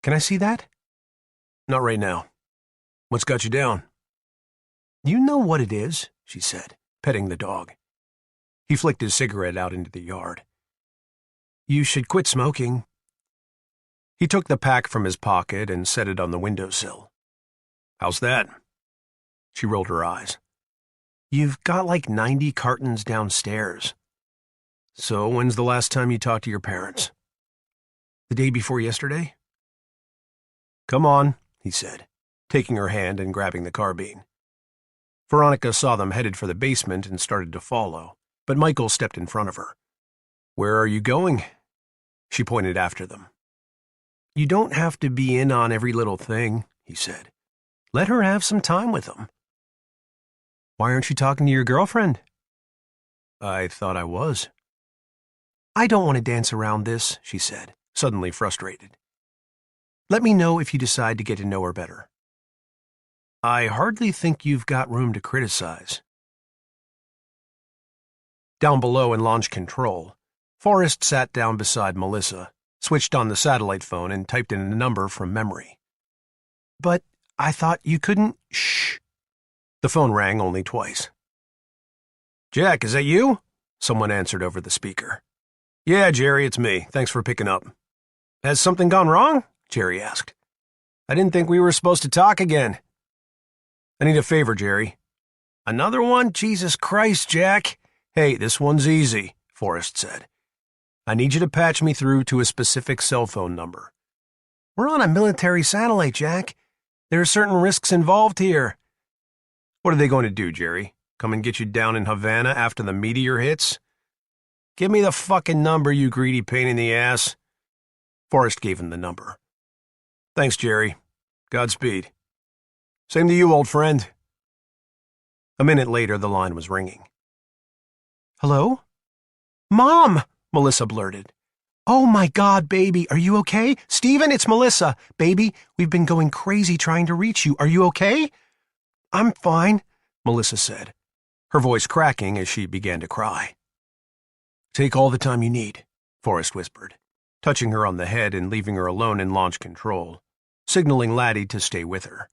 "Can I see that?" "Not right now. What's got you down?" "You know what it is," she said, petting the dog. He flicked his cigarette out into the yard. "You should quit smoking." He took the pack from his pocket and set it on the windowsill. "How's that?" She rolled her eyes. "You've got like 90 cartons downstairs." "So when's the last time you talked to your parents?" "The day before yesterday." "Come on," he said, taking her hand and grabbing the carbine. Veronica saw them headed for the basement and started to follow, but Michael stepped in front of her. "Where are you going?" She pointed after them. "You don't have to be in on every little thing," he said. "Let her have some time with them." "Why aren't you talking to your girlfriend?" "I thought I was." "I don't want to dance around this," she said, suddenly frustrated. "Let me know if you decide to get to know her better." "I hardly think you've got room to criticize." Down below in launch control, Forrest sat down beside Melissa, switched on the satellite phone, and typed in a number from memory. "But I thought you couldn't—" "Shh." The phone rang only twice. "Jack, is that you?" Someone answered over the speaker. "Yeah, Jerry, it's me. Thanks for picking up." "Has something gone wrong?" Jerry asked. "I didn't think we were supposed to talk again." "I need a favor, Jerry." "Another one? Jesus Christ, Jack." "Hey, this one's easy," Forrest said. "I need you to patch me through to a specific cell phone number." "We're on a military satellite, Jack. There are certain risks involved here." "What are they going to do, Jerry? Come and get you down in Havana after the meteor hits?" "Give me the fucking number, you greedy pain in the ass." Forrest gave him the number. "Thanks, Jerry. Godspeed." "Same to you, old friend." A minute later, the line was ringing. "Hello?" "Mom!" Melissa blurted. "Oh my God, baby, are you okay? Steven, it's Melissa. Baby, we've been going crazy trying to reach you. Are you okay?" "I'm fine," Melissa said, her voice cracking as she began to cry. "Take all the time you need," Forrest whispered, touching her on the head and leaving her alone in launch control, signaling Laddie to stay with her.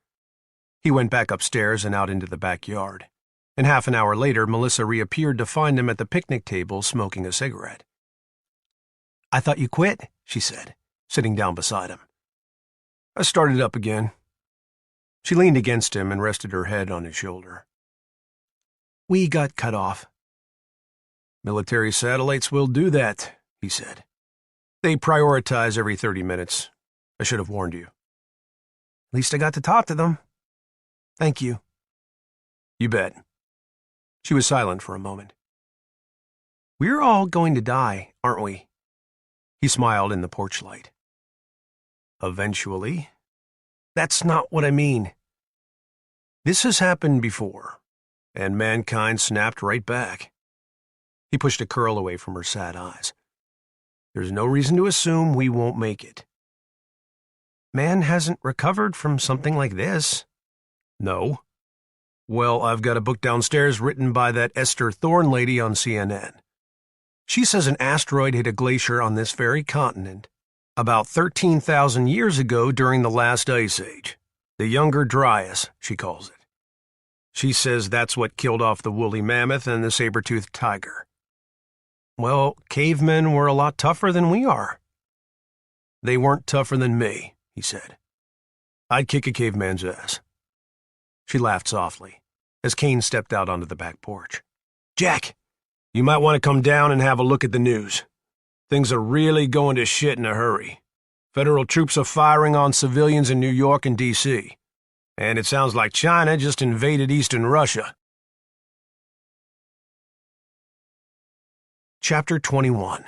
He went back upstairs and out into the backyard, and half an hour later Melissa reappeared to find him at the picnic table smoking a cigarette. "I thought you quit," she said, sitting down beside him. "I started up again." She leaned against him and rested her head on his shoulder. "We got cut off." Military satellites will do that, he said. They prioritize every 30 minutes. I should have warned you. At least I got to talk to them. Thank you. You bet. She was silent for a moment. We're all going to die, aren't we? He smiled in the porch light. Eventually. That's not what I mean. This has happened before, and mankind snapped right back. He pushed a curl away from her sad eyes. There's no reason to assume we won't make it. Man hasn't recovered from something like this. No. Well, I've got a book downstairs written by that Esther Thorne lady on CNN. She says an asteroid hit a glacier on this very continent about 13,000 years ago during the last ice age. The Younger Dryas, she calls it. She says that's what killed off the woolly mammoth and the saber-toothed tiger. Well, cavemen were a lot tougher than we are. They weren't tougher than me, he said. I'd kick a caveman's ass. She laughed softly as Kane stepped out onto the back porch. Jack, you might want to come down and have a look at the news. Things are really going to shit in a hurry. Federal troops are firing on civilians in New York and D.C. And it sounds like China just invaded eastern Russia. Chapter 21.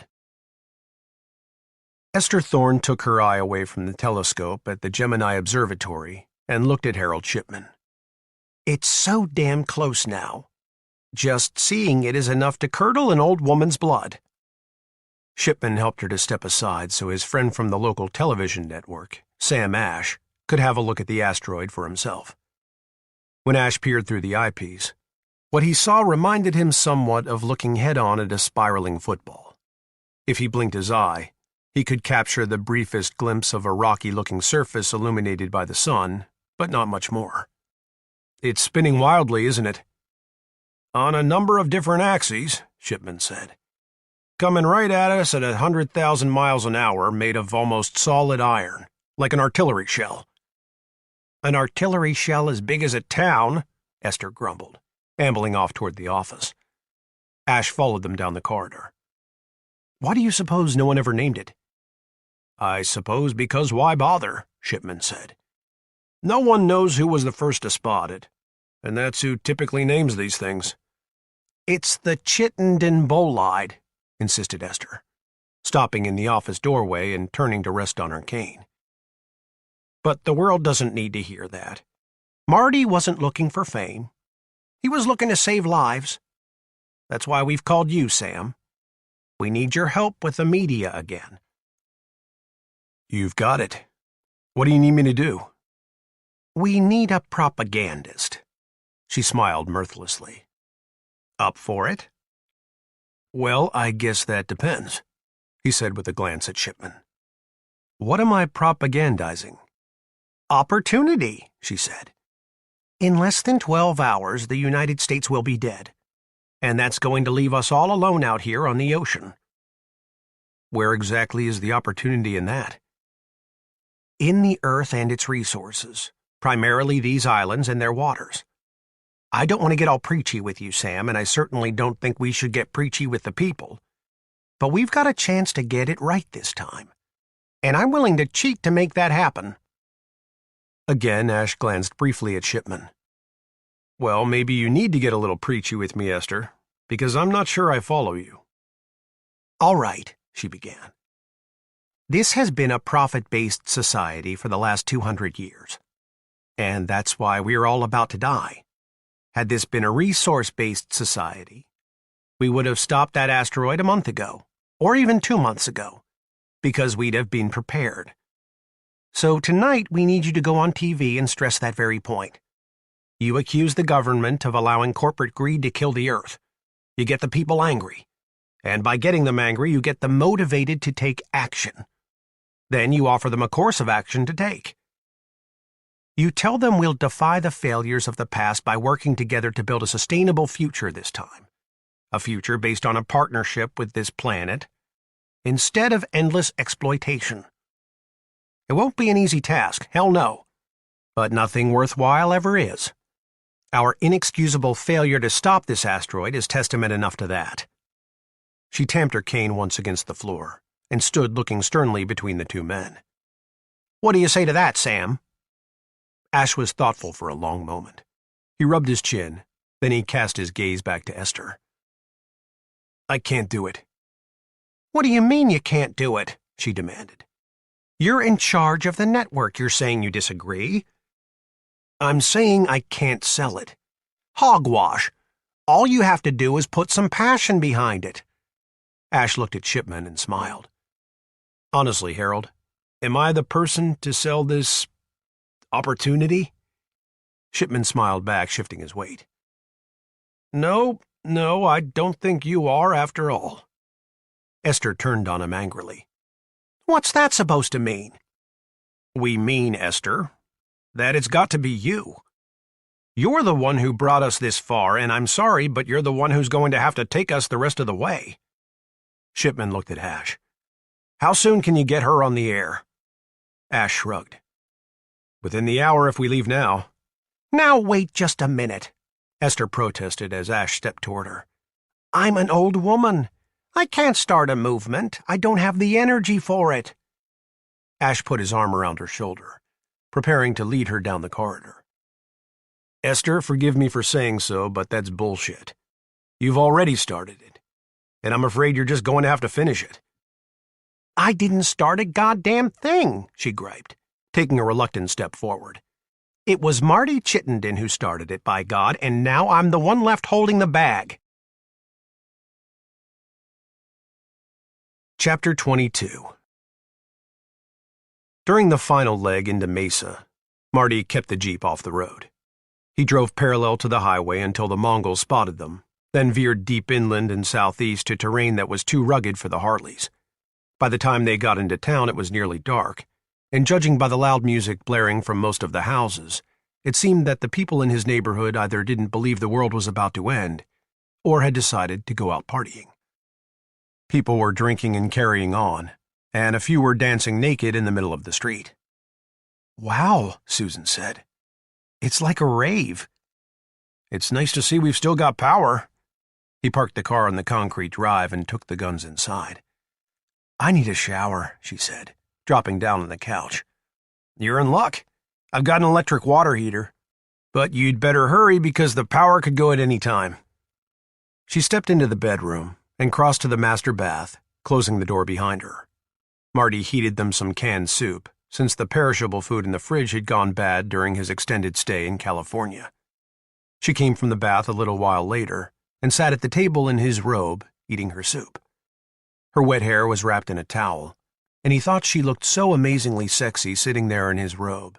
Esther Thorne took her eye away from the telescope at the Gemini Observatory and looked at Harold Shipman. It's so damn close now. Just seeing it is enough to curdle an old woman's blood. Shipman helped her to step aside so his friend from the local television network, Sam Ash, could have a look at the asteroid for himself. When Ash peered through the eyepiece, what he saw reminded him somewhat of looking head-on at a spiraling football. If he blinked his eye, he could capture the briefest glimpse of a rocky-looking surface illuminated by the sun, but not much more. It's spinning wildly, isn't it? On a number of different axes, Shipman said. Coming right at us at 100,000 miles an hour, made of almost solid iron, like an artillery shell. An artillery shell as big as a town, Esther grumbled, ambling off toward the office. Ash followed them down the corridor. Why do you suppose no one ever named it? I suppose because why bother, Shipman said. No one knows who was the first to spot it, and that's who typically names these things. It's the Chittenden bolide, insisted Esther, stopping in the office doorway and turning to rest on her cane. But the world doesn't need to hear that. Marty wasn't looking for fame. He was looking to save lives. That's why we've called you, Sam. We need your help with the media again. You've got it. What do you need me to do? We need a propagandist. She smiled mirthlessly. Up for it? Well, I guess that depends, he said with a glance at Shipman. What am I propagandizing? Opportunity, she said. In less than 12 hours, the United States will be dead. And that's going to leave us all alone out here on the ocean. Where exactly is the opportunity in that? In the Earth and its resources, primarily these islands and their waters. I don't want to get all preachy with you, Sam, and I certainly don't think we should get preachy with the people. But we've got a chance to get it right this time. And I'm willing to cheat to make that happen. Again, Ash glanced briefly at Shipman. Well, maybe you need to get a little preachy with me, Esther, because I'm not sure I follow you. All right, she began. This has been a profit-based society for the last 200 years. And that's why we're all about to die. Had this been a resource-based society, we would have stopped that asteroid a month ago, or even 2 months ago, because we'd have been prepared. So tonight we need you to go on TV and stress that very point. You accuse the government of allowing corporate greed to kill the Earth. You get the people angry. And by getting them angry, you get them motivated to take action. Then you offer them a course of action to take. You tell them we'll defy the failures of the past by working together to build a sustainable future this time. A future based on a partnership with this planet, instead of endless exploitation. It won't be an easy task, hell no. But nothing worthwhile ever is. Our inexcusable failure to stop this asteroid is testament enough to that. She tamped her cane once against the floor and stood looking sternly between the two men. "What do you say to that, Sam?" Ash was thoughtful for a long moment. He rubbed his chin, then he cast his gaze back to Esther. "I can't do it." "What do you mean you can't do it?" she demanded. "You're in charge of the network. You're saying you disagree?" "I'm saying I can't sell it." "Hogwash. All you have to do is put some passion behind it." Ash looked at Shipman and smiled. "Honestly, Harold, am I the person to sell this opportunity?" Shipman smiled back, shifting his weight. No, I don't think you are after all." Esther turned on him angrily. "What's that supposed to mean?" "We mean, Esther, that it's got to be you. You're the one who brought us this far, and I'm sorry, but you're the one who's going to have to take us the rest of the way." Shipman looked at Ash. "How soon can you get her on the air?" Ash shrugged. "Within the hour if we leave now." "Now wait just a minute," Esther protested as Ash stepped toward her. "I'm an old woman. I can't start a movement. I don't have the energy for it." Ash put his arm around her shoulder, preparing to lead her down the corridor. "Esther, forgive me for saying so, but that's bullshit. You've already started it, and I'm afraid you're just going to have to finish it." "I didn't start a goddamn thing," she griped, taking a reluctant step forward. "It was Marty Chittenden who started it, by God, and now I'm the one left holding the bag." Chapter 22. During the final leg into Mesa, Marty kept the Jeep off the road. He drove parallel to the highway until the Mongols spotted them, then veered deep inland and southeast to terrain that was too rugged for the Harleys. By the time they got into town, it was nearly dark, and judging by the loud music blaring from most of the houses, it seemed that the people in his neighborhood either didn't believe the world was about to end, or had decided to go out partying. People were drinking and carrying on, and a few were dancing naked in the middle of the street. "Wow," Susan said. "It's like a rave." "It's nice to see we've still got power." He parked the car on the concrete drive and took the guns inside. "I need a shower," she said, dropping down on the couch. "You're in luck. I've got an electric water heater. But you'd better hurry because the power could go at any time." She stepped into the bedroom and crossed to the master bath, closing the door behind her. Marty heated them some canned soup, since the perishable food in the fridge had gone bad during his extended stay in California. She came from the bath a little while later and sat at the table in his robe, eating her soup. Her wet hair was wrapped in a towel, and he thought she looked so amazingly sexy sitting there in his robe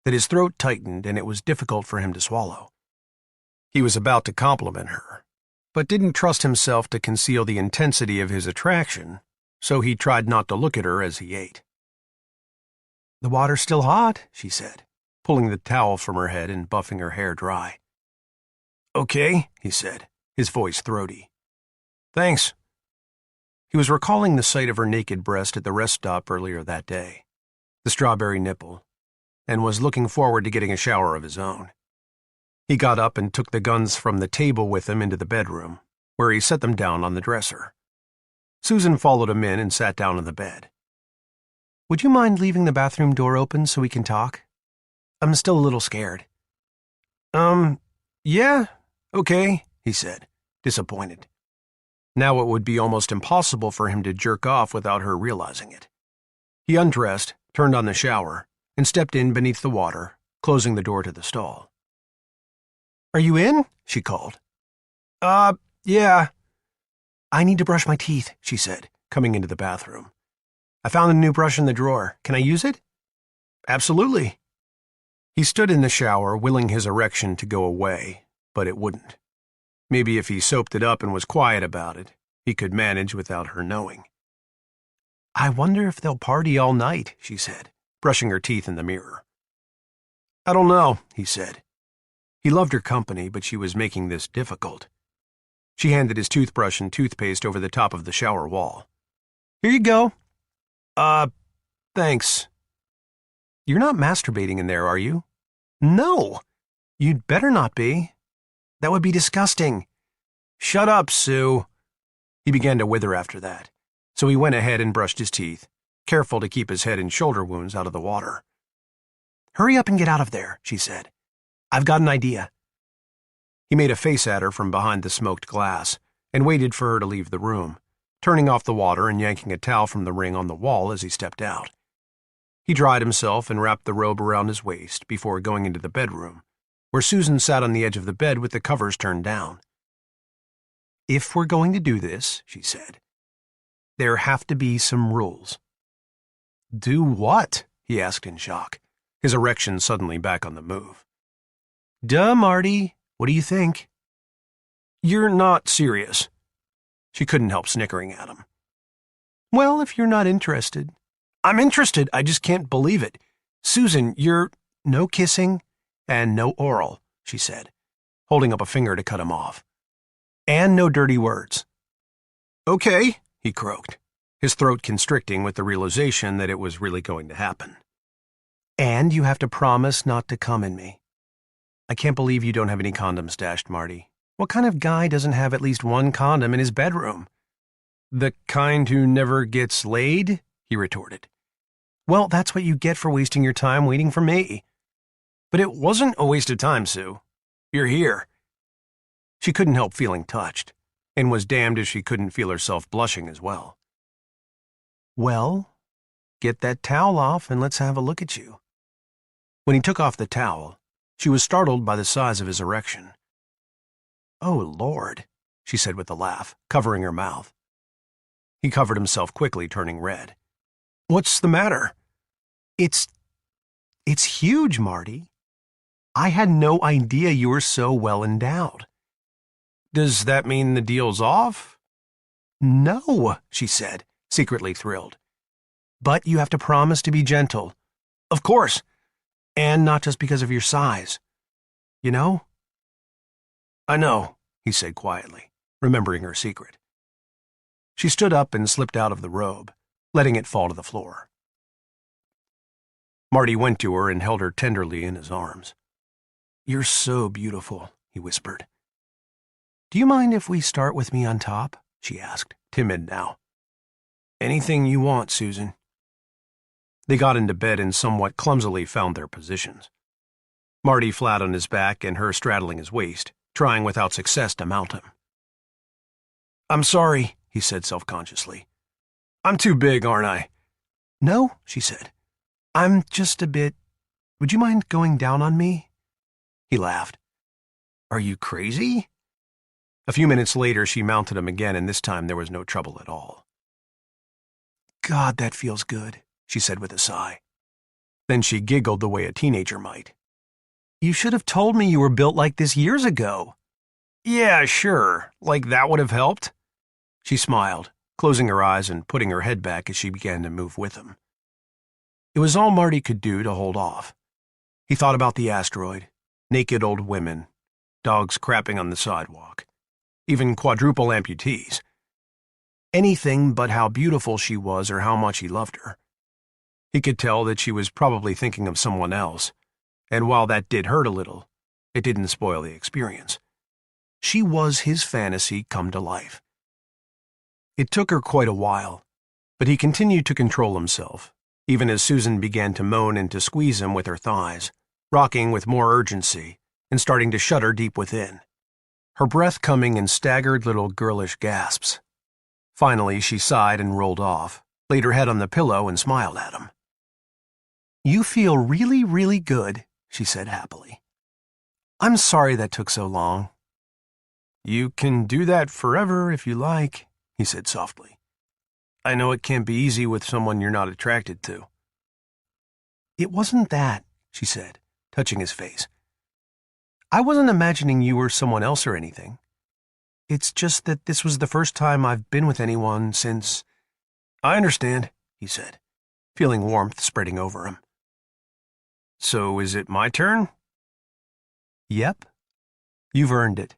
that his throat tightened and it was difficult for him to swallow. He was about to compliment her, but didn't trust himself to conceal the intensity of his attraction, so he tried not to look at her as he ate. "The water's still hot," she said, pulling the towel from her head and buffing her hair dry. "Okay," he said, his voice throaty. "Thanks." He was recalling the sight of her naked breast at the rest stop earlier that day, the strawberry nipple, and was looking forward to getting a shower of his own. He got up and took the guns from the table with him into the bedroom, where he set them down on the dresser. Susan followed him in and sat down on the bed. "Would you mind leaving the bathroom door open so we can talk? I'm still a little scared." Yeah, okay," he said, disappointed. Now it would be almost impossible for him to jerk off without her realizing it. He undressed, turned on the shower, and stepped in beneath the water, closing the door to the stall. "Are you in?" she called. Yeah." "I need to brush my teeth," she said, coming into the bathroom. "I found a new brush in the drawer. Can I use it?" "Absolutely." He stood in the shower, willing his erection to go away, but it wouldn't. Maybe if he soaped it up and was quiet about it, he could manage without her knowing. "I wonder if they'll party all night," she said, brushing her teeth in the mirror. "I don't know," he said. He loved her company, but she was making this difficult. She handed his toothbrush and toothpaste over the top of the shower wall. "Here you go." Thanks." "You're not masturbating in there, are you?" "No." "You'd better not be. That would be disgusting." "Shut up, Sue." He began to wither after that, so he went ahead and brushed his teeth, careful to keep his head and shoulder wounds out of the water. "Hurry up and get out of there," she said. "I've got an idea." He made a face at her from behind the smoked glass and waited for her to leave the room, turning off the water and yanking a towel from the ring on the wall as he stepped out. He dried himself and wrapped the robe around his waist before going into the bedroom, where Susan sat on the edge of the bed with the covers turned down. "If we're going to do this," she said, "there have to be some rules." "Do what?" he asked in shock, his erection suddenly back on the move. "Duh, Marty. What do you think?" "You're not serious." She couldn't help snickering at him. "Well, if you're not interested." "I'm interested. I just can't believe it. Susan, you're—" "No kissing and no oral," she said, holding up a finger to cut him off. "And no dirty words." "Okay," he croaked, his throat constricting with the realization that it was really going to happen. "And you have to promise not to come in me. I can't believe you don't have any condoms stashed, Marty. What kind of guy doesn't have at least one condom in his bedroom?" "The kind who never gets laid?" he retorted. "Well, that's what you get for wasting your time waiting for me." "But it wasn't a waste of time, Sue. You're here." She couldn't help feeling touched, and was damned if she couldn't feel herself blushing as well. "Well, get that towel off and let's have a look at you." When he took off the towel, she was startled by the size of his erection. "Oh, Lord," she said with a laugh, covering her mouth. He covered himself quickly, turning red. "What's the matter?" It's huge, Marty. I had no idea you were so well endowed." "Does that mean the deal's off?" "No," she said, secretly thrilled. "But you have to promise to be gentle." "Of course. And not just because of your size. You know?" "I know," he said quietly, remembering her secret. She stood up and slipped out of the robe, letting it fall to the floor. Marty went to her and held her tenderly in his arms. "You're so beautiful," he whispered. "Do you mind if we start with me on top?" she asked, timid now. "Anything you want, Susan." They got into bed and somewhat clumsily found their positions. Marty flat on his back and her straddling his waist, trying without success to mount him. "I'm sorry," he said self-consciously. "I'm too big, aren't I?" "No," she said. "I'm just a bit— Would you mind going down on me?" He laughed. "Are you crazy?" A few minutes later, she mounted him again, and this time there was no trouble at all. "God, that feels good," she said with a sigh. Then she giggled the way a teenager might. "You should have told me you were built like this years ago." "Yeah, sure. Like that would have helped." She smiled, closing her eyes and putting her head back as she began to move with him. It was all Marty could do to hold off. He thought about the asteroid, naked old women, dogs crapping on the sidewalk, even quadruple amputees. Anything but how beautiful she was or how much he loved her. He could tell that she was probably thinking of someone else, and while that did hurt a little, it didn't spoil the experience. She was his fantasy come to life. It took her quite a while, but he continued to control himself, even as Susan began to moan and to squeeze him with her thighs, rocking with more urgency and starting to shudder deep within, her breath coming in staggered little girlish gasps. Finally, she sighed and rolled off, laid her head on the pillow and smiled at him. "You feel really, really good," she said happily. "I'm sorry that took so long." "You can do that forever if you like," he said softly. "I know it can't be easy with someone you're not attracted to." "It wasn't that," she said, touching his face. "I wasn't imagining you were someone else or anything. It's just that this was the first time I've been with anyone since—" "I understand," he said, feeling warmth spreading over him. "So is it my turn?" "Yep. You've earned it."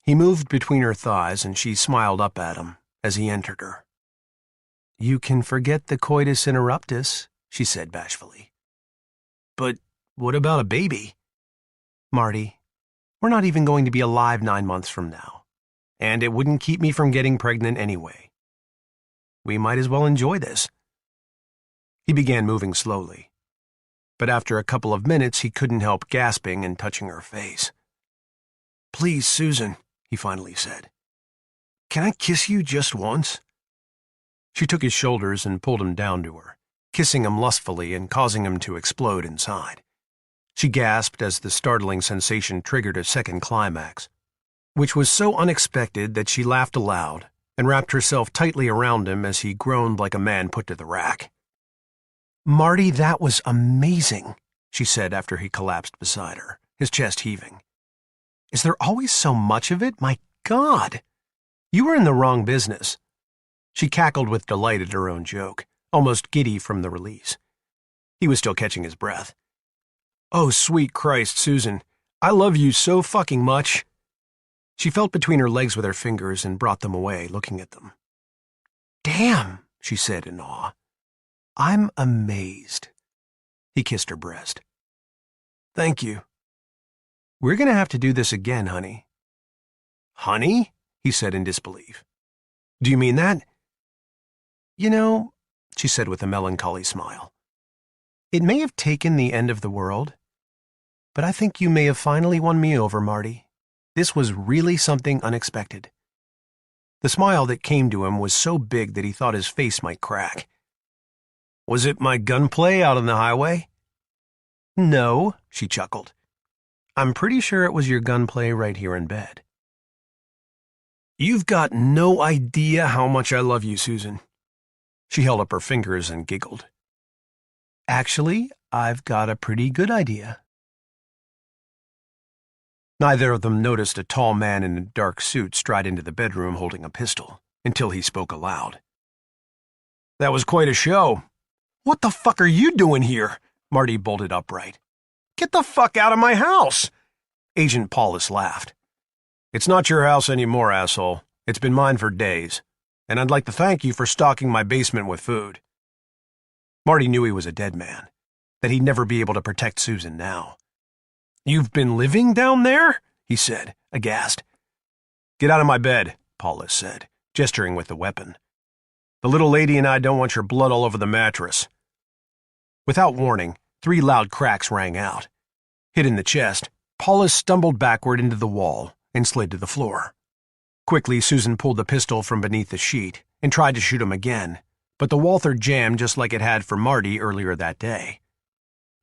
He moved between her thighs and she smiled up at him as he entered her. "You can forget the coitus interruptus," she said bashfully. "But what about a baby?" "Marty, we're not even going to be alive 9 months from now. and it wouldn't keep me from getting pregnant anyway. We might as well enjoy this. He began moving slowly, but after a couple of minutes he couldn't help gasping and touching her face. "Please, Susan," he finally said. "Can I kiss you just once?" She took his shoulders and pulled him down to her, kissing him lustfully and causing him to explode inside. She gasped as the startling sensation triggered a second climax, which was so unexpected that she laughed aloud and wrapped herself tightly around him as he groaned like a man put to the rack. "Marty, that was amazing," she said after he collapsed beside her, his chest heaving. "Is there always so much of it? My God! You were in the wrong business." She cackled with delight at her own joke, almost giddy from the release. He was still catching his breath. "Oh, sweet Christ, Susan, I love you so fucking much." She felt between her legs with her fingers and brought them away, looking at them. "Damn," she said in awe. "I'm amazed." He kissed her breast. "Thank you. We're going to have to do this again, honey." "Honey?" he said in disbelief. "Do you mean that?" "You know," she said with a melancholy smile, "it may have taken the end of the world, but I think you may have finally won me over, Marty. This was really something unexpected." The smile that came to him was so big that he thought his face might crack. "Was it my gunplay out on the highway?" "No," she chuckled. "I'm pretty sure it was your gunplay right here in bed." "You've got no idea how much I love you, Susan." She held up her fingers and giggled. "Actually, I've got a pretty good idea." Neither of them noticed a tall man in a dark suit stride into the bedroom holding a pistol, until he spoke aloud. "That was quite a show." "What the fuck are you doing here?" Marty bolted upright. "Get the fuck out of my house!" Agent Paulus laughed. "It's not your house anymore, asshole. It's been mine for days, and I'd like to thank you for stocking my basement with food." Marty knew he was a dead man, that he'd never be able to protect Susan now. "You've been living down there?" he said, aghast. "Get out of my bed," Paulus said, gesturing with the weapon. "The little lady and I don't want your blood all over the mattress." Without warning, 3 loud cracks rang out. Hit in the chest, Paulus stumbled backward into the wall and slid to the floor. Quickly, Susan pulled the pistol from beneath the sheet and tried to shoot him again, but the Walther jammed just like it had for Marty earlier that day.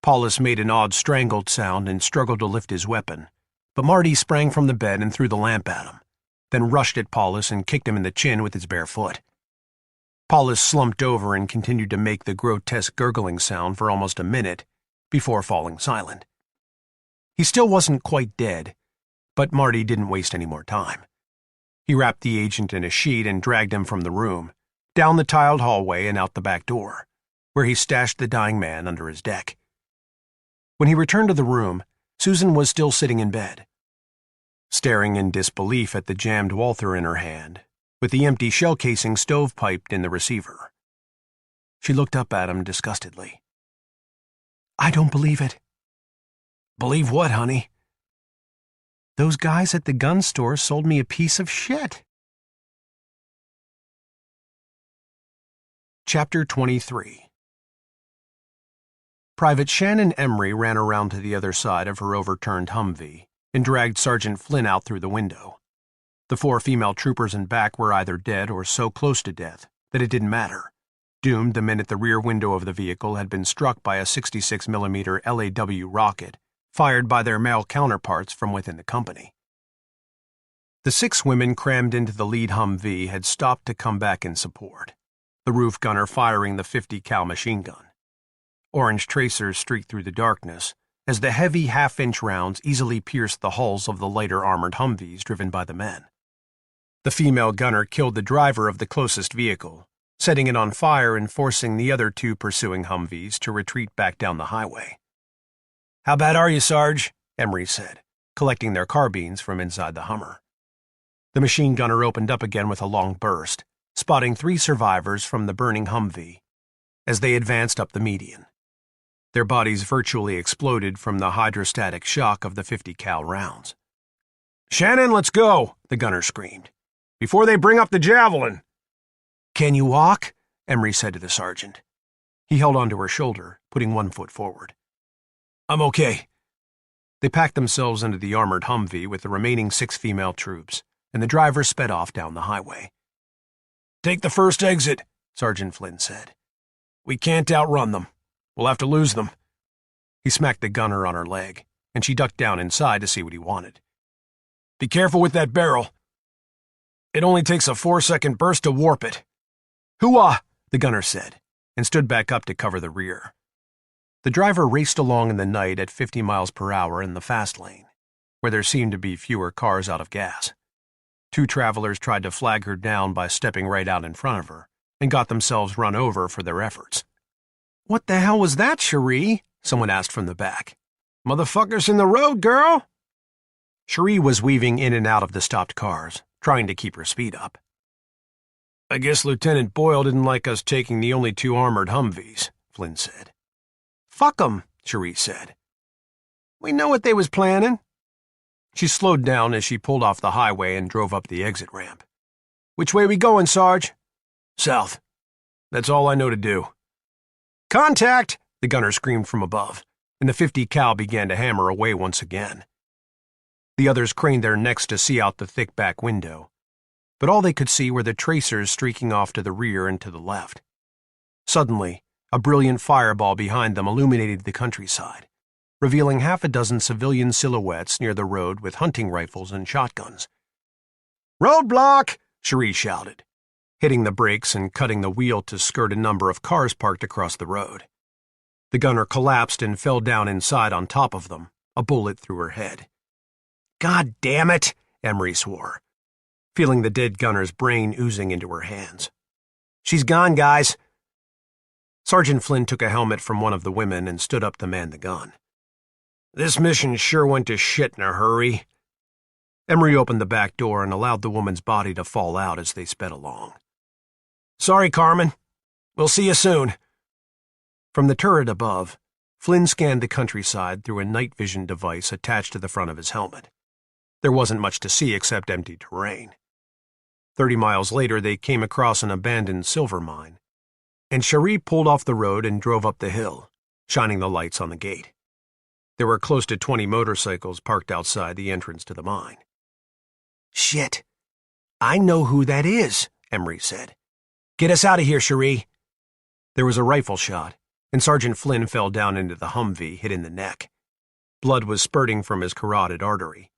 Paulus made an odd strangled sound and struggled to lift his weapon, but Marty sprang from the bed and threw the lamp at him, then rushed at Paulus and kicked him in the chin with his bare foot. Paulus slumped over and continued to make the grotesque gurgling sound for almost a minute before falling silent. He still wasn't quite dead, but Marty didn't waste any more time. He wrapped the agent in a sheet and dragged him from the room, down the tiled hallway and out the back door, where he stashed the dying man under his deck. When he returned to the room, Susan was still sitting in bed, staring in disbelief at the jammed Walther in her hand, with the empty shell casing stovepiped in the receiver. She looked up at him disgustedly. "I don't believe it." "Believe what, honey?" "Those guys at the gun store sold me a piece of shit." Chapter 23. Private Shannon Emery ran around to the other side of her overturned Humvee and dragged Sergeant Flynn out through the window. The 4 female troopers in back were either dead or so close to death that it didn't matter, doomed the minute the rear window of the vehicle had been struck by a 66mm LAW rocket fired by their male counterparts from within the company. The 6 women crammed into the lead Humvee had stopped to come back in support, the roof gunner firing the 50 cal machine gun. Orange tracers streaked through the darkness as the heavy half-inch rounds easily pierced the hulls of the lighter armored Humvees driven by the men. The female gunner killed the driver of the closest vehicle, setting it on fire and forcing the other 2 pursuing Humvees to retreat back down the highway. "How bad are you, Sarge?" Emery said, collecting their carbines from inside the Hummer. The machine gunner opened up again with a long burst, spotting 3 survivors from the burning Humvee as they advanced up the median. Their bodies virtually exploded from the hydrostatic shock of the 50 cal rounds. "Shannon, let's go!" the gunner screamed. Before they bring up the javelin. Can you walk? Emery said to the sergeant. He held onto her shoulder, putting one foot forward. I'm okay. They packed themselves into the armored Humvee with the remaining 6 female troops, and the driver sped off down the highway. Take the first exit, Sergeant Flynn said. We can't outrun them. We'll have to lose them. He smacked the gunner on her leg, and she ducked down inside to see what he wanted. Be careful with that barrel. It only takes a 4-second burst to warp it. Hoo-ah, the gunner said, and stood back up to cover the rear. The driver raced along in the night at 50 miles per hour in the fast lane, where there seemed to be fewer cars out of gas. 2 travelers tried to flag her down by stepping right out in front of her, and got themselves run over for their efforts. What the hell was that, Cherie? Someone asked from the back. Motherfuckers in the road, girl! Cherie was weaving in and out of the stopped cars, trying to keep her speed up. I guess Lieutenant Boyle didn't like us taking the only 2 armored Humvees, Flynn said. Fuck 'em, Cherie said. We know what they was planning. She slowed down as she pulled off the highway and drove up the exit ramp. Which way we going, Sarge? South. That's all I know to do. Contact! The gunner screamed from above, and the 50 cal began to hammer away once again. The others craned their necks to see out the thick back window, but all they could see were the tracers streaking off to the rear and to the left. Suddenly, a brilliant fireball behind them illuminated the countryside, revealing half a dozen civilian silhouettes near the road with hunting rifles and shotguns. Roadblock! Cherie shouted, hitting the brakes and cutting the wheel to skirt a number of cars parked across the road. The gunner collapsed and fell down inside on top of them, a bullet through her head. God damn it, Emery swore, feeling the dead gunner's brain oozing into her hands. She's gone, guys. Sergeant Flynn took a helmet from one of the women and stood up to man the gun. This mission sure went to shit in a hurry. Emery opened the back door and allowed the woman's body to fall out as they sped along. Sorry, Carmen. We'll see you soon. From the turret above, Flynn scanned the countryside through a night vision device attached to the front of his helmet. There wasn't much to see except empty terrain. 30 miles later, they came across an abandoned silver mine, and Cherie pulled off the road and drove up the hill, shining the lights on the gate. There were close to 20 motorcycles parked outside the entrance to the mine. Shit. I know who that is, Emery said. Get us out of here, Cherie. There was a rifle shot, and Sergeant Flynn fell down into the Humvee, hit in the neck. Blood was spurting from his carotid artery,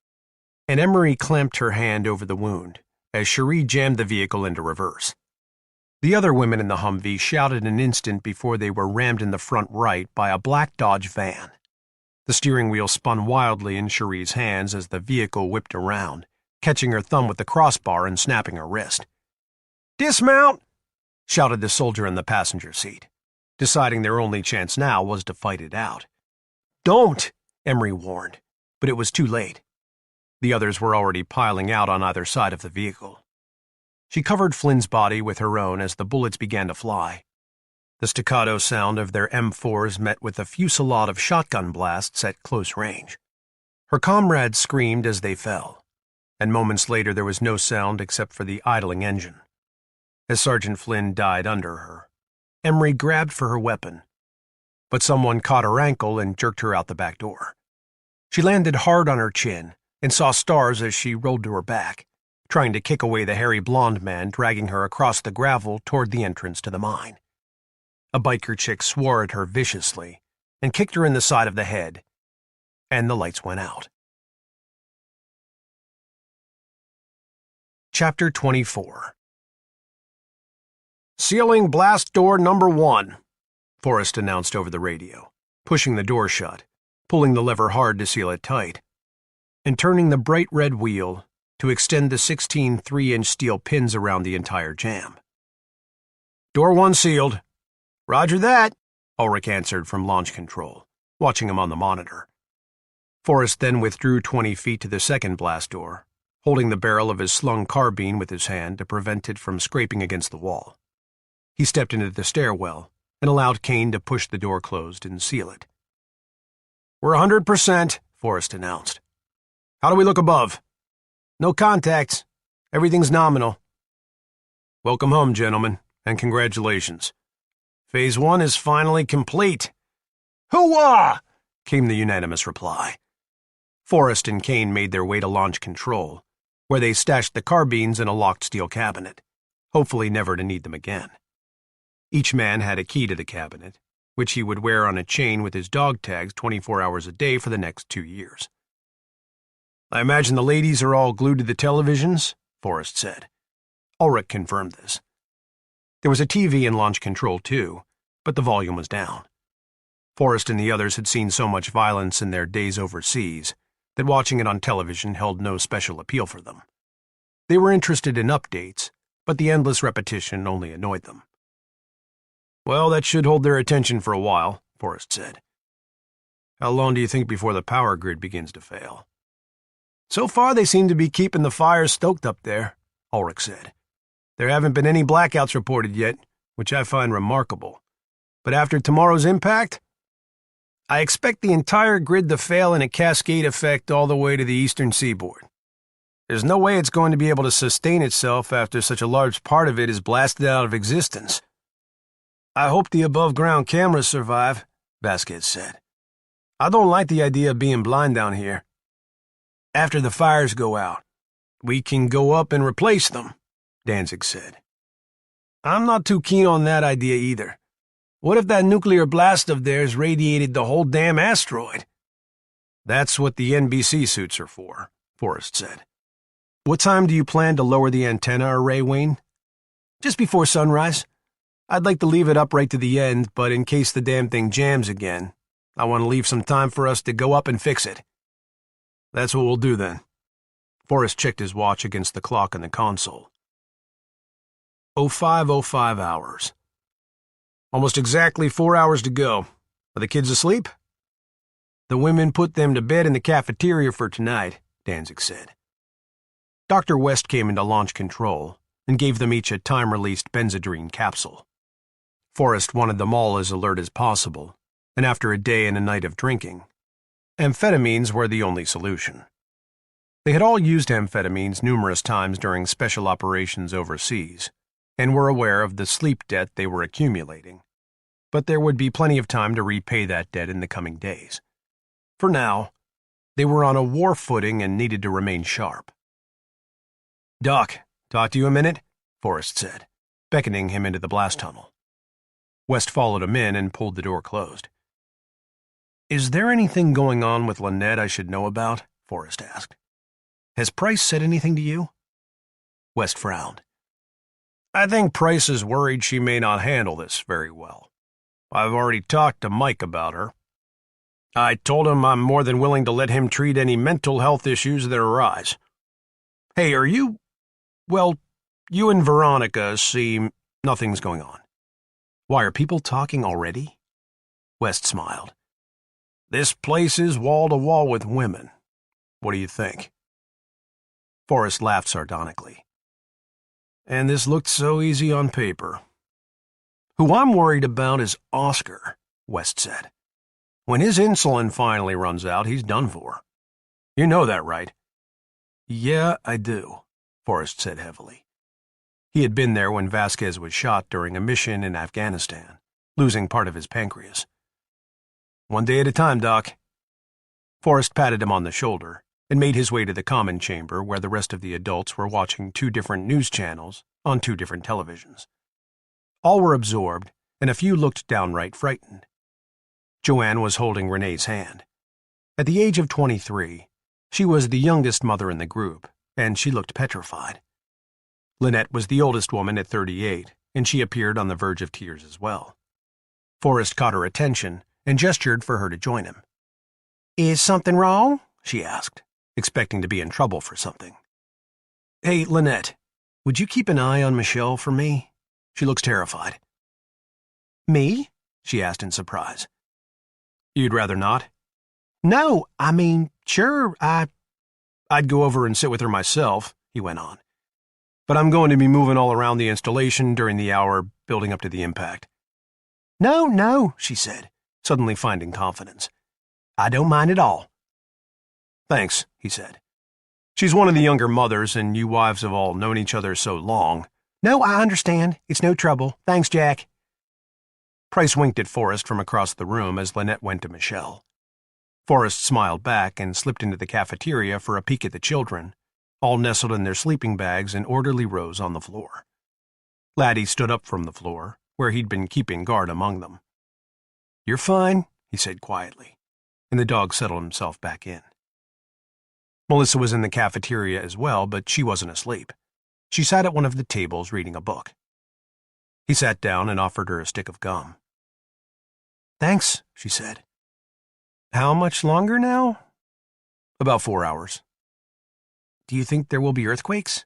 and Emery clamped her hand over the wound as Cherie jammed the vehicle into reverse. The other women in the Humvee shouted an instant before they were rammed in the front right by a black Dodge van. The steering wheel spun wildly in Cherie's hands as the vehicle whipped around, catching her thumb with the crossbar and snapping her wrist. Dismount! Shouted the soldier in the passenger seat, deciding their only chance now was to fight it out. Don't! Emery warned, but it was too late. The others were already piling out on either side of the vehicle. She covered Flynn's body with her own as the bullets began to fly. The staccato sound of their M4s met with a fusillade of shotgun blasts at close range. Her comrades screamed as they fell, and moments later there was no sound except for the idling engine. As Sergeant Flynn died under her, Emery grabbed for her weapon, but someone caught her ankle and jerked her out the back door. She landed hard on her chin and saw stars as she rolled to her back, trying to kick away the hairy blonde man dragging her across the gravel toward the entrance to the mine. A biker chick swore at her viciously and kicked her in the side of the head, and the lights went out. Chapter 24. Sealing blast door number 1, Forrest announced over the radio, pushing the door shut, pulling the lever hard to seal it tight, and turning the bright red wheel to extend the 16 3-inch steel pins around the entire jam. Door 1 sealed. Roger that, Ulrich answered from launch control, watching him on the monitor. Forrest then withdrew 20 feet to the second blast door, holding the barrel of his slung carbine with his hand to prevent it from scraping against the wall. He stepped into the stairwell and allowed Kane to push the door closed and seal it. We're 100%, Forrest announced. How do we look above? No contacts. Everything's nominal. Welcome home, gentlemen, and congratulations. Phase 1 is finally complete. Hooah! Came the unanimous reply. Forrest and Kane made their way to launch control, where they stashed the carbines in a locked steel cabinet, hopefully never to need them again. Each man had a key to the cabinet, which he would wear on a chain with his dog tags 24 hours a day for the next 2 years. I imagine the ladies are all glued to the televisions, Forrest said. Ulrich confirmed this. There was a TV in launch control, too, but the volume was down. Forrest and the others had seen so much violence in their days overseas that watching it on television held no special appeal for them. They were interested in updates, but the endless repetition only annoyed them. Well, that should hold their attention for a while, Forrest said. How long do you think before the power grid begins to fail? So far, they seem to be keeping the fires stoked up there, Ulrich said. There haven't been any blackouts reported yet, which I find remarkable. But after tomorrow's impact, I expect the entire grid to fail in a cascade effect all the way to the eastern seaboard. There's no way it's going to be able to sustain itself after such a large part of it is blasted out of existence. I hope the above-ground cameras survive, Vasquez said. I don't like the idea of being blind down here. After the fires go out, we can go up and replace them, Danzig said. I'm not too keen on that idea either. What if that nuclear blast of theirs radiated the whole damn asteroid? That's what the NBC suits are for, Forrest said. What time do you plan to lower the antenna array, Wayne? Just before sunrise. I'd like to leave it up right to the end, but in case the damn thing jams again, I want to leave some time for us to go up and fix it. That's what we'll do then. Forrest checked his watch against the clock on the console. 05:05 hours. Almost exactly 4 hours to go. Are the kids asleep? The women put them to bed in the cafeteria for tonight, Danzig said. Dr. West came into launch control and gave them each a time-released Benzedrine capsule. Forrest wanted them all as alert as possible, and after a day and a night of drinking, amphetamines were the only solution. They had all used amphetamines numerous times during special operations overseas, and were aware of the sleep debt they were accumulating, but there would be plenty of time to repay that debt in the coming days. For now, they were on a war footing and needed to remain sharp. Doc, talk to you a minute, Forrest said, beckoning him into the blast tunnel. West followed him in and pulled the door closed. Is there anything going on with Lynette I should know about? Forrest asked. Has Price said anything to you? West frowned. I think Price is worried she may not handle this very well. I've already talked to Mike about her. I told him I'm more than willing to let him treat any mental health issues that arise. Hey, are you... Well, you and Veronica seem... Nothing's going on. Why, are people talking already? West smiled. This place is wall-to-wall with women. What do you think? Forrest laughed sardonically. And this looked so easy on paper. Who I'm worried about is Oscar, West said. When his insulin finally runs out, he's done for. You know that, right? Yeah, I do, Forrest said heavily. He had been there when Vasquez was shot during a mission in Afghanistan, losing part of his pancreas. One day at a time, Doc. Forrest patted him on the shoulder and made his way to the common chamber where the rest of the adults were watching 2 different news channels on 2 different televisions. All were absorbed, and a few looked downright frightened. Joanne was holding Renee's hand. At the age of 23, she was the youngest mother in the group, and she looked petrified. Lynette was the oldest woman at 38, and she appeared on the verge of tears as well. Forrest caught her attention and gestured for her to join him. Is something wrong? She asked, expecting to be in trouble for something. Hey, Lynette, would you keep an eye on Michelle for me? She looks terrified. Me? She asked in surprise. You'd rather not? No, I mean, sure, I'd go over and sit with her myself, he went on. But I'm going to be moving all around the installation during the hour building up to the impact. No, she said, suddenly finding confidence. I don't mind at all. Thanks, he said. She's one of the younger mothers, and you wives have all known each other so long. No, I understand. It's no trouble. Thanks, Jack. Price winked at Forrest from across the room as Lynette went to Michelle. Forrest smiled back and slipped into the cafeteria for a peek at the children, all nestled in their sleeping bags in orderly rows on the floor. Laddie stood up from the floor, where he'd been keeping guard among them. You're fine, he said quietly, and the dog settled himself back in. Melissa was in the cafeteria as well, but she wasn't asleep. She sat at one of the tables reading a book. He sat down and offered her a stick of gum. Thanks, she said. How much longer now? About 4 hours. Do you think there will be earthquakes?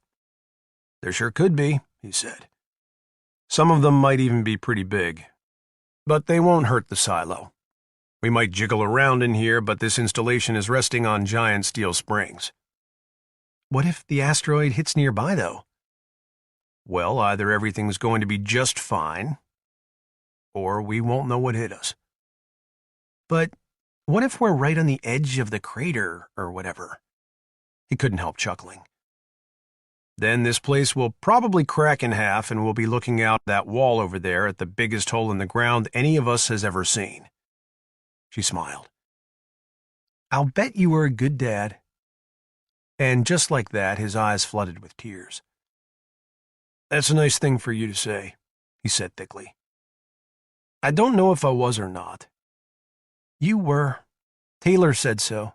There sure could be, he said. Some of them might even be pretty big. But they won't hurt the silo. We might jiggle around in here, but this installation is resting on giant steel springs. What if the asteroid hits nearby, though? Well, either everything's going to be just fine, or we won't know what hit us. But what if we're right on the edge of the crater, or whatever? He couldn't help chuckling. Then this place will probably crack in half, and we'll be looking out that wall over there at the biggest hole in the ground any of us has ever seen. She smiled. I'll bet you were a good dad. And just like that, his eyes flooded with tears. That's a nice thing for you to say, he said thickly. I don't know if I was or not. You were. Taylor said so.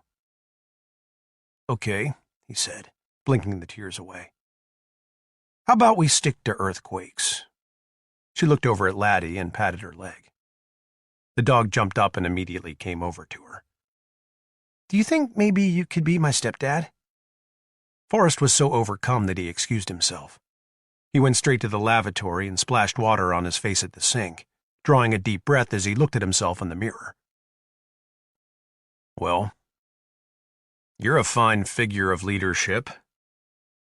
Okay, he said, blinking the tears away. How about we stick to earthquakes? She looked over at Laddie and patted her leg. The dog jumped up and immediately came over to her. Do you think maybe you could be my stepdad? Forrest was so overcome that he excused himself. He went straight to the lavatory and splashed water on his face at the sink, drawing a deep breath as he looked at himself in the mirror. Well, you're a fine figure of leadership.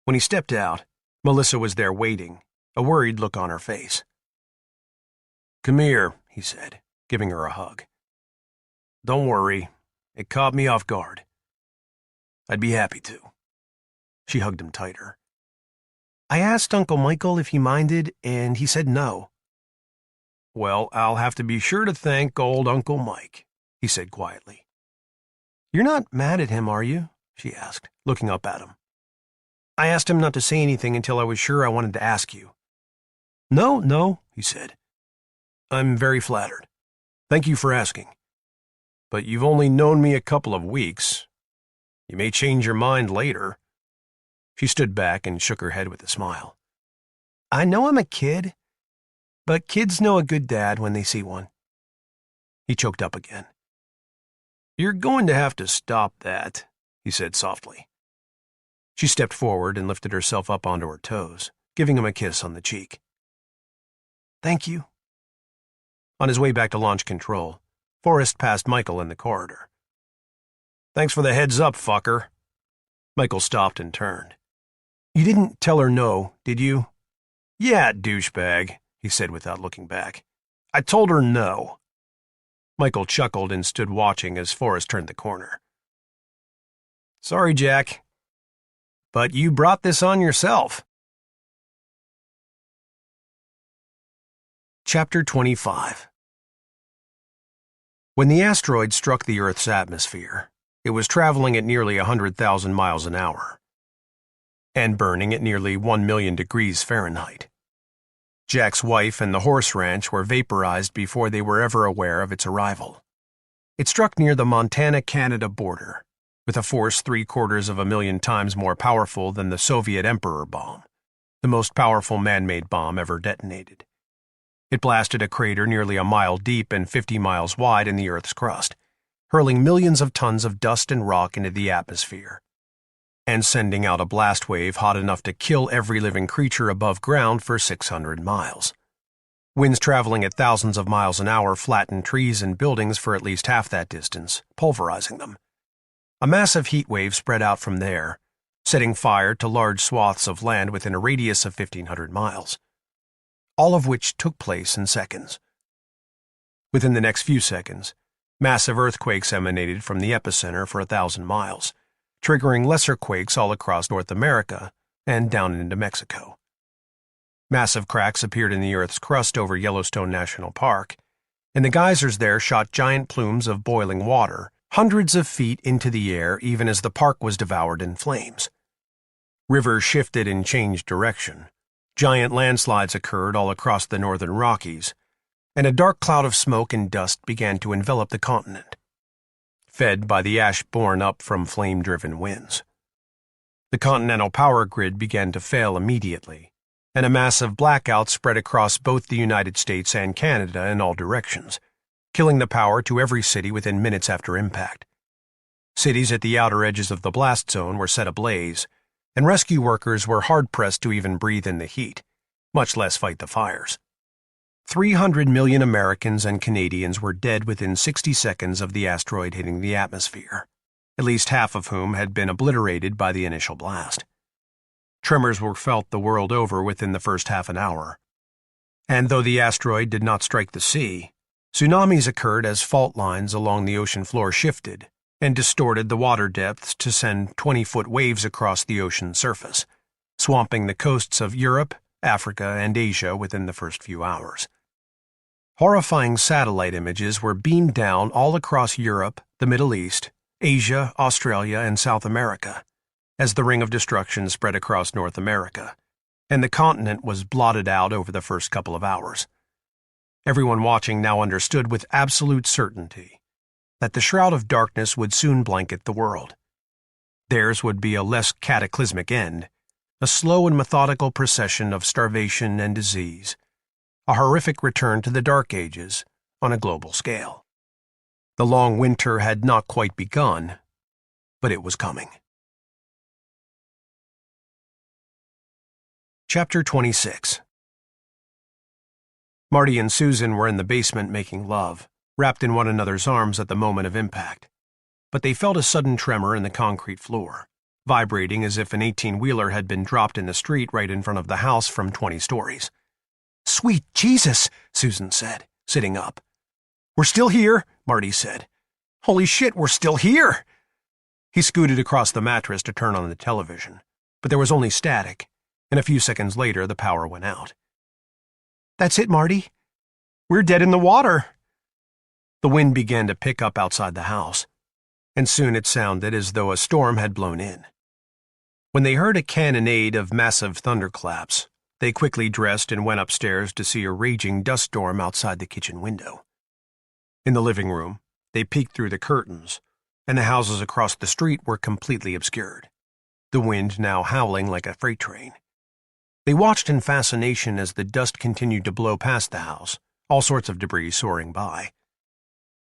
When he stepped out, Melissa was there waiting, a worried look on her face. Come here, he said, giving her a hug. Don't worry, it caught me off guard. I'd be happy to. She hugged him tighter. I asked Uncle Michael if he minded, and he said no. Well, I'll have to be sure to thank old Uncle Mike, he said quietly. You're not mad at him, are you? She asked, looking up at him. I asked him not to say anything until I was sure I wanted to ask you. No, he said. I'm very flattered. Thank you for asking. But you've only known me a couple of weeks. You may change your mind later. She stood back and shook her head with a smile. I know I'm a kid, but kids know a good dad when they see one. He choked up again. You're going to have to stop that, he said softly. She stepped forward and lifted herself up onto her toes, giving him a kiss on the cheek. Thank you. On his way back to launch control, Forrest passed Michael in the corridor. Thanks for the heads up, fucker. Michael stopped and turned. You didn't tell her no, did you? Yeah, douchebag, he said without looking back. I told her no. Michael chuckled and stood watching as Forrest turned the corner. Sorry, Jack. But you brought this on yourself. Chapter 25. When the asteroid struck the Earth's atmosphere, it was traveling at nearly 100,000 miles an hour and burning at nearly 1 million degrees Fahrenheit. Jack's wife and the horse ranch were vaporized before they were ever aware of its arrival. It struck near the Montana-Canada border, with a force 750,000 times more powerful than the Soviet Emperor bomb, the most powerful man-made bomb ever detonated. It blasted a crater nearly a mile deep and 50 miles wide in the Earth's crust, hurling millions of tons of dust and rock into the atmosphere, and sending out a blast wave hot enough to kill every living creature above ground for 600 miles. Winds traveling at thousands of miles an hour flattened trees and buildings for at least half that distance, pulverizing them. A massive heat wave spread out from there, setting fire to large swaths of land within a radius of 1,500 miles, all of which took place in seconds. Within the next few seconds, massive earthquakes emanated from the epicenter for 1,000 miles, triggering lesser quakes all across North America and down into Mexico. Massive cracks appeared in the Earth's crust over Yellowstone National Park, and the geysers there shot giant plumes of boiling water hundreds of feet into the air even as the park was devoured in flames. Rivers shifted and changed direction. Giant landslides occurred all across the northern Rockies, and a dark cloud of smoke and dust began to envelop the continent, fed by the ash borne up from flame-driven winds. The continental power grid began to fail immediately, and a massive blackout spread across both the United States and Canada in all directions, killing the power to every city within minutes after impact. Cities at the outer edges of the blast zone were set ablaze, and rescue workers were hard-pressed to even breathe in the heat, much less fight the fires. 300 million Americans and Canadians were dead within 60 seconds of the asteroid hitting the atmosphere, at least half of whom had been obliterated by the initial blast. Tremors were felt the world over within the first half an hour. And though the asteroid did not strike the sea, tsunamis occurred as fault lines along the ocean floor shifted and distorted the water depths to send 20-foot waves across the ocean surface, swamping the coasts of Europe, Africa, and Asia within the first few hours. Horrifying satellite images were beamed down all across Europe, the Middle East, Asia, Australia, and South America, as the ring of destruction spread across North America, and the continent was blotted out over the first couple of hours. Everyone watching now understood with absolute certainty that the shroud of darkness would soon blanket the world. Theirs would be a less cataclysmic end, a slow and methodical procession of starvation and disease, a horrific return to the Dark Ages on a global scale. The long winter had not quite begun, but it was coming. Chapter 26. Marty and Susan were in the basement making love, wrapped in one another's arms at the moment of impact. But they felt a sudden tremor in the concrete floor, vibrating as if an 18-wheeler had been dropped in the street right in front of the house from 20 stories. "Sweet Jesus," Susan said, sitting up. "We're still here," Marty said. "Holy shit, we're still here!" He scooted across the mattress to turn on the television, but there was only static, and a few seconds later the power went out. "That's it, Marty. We're dead in the water." The wind began to pick up outside the house, and soon it sounded as though a storm had blown in. When they heard a cannonade of massive thunderclaps, they quickly dressed and went upstairs to see a raging dust storm outside the kitchen window. In the living room, they peeked through the curtains, and the houses across the street were completely obscured, the wind now howling like a freight train. They watched in fascination as the dust continued to blow past the house, all sorts of debris soaring by.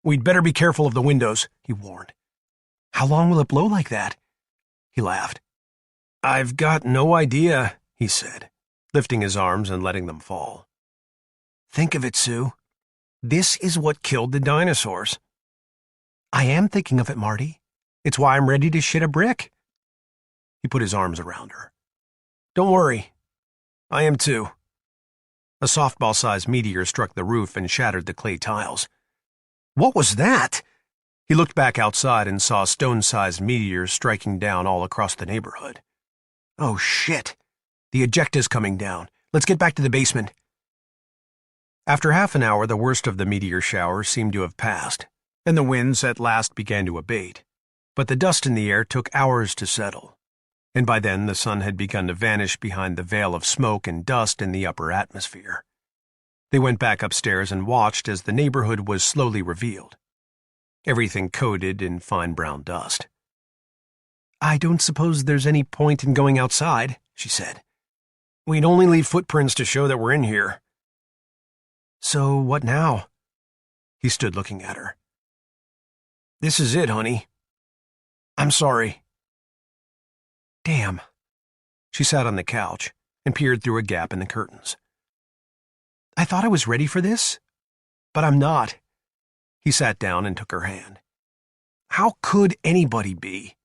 "We'd better be careful of the windows," he warned. "How long will it blow like that?" He laughed. "I've got no idea," he said, lifting his arms and letting them fall. "Think of it, Sue. This is what killed the dinosaurs." "I am thinking of it, Marty. It's why I'm ready to shit a brick." He put his arms around her. "Don't worry. I am too." A softball-sized meteor struck the roof and shattered the clay tiles. "What was that?" He looked back outside and saw stone-sized meteors striking down all across the neighborhood. "Oh, shit. The ejecta's coming down. Let's get back to the basement." After half an hour, the worst of the meteor shower seemed to have passed, and the winds at last began to abate. But the dust in the air took hours to settle, and by then the sun had begun to vanish behind the veil of smoke and dust in the upper atmosphere. They went back upstairs and watched as the neighborhood was slowly revealed, everything coated in fine brown dust. "I don't suppose there's any point in going outside," she said. "We'd only leave footprints to show that we're in here." "So what now?" He stood looking at her. "This is it, honey. I'm sorry." "Damn." She sat on the couch and peered through a gap in the curtains. "I thought I was ready for this, but I'm not." He sat down and took her hand. "How could anybody be?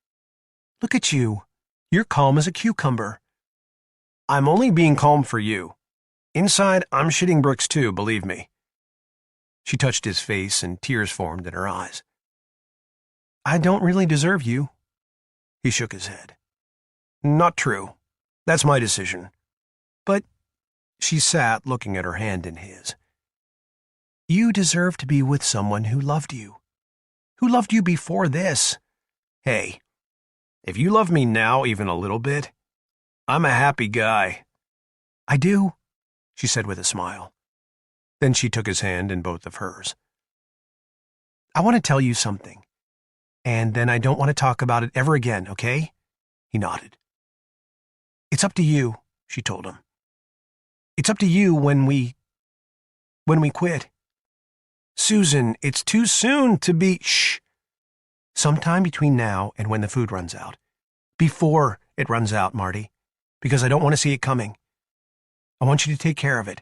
Look at you. You're calm as a cucumber." "I'm only being calm for you. Inside, I'm shitting bricks too, believe me." She touched his face and tears formed in her eyes. "I don't really deserve you. He shook his head. Not true. That's my decision. But she sat, looking at her hand in his. You deserve to be with someone who loved you before this. Hey, if you love me now even a little bit, I'm a happy guy. I do, she said with a smile. Then she took his hand in both of hers. I want to tell you something, and then I don't want to talk about it ever again, okay? He nodded. It's up to you, she told him. It's up to you when we quit. Susan, it's too soon to be— Shh. Sometime between now and when the food runs out. Before it runs out, Marty, because I don't want to see it coming. I want you to take care of it.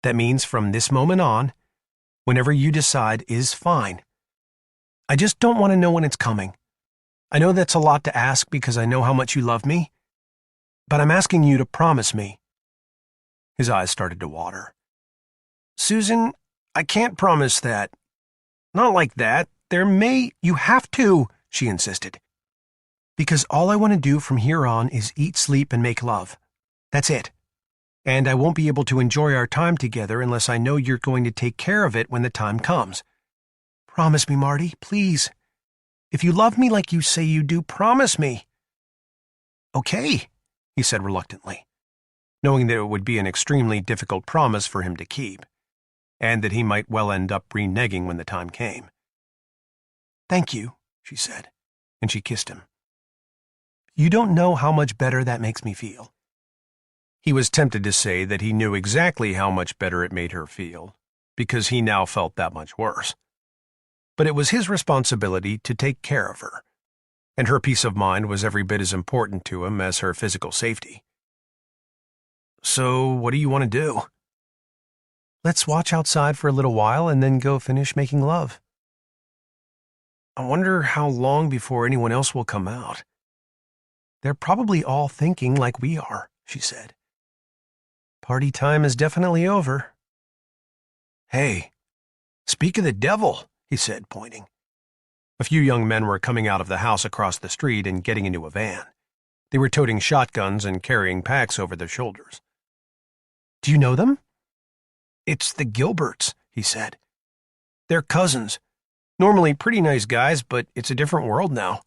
That means from this moment on, whenever you decide is fine. I just don't want to know when it's coming. I know that's a lot to ask because I know how much you love me, but I'm asking you to promise me. His eyes started to water. Susan, I can't promise that. Not like that. You have to, she insisted. Because all I want to do from here on is eat, sleep, and make love. That's it. And I won't be able to enjoy our time together unless I know you're going to take care of it when the time comes. Promise me, Marty, please. If you love me like you say you do, promise me. Okay, he said reluctantly, knowing that it would be an extremely difficult promise for him to keep, and that he might well end up reneging when the time came. Thank you, she said, and she kissed him. You don't know how much better that makes me feel. He was tempted to say that he knew exactly how much better it made her feel, because he now felt that much worse. But it was his responsibility to take care of her, and her peace of mind was every bit as important to him as her physical safety. So, what do you want to do? Let's watch outside for a little while and then go finish making love. I wonder how long before anyone else will come out. They're probably all thinking like we are, she said. Party time is definitely over. Hey, speak of the devil, he said, pointing. A few young men were coming out of the house across the street and getting into a van. They were toting shotguns and carrying packs over their shoulders. Do you know them? It's the Gilberts, he said. They're cousins. Normally pretty nice guys, but it's a different world now.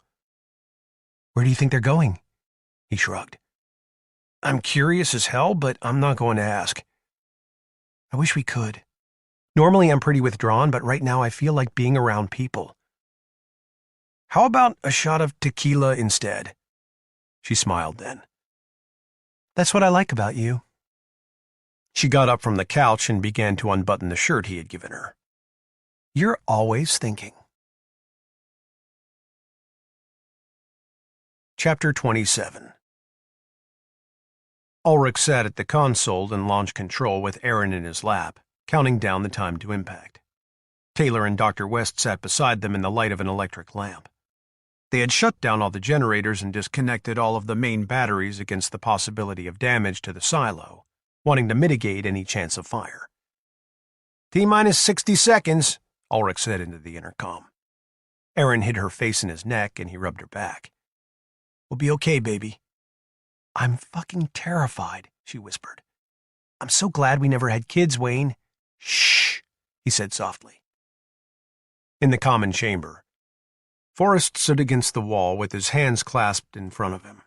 Where do you think they're going? He shrugged. I'm curious as hell, but I'm not going to ask. I wish we could. Normally I'm pretty withdrawn, but right now I feel like being around people. How about a shot of tequila instead? She smiled then. That's what I like about you. She got up from the couch and began to unbutton the shirt he had given her. You're always thinking. Chapter 27. Ulrich sat at the console in launch control with Aaron in his lap, counting down the time to impact. Taylor and Dr. West sat beside them in the light of an electric lamp. They had shut down all the generators and disconnected all of the main batteries against the possibility of damage to the silo, wanting to mitigate any chance of fire. T-minus 60 seconds, Ulrich said into the intercom. Aaron hid her face in his neck and he rubbed her back. We'll be okay, baby. I'm fucking terrified, she whispered. I'm so glad we never had kids, Wayne. Shh, he said softly. In the common chamber, Forrest stood against the wall with his hands clasped in front of him,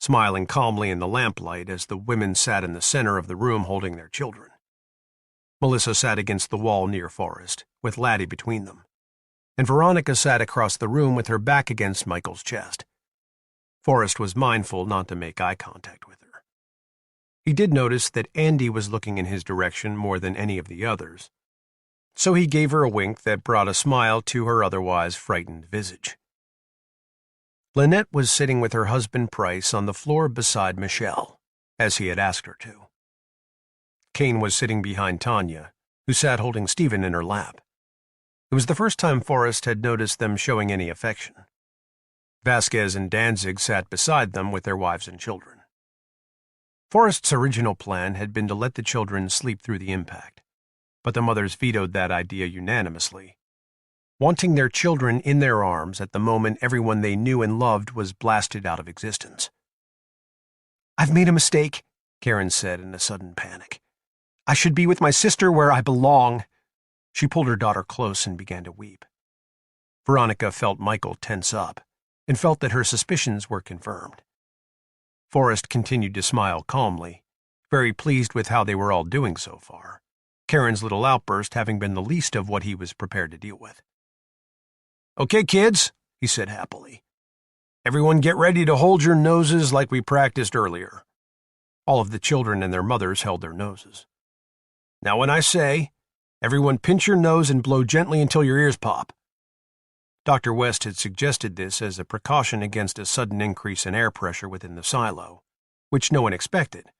smiling calmly in the lamplight as the women sat in the center of the room holding their children. Melissa sat against the wall near Forrest, with Laddie between them, and Veronica sat across the room with her back against Michael's chest. Forrest was mindful not to make eye contact with her. He did notice that Andy was looking in his direction more than any of the others, so he gave her a wink that brought a smile to her otherwise frightened visage. Lynette was sitting with her husband Price on the floor beside Michelle, as he had asked her to. Kane was sitting behind Tanya, who sat holding Stephen in her lap. It was the first time Forrest had noticed them showing any affection. Vasquez and Danzig sat beside them with their wives and children. Forrest's original plan had been to let the children sleep through the impact, but the mothers vetoed that idea unanimously. wanting their children in their arms at the moment everyone they knew and loved was blasted out of existence. "I've made a mistake," Karen said in a sudden panic. "I should be with my sister where I belong." She pulled her daughter close and began to weep. Veronica felt Michael tense up and felt that her suspicions were confirmed. Forrest continued to smile calmly, very pleased with how they were all doing so far, Karen's little outburst having been the least of what he was prepared to deal with. "Okay, kids," he said happily. "Everyone get ready to hold your noses like we practiced earlier." All of the children and their mothers held their noses. "Now when I say, everyone pinch your nose and blow gently until your ears pop." Dr. West had suggested this as a precaution against a sudden increase in air pressure within the silo, which no one expected,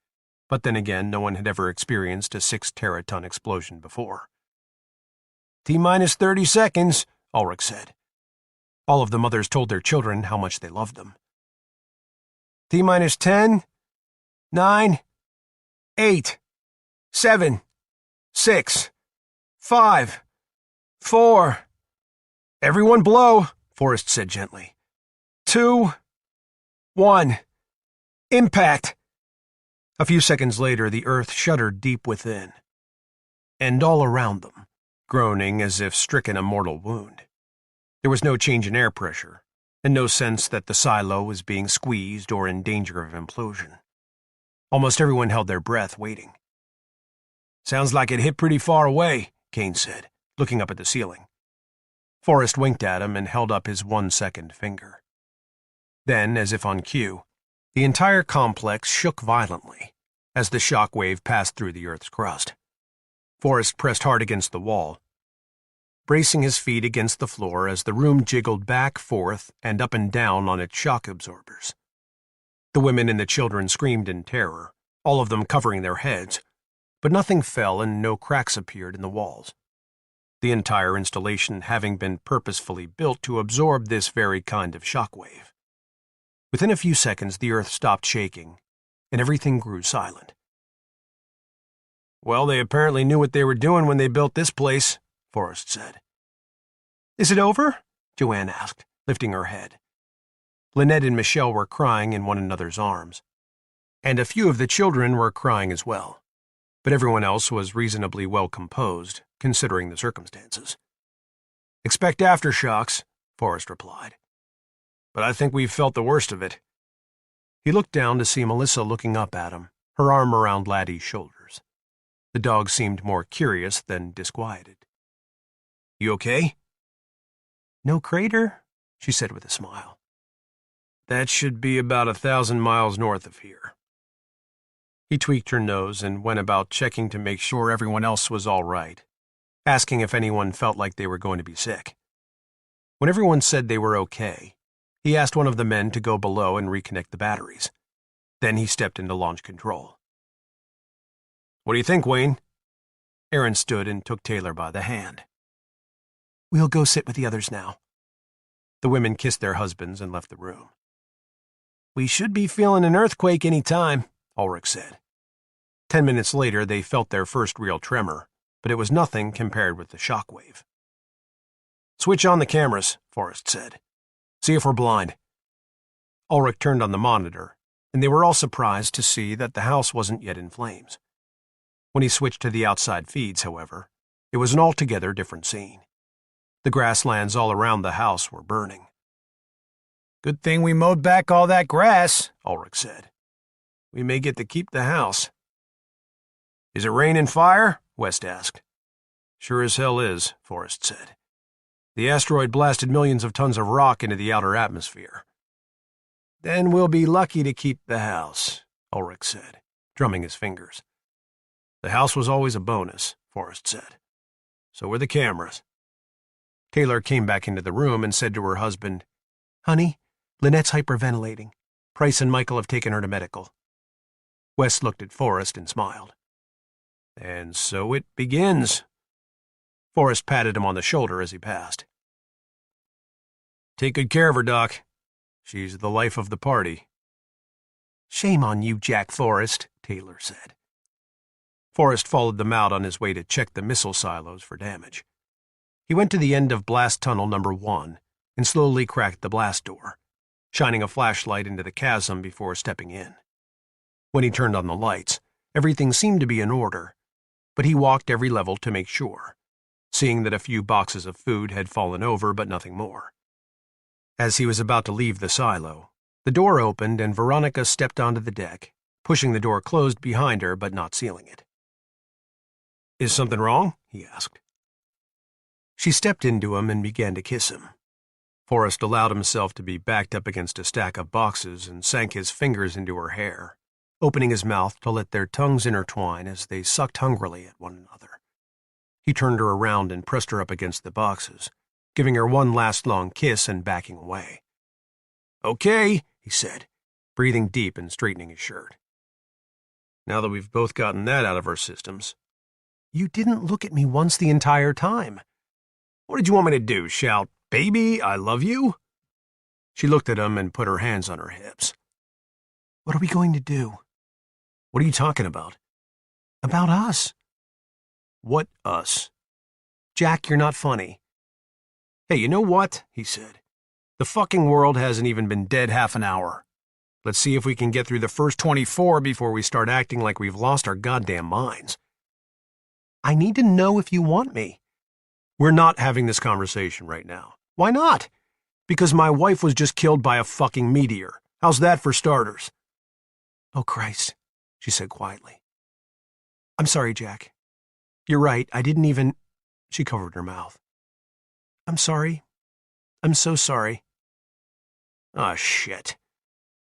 but then again no one had ever experienced a 6-teraton explosion before. "T-minus 30 seconds, Ulrich said. All of the mothers told their children how much they loved them. "T-minus 10, 9, 8, 7, 6, 5, 4. "Everyone blow," Forrest said gently. 2, 1. Impact! A few seconds later, the earth shuddered deep within, and all around them, groaning as if stricken a mortal wound. There was no change in air pressure, and no sense that the silo was being squeezed or in danger of implosion. Almost everyone held their breath, waiting. "Sounds like it hit pretty far away," Kane said, looking up at the ceiling. Forrest winked at him and held up his 1-second finger. Then, as if on cue, the entire complex shook violently as the shock wave passed through the Earth's crust. Forrest pressed hard against the wall, bracing his feet against the floor as the room jiggled back, forth, and up and down on its shock absorbers. The women and the children screamed in terror, all of them covering their heads, but nothing fell and no cracks appeared in the walls, the entire installation having been purposefully built to absorb this very kind of shock wave. Within a few seconds, the earth stopped shaking, and everything grew silent. "Well, they apparently knew what they were doing when they built this place," Forrest said. "Is it over?" Joanne asked, lifting her head. Lynette and Michelle were crying in one another's arms, and a few of the children were crying as well, but everyone else was reasonably well composed, considering the circumstances. "Expect aftershocks," Forrest replied. "But I think we've felt the worst of it." He looked down to see Melissa looking up at him, her arm around Laddie's shoulders. The dog seemed more curious than disquieted. "You okay?" "No crater," she said with a smile. "That should be about 1,000 miles north of here." He tweaked her nose and went about checking to make sure everyone else was all right, asking if anyone felt like they were going to be sick. When everyone said they were okay, he asked one of the men to go below and reconnect the batteries. Then he stepped into launch control. "What do you think, Wayne?" Aaron stood and took Taylor by the hand. "We'll go sit with the others now." The women kissed their husbands and left the room. "We should be feeling an earthquake any time," Ulrich said. 10 minutes later, they felt their first real tremor, but it was nothing compared with the shock wave. "Switch on the cameras," Forrest said. "See if we're blind." Ulrich turned on the monitor, and they were all surprised to see that the house wasn't yet in flames. When he switched to the outside feeds, however, it was an altogether different scene. The grasslands all around the house were burning. "Good thing we mowed back all that grass," Ulrich said. "We may get to keep the house." "Is it raining fire?" West asked. "Sure as hell is," Forrest said. "The asteroid blasted millions of tons of rock into the outer atmosphere." "Then we'll be lucky to keep the house," Ulrich said, drumming his fingers. "The house was always a bonus," Forrest said. "So were the cameras." Taylor came back into the room and said to her husband, "Honey, Lynette's hyperventilating. Price and Michael have taken her to medical." West looked at Forrest and smiled. "And so it begins." Forrest patted him on the shoulder as he passed. "Take good care of her, Doc. She's the life of the party." "Shame on you, Jack Forrest," Taylor said. Forrest followed them out on his way to check the missile silos for damage. He went to the end of blast tunnel number 1 and slowly cracked the blast door, shining a flashlight into the chasm before stepping in. When he turned on the lights, everything seemed to be in order, but he walked every level to make sure, seeing that a few boxes of food had fallen over but nothing more. As he was about to leave the silo, the door opened and Veronica stepped onto the deck, pushing the door closed behind her but not sealing it. "Is something wrong?" he asked. She stepped into him and began to kiss him. Forrest allowed himself to be backed up against a stack of boxes and sank his fingers into her hair, opening his mouth to let their tongues intertwine as they sucked hungrily at one another. He turned her around and pressed her up against the boxes, giving her one last long kiss and backing away. "Okay," he said, breathing deep and straightening his shirt. "Now that we've both gotten that out of our systems." "You didn't look at me once the entire time." "What did you want me to do, shout, 'Baby, I love you'?" She looked at him and put her hands on her hips. "What are we going to do?" "What are you talking about?" "About us." "What us?" "Jack, you're not funny." "Hey, you know what?" he said. "The fucking world hasn't even been dead half an hour. Let's see if we can get through the first 24 before we start acting like we've lost our goddamn minds." "I need to know if you want me." "We're not having this conversation right now." "Why not?" "Because my wife was just killed by a fucking meteor. How's that for starters?" "Oh, Christ," she said quietly. "I'm sorry, Jack. You're right, I didn't even—" She covered her mouth. "I'm sorry. I'm so sorry." "Ah, shit."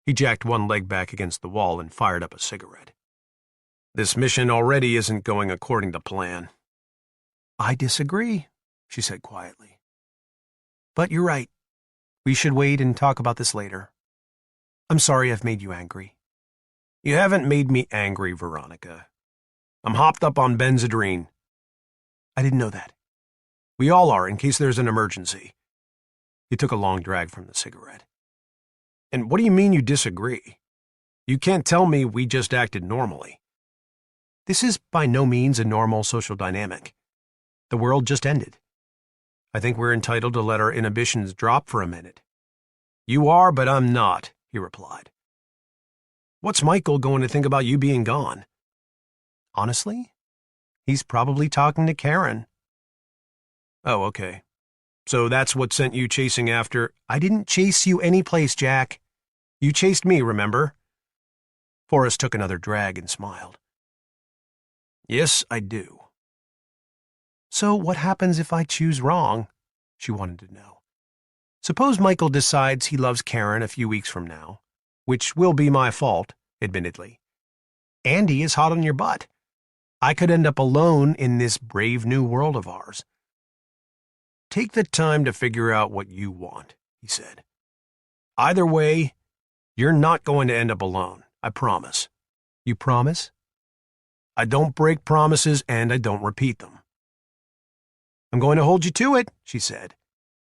He jacked one leg back against the wall and fired up a cigarette. "This mission already isn't going according to plan." "I disagree," she said quietly. "But you're right. We should wait and talk about this later. I'm sorry I've made you angry." "You haven't made me angry, Veronica. I'm hopped up on Benzedrine." "I didn't know that." "We all are, in case there's an emergency." He took a long drag from the cigarette. "And what do you mean you disagree? You can't tell me we just acted normally." "This is by no means a normal social dynamic. The world just ended. I think we're entitled to let our inhibitions drop for a minute." "You are, but I'm not," he replied. "What's Michael going to think about you being gone?" "Honestly, he's probably talking to Karen." "Oh, okay. So that's what sent you chasing after—" "I didn't chase you anyplace, Jack. You chased me, remember?" Forrest took another drag and smiled. "Yes, I do." "So what happens if I choose wrong?" she wanted to know. "Suppose Michael decides he loves Karen a few weeks from now, which will be my fault, admittedly. Andy is hot on your butt. I could end up alone in this brave new world of ours." "Take the time to figure out what you want," he said. "Either way, you're not going to end up alone, I promise." "You promise?" "I don't break promises and I don't repeat them." "I'm going to hold you to it," she said,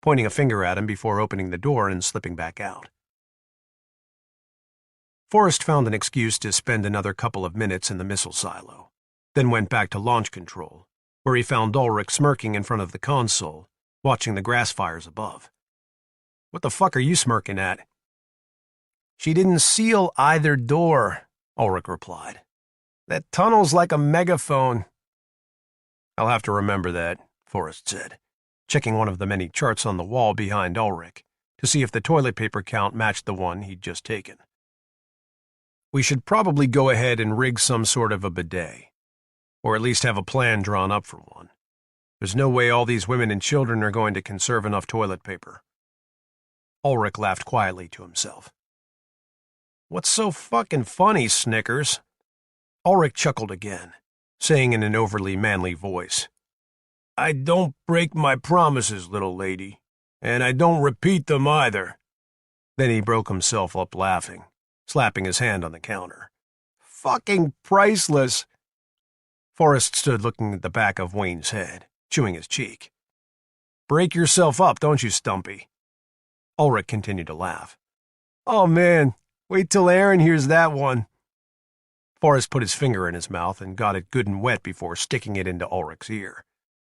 pointing a finger at him before opening the door and slipping back out. Forrest found an excuse to spend another couple of minutes in the missile silo, then went back to launch control, where he found Ulrich smirking in front of the console, watching the grass fires above. "What the fuck are you smirking at?" "She didn't seal either door," Ulrich replied. "That tunnel's like a megaphone." "I'll have to remember that," Forrest said, checking one of the many charts on the wall behind Ulrich to see if the toilet paper count matched the one he'd just taken. "We should probably go ahead and rig some sort of a bidet, or at least have a plan drawn up for one. There's no way all these women and children are going to conserve enough toilet paper." Ulrich laughed quietly to himself. "What's so fucking funny, Snickers?" Ulrich chuckled again, saying in an overly manly voice, "I don't break my promises, little lady, and I don't repeat them either." Then he broke himself up laughing, slapping his hand on the counter. "Fucking priceless." Forrest stood looking at the back of Wayne's head, chewing his cheek. "Break yourself up, don't you, Stumpy?" Ulrich continued to laugh. "Oh, man, wait till Aaron hears that one." Forrest put his finger in his mouth and got it good and wet before sticking it into Ulrich's ear.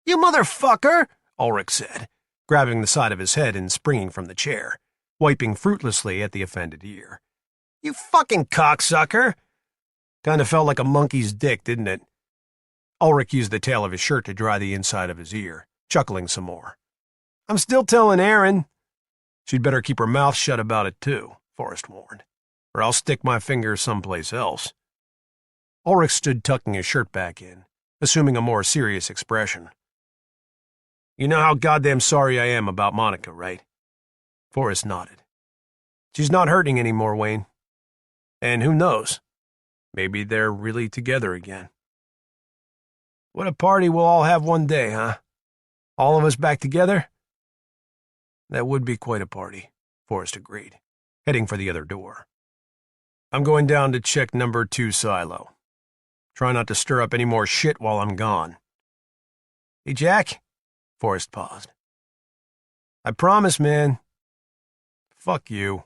"You motherfucker! Ulrich said, grabbing the side of his head and springing from the chair, wiping fruitlessly at the offended ear. You fucking cocksucker! Kinda felt like a monkey's dick, didn't it? Ulrich used the tail of his shirt to dry the inside of his ear, chuckling some more. I'm still telling Erin. She'd better keep her mouth shut about it, too, Forrest warned, or I'll stick my finger someplace else. Ulrich stood tucking his shirt back in, assuming a more serious expression. You know how goddamn sorry I am about Monica, right? Forrest nodded. She's not hurting anymore, Wayne. And who knows? Maybe they're really together again. What a party we'll all have one day, huh? All of us back together? That would be quite a party, Forrest agreed, heading for the other door. I'm going down to check number 2 silo. Try not to stir up any more shit while I'm gone. Hey, Jack? Forrest paused. I promise, man. Fuck you.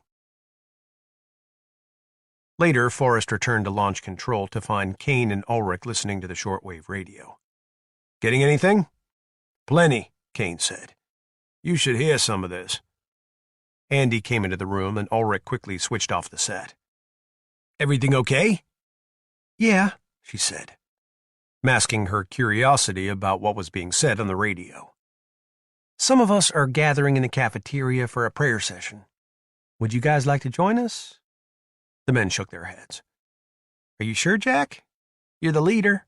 Later, Forrest returned to launch control to find Kane and Ulrich listening to the shortwave radio. Getting anything? Plenty, Kane said. You should hear some of this. Andy came into the room and Ulrich quickly switched off the set. Everything okay? Yeah, she said, masking her curiosity about what was being said on the radio. Some of us are gathering in the cafeteria for a prayer session. Would you guys like to join us? The men shook their heads. Are you sure, Jack? You're the leader.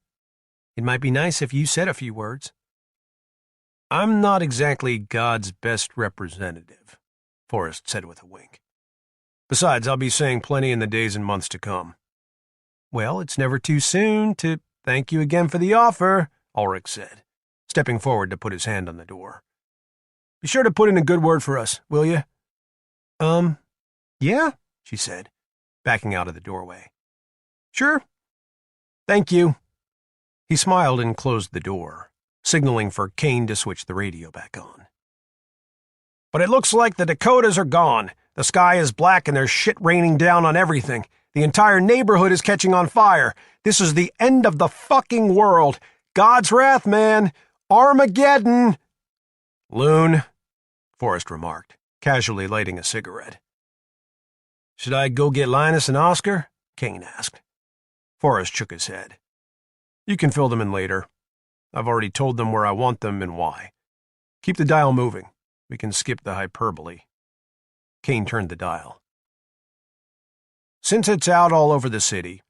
It might be nice if you said a few words. I'm not exactly God's best representative, Forrest said with a wink. Besides, I'll be saying plenty in the days and months to come. Well, it's never too soon to thank you again for the offer, Ulrich said, stepping forward to put his hand on the door. Be sure to put in a good word for us, will you? Yeah, she said, backing out of the doorway. Sure. Thank you. He smiled and closed the door, signaling for Kane to switch the radio back on. But it looks like the Dakotas are gone. The sky is black and there's shit raining down on everything. The entire neighborhood is catching on fire. This is the end of the fucking world. God's wrath, man. Armageddon. Loon, Forrest remarked, casually lighting a cigarette. Should I go get Linus and Oscar? Kane asked. Forrest shook his head. You can fill them in later. I've already told them where I want them and why. Keep the dial moving. We can skip the hyperbole. Kane turned the dial. Since it's out all over the city,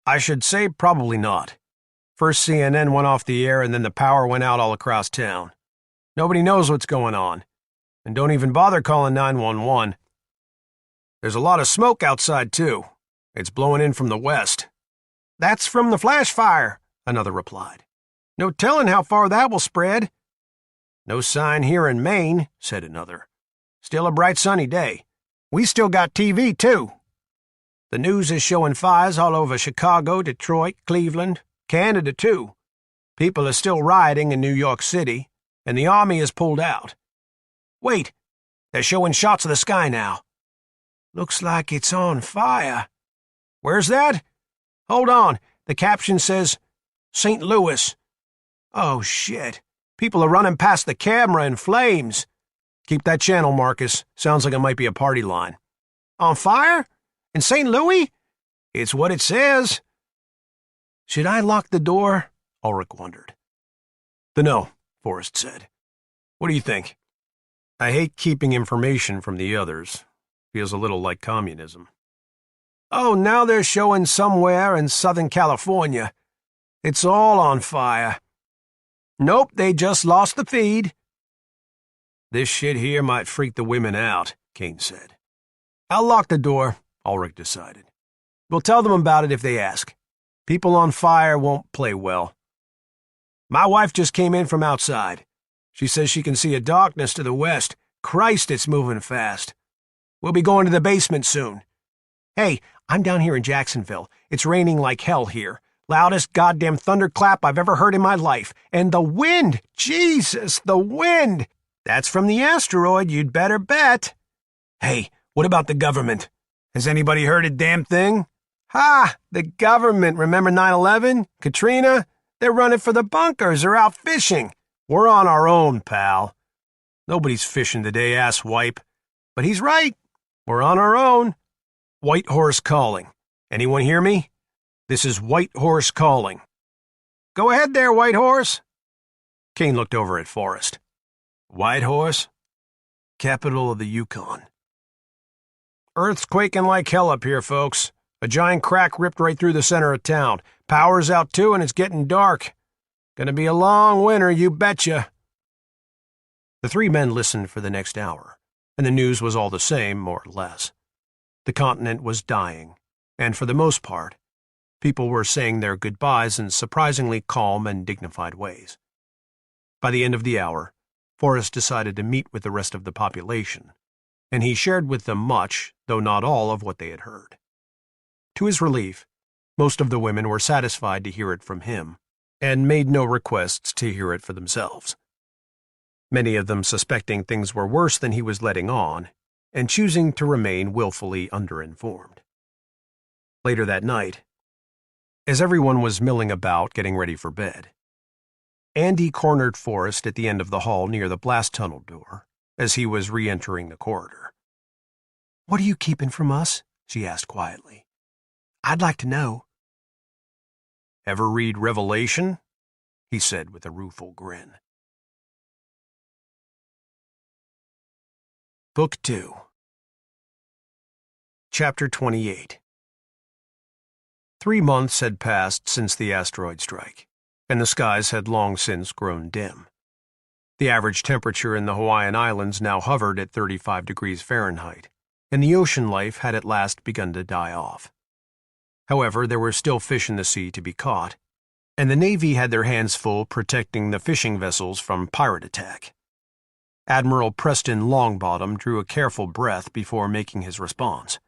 I should say probably not. First CNN went off the air and then the power went out all across town. Nobody knows what's going on. And don't even bother calling 911. There's a lot of smoke outside, too. It's blowing in from the west. That's from the flash fire, another replied. No telling how far that will spread. No sign here in Maine, said another. Still a bright sunny day. We still got TV, too. The news is showing fires all over Chicago, Detroit, Cleveland, Canada, too. People are still rioting in New York City, and the army has pulled out. Wait, they're showing shots of the sky now. Looks like it's on fire. Where's that? Hold on, the caption says, St. Louis. Oh, shit. People are running past the camera in flames. Keep that channel, Marcus. Sounds like it might be a party line. On fire? In St. Louis? It's what it says. Should I lock the door? Ulrich wondered. No, Forrest said. What do you think? I hate keeping information from the others. Feels a little like communism. Oh, now they're showing somewhere in Southern California. It's all on fire. Nope, they just lost the feed. This shit here might freak the women out, Kane said. I'll lock the door, Ulrich decided. We'll tell them about it if they ask. People on fire won't play well. My wife just came in from outside. She says she can see a darkness to the west. Christ, it's moving fast. We'll be going to the basement soon. Hey, I'm down here in Jacksonville. It's raining like hell here. Loudest goddamn thunderclap I've ever heard in my life. And the wind! Jesus, the wind! That's from the asteroid, you'd better bet. Hey, what about the government? Has anybody heard a damn thing? Ha! The government, remember 9/11? Katrina? They're running for the bunkers or out fishing. We're on our own, pal. Nobody's fishing today, asswipe. But he's right. We're on our own. White Horse calling. Anyone hear me? This is White Horse calling. Go ahead there, White Horse. Kane looked over at Forrest. White Horse? Capital of the Yukon. Earth's quaking like hell up here, folks. A giant crack ripped right through the center of town. Power's out too, and it's getting dark. Gonna be a long winter, you betcha. The three men listened for the next hour, and the news was all the same, more or less. The continent was dying, and for the most part, people were saying their goodbyes in surprisingly calm and dignified ways. By the end of the hour, Forrest decided to meet with the rest of the population, and he shared with them much, though not all, of what they had heard. To his relief, most of the women were satisfied to hear it from him, and made no requests to hear it for themselves. Many of them suspecting things were worse than he was letting on, and choosing to remain willfully underinformed. Later that night, as everyone was milling about getting ready for bed, Andy cornered Forrest at the end of the hall near the blast tunnel door as he was re-entering the corridor. "What are you keeping from us?" she asked quietly. "I'd like to know." "Ever read Revelation?" he said with a rueful grin. Book 2. Chapter 28. 3 months had passed since the asteroid strike, and the skies had long since grown dim. The average temperature in the Hawaiian Islands now hovered at 35 degrees Fahrenheit, and the ocean life had at last begun to die off. However, there were still fish in the sea to be caught, and the Navy had their hands full protecting the fishing vessels from pirate attack. Admiral Preston Longbottom drew a careful breath before making his response,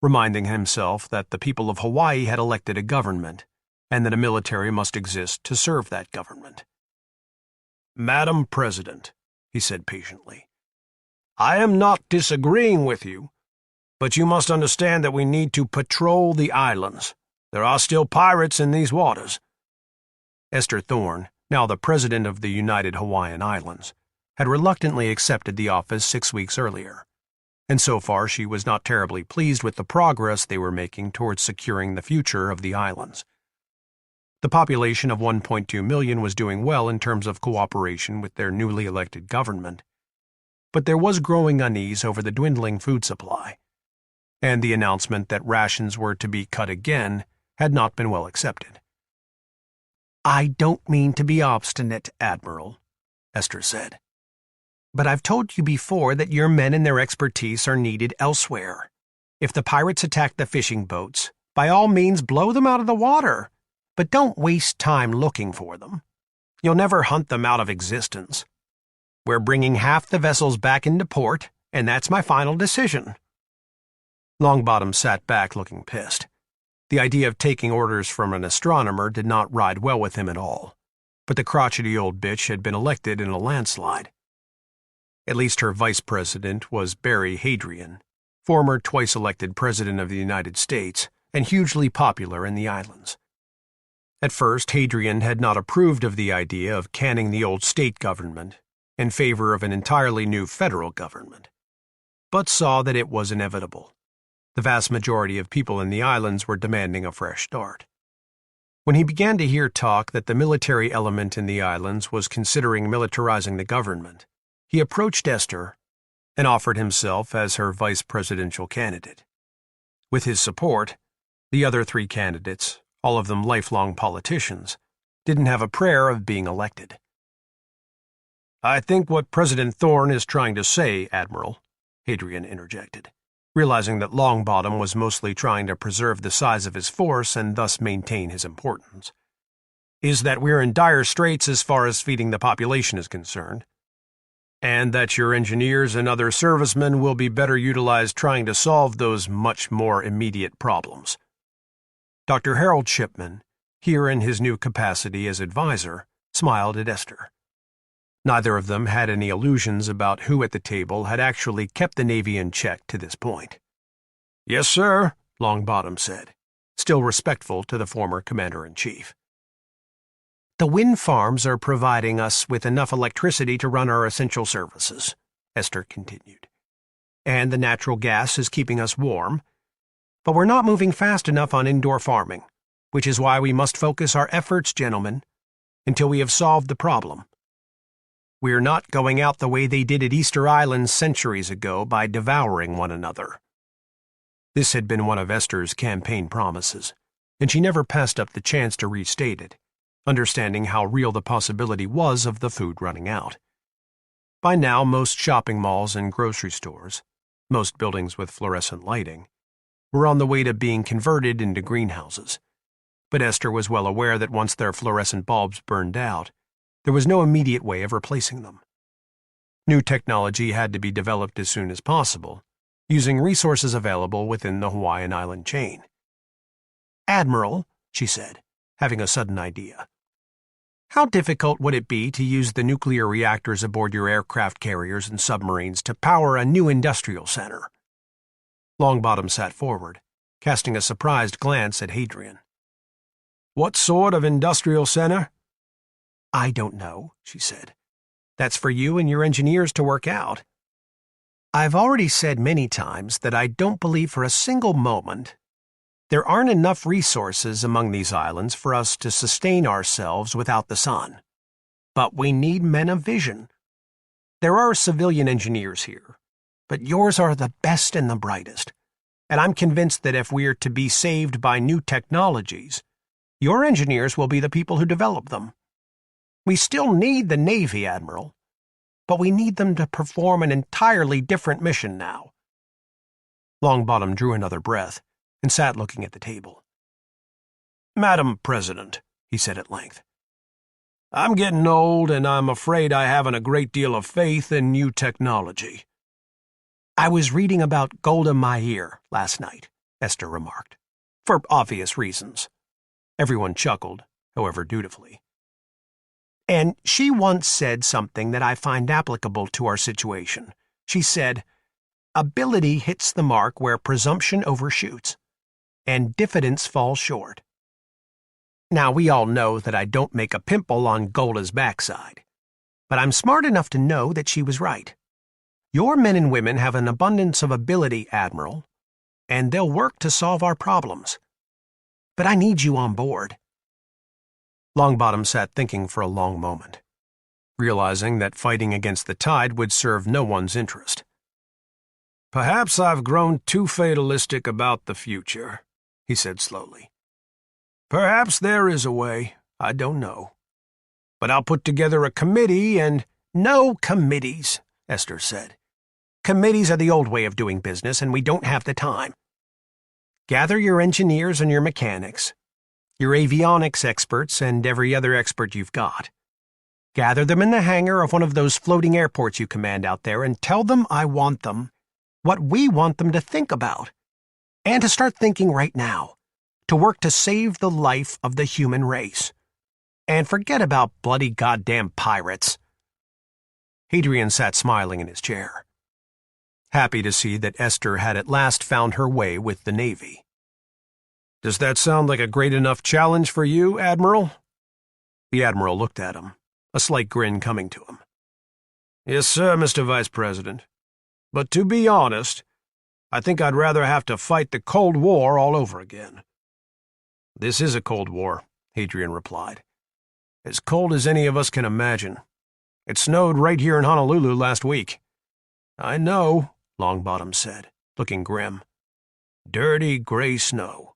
reminding himself that the people of Hawaii had elected a government, and that a military must exist to serve that government. "Madam President," he said patiently, "I am not disagreeing with you, but you must understand that we need to patrol the islands. There are still pirates in these waters." Esther Thorne, now the president of the United Hawaiian Islands, had reluctantly accepted the office 6 weeks earlier, and so far she was not terribly pleased with the progress they were making towards securing the future of the islands. The population of 1.2 million was doing well in terms of cooperation with their newly elected government, but there was growing unease over the dwindling food supply, and the announcement that rations were to be cut again had not been well accepted. "I don't mean to be obstinate, Admiral," Esther said, "but I've told you before that your men and their expertise are needed elsewhere. If the pirates attack the fishing boats, by all means blow them out of the water, but don't waste time looking for them. You'll never hunt them out of existence. We're bringing half the vessels back into port, and that's my final decision." Longbottom sat back looking pissed. The idea of taking orders from an astronomer did not ride well with him at all, but the crotchety old bitch had been elected in a landslide. At least her vice president was Barry Hadrian, former twice-elected president of the United States and hugely popular in the islands. At first, Hadrian had not approved of the idea of canning the old state government in favor of an entirely new federal government, but saw that it was inevitable. The vast majority of people in the islands were demanding a fresh start. When he began to hear talk that the military element in the islands was considering militarizing the government, he approached Esther and offered himself as her vice presidential candidate. With his support, the other 3 candidates, all of them lifelong politicians, didn't have a prayer of being elected. "I think what President Thorne is trying to say, Admiral," Hadrian interjected, realizing that Longbottom was mostly trying to preserve the size of his force and thus maintain his importance, "is that we're in dire straits as far as feeding the population is concerned, and that your engineers and other servicemen will be better utilized trying to solve those much more immediate problems." Dr. Harold Shipman, here in his new capacity as advisor, smiled at Esther. Neither of them had any illusions about who at the table had actually kept the Navy in check to this point. "Yes, sir," Longbottom said, still respectful to the former commander-in-chief. The wind farms are providing us with enough electricity to run our essential services, Esther continued. And the natural gas is keeping us warm. But we're not moving fast enough on indoor farming, which is why we must focus our efforts, gentlemen, until we have solved the problem. We're not going out the way they did at Easter Island centuries ago by devouring one another. This had been one of Esther's campaign promises, and she never passed up the chance to restate it, understanding how real the possibility was of the food running out. By now, most shopping malls and grocery stores, most buildings with fluorescent lighting, were on the way to being converted into greenhouses. But Esther was well aware that once their fluorescent bulbs burned out, there was no immediate way of replacing them. New technology had to be developed as soon as possible, using resources available within the Hawaiian island chain. "Admiral," she said, having a sudden idea, "how difficult would it be to use the nuclear reactors aboard your aircraft carriers and submarines to power a new industrial center?" Longbottom sat forward, casting a surprised glance at Hadrian. "What sort of industrial center?" "I don't know," she said. "That's for you and your engineers to work out. I've already said many times that I don't believe for a single moment there aren't enough resources among these islands for us to sustain ourselves without the sun. But we need men of vision. There are civilian engineers here, but yours are the best and the brightest, and I'm convinced that if we're to be saved by new technologies, your engineers will be the people who develop them. We still need the Navy, Admiral, but we need them to perform an entirely different mission now." Longbottom drew another breath and sat looking at the table. "Madam President," he said at length, "I'm getting old and I'm afraid I haven't a great deal of faith in new technology." "I was reading about Golda Meir last night," Esther remarked, "for obvious reasons." Everyone chuckled, however dutifully. "And she once said something that I find applicable to our situation. She said, 'Ability hits the mark where presumption overshoots, and diffidence falls short.' Now, we all know that I don't make a pimple on Golda's backside, but I'm smart enough to know that she was right. Your men and women have an abundance of ability, Admiral, and they'll work to solve our problems. But I need you on board." Longbottom sat thinking for a long moment, realizing that fighting against the tide would serve no one's interest. "Perhaps I've grown too fatalistic about the future," he said slowly. "Perhaps there is a way. I don't know. But I'll put together a committee and—" "No committees," Esther said. "Committees are the old way of doing business, and we don't have the time. Gather your engineers and your mechanics, your avionics experts and every other expert you've got. Gather them in the hangar of one of those floating airports you command out there and tell them I want them, what we want them to think about, and to start thinking right now, to work to save the life of the human race. And forget about bloody goddamn pirates." Hadrian sat smiling in his chair, happy to see that Esther had at last found her way with the Navy. "Does that sound like a great enough challenge for you, Admiral?" The Admiral looked at him, a slight grin coming to him. "Yes, sir, Mr. Vice President. But to be honest, I think I'd rather have to fight the Cold War all over again." "This is a Cold War," Hadrian replied. "As cold as any of us can imagine. It snowed right here in Honolulu last week." "I know," Longbottom said, looking grim. "Dirty gray snow."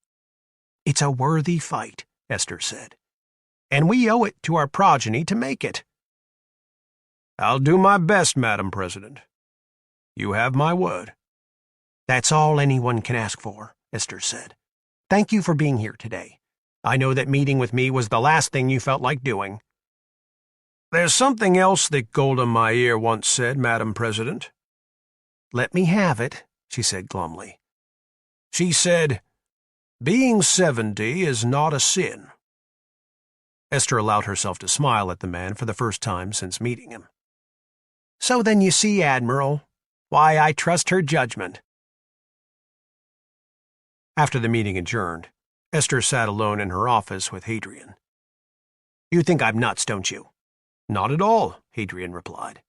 "It's a worthy fight," Esther said, "and we owe it to our progeny to make it." "I'll do my best, Madam President. You have my word." "That's all anyone can ask for," Esther said. "Thank you for being here today. I know that meeting with me was the last thing you felt like doing." "There's something else that Golda Meir once said, Madam President." "Let me have it," she said glumly. "She said, 'Being 70 is not a sin.'" Esther allowed herself to smile at the man for the first time since meeting him. "So then you see, Admiral, why I trust her judgment." After the meeting adjourned, Esther sat alone in her office with Hadrian. You think I'm nuts, don't you?" "Not at all," Hadrian replied.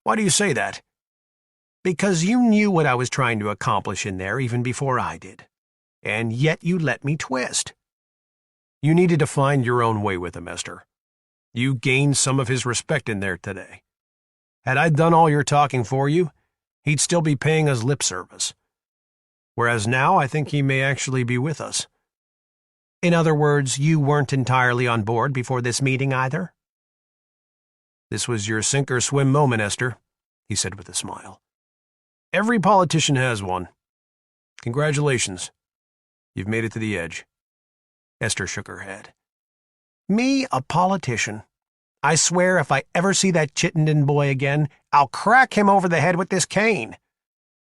"Why do you say that?" "Because you knew what I was trying to accomplish in there even before I did. And yet you let me twist." "You needed to find your own way with him, Esther. You gained some of his respect in there today. Had I done all your talking for you, he'd still be paying us lip service. Whereas now I think he may actually be with us." "In other words, you weren't entirely on board before this meeting either?" "This was your sink or swim moment, Esther," he said with a smile. "Every politician has one. Congratulations. You've made it to the edge." Esther shook her head. "Me, a politician? I swear if I ever see that Chittenden boy again, I'll crack him over the head with this cane."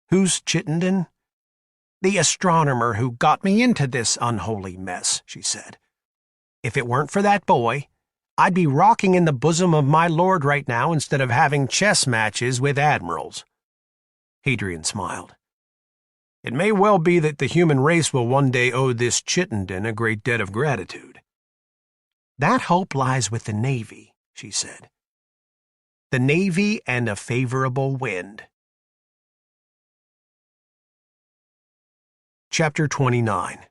"Who's Chittenden?" "The astronomer who got me into this unholy mess," she said. "If it weren't for that boy, I'd be rocking in the bosom of my lord right now instead of having chess matches with admirals." Hadrian smiled. "It may well be that the human race will one day owe this Chittenden a great debt of gratitude." "That hope lies with the Navy," she said. "The Navy and a favorable wind." Chapter 29.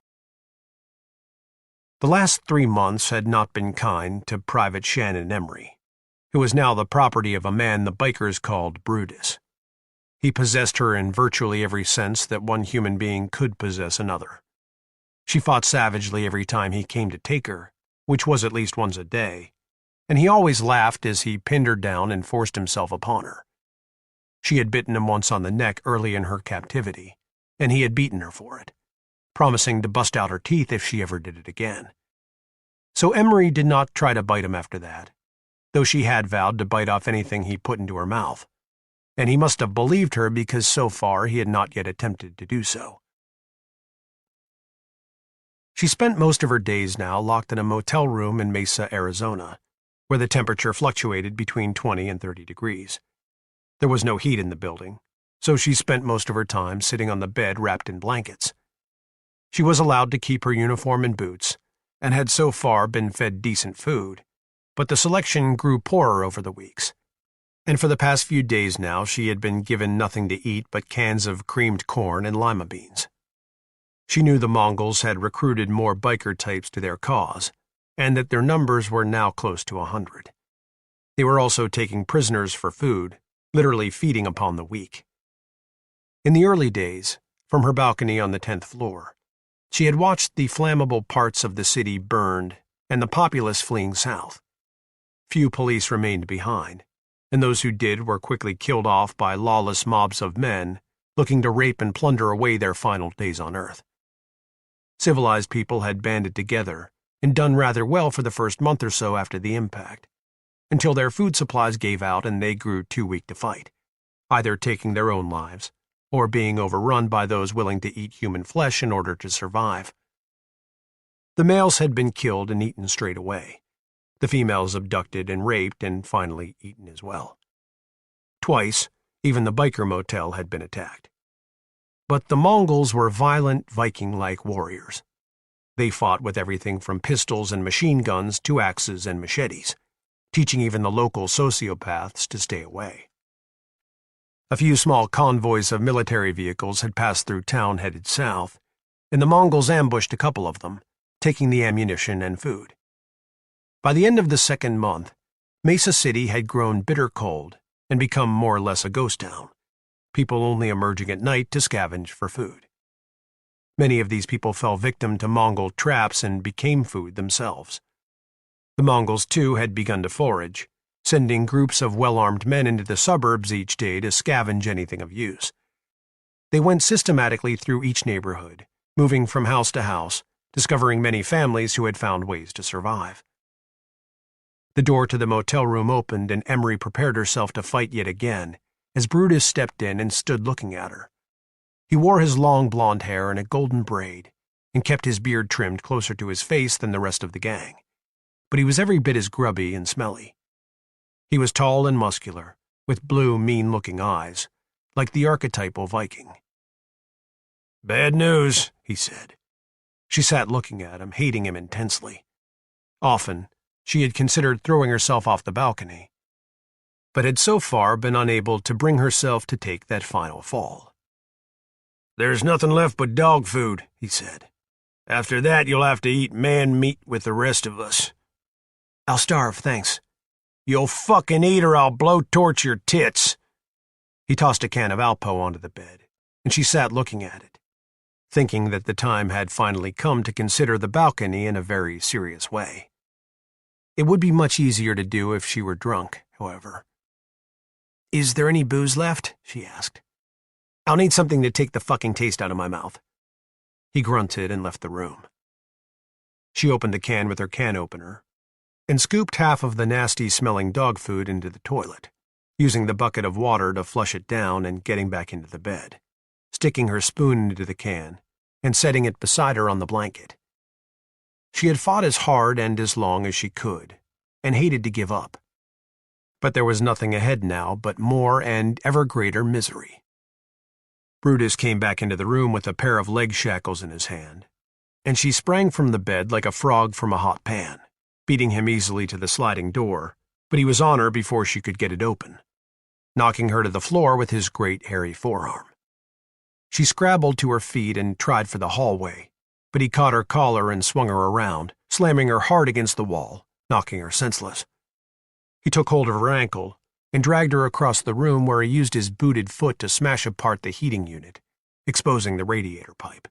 The last 3 months had not been kind to Private Shannon Emery, who was now the property of a man the bikers called Brutus. He possessed her in virtually every sense that one human being could possess another. She fought savagely every time he came to take her, which was at least once a day, and he always laughed as he pinned her down and forced himself upon her. She had bitten him once on the neck early in her captivity, and he had beaten her for it, promising to bust out her teeth if she ever did it again. So Emery did not try to bite him after that, though she had vowed to bite off anything he put into her mouth, and he must have believed her because so far he had not yet attempted to do so. She spent most of her days now locked in a motel room in Mesa, Arizona, where the temperature fluctuated between 20 and 30 degrees. There was no heat in the building, so she spent most of her time sitting on the bed wrapped in blankets. She was allowed to keep her uniform and boots, and had so far been fed decent food, but the selection grew poorer over the weeks, and for the past few days now she had been given nothing to eat but cans of creamed corn and lima beans. She knew the Mongols had recruited more biker types to their cause, and that their numbers were now close to 100. They were also taking prisoners for food, literally feeding upon the weak. In the early days, from her balcony on the 10th floor, she had watched the flammable parts of the city burned and the populace fleeing south. Few police remained behind, and those who did were quickly killed off by lawless mobs of men looking to rape and plunder away their final days on Earth. Civilized people had banded together and done rather well for the first month or so after the impact, until their food supplies gave out and they grew too weak to fight, either taking their own lives or being overrun by those willing to eat human flesh in order to survive. The males had been killed and eaten straight away, the females abducted and raped and finally eaten as well. Twice, even the biker motel had been attacked. But the Mongols were violent, Viking-like warriors. They fought with everything from pistols and machine guns to axes and machetes, teaching even the local sociopaths to stay away. A few small convoys of military vehicles had passed through town headed south, and the Mongols ambushed a couple of them, taking the ammunition and food. By the end of the second month, Mesa City had grown bitter cold and become more or less a ghost town, people only emerging at night to scavenge for food. Many of these people fell victim to Mongol traps and became food themselves. The Mongols, too, had begun to forage, sending groups of well-armed men into the suburbs each day to scavenge anything of use. They went systematically through each neighborhood, moving from house to house, discovering many families who had found ways to survive. The door to the motel room opened and Emery prepared herself to fight yet again, as Brutus stepped in and stood looking at her. He wore his long blonde hair in a golden braid and kept his beard trimmed closer to his face than the rest of the gang, but he was every bit as grubby and smelly. He was tall and muscular, with blue, mean-looking eyes, like the archetypal Viking. "Bad news," he said. She sat looking at him, hating him intensely. Often, She had considered throwing herself off the balcony, but had so far been unable to bring herself to take that final fall. "There's nothing left but dog food," he said. "After that, you'll have to eat man meat with the rest of us." "I'll starve, thanks." "You'll fucking eat or I'll blowtorch your tits." He tossed a can of Alpo onto the bed, and she sat looking at it, thinking that the time had finally come to consider the balcony in a very serious way. It would be much easier to do if she were drunk, however. "Is there any booze left?" she asked. "I'll need something to take the fucking taste out of my mouth." He grunted and left the room. She opened the can with her can opener and scooped half of the nasty-smelling dog food into the toilet, using the bucket of water to flush it down and getting back into the bed, sticking her spoon into the can and setting it beside her on the blanket. She had fought as hard and as long as she could, and hated to give up. But there was nothing ahead now but more and ever greater misery. Brutus came back into the room with a pair of leg shackles in his hand, and she sprang from the bed like a frog from a hot pan, beating him easily to the sliding door, but he was on her before she could get it open, knocking her to the floor with his great hairy forearm. She scrabbled to her feet and tried for the hallway, but he caught her collar and swung her around, slamming her hard against the wall, knocking her senseless. He took hold of her ankle and dragged her across the room where he used his booted foot to smash apart the heating unit, exposing the radiator pipe.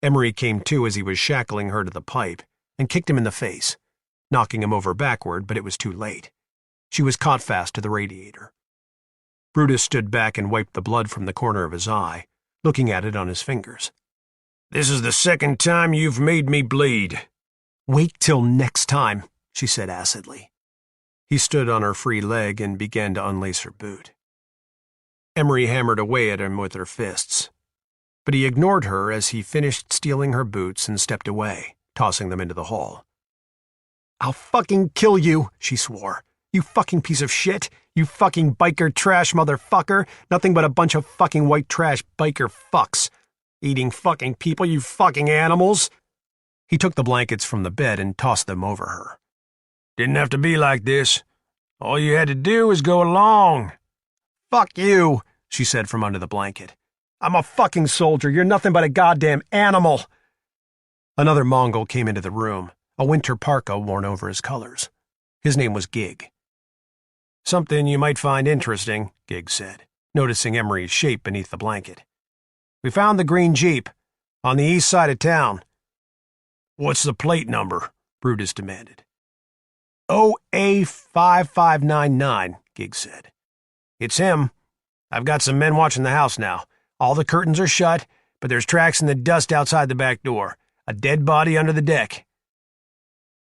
Emery came to as he was shackling her to the pipe and kicked him in the face, knocking him over backward, but it was too late. She was caught fast to the radiator. Brutus stood back and wiped the blood from the corner of his eye, looking at it on his fingers. "This is the second time you've made me bleed." "Wait till next time," she said acidly. He stood on her free leg and began to unlace her boot. Emery hammered away at him with her fists, but he ignored her as he finished stealing her boots and stepped away, tossing them into the hall. "I'll fucking kill you," she swore. "You fucking piece of shit. You fucking biker trash motherfucker. Nothing but a bunch of fucking white trash biker fucks. Eating fucking people, you fucking animals." He took the blankets from the bed and tossed them over her. "Didn't have to be like this. All you had to do was go along." "Fuck you," she said from under the blanket. "I'm a fucking soldier. You're nothing but a goddamn animal." Another Mongol came into the room, a winter parka worn over his colors. His name was Gig. "Something you might find interesting," Gig said, noticing Emery's shape beneath the blanket. "We found the green Jeep on the east side of town." "What's the plate number?" Brutus demanded. "OA5599, Gig said. "It's him. I've got some men watching the house now. All the curtains are shut, but there's tracks in the dust outside the back door. A dead body under the deck."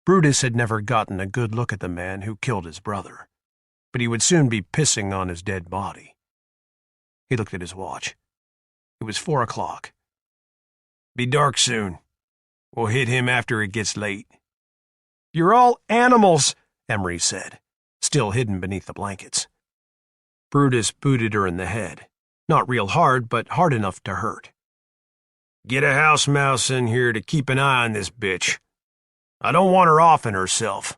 Brutus had never gotten a good look at the man who killed his brother, but he would soon be pissing on his dead body. He looked at his watch. It was 4 o'clock. "Be dark soon. We'll hit him after it gets late." "You're all animals," Emery said, still hidden beneath the blankets. Brutus booted her in the head, not real hard, but hard enough to hurt. "Get a house mouse in here to keep an eye on this bitch. I don't want her offing herself."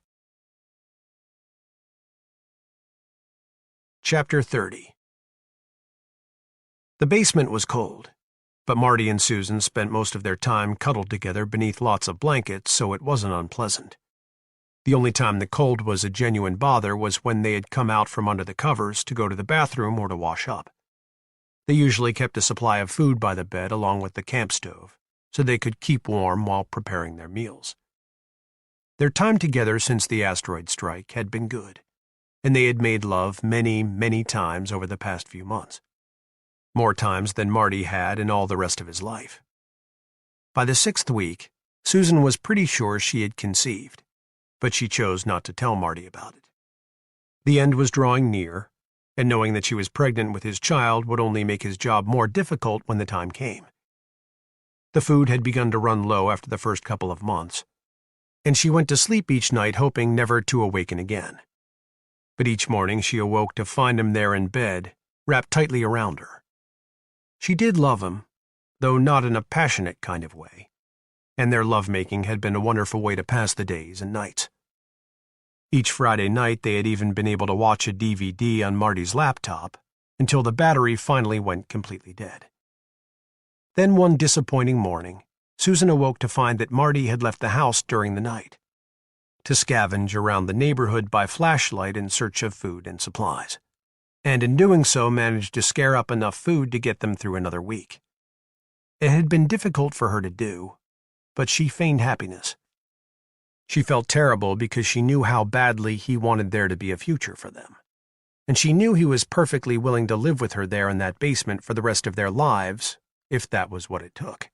Chapter 30. The basement was cold, but Marty and Susan spent most of their time cuddled together beneath lots of blankets, so it wasn't unpleasant. The only time the cold was a genuine bother was when they had come out from under the covers to go to the bathroom or to wash up. They usually kept a supply of food by the bed along with the camp stove, so they could keep warm while preparing their meals. Their time together since the asteroid strike had been good, and they had made love many, many times over the past few months. More times than Marty had in all the rest of his life. By the 6th week, Susan was pretty sure she had conceived, but she chose not to tell Marty about it. The end was drawing near, and knowing that she was pregnant with his child would only make his job more difficult when the time came. The food had begun to run low after the first couple of months, and she went to sleep each night hoping never to awaken again. But each morning she awoke to find him there in bed, wrapped tightly around her. She did love him, though not in a passionate kind of way, and their lovemaking had been a wonderful way to pass the days and nights. Each Friday night they had even been able to watch a DVD on Marty's laptop until the battery finally went completely dead. Then one disappointing morning, Susan awoke to find that Marty had left the house during the night to scavenge around the neighborhood by flashlight in search of food and supplies, and in doing so managed to scare up enough food to get them through another week. It had been difficult for her to do, but she feigned happiness. She felt terrible because she knew how badly he wanted there to be a future for them, and she knew he was perfectly willing to live with her there in that basement for the rest of their lives, if that was what it took.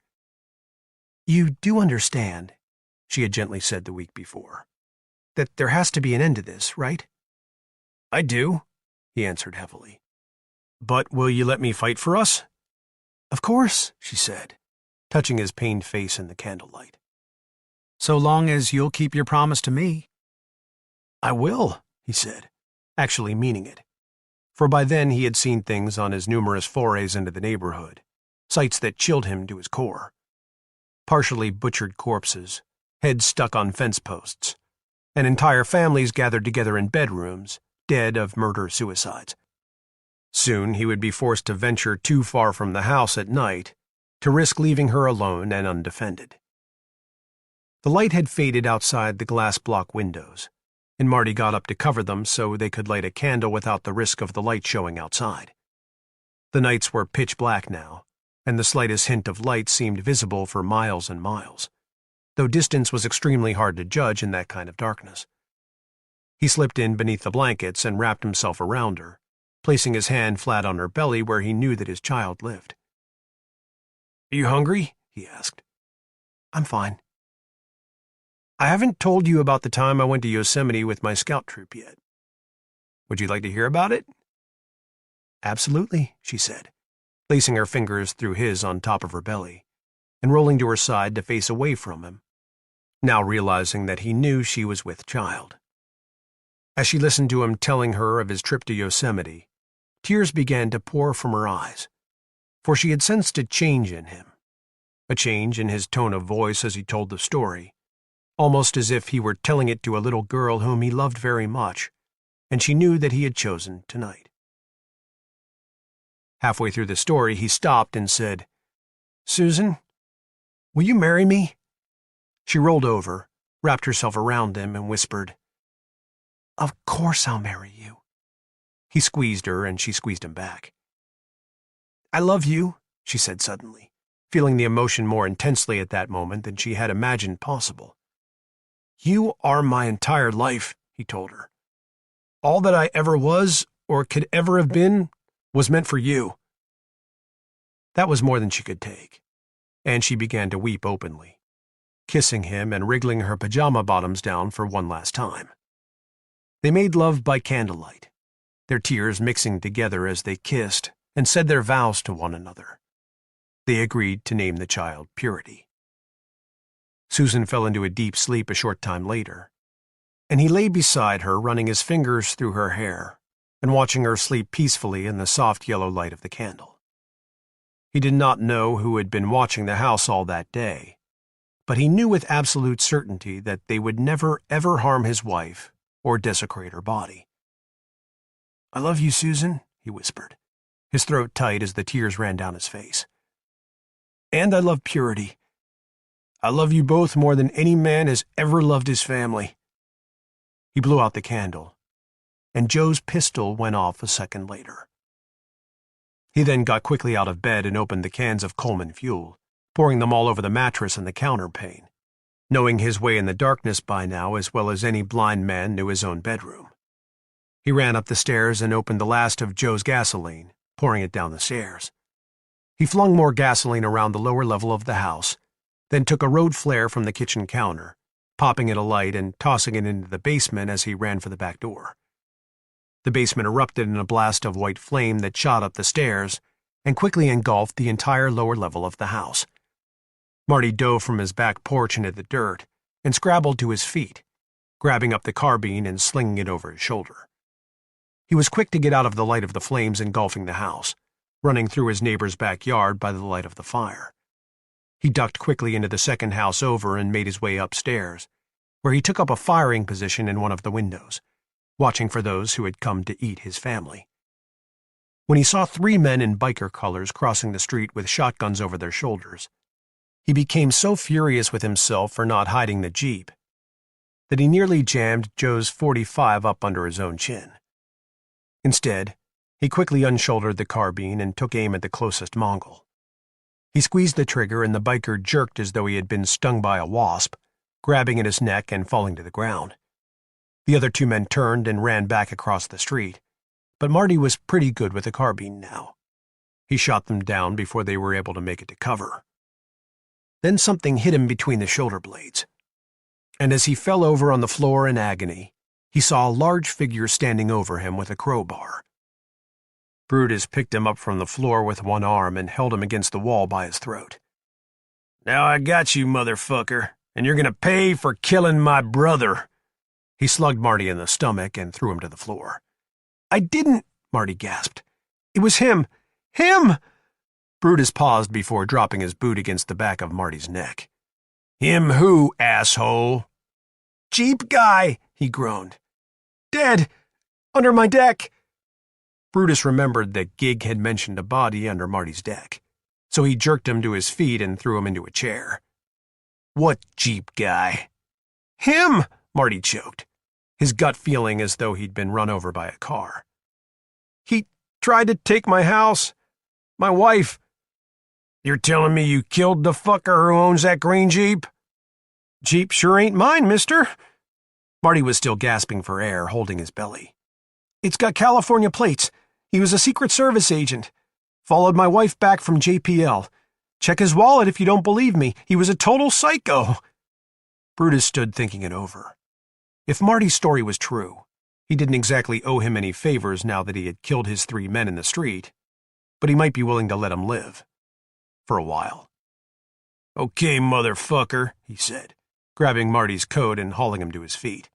"You do understand," she had gently said the week before, "that there has to be an end to this, right?" "I do," he answered heavily. "But will you let me fight for us?" "Of course," she said, touching his pained face in the candlelight. "So long as you'll keep your promise to me." "I will," he said, actually meaning it, for by then he had seen things on his numerous forays into the neighborhood, sights that chilled him to his core. Partially butchered corpses, heads stuck on fence posts, and entire families gathered together in bedrooms, dead of murder-suicides. Soon he would be forced to venture too far from the house at night to risk leaving her alone and undefended. The light had faded outside the glass block windows, and Marty got up to cover them so they could light a candle without the risk of the light showing outside. The nights were pitch black now, and the slightest hint of light seemed visible for miles and miles, though distance was extremely hard to judge in that kind of darkness. He slipped in beneath the blankets and wrapped himself around her, placing his hand flat on her belly where he knew that his child lived. "Are you hungry?" he asked. "I'm fine." "I haven't told you about the time I went to Yosemite with my scout troop yet. Would you like to hear about it?" "Absolutely," she said, placing her fingers through his on top of her belly, and rolling to her side to face away from him, now realizing that he knew she was with child. As she listened to him telling her of his trip to Yosemite, tears began to pour from her eyes, for she had sensed a change in him, a change in his tone of voice as he told the story, almost as if he were telling it to a little girl whom he loved very much, and she knew that he had chosen tonight. Halfway through the story, he stopped and said, "Susan, will you marry me?" She rolled over, wrapped herself around him, and whispered, "Of course I'll marry you." He squeezed her, and she squeezed him back. "I love you," she said suddenly, feeling the emotion more intensely at that moment than she had imagined possible. "You are my entire life," he told her. "All that I ever was, or could ever have been, was meant for you." That was more than she could take, and she began to weep openly, kissing him and wriggling her pajama bottoms down for one last time. They made love by candlelight, their tears mixing together as they kissed and said their vows to one another. They agreed to name the child Purity. Susan fell into a deep sleep a short time later, and he lay beside her, running his fingers through her hair and watching her sleep peacefully in the soft yellow light of the candle. He did not know who had been watching the house all that day, but he knew with absolute certainty that they would never ever harm his wife or desecrate her body. "I love you, Susan," he whispered, his throat tight as the tears ran down his face. "And I love Purity. I love you both more than any man has ever loved his family." He blew out the candle, and Joe's pistol went off a second later. He then got quickly out of bed and opened the cans of Coleman fuel, pouring them all over the mattress and the counterpane, knowing his way in the darkness by now as well as any blind man knew his own bedroom. He ran up the stairs and opened the last of Joe's gasoline, pouring it down the stairs. He flung more gasoline around the lower level of the house, then took a road flare from the kitchen counter, popping it alight and tossing it into the basement as he ran for the back door. The basement erupted in a blast of white flame that shot up the stairs and quickly engulfed the entire lower level of the house. Marty dove from his back porch into the dirt and scrabbled to his feet, grabbing up the carbine and slinging it over his shoulder. He was quick to get out of the light of the flames engulfing the house, running through his neighbor's backyard by the light of the fire. He ducked quickly into the second house over and made his way upstairs, where he took up a firing position in one of the windows, watching for those who had come to eat his family. When he saw 3 men in biker colors crossing the street with shotguns over their shoulders, he became so furious with himself for not hiding the Jeep that he nearly jammed Joe's .45 up under his own chin. Instead, he quickly unshouldered the carbine and took aim at the closest Mongol. He squeezed the trigger and the biker jerked as though he had been stung by a wasp, grabbing at his neck and falling to the ground. The other 2 men turned and ran back across the street, but Marty was pretty good with the carbine now. He shot them down before they were able to make it to cover. Then something hit him between the shoulder blades, and as he fell over on the floor in agony, he saw a large figure standing over him with a crowbar. Brutus picked him up from the floor with one arm and held him against the wall by his throat. "Now I got you, motherfucker, and you're gonna pay for killing my brother." He slugged Marty in the stomach and threw him to the floor. "I didn't," Marty gasped. "It was him. Him!" Brutus paused before dropping his boot against the back of Marty's neck. "Him who, asshole?" "Jeep guy," he groaned. "Dead. Under my deck." Brutus remembered that Gig had mentioned a body under Marty's deck, so he jerked him to his feet and threw him into a chair. "What Jeep guy?" "Him," Marty choked, his gut feeling as though he'd been run over by a car. "He tried to take my house. My wife." "You're telling me you killed the fucker who owns that green Jeep?" "Jeep sure ain't mine, mister." Marty was still gasping for air, holding his belly. "It's got California plates. He was a Secret Service agent. Followed my wife back from JPL. Check his wallet if you don't believe me. He was a total psycho." Brutus stood thinking it over. If Marty's story was true, he didn't exactly owe him any favors now that he had killed his 3 men in the street, but he might be willing to let him live. For a while. "Okay, motherfucker," he said, grabbing Marty's coat and hauling him to his feet.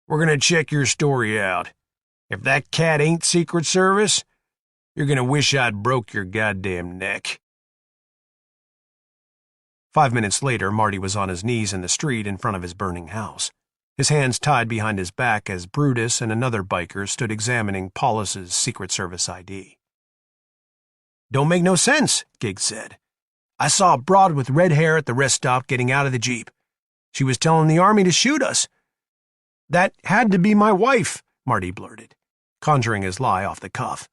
"We're gonna check your story out. If that cat ain't Secret Service, you're gonna wish I'd broke your goddamn neck." 5 minutes later, Marty was on his knees in the street in front of his burning house, his hands tied behind his back as Brutus and another biker stood examining Paulus's Secret Service ID. "Don't make no sense," Gig said. "I saw a broad with red hair at the rest stop getting out of the Jeep. She was telling the army to shoot us." "That had to be my wife," Marty blurted, conjuring his lie off the cuff.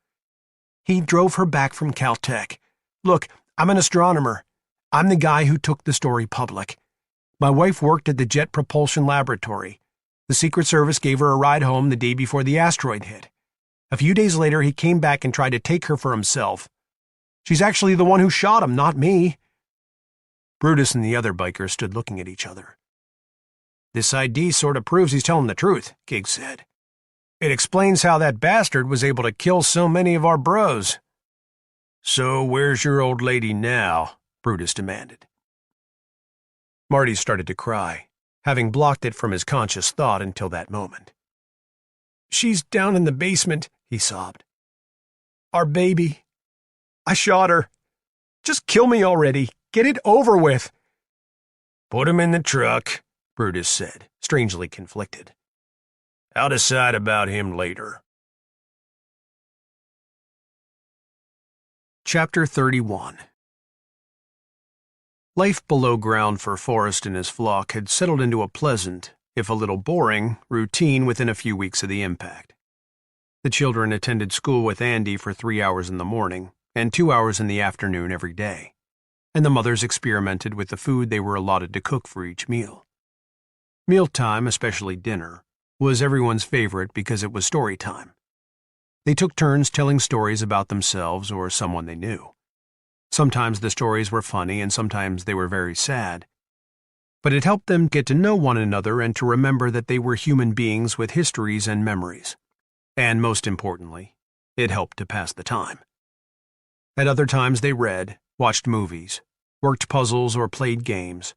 "He drove her back from Caltech. Look, I'm an astronomer. I'm the guy who took the story public. My wife worked at the Jet Propulsion Laboratory. The Secret Service gave her a ride home the day before the asteroid hit. A few days later, he came back and tried to take her for himself. She's actually the one who shot him, not me." Brutus and the other biker stood looking at each other. "This ID sort of proves he's telling the truth," Gig said. "It explains how that bastard was able to kill so many of our bros." "So where's your old lady now?" Brutus demanded. Marty started to cry, having blocked it from his conscious thought until that moment. "She's down in the basement," he sobbed. "Our baby. I shot her. Just kill me already. Get it over with." "Put him in the truck," Brutus said, strangely conflicted. "I'll decide about him later." Chapter 31. Life below ground for Forrest and his flock had settled into a pleasant, if a little boring, routine within a few weeks of the impact. The children attended school with Andy for 3 hours in the morning and 2 hours in the afternoon every day, and the mothers experimented with the food they were allotted to cook for each meal. Mealtime, especially dinner, was everyone's favorite because it was story time. They took turns telling stories about themselves or someone they knew. Sometimes the stories were funny and sometimes they were very sad. But it helped them get to know one another and to remember that they were human beings with histories and memories. And most importantly, it helped to pass the time. At other times they read, watched movies, worked puzzles or played games,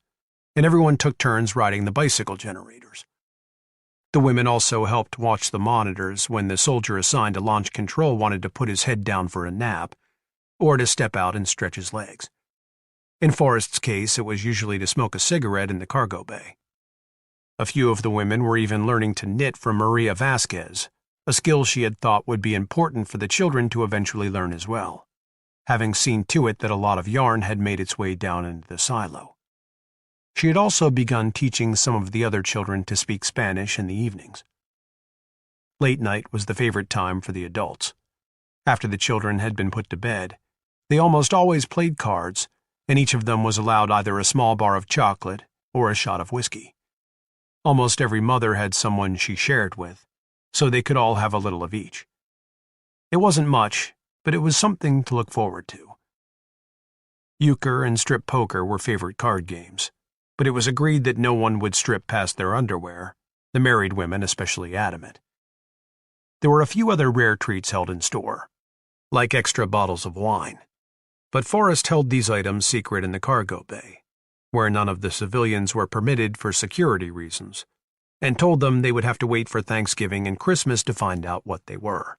and everyone took turns riding the bicycle generators. The women also helped watch the monitors when the soldier assigned to launch control wanted to put his head down for a nap, or to step out and stretch his legs. In Forrest's case, it was usually to smoke a cigarette in the cargo bay. A few of the women were even learning to knit from Maria Vasquez, a skill she had thought would be important for the children to eventually learn as well, having seen to it that a lot of yarn had made its way down into the silo. She had also begun teaching some of the other children to speak Spanish in the evenings. Late night was the favorite time for the adults. After the children had been put to bed, they almost always played cards, and each of them was allowed either a small bar of chocolate or a shot of whiskey. Almost every mother had someone she shared with, so they could all have a little of each. It wasn't much, but it was something to look forward to. Euchre and strip poker were favorite card games, but it was agreed that no one would strip past their underwear, the married women especially adamant. There were a few other rare treats held in store, like extra bottles of wine, but Forrest held these items secret in the cargo bay, where none of the civilians were permitted for security reasons, and told them they would have to wait for Thanksgiving and Christmas to find out what they were.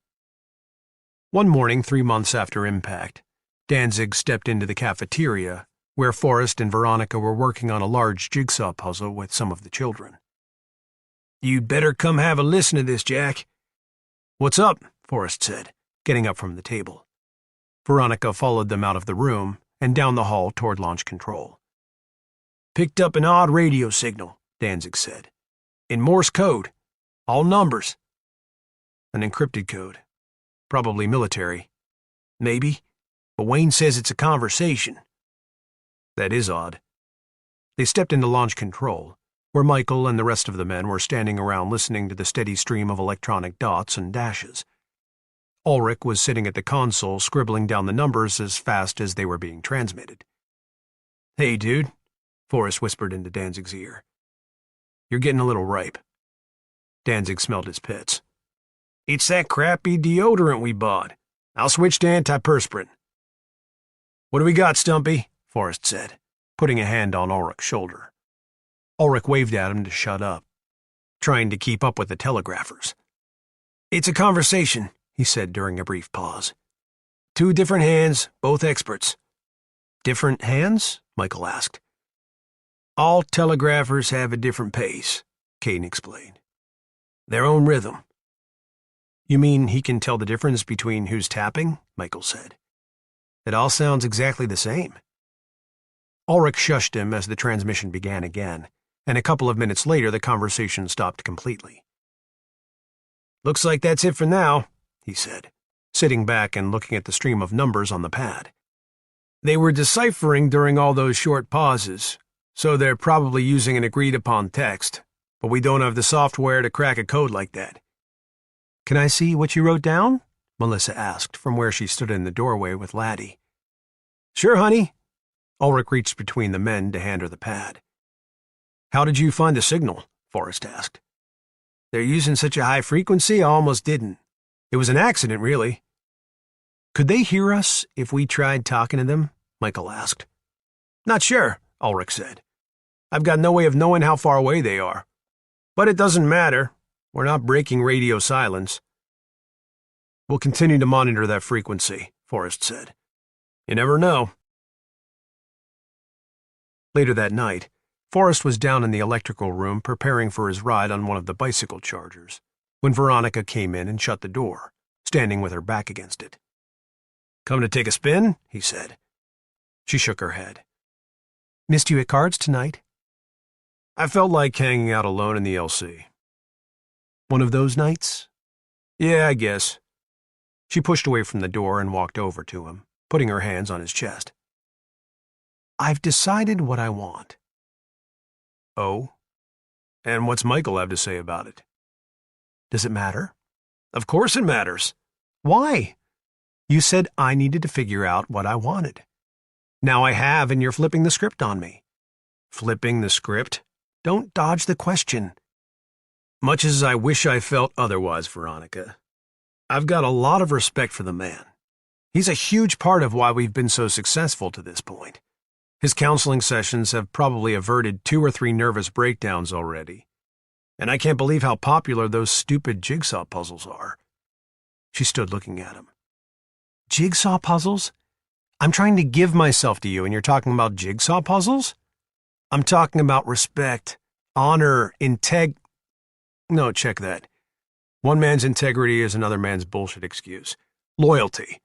One morning 3 months after impact, Danzig stepped into the cafeteria, where Forrest and Veronica were working on a large jigsaw puzzle with some of the children. "You'd better come have a listen to this, Jack." "What's up?" Forrest said, getting up from the table. Veronica followed them out of the room and down the hall toward launch control. "Picked up an odd radio signal," Danzig said. "In Morse code. All numbers." "An encrypted code. Probably military." "Maybe, but Wayne says it's a conversation." "That is odd." They stepped into launch control, where Michael and the rest of the men were standing around listening to the steady stream of electronic dots and dashes. Ulrich was sitting at the console scribbling down the numbers as fast as they were being transmitted. "Hey, dude," Forrest whispered into Danzig's ear. "You're getting a little ripe." Danzig smelled his pits. "It's that crappy deodorant we bought. I'll switch to antiperspirant." "What do we got, Stumpy?" Forrest said, putting a hand on Ulrich's shoulder. Ulrich waved at him to shut up, trying to keep up with the telegraphers. "It's a conversation," he said during a brief pause. "Two different hands, both experts." "Different hands?" Michael asked. "All telegraphers have a different pace," Kane explained. "Their own rhythm." "You mean he can tell the difference between who's tapping?" Michael said. "It all sounds exactly the same." Ulrich shushed him as the transmission began again, and a couple of minutes later the conversation stopped completely. "Looks like that's it for now," he said, sitting back and looking at the stream of numbers on the pad. "They were deciphering during all those short pauses, so they're probably using an agreed-upon text, but we don't have the software to crack a code like that." "Can I see what you wrote down?" Melissa asked from where she stood in the doorway with Laddie. "Sure, honey." Ulrich reached between the men to hand her the pad. "How did you find the signal?" Forrest asked. "They're using such a high frequency, I almost didn't. It was an accident, really." "Could they hear us if we tried talking to them?" Michael asked. "Not sure," Ulrich said. "I've got no way of knowing how far away they are. But it doesn't matter. We're not breaking radio silence." "We'll continue to monitor that frequency," Forrest said. "You never know." Later that night, Forrest was down in the electrical room preparing for his ride on one of the bicycle chargers, when Veronica came in and shut the door, standing with her back against it. "Come to take a spin?" he said. She shook her head. "Missed you at cards tonight?" "I felt like hanging out alone in the LC." "One of those nights?" "Yeah, I guess." She pushed away from the door and walked over to him, putting her hands on his chest. "I've decided what I want." "Oh? And what's Michael have to say about it?" "Does it matter?" "Of course it matters." "Why?" "You said I needed to figure out what I wanted. Now I have, and you're flipping the script on me." "Flipping the script?" "Don't dodge the question." "Much as I wish I felt otherwise, Veronica, I've got a lot of respect for the man. He's a huge part of why we've been so successful to this point. His counseling sessions have probably averted 2 or 3 nervous breakdowns already. And I can't believe how popular those stupid jigsaw puzzles are." She stood looking at him. "Jigsaw puzzles? I'm trying to give myself to you, and you're talking about jigsaw puzzles?" "I'm talking about respect. honor, No, check that. One man's integrity is another man's bullshit excuse. Loyalty.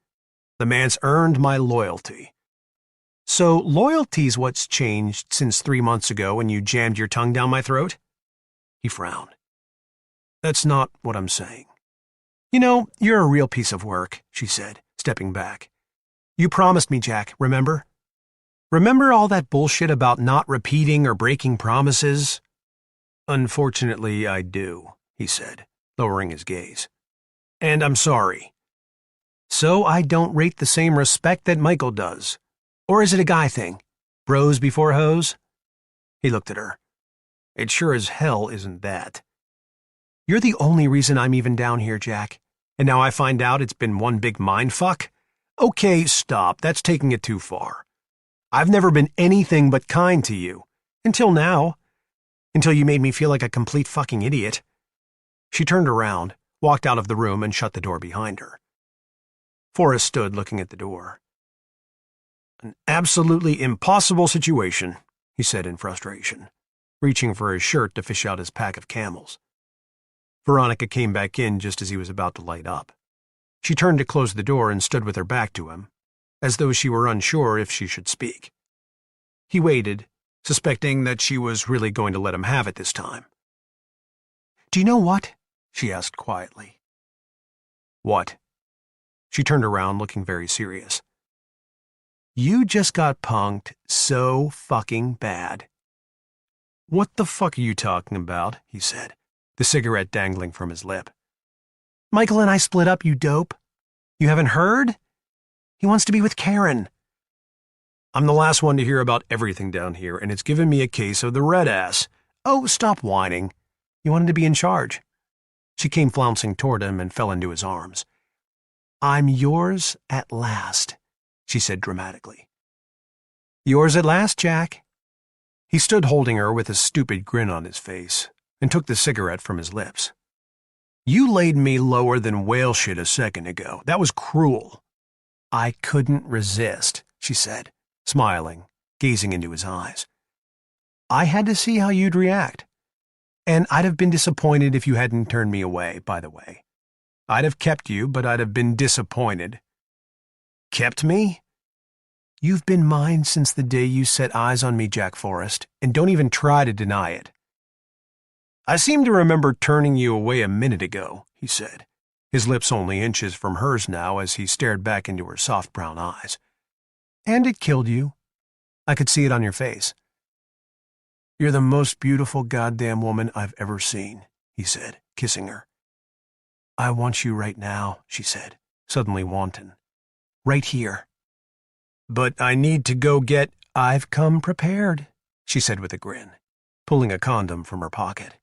The man's earned my loyalty. So loyalty's what's changed since 3 months ago when you jammed your tongue down my throat? He frowned. That's not what I'm saying. You know, you're a real piece of work, she said, stepping back. You promised me, Jack, remember? Remember all that bullshit about not repeating or breaking promises? Unfortunately, I do, he said, lowering his gaze. And I'm sorry. So I don't rate the same respect that Michael does. Or is it a guy thing? Bros before hoes? He looked at her. It sure as hell isn't that. You're the only reason I'm even down here, Jack. And now I find out it's been one big mindfuck? Okay, stop. That's taking it too far. I've never been anything but kind to you. Until now. Until you made me feel like a complete fucking idiot. She turned around, walked out of the room, and shut the door behind her. Forrest stood looking at the door. An absolutely impossible situation, he said in frustration, reaching for his shirt to fish out his pack of Camels. Veronica came back in just as he was about to light up. She turned to close the door and stood with her back to him, as though she were unsure if she should speak. He waited, suspecting that she was really going to let him have it this time. Do you know what? She asked quietly. What? She turned around, looking very serious. You just got punked so fucking bad. What the fuck are you talking about? He said, the cigarette dangling from his lip. Michael and I split up, you dope. You haven't heard? He wants to be with Karen. I'm the last one to hear about everything down here, and it's given me a case of the red ass. Oh, stop whining. You wanted to be in charge. She came flouncing toward him and fell into his arms. I'm yours at last, she said dramatically. Yours at last, Jack. He stood holding her with a stupid grin on his face and took the cigarette from his lips. You laid me lower than whale shit a second ago. That was cruel. I couldn't resist, she said, smiling, gazing into his eyes. I had to see how you'd react. And I'd have been disappointed if you hadn't turned me away, by the way. I'd have kept you, but I'd have been disappointed. Kept me? You've been mine since the day you set eyes on me, Jack Forrest, and don't even try to deny it. I seem to remember turning you away a minute ago, he said, his lips only inches from hers now as he stared back into her soft brown eyes. And it killed you. I could see it on your face. You're the most beautiful goddamn woman I've ever seen, he said, kissing her. I want you right now, she said, suddenly wanton. Right here. But I need to go get... I've come prepared, she said with a grin, pulling a condom from her pocket.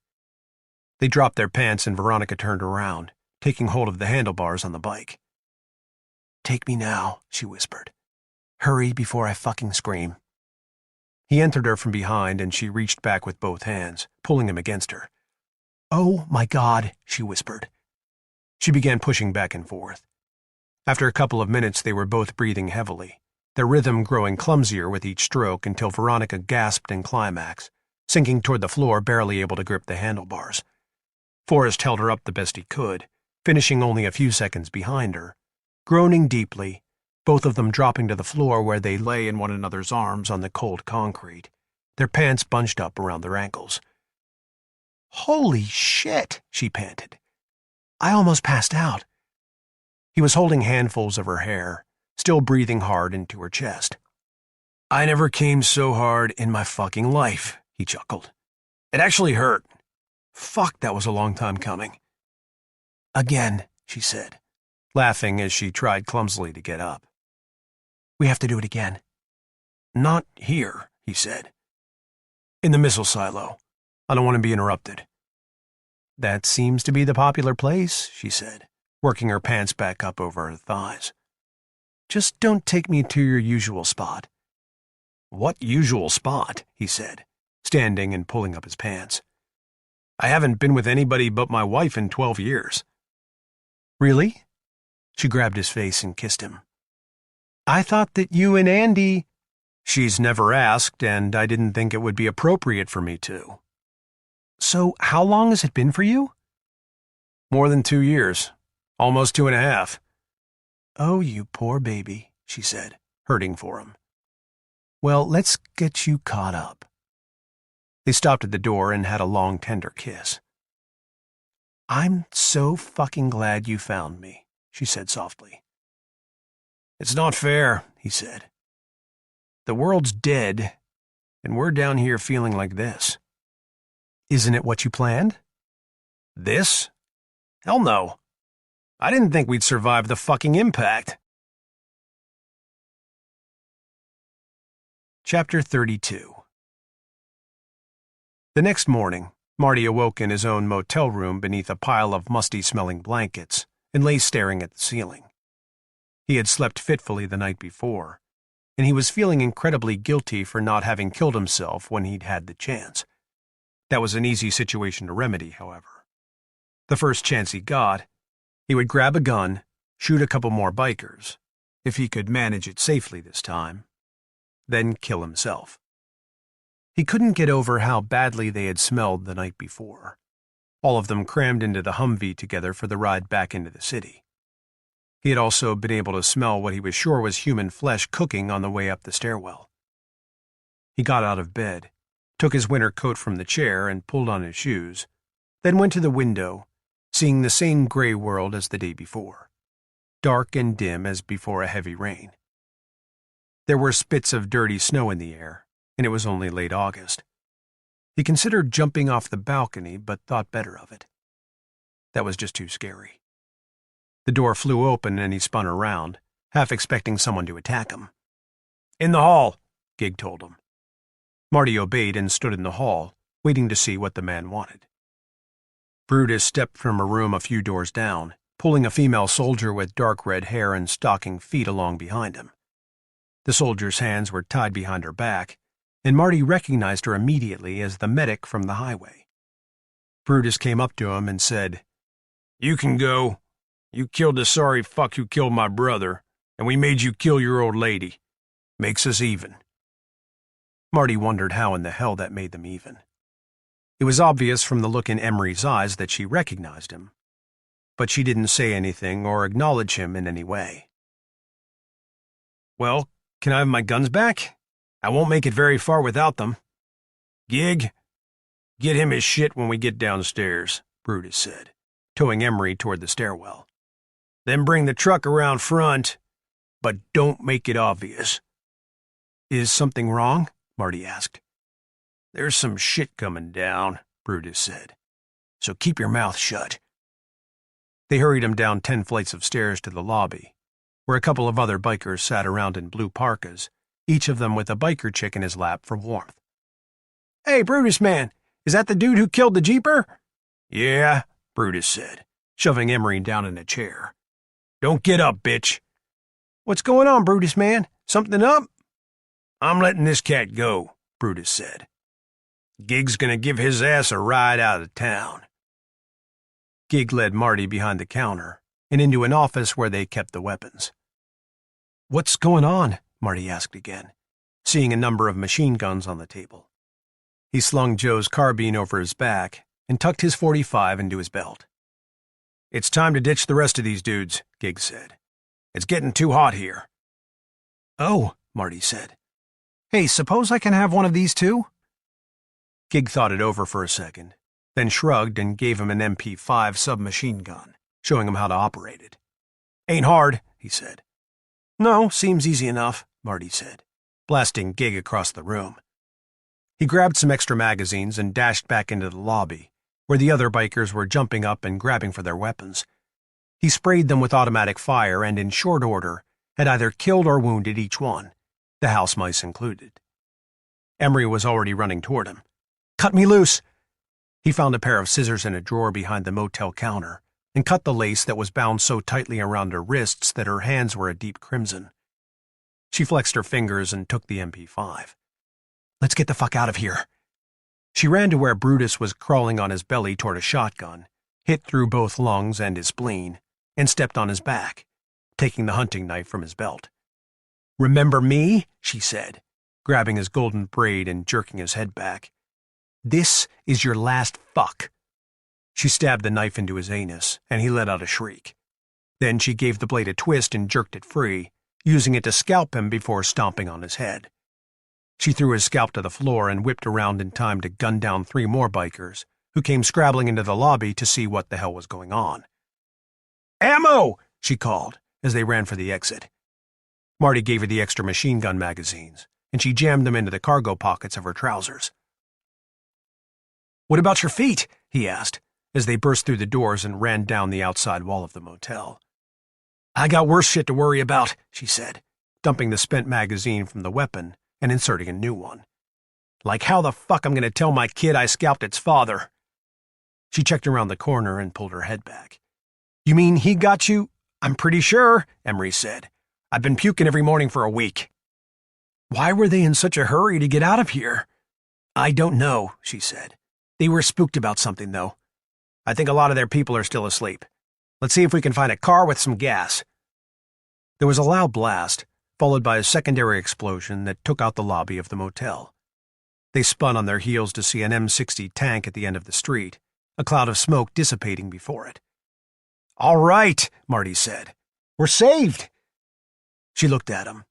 They dropped their pants and Veronica turned around, taking hold of the handlebars on the bike. Take me now, she whispered. Hurry before I fucking scream. He entered her from behind and she reached back with both hands, pulling him against her. Oh, my God, she whispered. She began pushing back and forth. After a couple of minutes, they were both breathing heavily, their rhythm growing clumsier with each stroke until Veronica gasped in climax, sinking toward the floor, barely able to grip the handlebars. Forrest held her up the best he could, finishing only a few seconds behind her, groaning deeply, both of them dropping to the floor where they lay in one another's arms on the cold concrete, their pants bunched up around their ankles. Holy shit, she panted. I almost passed out. He was holding handfuls of her hair, still breathing hard into her chest. I never came so hard in my fucking life, he chuckled. It actually hurt. Fuck, that was a long time coming. Again, she said, laughing as she tried clumsily to get up. We have to do it again. Not here, he said. In the missile silo. I don't want to be interrupted. That seems to be the popular place, she said, working her pants back up over her thighs. Just don't take me to your usual spot. What usual spot? He said, standing and pulling up his pants. I haven't been with anybody but my wife in 12 years. Really? She grabbed his face and kissed him. I thought that you and Andy... She's never asked, and I didn't think it would be appropriate for me to. So how long has it been for you? More than 2 years. Almost 2.5. Oh, you poor baby, she said, hurting for him. Well, let's get you caught up. They stopped at the door and had a long, tender kiss. I'm so fucking glad you found me, she said softly. It's not fair, he said. The world's dead, and we're down here feeling like this. Isn't it what you planned? This? Hell no. I didn't think we'd survive the fucking impact. Chapter 32. The next morning, Marty awoke in his own motel room beneath a pile of musty-smelling blankets and lay staring at the ceiling. He had slept fitfully the night before, and he was feeling incredibly guilty for not having killed himself when he'd had the chance. That was an easy situation to remedy, however. The first chance he got, he would grab a gun, shoot a couple more bikers, if he could manage it safely this time, then kill himself. He couldn't get over how badly they had smelled the night before, all of them crammed into the Humvee together for the ride back into the city. He had also been able to smell what he was sure was human flesh cooking on the way up the stairwell. He got out of bed, took his winter coat from the chair and pulled on his shoes, then went to the window, seeing the same gray world as the day before, dark and dim as before a heavy rain. There were spits of dirty snow in the air, and it was only late August. He considered jumping off the balcony, but thought better of it. That was just too scary. The door flew open and he spun around, half expecting someone to attack him. In the hall, Gig told him. Marty obeyed and stood in the hall, waiting to see what the man wanted. Brutus stepped from a room a few doors down, pulling a female soldier with dark red hair and stocking feet along behind him. The soldier's hands were tied behind her back, and Marty recognized her immediately as the medic from the highway. Brutus came up to him and said, You can go. You killed the sorry fuck who killed my brother, and we made you kill your old lady. Makes us even. Marty wondered how in the hell that made them even. It was obvious from the look in Emery's eyes that she recognized him, but she didn't say anything or acknowledge him in any way. Well, can I have my guns back? I won't make it very far without them. Gig, get him his shit when we get downstairs, Brutus said, towing Emery toward the stairwell. Then bring the truck around front, but don't make it obvious. Is something wrong? Marty asked. There's some shit coming down, Brutus said. So keep your mouth shut. They hurried him down 10 flights of stairs to the lobby, where a couple of other bikers sat around in blue parkas, each of them with a biker chick in his lap for warmth. Hey, Brutus man, is that the dude who killed the Jeeper? Yeah, Brutus said, shoving Emery down in a chair. Don't get up, bitch. What's going on, Brutus man? Something up? I'm letting this cat go, Brutus said. Gig's gonna give his ass a ride out of town. Gig led Marty behind the counter and into an office where they kept the weapons. What's going on? Marty asked again, seeing a number of machine guns on the table. He slung Joe's carbine over his back and tucked his .45 into his belt. It's time to ditch the rest of these dudes, Gig said. It's getting too hot here. Oh, Marty said. Hey, suppose I can have one of these too? Gig thought it over for a second, then shrugged and gave him an MP5 submachine gun, showing him how to operate it. Ain't hard, he said. No, seems easy enough, Marty said, blasting Gig across the room. He grabbed some extra magazines and dashed back into the lobby, where the other bikers were jumping up and grabbing for their weapons. He sprayed them with automatic fire and, in short order, had either killed or wounded each one, the house mice included. Emery was already running toward him. Cut me loose! He found a pair of scissors in a drawer behind the motel counter and cut the lace that was bound so tightly around her wrists that her hands were a deep crimson. She flexed her fingers and took the MP5. Let's get the fuck out of here. She ran to where Brutus was crawling on his belly toward a shotgun, hit through both lungs and his spleen, and stepped on his back, taking the hunting knife from his belt. Remember me? She said, grabbing his golden braid and jerking his head back. This is your last fuck." She stabbed the knife into his anus, and he let out a shriek. Then she gave the blade a twist and jerked it free, using it to scalp him before stomping on his head. She threw his scalp to the floor and whipped around in time to gun down 3 more bikers, who came scrabbling into the lobby to see what the hell was going on. "Ammo!" she called as they ran for the exit. Marty gave her the extra machine gun magazines, and she jammed them into the cargo pockets of her trousers. "What about your feet?" he asked, as they burst through the doors and ran down the outside wall of the motel. "I got worse shit to worry about," she said, dumping the spent magazine from the weapon and inserting a new one. "Like how the fuck I'm going to tell my kid I scalped its father?" She checked around the corner and pulled her head back. "You mean he got you?" "I'm pretty sure," Emery said. "I've been puking every morning for a week." "Why were they in such a hurry to get out of here?" "I don't know," she said. "They were spooked about something, though. I think a lot of their people are still asleep. Let's see if we can find a car with some gas." There was a loud blast, followed by a secondary explosion that took out the lobby of the motel. They spun on their heels to see an M60 tank at the end of the street, a cloud of smoke dissipating before it. "All right," Marty said. "We're saved." She looked at him.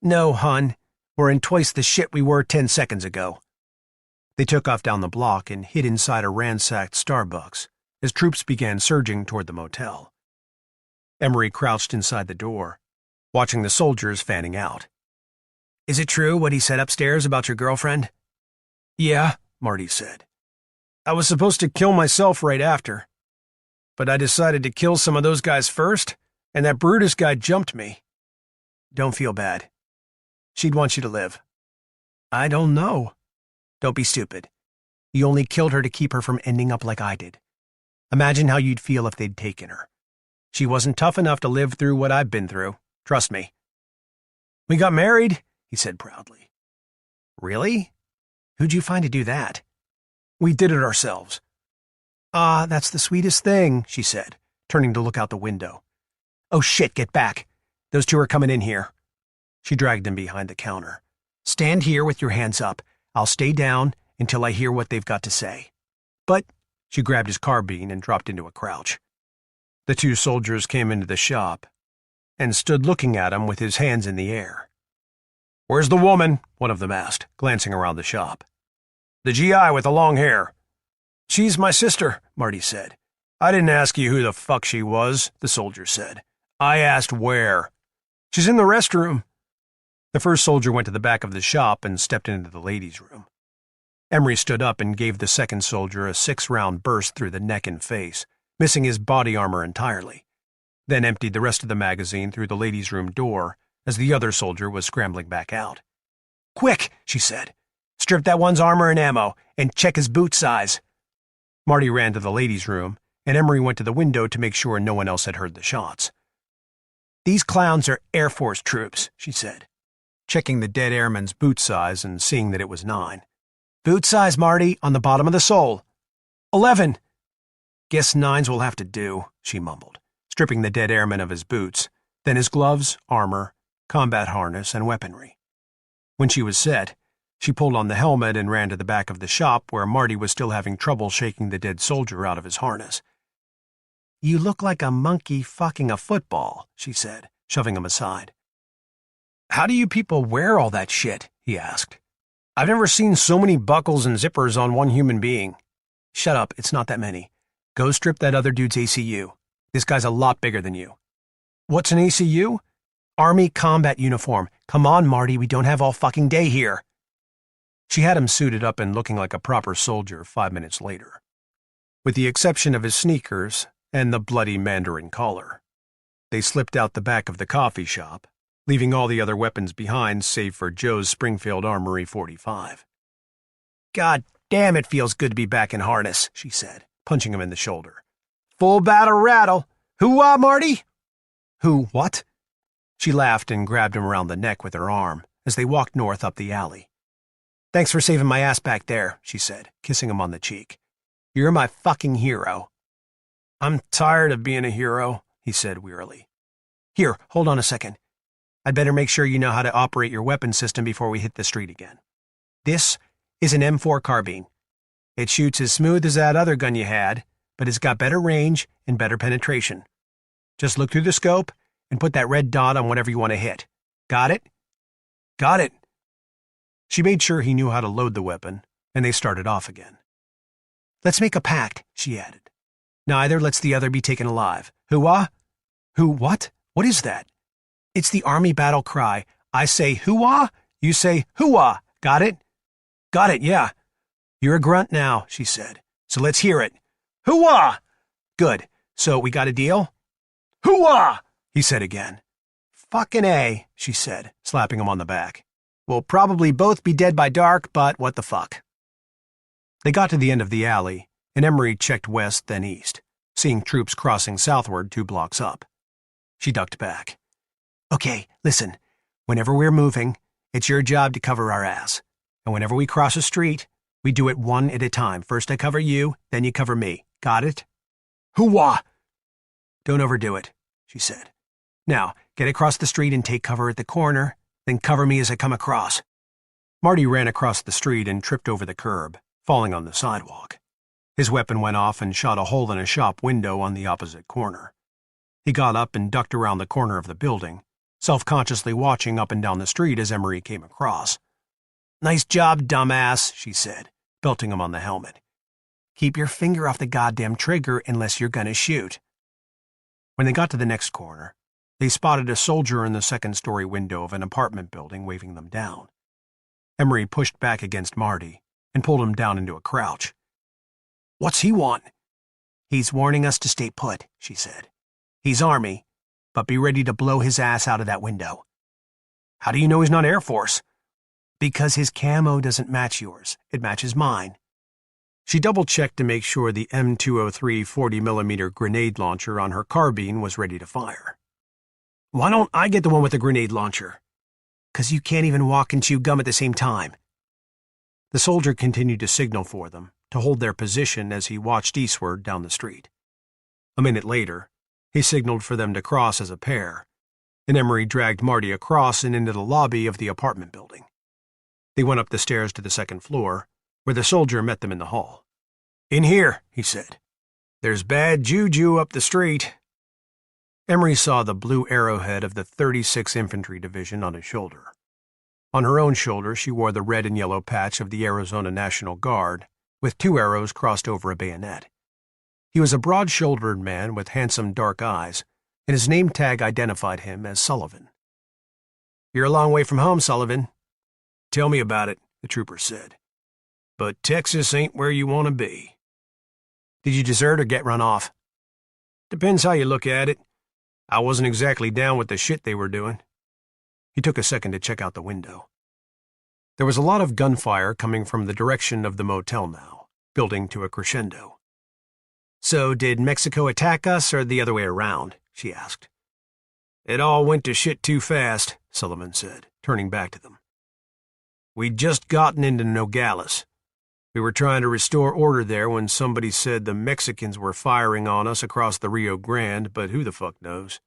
"No, hun. We're in twice the shit we were 10 seconds ago." They took off down the block and hid inside a ransacked Starbucks as troops began surging toward the motel. Emery crouched inside the door, watching the soldiers fanning out. "Is it true what he said upstairs about your girlfriend?" "Yeah," Marty said. "I was supposed to kill myself right after. But I decided to kill some of those guys first, and that Brutus guy jumped me. Don't feel bad. She'd want you to live." "I don't know." "Don't be stupid. You only killed her to keep her from ending up like I did. Imagine how you'd feel if they'd taken her. She wasn't tough enough to live through what I've been through. Trust me." "We got married," he said proudly. "Really? Who'd you find to do that?" "We did it ourselves." "Ah, that's the sweetest thing," she said, turning to look out the window. "Oh shit, get back. Those 2 are coming in here." She dragged him behind the counter. "Stand here with your hands up. I'll stay down until I hear what they've got to say." "But—" She grabbed his carbine and dropped into a crouch. The 2 soldiers came into the shop and stood looking at him with his hands in the air. "Where's the woman?" one of them asked, glancing around the shop. "The GI with the long hair." "She's my sister," Marty said. "I didn't ask you who the fuck she was," the soldier said. "I asked where." "She's in the restroom." The first soldier went to the back of the shop and stepped into the ladies' room. Emery stood up and gave the second soldier a 6-round burst through the neck and face, missing his body armor entirely, then emptied the rest of the magazine through the ladies' room door as the other soldier was scrambling back out. "Quick," she said. "Strip that one's armor and ammo, and check his boot size." Marty ran to the ladies' room, and Emery went to the window to make sure no one else had heard the shots. "These clowns are Air Force troops," she said, checking the dead airman's boot size and seeing that it was 9. "Boot size, Marty, on the bottom of the sole." 11. "Guess 9s will have to do," she mumbled, stripping the dead airman of his boots, then his gloves, armor, combat harness, and weaponry. When she was set, she pulled on the helmet and ran to the back of the shop where Marty was still having trouble shaking the dead soldier out of his harness. "You look like a monkey fucking a football," she said, shoving him aside. "How do you people wear all that shit?" he asked. "I've never seen so many buckles and zippers on one human being." "Shut up, it's not that many. Go strip that other dude's ACU. This guy's a lot bigger than you." "What's an ACU?" "Army combat uniform. Come on, Marty, we don't have all fucking day here." She had him suited up and looking like a proper soldier 5 minutes later, with the exception of his sneakers and the bloody Mandarin collar. They slipped out the back of the coffee shop, leaving all the other weapons behind save for Joe's Springfield Armory .45. "God damn, it feels good to be back in harness," she said, punching him in the shoulder. "Full battle rattle. Hoo-wah, Marty?" "Who, what?" She laughed and grabbed him around the neck with her arm as they walked north up the alley. "Thanks for saving my ass back there," she said, kissing him on the cheek. "You're my fucking hero." "I'm tired of being a hero," he said wearily. "Here, hold on a second. I'd better make sure you know how to operate your weapon system before we hit the street again. This is an M4 carbine. It shoots as smooth as that other gun you had, but it's got better range and better penetration. Just look through the scope and put that red dot on whatever you want to hit. Got it? Got it. She made sure he knew how to load the weapon, and they started off again. Let's make a pact, she added. Neither lets the other be taken alive. Hoo-wah? Who what? What is that? It's the Army battle cry. I say hoo-wah, you say hoo-wah. Got it? Got it, yeah. You're a grunt now, she said. So let's hear it. Hoo-wah! Good. So we got a deal? Hoo-wah! He said again. Fucking A, she said, slapping him on the back. We'll probably both be dead by dark, but what the fuck? They got to the end of the alley, and Emery checked west then east, seeing troops crossing southward 2 blocks up. She ducked back. Okay, listen. Whenever we're moving, it's your job to cover our ass. And whenever we cross a street, we do it one at a time. First I cover you, then you cover me. Got it? Hoo-wah! Don't overdo it, she said. Now, get across the street and take cover at the corner, then cover me as I come across. Marty ran across the street and tripped over the curb, falling on the sidewalk. His weapon went off and shot a hole in a shop window on the opposite corner. He got up and ducked around the corner of the building, self-consciously watching up and down the street as Emery came across. Nice job, dumbass, she said, belting him on the helmet. Keep your finger off the goddamn trigger unless you're gonna shoot. When they got to the next corner, they spotted a soldier in the second-story window of an apartment building waving them down. Emery pushed back against Marty and pulled him down into a crouch. What's he want? He's warning us to stay put, she said. He's Army, but be ready to blow his ass out of that window. How do you know he's not Air Force? Because his camo doesn't match yours. It matches mine. She double-checked to make sure the M203 40mm grenade launcher on her carbine was ready to fire. Why don't I get the one with the grenade launcher? 'Cause you can't even walk and chew gum at the same time. The soldier continued to signal for them to hold their position as he watched eastward down the street. A minute later, he signaled for them to cross as a pair, and Emery dragged Marty across and into the lobby of the apartment building. They went up the stairs to the second floor, where the soldier met them in the hall. In here, he said. There's bad juju up the street. Emery saw the blue arrowhead of the 36th Infantry Division on his shoulder. On her own shoulder, she wore the red and yellow patch of the Arizona National Guard, with 2 arrows crossed over a bayonet. He was a broad-shouldered man with handsome dark eyes, and his name tag identified him as Sullivan. You're a long way from home, Sullivan. Tell me about it, the trooper said. But Texas ain't where you want to be. Did you desert or get run off? Depends how you look at it. I wasn't exactly down with the shit they were doing. He took a second to check out the window. There was a lot of gunfire coming from the direction of the motel now, building to a crescendo. So did Mexico attack us or the other way around? She asked. It all went to shit too fast, Sullivan said, turning back to them. We'd just gotten into Nogales. We were trying to restore order there when somebody said the Mexicans were firing on us across the Rio Grande, but who the fuck knows?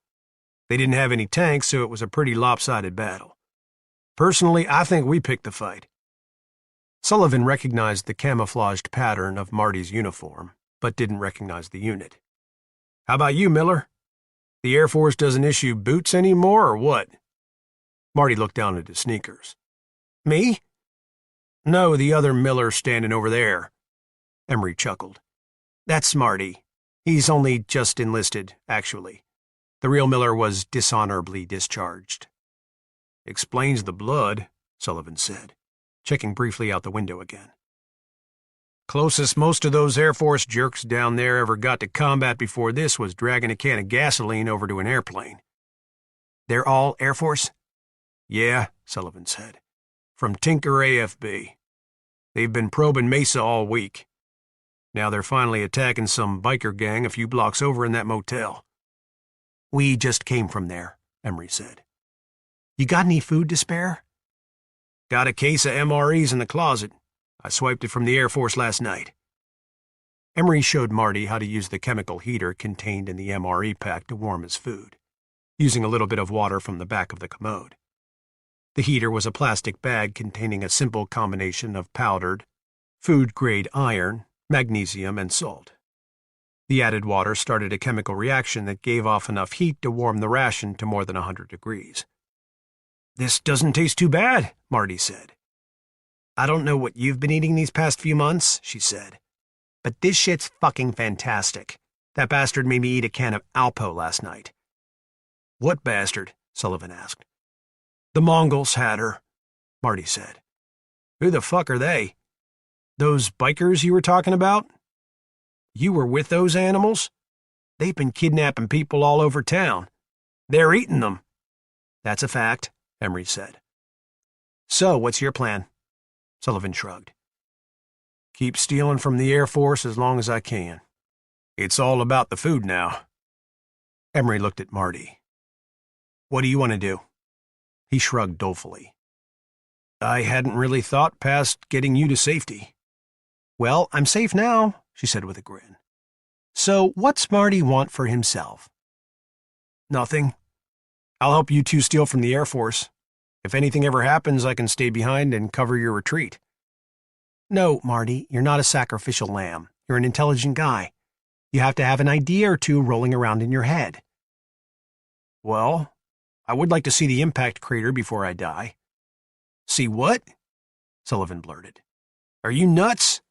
They didn't have any tanks, so it was a pretty lopsided battle. Personally, I think we picked the fight. Sullivan recognized the camouflaged pattern of Marty's uniform, but didn't recognize the unit. How about you, Miller? The Air Force doesn't issue boots anymore, or what? Marty looked down at his sneakers. Me? No, the other Miller standing over there. Emery chuckled. That's Marty. He's only just enlisted, actually. The real Miller was dishonorably discharged. Explains the blood, Sullivan said, checking briefly out the window again. Closest most of those Air Force jerks down there ever got to combat before this was dragging a can of gasoline over to an airplane. They're all Air Force? Yeah, Sullivan said. From Tinker AFB. They've been probing Mesa all week. Now they're finally attacking some biker gang a few blocks over in that motel. We just came from there, Emery said. You got any food to spare? Got a case of MREs in the closet. I swiped it from the Air Force last night. Emery showed Marty how to use the chemical heater contained in the MRE pack to warm his food, using a little bit of water from the back of the commode. The heater was a plastic bag containing a simple combination of powdered, food-grade iron, magnesium, and salt. The added water started a chemical reaction that gave off enough heat to warm the ration to more than 100 degrees. "This doesn't taste too bad," Marty said. "I don't know what you've been eating these past few months," she said, "but this shit's fucking fantastic. That bastard made me eat a can of Alpo last night." "What bastard?" Sullivan asked. "The Mongols had her," Marty said. "Who the fuck are they?" "Those bikers you were talking about?" "You were with those animals? They've been kidnapping people all over town. They're eating them." "That's a fact," Emery said. "So, what's your plan?" Sullivan shrugged. "Keep stealing from the Air Force as long as I can. It's all about the food now." Emery looked at Marty. "What do you want to do?" He shrugged dolefully. "I hadn't really thought past getting you to safety." "Well, I'm safe now," she said with a grin. "So, what's Marty want for himself?" "Nothing. I'll help you two steal from the Air Force. If anything ever happens, I can stay behind and cover your retreat." "No, Marty, you're not a sacrificial lamb. You're an intelligent guy. You have to have an idea or two rolling around in your head." "Well, I would like to see the impact crater before I die." "See what?" Sullivan blurted. "Are you nuts?"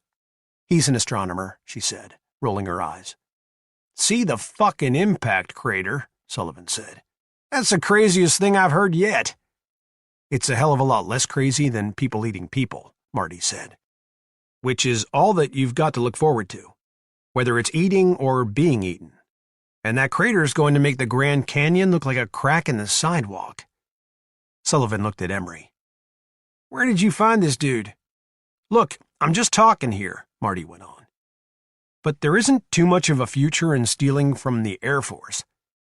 "He's an astronomer," she said, rolling her eyes. "See the fucking impact crater," Sullivan said. "That's the craziest thing I've heard yet." "It's a hell of a lot less crazy than people eating people," Marty said. "Which is all that you've got to look forward to, whether it's eating or being eaten. And that crater's going to make the Grand Canyon look like a crack in the sidewalk." Sullivan looked at Emery. "Where did you find this dude?" "Look, I'm just talking here," Marty went on. "But there isn't too much of a future in stealing from the Air Force.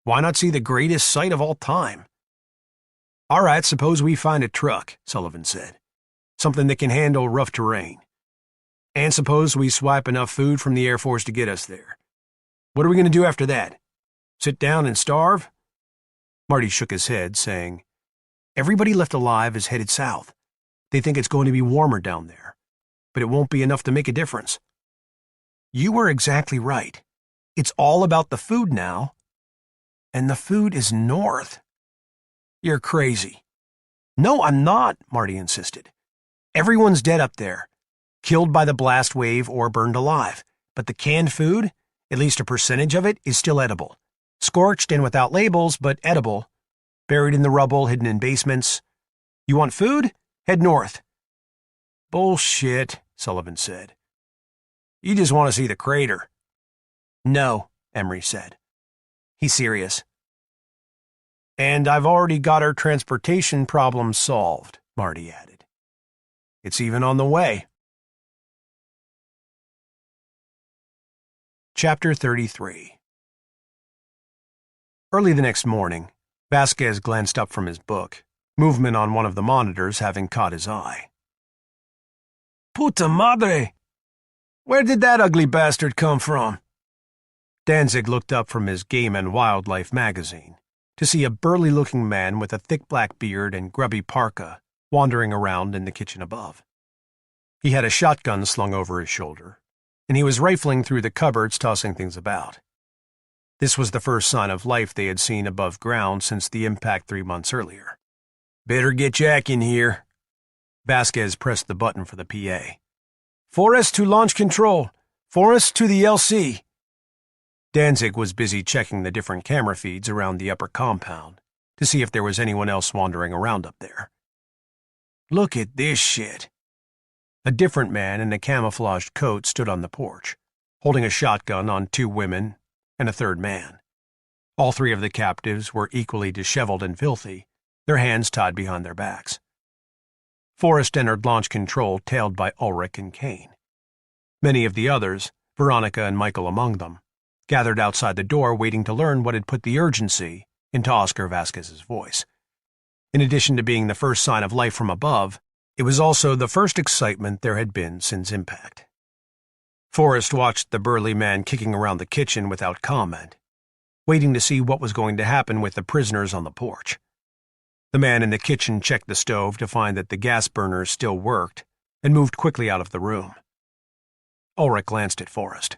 Why not see the greatest sight of all time?" "All right, suppose we find a truck," Sullivan said. "Something that can handle rough terrain. And suppose we swipe enough food from the Air Force to get us there. What are we going to do after that? Sit down and starve?" Marty shook his head, saying, "Everybody left alive is headed south. They think it's going to be warmer down there, but it won't be enough to make a difference." "You were exactly right. It's all about the food now. And the food is north." "You're crazy." "No, I'm not," Marty insisted. "Everyone's dead up there, killed by the blast wave or burned alive. But the canned food, at least a percentage of it, is still edible. Scorched and without labels, but edible. Buried in the rubble, hidden in basements. You want food? Head north." "Bullshit," Sullivan said. "You just want to see the crater." "No," Emery said. "He's serious." "And I've already got our transportation problem solved," Marty added. "It's even on the way." Chapter 33. Early the next morning, Vasquez glanced up from his book, movement on one of the monitors having caught his eye. "Puta madre! Where did that ugly bastard come from?" Danzig looked up from his Game and Wildlife magazine to see a burly-looking man with a thick black beard and grubby parka wandering around in the kitchen above. He had a shotgun slung over his shoulder, and he was rifling through the cupboards, tossing things about. This was the first sign of life they had seen above ground since the impact 3 months earlier. "Better get Jack in here." Vasquez pressed the button for the PA. "Forrest to launch control. Forrest to the LC." Danzig was busy checking the different camera feeds around the upper compound to see if there was anyone else wandering around up there. "Look at this shit." A different man in a camouflaged coat stood on the porch, holding a shotgun on 2 women and a third man. All 3 of the captives were equally disheveled and filthy, their hands tied behind their backs. Forrest entered launch control, tailed by Ulrich and Kane. Many of the others, Veronica and Michael among them, gathered outside the door waiting to learn what had put the urgency into Oscar Vasquez's voice. In addition to being the first sign of life from above, it was also the first excitement there had been since impact. Forrest watched the burly man kicking around the kitchen without comment, waiting to see what was going to happen with the prisoners on the porch. The man in the kitchen checked the stove to find that the gas burners still worked and moved quickly out of the room. Ulrich glanced at Forrest.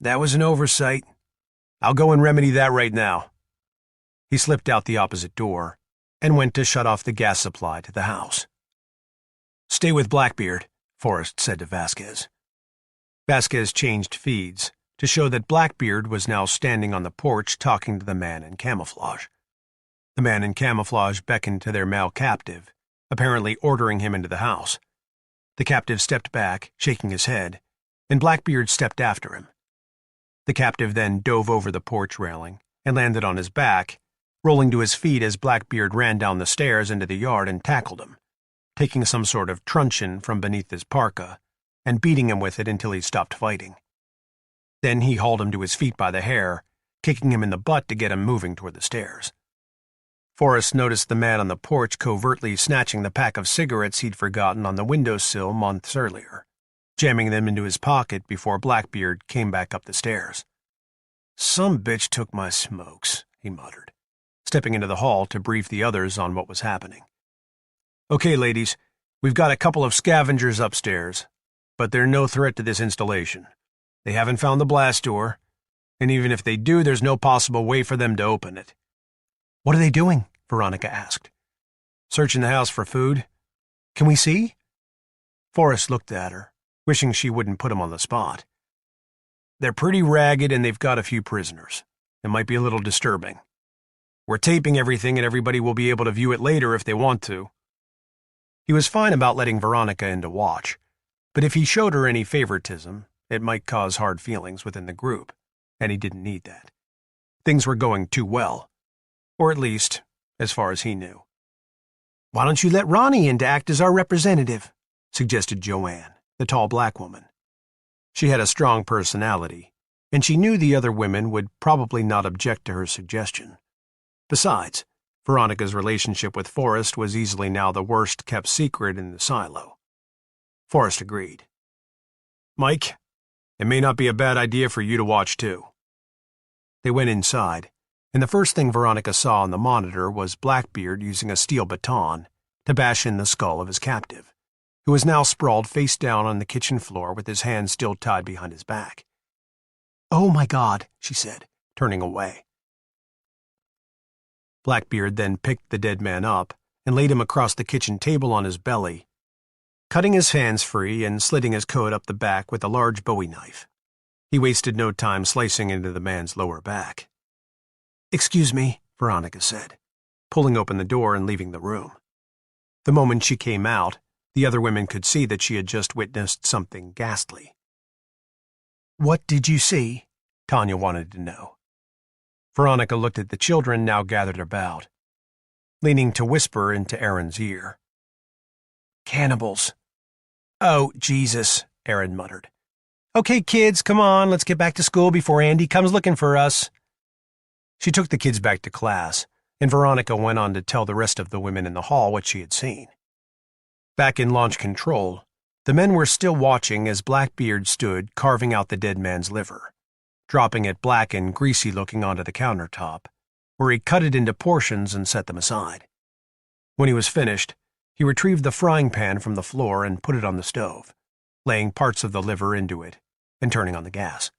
That was an oversight. I'll go and remedy that right now. He slipped out the opposite door and went to shut off the gas supply to the house. Stay with Blackbeard, Forrest said to Vasquez. Vasquez changed feeds to show that Blackbeard was now standing on the porch talking to the man in camouflage. The man in camouflage beckoned to their male captive, apparently ordering him into the house. The captive stepped back, shaking his head, and Blackbeard stepped after him. The captive then dove over the porch railing and landed on his back, rolling to his feet as Blackbeard ran down the stairs into the yard and tackled him, taking some sort of truncheon from beneath his parka and beating him with it until he stopped fighting. Then he hauled him to his feet by the hair, kicking him in the butt to get him moving toward the stairs. Forrest noticed the man on the porch covertly snatching the pack of cigarettes he'd forgotten on the windowsill months earlier, jamming them into his pocket before Blackbeard came back up the stairs. Some bitch took my smokes, he muttered, stepping into the hall to brief the others on what was happening. Okay, ladies, we've got a couple of scavengers upstairs, but they're no threat to this installation. They haven't found the blast door, and even if they do, there's no possible way for them to open it. What are they doing? Veronica asked. Searching the house for food. Can we see? Forrest looked at her, wishing she wouldn't put him on the spot. They're pretty ragged and they've got a few prisoners. It might be a little disturbing. We're taping everything and everybody will be able to view it later if they want to. He was fine about letting Veronica in to watch, but if he showed her any favoritism, it might cause hard feelings within the group, and he didn't need that. Things were going too well. Or at least, as far as he knew. Why don't you let Ronnie in to act as our representative? Suggested Joanne, the tall black woman. She had a strong personality, and she knew the other women would probably not object to her suggestion. Besides, Veronica's relationship with Forrest was easily now the worst-kept secret in the silo. Forrest agreed. Mike, it may not be a bad idea for you to watch too. They went inside, and the first thing Veronica saw on the monitor was Blackbeard using a steel baton to bash in the skull of his captive, who was now sprawled face down on the kitchen floor with his hands still tied behind his back. Oh my God, she said, turning away. Blackbeard then picked the dead man up and laid him across the kitchen table on his belly, cutting his hands free and slitting his coat up the back with a large Bowie knife. He wasted no time slicing into the man's lower back. Excuse me, Veronica said, pulling open the door and leaving the room. The moment she came out, the other women could see that she had just witnessed something ghastly. What did you see? Tanya wanted to know. Veronica looked at the children now gathered about, leaning to whisper into Aaron's ear. Cannibals. Oh, Jesus, Aaron muttered. Okay, kids, come on, let's get back to school before Andy comes looking for us. She took the kids back to class, and Veronica went on to tell the rest of the women in the hall what she had seen. Back in launch control, the men were still watching as Blackbeard stood carving out the dead man's liver, dropping it black and greasy-looking onto the countertop, where he cut it into portions and set them aside. When he was finished, he retrieved the frying pan from the floor and put it on the stove, laying parts of the liver into it and turning on the gas.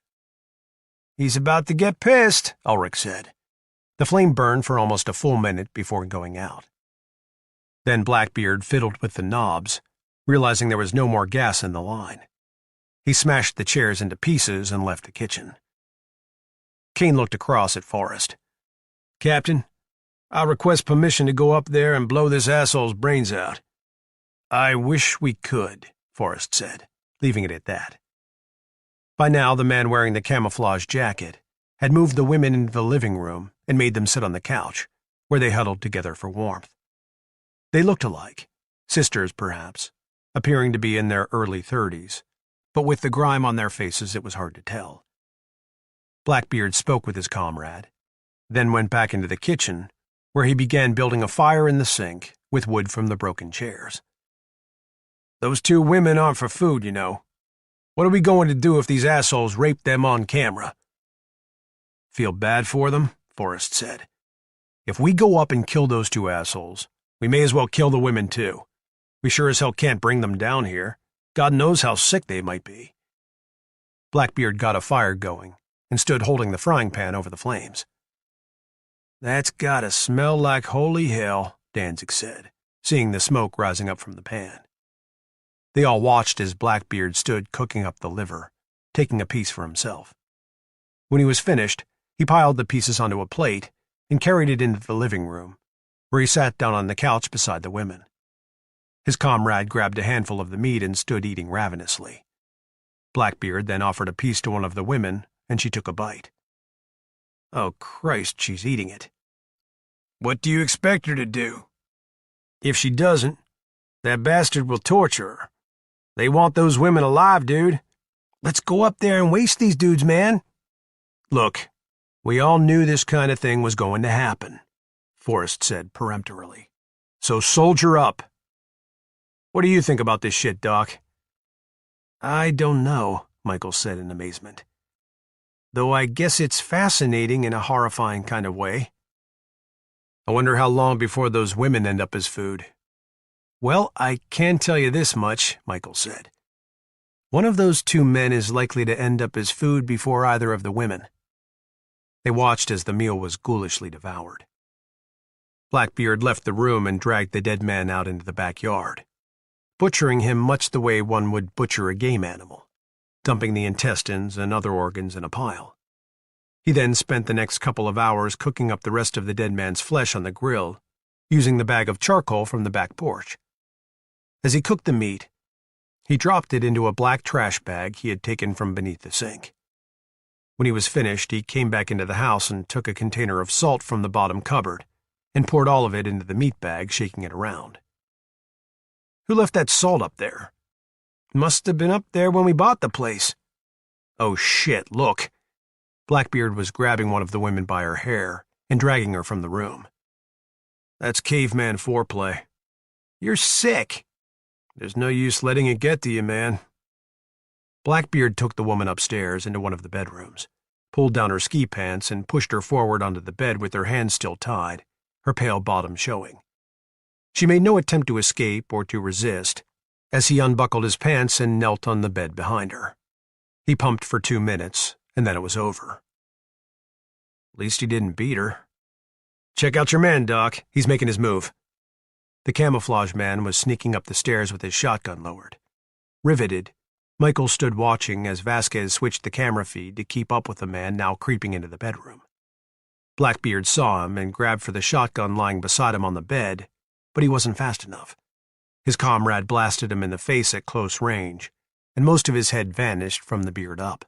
He's about to get pissed, Ulrich said. The flame burned for almost a full minute before going out. Then Blackbeard fiddled with the knobs, realizing there was no more gas in the line. He smashed the chairs into pieces and left the kitchen. Kane looked across at Forrest. Captain, I'll request permission to go up there and blow this asshole's brains out. I wish we could, Forrest said, leaving it at that. By now, the man wearing the camouflage jacket had moved the women into the living room and made them sit on the couch, where they huddled together for warmth. They looked alike, sisters perhaps, appearing to be in their early 30s, but with the grime on their faces it was hard to tell. Blackbeard spoke with his comrade, then went back into the kitchen, where he began building a fire in the sink with wood from the broken chairs. Those two women aren't for food, you know. What are we going to do if these assholes rape them on camera? Feel bad for them, Forrest said. If we go up and kill those two assholes, we may as well kill the women too. We sure as hell can't bring them down here. God knows how sick they might be. Blackbeard got a fire going and stood holding the frying pan over the flames. "That's gotta smell like holy hell," Danzig said, seeing the smoke rising up from the pan. They all watched as Blackbeard stood cooking up the liver, taking a piece for himself. When he was finished, he piled the pieces onto a plate and carried it into the living room, where he sat down on the couch beside the women. His comrade grabbed a handful of the meat and stood eating ravenously. Blackbeard then offered a piece to one of the women, and she took a bite. "Oh, Christ, she's eating it." "What do you expect her to do? If she doesn't, that bastard will torture her. They want those women alive, dude. Let's go up there and waste these dudes, man." "Look, we all knew this kind of thing was going to happen," Forrest said peremptorily. "So soldier up. What do you think about this shit, Doc?" "I don't know," Michael said in amazement. "Though I guess it's fascinating in a horrifying kind of way." "I wonder how long before those women end up as food." "Well, I can tell you this much," Michael said. "One of those two men is likely to end up as food before either of the women." They watched as the meal was ghoulishly devoured. Blackbeard left the room and dragged the dead man out into the backyard, butchering him much the way one would butcher a game animal, dumping the intestines and other organs in a pile. He then spent the next couple of hours cooking up the rest of the dead man's flesh on the grill, using the bag of charcoal from the back porch. As he cooked the meat, he dropped it into a black trash bag he had taken from beneath the sink. When he was finished, he came back into the house and took a container of salt from the bottom cupboard and poured all of it into the meat bag, shaking it around. "Who left that salt up there?" "Must have been up there when we bought the place." "Oh shit, look." Blackbeard was grabbing one of the women by her hair and dragging her from the room. "That's caveman foreplay. You're sick. There's no use letting it get to you, man." Blackbeard took the woman upstairs into one of the bedrooms, pulled down her ski pants, and pushed her forward onto the bed with her hands still tied, her pale bottom showing. She made no attempt to escape or to resist, as he unbuckled his pants and knelt on the bed behind her. He pumped for 2 minutes, and then it was over. At least he didn't beat her. "Check out your man, Doc. He's making his move." The camouflage man was sneaking up the stairs with his shotgun lowered. Riveted, Michael stood watching as Vasquez switched the camera feed to keep up with the man now creeping into the bedroom. Blackbeard saw him and grabbed for the shotgun lying beside him on the bed, but he wasn't fast enough. His comrade blasted him in the face at close range, and most of his head vanished from the beard up.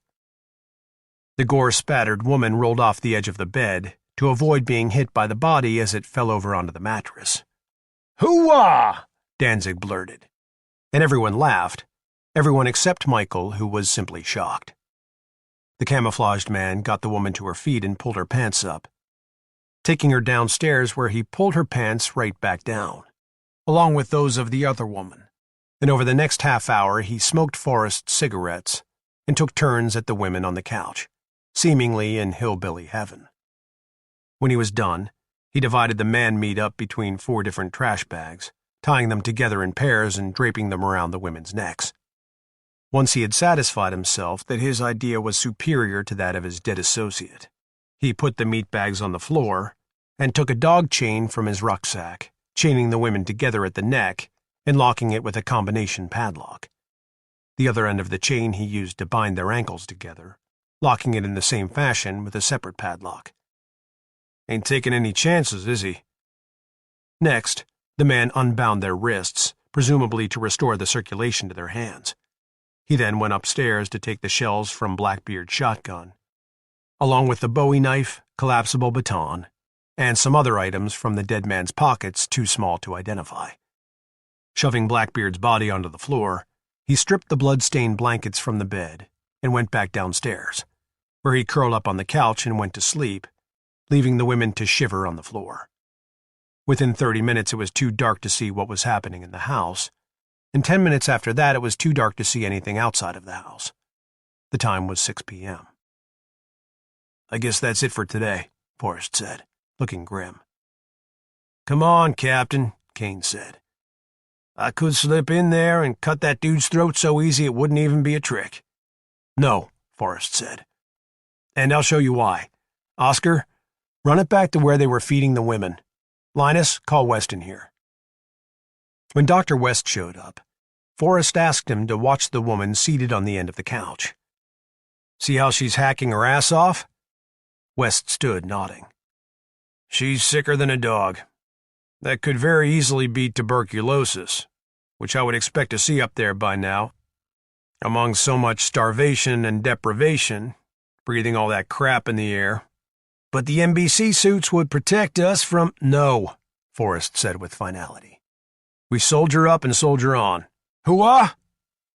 The gore-spattered woman rolled off the edge of the bed to avoid being hit by the body as it fell over onto the mattress. "Hoo-wah!" Danzig blurted, and everyone laughed, everyone except Michael, who was simply shocked. The camouflaged man got the woman to her feet and pulled her pants up, taking her downstairs where he pulled her pants right back down, along with those of the other woman, and over the next half hour he smoked Forrest cigarettes and took turns at the women on the couch, seemingly in hillbilly heaven. When he was done, he divided the man-meat up between 4 different trash bags, tying them together in pairs and draping them around the women's necks. Once he had satisfied himself that his idea was superior to that of his dead associate, he put the meat bags on the floor and took a dog chain from his rucksack, chaining the women together at the neck and locking it with a combination padlock. The other end of the chain he used to bind their ankles together, locking it in the same fashion with a separate padlock. "Ain't taking any chances, is he?" Next, the man unbound their wrists, presumably to restore the circulation to their hands. He then went upstairs to take the shells from Blackbeard's shotgun, along with the Bowie knife, collapsible baton, and some other items from the dead man's pockets too small to identify. Shoving Blackbeard's body onto the floor, he stripped the blood-stained blankets from the bed and went back downstairs, where he curled up on the couch and went to sleep, leaving the women to shiver on the floor. Within 30 minutes it was too dark to see what was happening in the house, and 10 minutes after that it was too dark to see anything outside of the house. The time was 6 p.m. "I guess that's it for today," Forrest said, looking grim. "Come on, Captain," Kane said. "I could slip in there and cut that dude's throat so easy it wouldn't even be a trick." "No," Forrest said. And I'll show you why. Oscar, run it back to where they were feeding the women. Linus, call Weston here. When Dr. West showed up, Forrest asked him to watch the woman seated on the end of the couch. See how she's hacking her ass off? West stood, nodding. She's sicker than a dog. That could very easily be tuberculosis, which I would expect to see up there by now. Among so much starvation and deprivation, breathing all that crap in the air. But the NBC suits would protect us from— No, Forrest said with finality. We soldier up and soldier on. Hooah!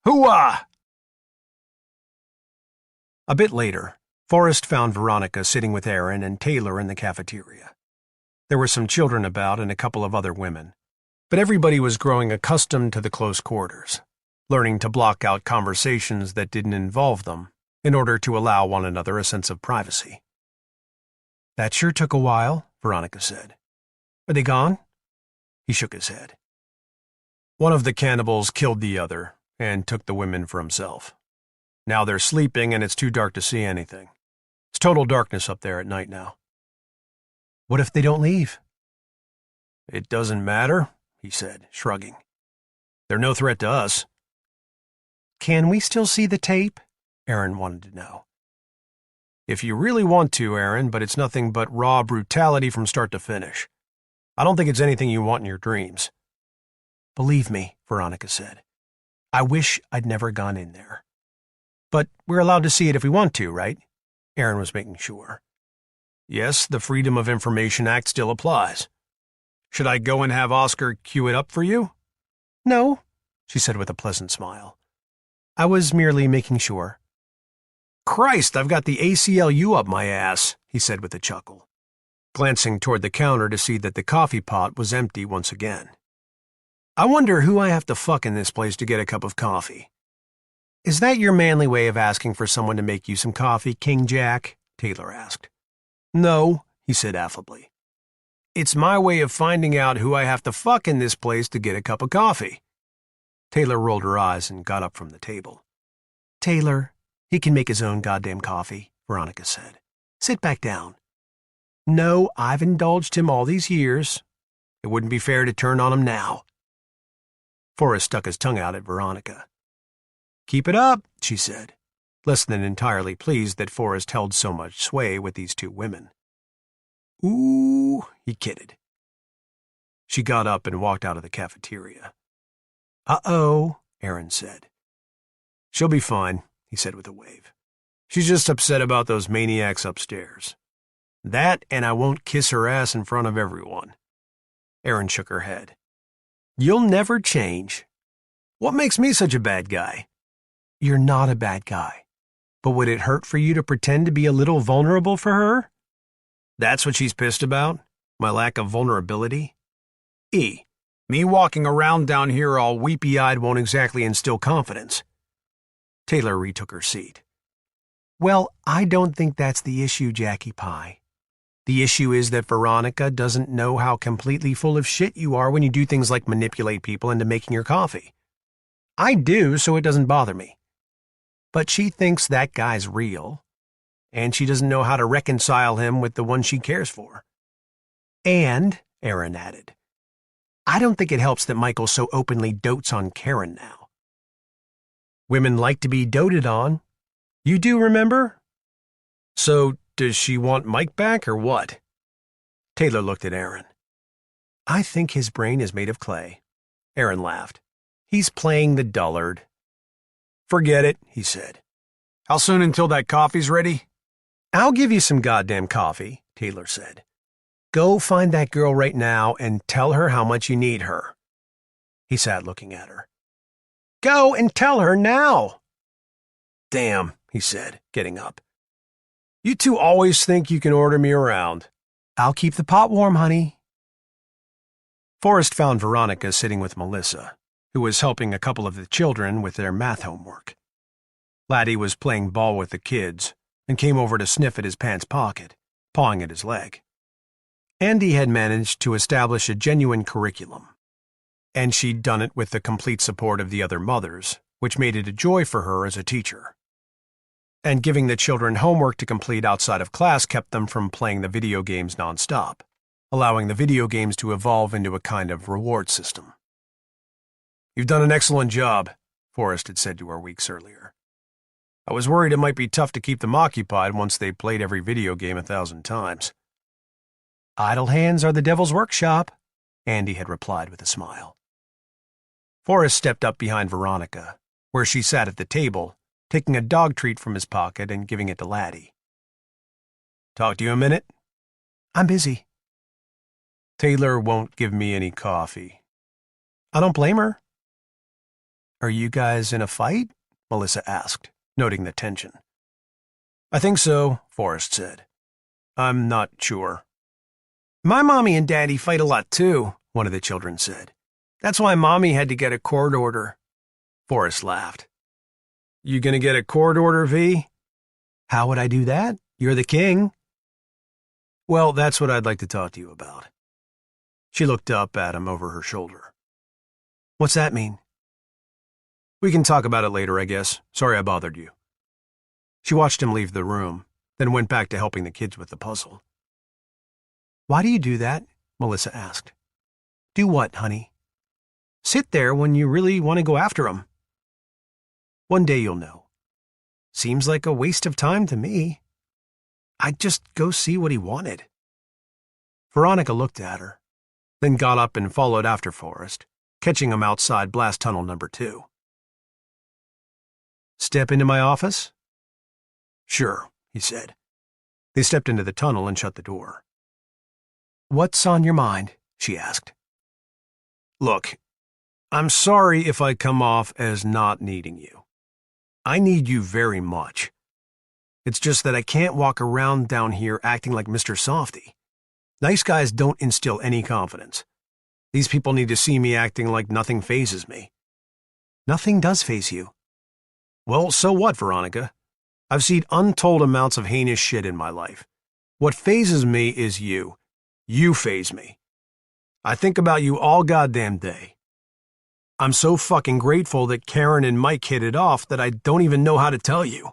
Hooah! A bit later, Forrest found Veronica sitting with Aaron and Taylor in the cafeteria. There were some children about and a couple of other women, but everybody was growing accustomed to the close quarters, learning to block out conversations that didn't involve them in order to allow one another a sense of privacy. That sure took a while, Veronica said. Are they gone? He shook his head. One of the cannibals killed the other and took the women for himself. Now they're sleeping and it's too dark to see anything. It's total darkness up there at night now. What if they don't leave? It doesn't matter, he said, shrugging. They're no threat to us. Can we still see the tape? Aaron wanted to know. If you really want to, Aaron, but it's nothing but raw brutality from start to finish. I don't think it's anything you want in your dreams. Believe me, Veronica said. I wish I'd never gone in there. But we're allowed to see it if we want to, right? Aaron was making sure. Yes, the Freedom of Information Act still applies. Should I go and have Oscar cue it up for you? No, she said with a pleasant smile. I was merely making sure. Christ, I've got the ACLU up my ass, he said with a chuckle, glancing toward the counter to see that the coffee pot was empty once again. I wonder who I have to fuck in this place to get a cup of coffee. Is that your manly way of asking for someone to make you some coffee, King Jack? Taylor asked. No, he said affably. It's my way of finding out who I have to fuck in this place to get a cup of coffee. Taylor rolled her eyes and got up from the table. Taylor, he can make his own goddamn coffee, Veronica said. Sit back down. No, I've indulged him all these years. It wouldn't be fair to turn on him now. Forrest stuck his tongue out at Veronica. Keep it up, she said, less than entirely pleased that Forrest held so much sway with these two women. Ooh, he kidded. She got up and walked out of the cafeteria. Uh-oh, Aaron said. She'll be fine, he said with a wave. She's just upset about those maniacs upstairs. That, and I won't kiss her ass in front of everyone. Aaron shook her head. You'll never change. What makes me such a bad guy? You're not a bad guy. But would it hurt for you to pretend to be a little vulnerable for her? That's what she's pissed about? My lack of vulnerability? Me walking around down here all weepy-eyed won't exactly instill confidence. Taylor retook her seat. Well, I don't think that's the issue, Jackie Pie. The issue is that Veronica doesn't know how completely full of shit you are when you do things like manipulate people into making your coffee. I do, so it doesn't bother me. But she thinks that guy's real, and she doesn't know how to reconcile him with the one she cares for. And, Aaron added, I don't think it helps that Michael so openly dotes on Karen now. Women like to be doted on. You do, remember? So, does she want Mike back or what? Taylor looked at Aaron. I think his brain is made of clay. Aaron laughed. He's playing the dullard. Forget it, he said. How soon until that coffee's ready? I'll give you some goddamn coffee, Taylor said. Go find that girl right now and tell her how much you need her. He sat looking at her. Go and tell her now. Damn, he said, getting up. You two always think you can order me around. I'll keep the pot warm, honey. Forrest found Veronica sitting with Melissa, who was helping a couple of the children with their math homework. Laddie was playing ball with the kids and came over to sniff at his pants pocket, pawing at his leg. Andy had managed to establish a genuine curriculum, and she'd done it with the complete support of the other mothers, which made it a joy for her as a teacher. and giving the children homework to complete outside of class kept them from playing the video games nonstop, allowing the video games to evolve into a kind of reward system. "You've done an excellent job," Forrest had said to her weeks earlier. "I was worried it might be tough to keep them occupied once they played every video game 1,000 times. "Idle hands are the devil's workshop," Andy had replied with a smile. Forrest stepped up behind Veronica, where she sat at the table, taking a dog treat from his pocket and giving it to Laddie. "Talk to you a minute?" "I'm busy." "Taylor won't give me any coffee." "I don't blame her." "Are you guys in a fight?" Melissa asked, noting the tension. "I think so," Forrest said. "I'm not sure." "My mommy and daddy fight a lot too," one of the children said. "That's why mommy had to get a court order." Forrest laughed. "You gonna get a court order, V?" "How would I do that? You're the king." "Well, that's what I'd like to talk to you about." She looked up at him over her shoulder. "What's that mean?" "We can talk about it later, I guess. Sorry I bothered you." She watched him leave the room, then went back to helping the kids with the puzzle. "Why do you do that?" Melissa asked. "Do what, honey?" "Sit there when you really want to go after him." "One day you'll know." "Seems like a waste of time to me." "I'd just go see what he wanted." Veronica looked at her, then got up and followed after Forrest, catching him outside blast tunnel number 2. "Step into my office?" "Sure," he said. They stepped into the tunnel and shut the door. "What's on your mind?" she asked. "Look, I'm sorry if I come off as not needing you. I need you very much. It's just that I can't walk around down here acting like Mr. Softy. Nice guys don't instill any confidence. These people need to see me acting like nothing phases me." "Nothing does faze you." "Well, so what, Veronica? I've seen untold amounts of heinous shit in my life. What phases me is you. You faze me. I think about you all goddamn day. I'm so fucking grateful that Karen and Mike hit it off that I don't even know how to tell you.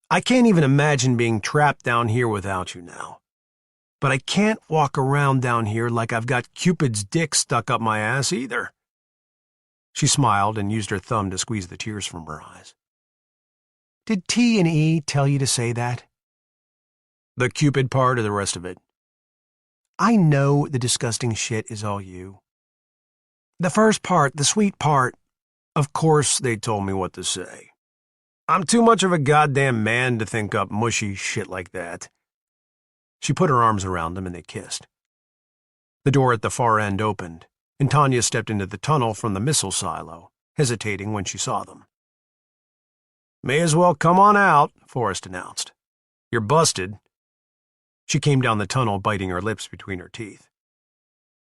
I can't even imagine being trapped down here without you now. But I can't walk around down here like I've got Cupid's dick stuck up my ass either." She smiled and used her thumb to squeeze the tears from her eyes. "Did T and E tell you to say that?" "The Cupid part or the rest of it?" "I know the disgusting shit is all you." "The first part, the sweet part." "Of course they told me what to say. I'm too much of a goddamn man to think up mushy shit like that." She put her arms around him and they kissed. The door at the far end opened, and Tanya stepped into the tunnel from the missile silo, hesitating when she saw them. "May as well come on out," Forrest announced. "You're busted." She came down the tunnel, biting her lips between her teeth.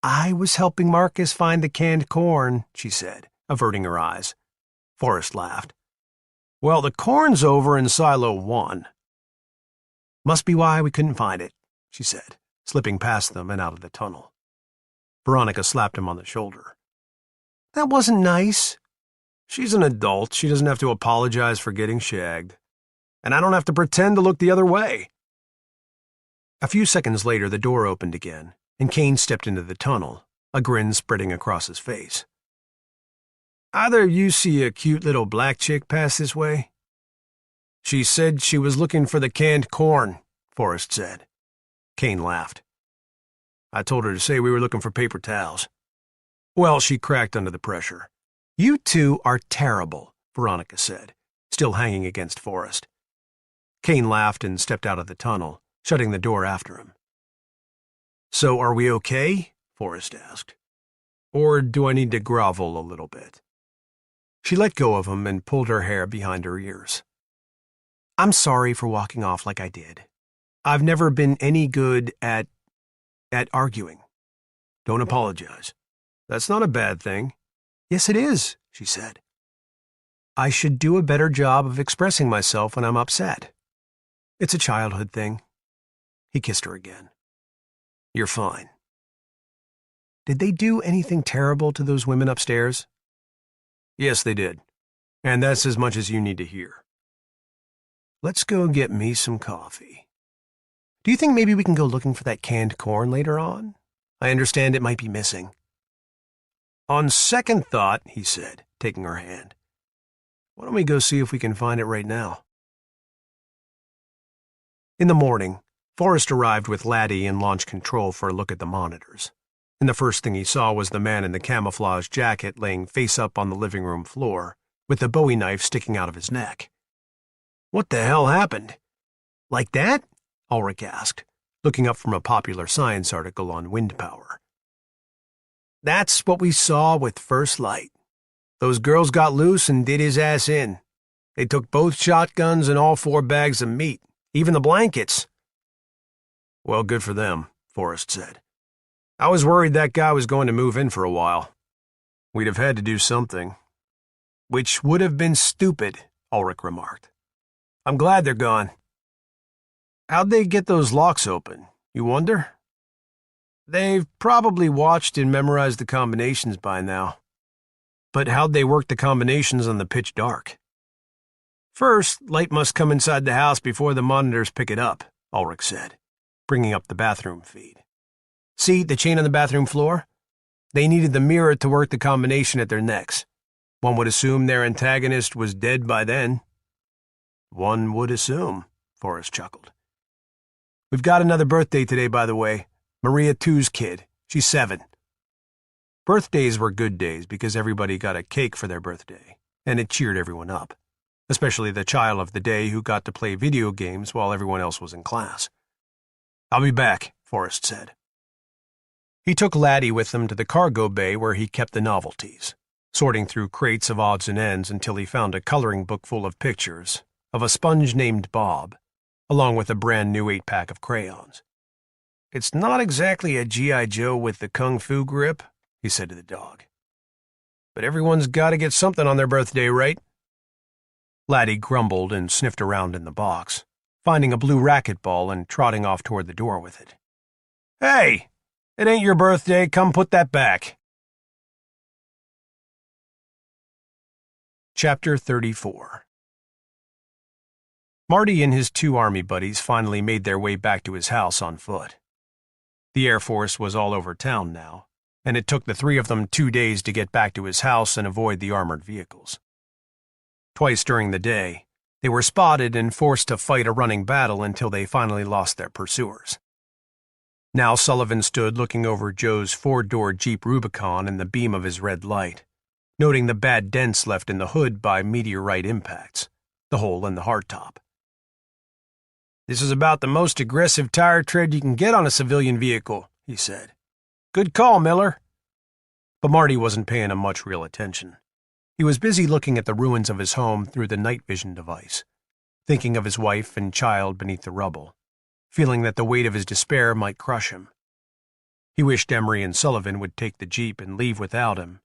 "I was helping Marcus find the canned corn," she said, averting her eyes. Forrest laughed. "Well, the corn's over in Silo 1. "Must be why we couldn't find it," she said, slipping past them and out of the tunnel. Veronica slapped him on the shoulder. "That wasn't nice." "She's an adult. She doesn't have to apologize for getting shagged. And I don't have to pretend to look the other way." A few seconds later, the door opened again, and Kane stepped into the tunnel, a grin spreading across his face. "Either you see a cute little black chick pass this way?" "She said she was looking for the canned corn," Forrest said. Kane laughed. "I told her to say we were looking for paper towels." "Well, she cracked under the pressure." "You two are terrible," Veronica said, still hanging against Forrest. Kane laughed and stepped out of the tunnel, shutting the door after him. "So are we okay?" Forrest asked. "Or do I need to grovel a little bit?" She let go of him and pulled her hair behind her ears. "I'm sorry for walking off like I did. I've never been any good at arguing." "Don't apologize. That's not a bad thing." "Yes, it is," she said. "I should do a better job of expressing myself when I'm upset. It's a childhood thing." He kissed her again. "You're fine." "Did they do anything terrible to those women upstairs?" "Yes, they did. And that's as much as you need to hear." Let's go get me some coffee. Do you think maybe we can go looking for that canned corn later on? I understand it might be missing. On second thought, he said, taking her hand, why don't we go see if we can find it right now? In the morning, Forrest arrived with Laddie in launch control for a look at the monitors, and the first thing he saw was the man in the camouflage jacket laying face up on the living room floor, with the Bowie knife sticking out of his neck. What the hell happened? Like that? Ulrich asked, looking up from a popular science article on wind power. That's what we saw with first light. Those girls got loose and did his ass in. They took both shotguns and all 4 bags of meat, even the blankets. Well, good for them, Forrest said. I was worried that guy was going to move in for a while. We'd have had to do something. Which would have been stupid, Ulrich remarked. I'm glad they're gone. How'd they get those locks open, you wonder? They've probably watched and memorized the combinations by now. But how'd they work the combinations on the pitch dark? First, light must come inside the house before the monitors pick it up, Ulrich said, bringing up the bathroom feed. See the chain on the bathroom floor? They needed the mirror to work the combination at their necks. One would assume their antagonist was dead by then. One would assume, Forrest chuckled. We've got another birthday today, by the way. Maria 2's kid. She's 7. Birthdays were good days because everybody got a cake for their birthday, and it cheered everyone up, especially the child of the day who got to play video games while everyone else was in class. I'll be back, Forrest said. He took Laddie with him to the cargo bay where he kept the novelties, sorting through crates of odds and ends until he found a coloring book full of pictures of a sponge named Bob, along with a brand-new 8-pack of crayons. It's not exactly a G.I. Joe with the kung fu grip, he said to the dog. But everyone's got to get something on their birthday, right? Laddie grumbled and sniffed around in the box, finding a blue racquetball and trotting off toward the door with it. Hey! It ain't your birthday. Come put that back. Chapter 34. Marty and his 2 army buddies finally made their way back to his house on foot. The Air Force was all over town now, and it took the 3 of them 2 days to get back to his house and avoid the armored vehicles. Twice during the day, they were spotted and forced to fight a running battle until they finally lost their pursuers. Now Sullivan stood looking over Joe's 4-door Jeep Rubicon in the beam of his red light, noting the bad dents left in the hood by meteorite impacts, the hole in the hardtop. This is about the most aggressive tire tread you can get on a civilian vehicle, he said. Good call, Miller. But Marty wasn't paying him much real attention. He was busy looking at the ruins of his home through the night vision device, thinking of his wife and child beneath the rubble, feeling that the weight of his despair might crush him. He wished Emery and Sullivan would take the Jeep and leave without him,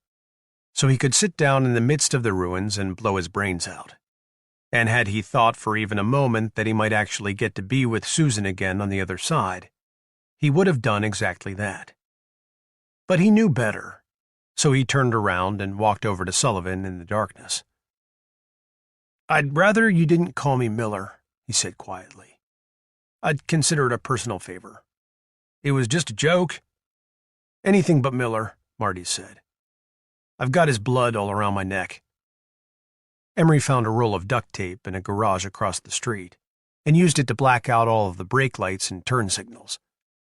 so he could sit down in the midst of the ruins and blow his brains out. And had he thought for even a moment that he might actually get to be with Susan again on the other side, he would have done exactly that. But he knew better, so he turned around and walked over to Sullivan in the darkness. I'd rather you didn't call me Miller, he said quietly. I'd consider it a personal favor. It was just a joke. Anything but Miller, Marty said. I've got his blood all around my neck. Emery found a roll of duct tape in a garage across the street and used it to black out all of the brake lights and turn signals.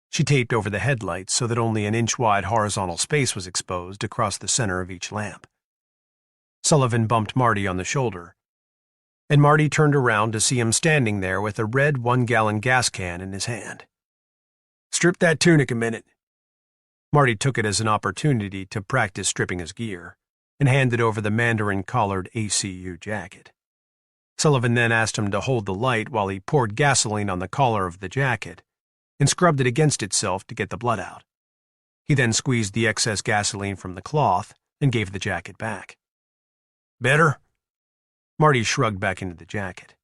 She taped over the headlights so that only an inch-wide horizontal space was exposed across the center of each lamp. Sullivan bumped Marty on the shoulder, and Marty turned around to see him standing there with a red 1-gallon gas can in his hand. Strip that tunic a minute. Marty took it as an opportunity to practice stripping his gear, and handed over the mandarin-collared ACU jacket. Sullivan then asked him to hold the light while he poured gasoline on the collar of the jacket and scrubbed it against itself to get the blood out. He then squeezed the excess gasoline from the cloth and gave the jacket back. Better? Marty shrugged back into the jacket.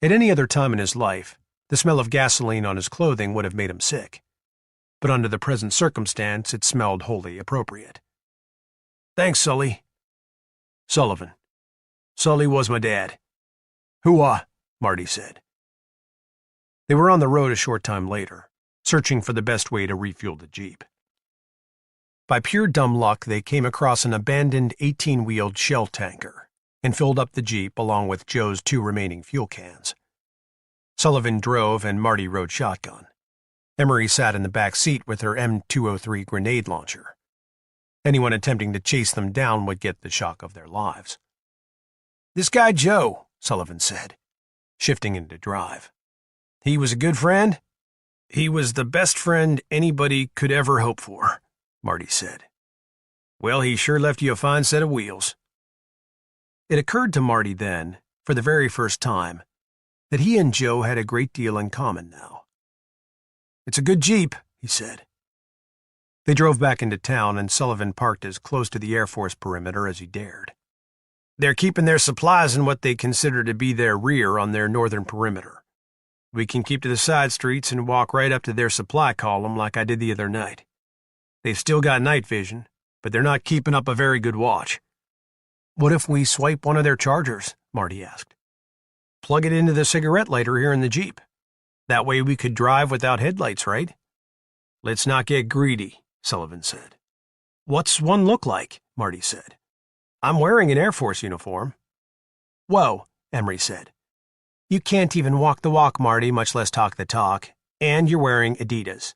At any other time in his life, the smell of gasoline on his clothing would have made him sick, but under the present circumstance it smelled wholly appropriate. Thanks, Sully. Sullivan. Sully was my dad. Hoo-ah, Marty said. They were on the road a short time later, searching for the best way to refuel the Jeep. By pure dumb luck, they came across an abandoned 18-wheeled shell tanker and filled up the Jeep along with Joe's 2 remaining fuel cans. Sullivan drove and Marty rode shotgun. Emery sat in the back seat with her M203 grenade launcher. Anyone attempting to chase them down would get the shock of their lives. "This guy Joe," Sullivan said, shifting into drive. "He was a good friend?" "He was the best friend anybody could ever hope for," Marty said. "Well, he sure left you a fine set of wheels." It occurred to Marty then, for the very first time, that he and Joe had a great deal in common now. "It's a good Jeep," he said. They drove back into town, and Sullivan parked as close to the Air Force perimeter as he dared. "They're keeping their supplies in what they consider to be their rear on their northern perimeter. We can keep to the side streets and walk right up to their supply column like I did the other night. They've still got night vision, but they're not keeping up a very good watch." "What if we swipe one of their chargers?" Marty asked. "Plug it into the cigarette lighter here in the Jeep. That way we could drive without headlights, right?" "Let's not get greedy," Sullivan said. "What's one look like?" Marty said. "I'm wearing an Air Force uniform." "Whoa," Emery said. "You can't even walk the walk, Marty, much less talk the talk, and you're wearing Adidas."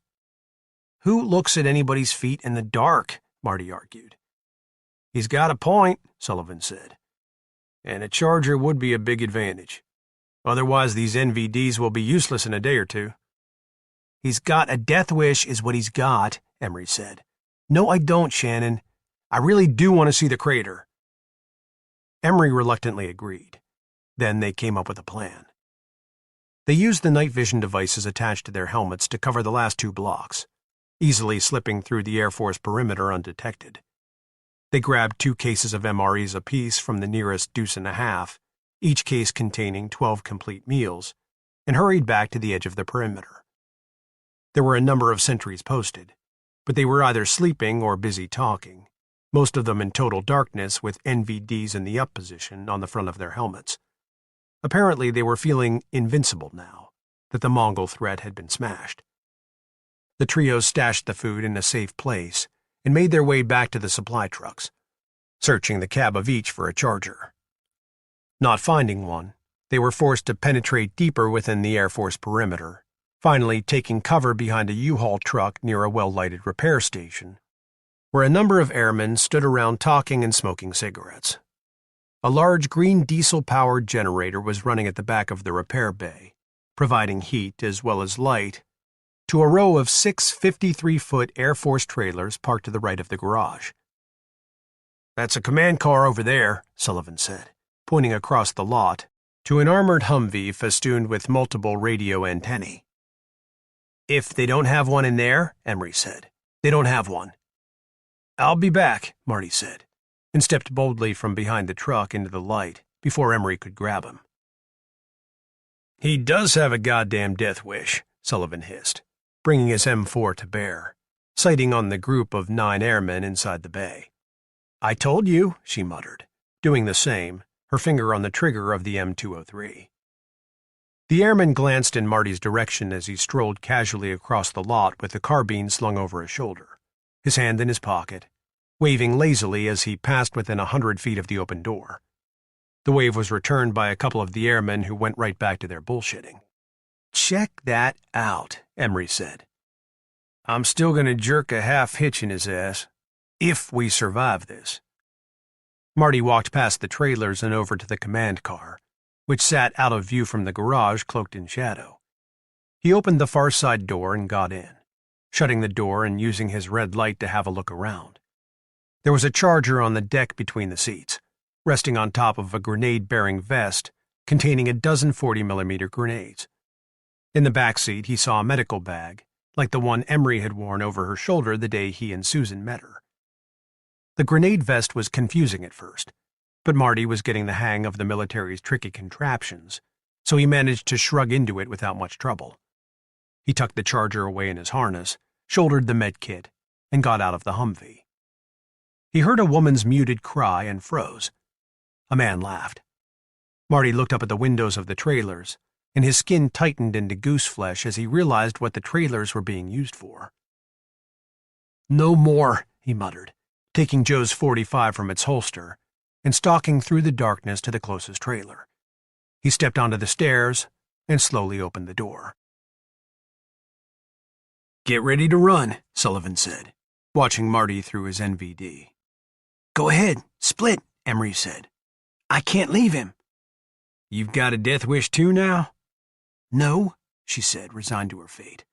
"Who looks at anybody's feet in the dark?" Marty argued. "He's got a point," Sullivan said. "And a charger would be a big advantage. Otherwise, these NVDs will be useless in a day or two." "He's got a death wish is what he's got," Emery said. "No, I don't, Shannon. I really do want to see the crater." Emery reluctantly agreed. Then they came up with a plan. They used the night vision devices attached to their helmets to cover the last 2 blocks, easily slipping through the Air Force perimeter undetected. They grabbed 2 cases of MREs apiece from the nearest deuce and a half, each case containing 12 complete meals, and hurried back to the edge of the perimeter. There were a number of sentries posted, but they were either sleeping or busy talking, most of them in total darkness with NVDs in the up position on the front of their helmets. Apparently they were feeling invincible now, that the Mongol threat had been smashed. The trio stashed the food in a safe place and made their way back to the supply trucks, searching the cab of each for a charger. Not finding one, they were forced to penetrate deeper within the Air Force perimeter, finally taking cover behind a U-Haul truck near a well-lighted repair station, where a number of airmen stood around talking and smoking cigarettes. A large green diesel-powered generator was running at the back of the repair bay, providing heat as well as light to a row of 6 53-foot Air Force trailers parked to the right of the garage. "That's a command car over there," Sullivan said, pointing across the lot to an armored Humvee festooned with multiple radio antennae. "If they don't have one in there," Emery said, "they don't have one." "I'll be back," Marty said, and stepped boldly from behind the truck into the light before Emery could grab him. "He does have a goddamn death wish," Sullivan hissed, bringing his M4 to bear, sighting on the group of 9 airmen inside the bay. "I told you," she muttered, doing the same, her finger on the trigger of the M203. The airman glanced in Marty's direction as he strolled casually across the lot with the carbine slung over his shoulder, his hand in his pocket, waving lazily as he passed within 100 feet of the open door. The wave was returned by a couple of the airmen who went right back to their bullshitting. "Check that out," Emery said. "I'm still going to jerk a half hitch in his ass, if we survive this." Marty walked past the trailers and over to the command car, which sat out of view from the garage cloaked in shadow. He opened the far side door and got in, shutting the door and using his red light to have a look around. There was a charger on the deck between the seats, resting on top of a grenade-bearing vest containing a dozen 40mm grenades. In the back seat, he saw a medical bag, like the one Emery had worn over her shoulder the day he and Susan met her. The grenade vest was confusing at first, but Marty was getting the hang of the military's tricky contraptions, so he managed to shrug into it without much trouble. He tucked the charger away in his harness, shouldered the med kit, and got out of the Humvee. He heard a woman's muted cry and froze. A man laughed. Marty looked up at the windows of the trailers, and his skin tightened into goose flesh as he realized what the trailers were being used for. "No more," he muttered, taking Joe's .45 from its holster and stalking through the darkness to the closest trailer. He stepped onto the stairs and slowly opened the door. "Get ready to run," Sullivan said, watching Marty through his NVD. "Go ahead, split," Emery said. "I can't leave him." "You've got a death wish too now?" "No," she said, resigned to her fate.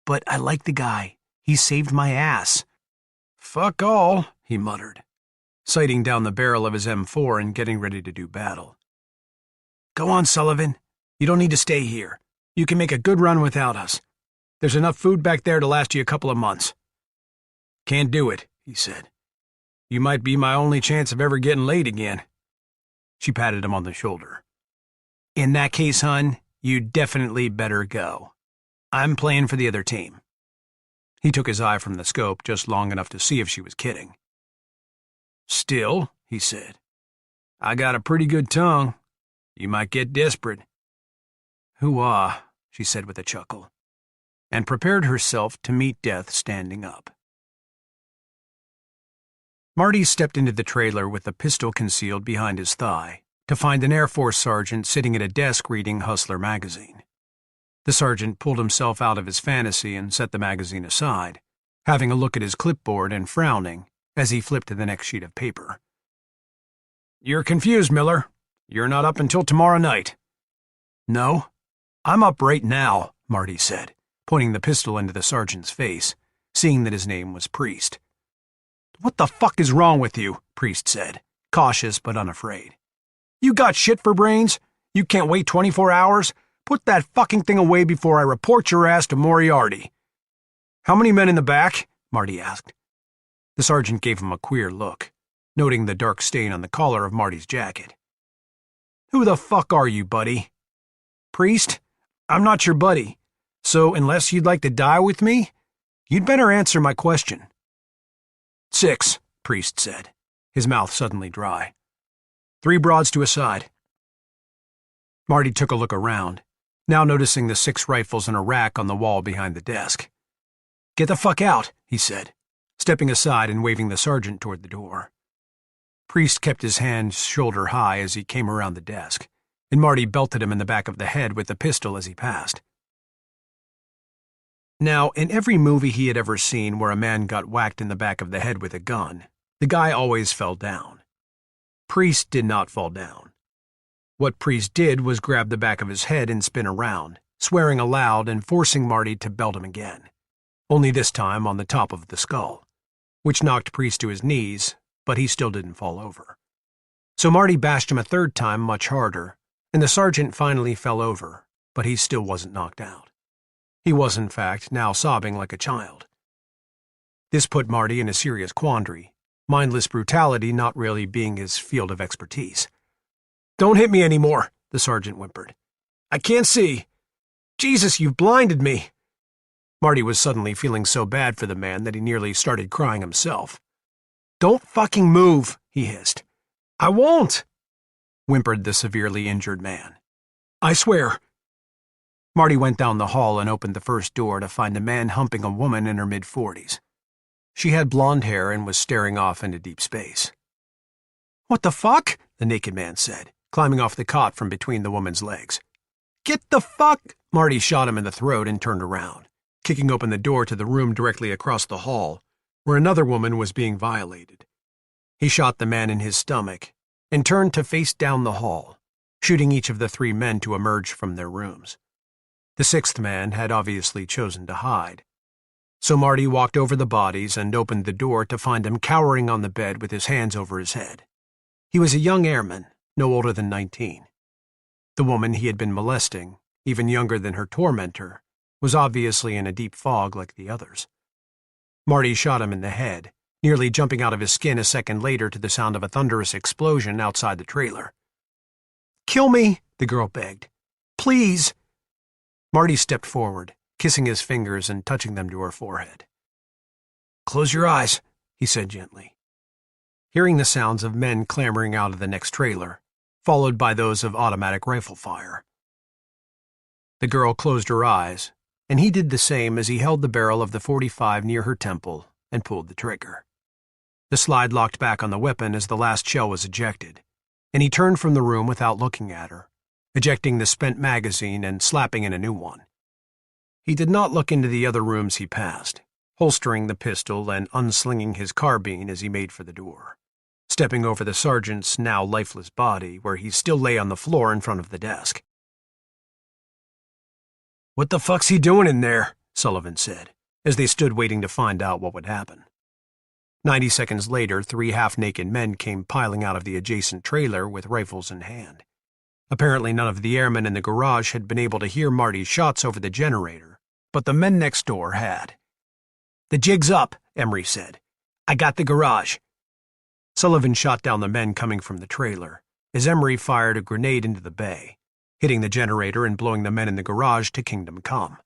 "But I like the guy. He saved my ass." "Fuck all," he muttered, sighting down the barrel of his M4 and getting ready to do battle. "Go on, Sullivan. You don't need to stay here. You can make a good run without us. There's enough food back there to last you a couple of months." "Can't do it," he said. "You might be my only chance of ever getting laid again." She patted him on the shoulder. "In that case, hun, you definitely better go. I'm playing for the other team." He took his eye from the scope just long enough to see if she was kidding. "Still," he said, "I got a pretty good tongue. You might get desperate." "Hoo-ah," she said with a chuckle, and prepared herself to meet death standing up. Marty stepped into the trailer with the pistol concealed behind his thigh to find an Air Force sergeant sitting at a desk reading Hustler magazine. The sergeant pulled himself out of his fantasy and set the magazine aside, having a look at his clipboard and frowning as he flipped to the next sheet of paper. "You're confused, Miller. You're not up until tomorrow night." "No, I'm up right now," Marty said, pointing the pistol into the sergeant's face, seeing that his name was Priest. "What the fuck is wrong with you?" Priest said, cautious but unafraid. "You got shit for brains? You can't wait 24 hours? Put that fucking thing away before I report your ass to Moriarty." "How many men in the back?" Marty asked. The sergeant gave him a queer look, noting the dark stain on the collar of Marty's jacket. "Who the fuck are you, buddy?" "Priest, I'm not your buddy, so unless you'd like to die with me, you'd better answer my question." "6, Priest said, his mouth suddenly dry. 3 broads to a side." Marty took a look around, now noticing the 6 rifles in a rack on the wall behind the desk. "Get the fuck out," he said, stepping aside and waving the sergeant toward the door. Priest kept his hands shoulder high as he came around the desk, and Marty belted him in the back of the head with the pistol as he passed. Now, in every movie he had ever seen where a man got whacked in the back of the head with a gun, the guy always fell down. Priest did not fall down. What Priest did was grab the back of his head and spin around, swearing aloud and forcing Marty to belt him again, only this time on the top of the skull, which knocked Priest to his knees, but he still didn't fall over. So Marty bashed him a 3rd time much harder, and the sergeant finally fell over, but he still wasn't knocked out. He was, in fact, now sobbing like a child. This put Marty in a serious quandary, mindless brutality not really being his field of expertise. "Don't hit me anymore," the sergeant whimpered. "I can't see. Jesus, you've blinded me." Marty was suddenly feeling so bad for the man that he nearly started crying himself. "Don't fucking move," he hissed. "I won't," whimpered the severely injured man. "I swear." Marty went down the hall and opened the first door to find a man humping a woman in her mid-40s. She had blonde hair and was staring off into deep space. "What the fuck?" the naked man said, climbing off the cot from between the woman's legs. "Get the fuck—" Marty shot him in the throat and turned around, kicking open the door to the room directly across the hall, where another woman was being violated. He shot the man in his stomach and turned to face down the hall, shooting each of the 3 men to emerge from their rooms. The 6th man had obviously chosen to hide. So Marty walked over the bodies and opened the door to find him cowering on the bed with his hands over his head. He was a young airman, no older than 19. The woman he had been molesting, even younger than her tormentor, was obviously in a deep fog like the others. Marty shot him in the head, nearly jumping out of his skin a second later to the sound of a thunderous explosion outside the trailer. "Kill me," the girl begged. "Please." Marty stepped forward, kissing his fingers and touching them to her forehead. "Close your eyes," he said gently. Hearing the sounds of men clambering out of the next trailer, followed by those of automatic rifle fire. The girl closed her eyes, and he did the same as he held the barrel of the .45 near her temple and pulled the trigger. The slide locked back on the weapon as the last shell was ejected, and he turned from the room without looking at her, ejecting the spent magazine and slapping in a new one. He did not look into the other rooms he passed, holstering the pistol and unslinging his carbine as he made for the door, stepping over the sergeant's now lifeless body where he still lay on the floor in front of the desk. "What the fuck's he doing in there?" Sullivan said, as they stood waiting to find out what would happen. 90 seconds later, 3 half-naked men came piling out of the adjacent trailer with rifles in hand. Apparently none of the airmen in the garage had been able to hear Marty's shots over the generator, but the men next door had. "The jig's up," Emery said. "I got the garage." Sullivan shot down the men coming from the trailer, as Emery fired a grenade into the bay, hitting the generator and blowing the men in the garage to kingdom come.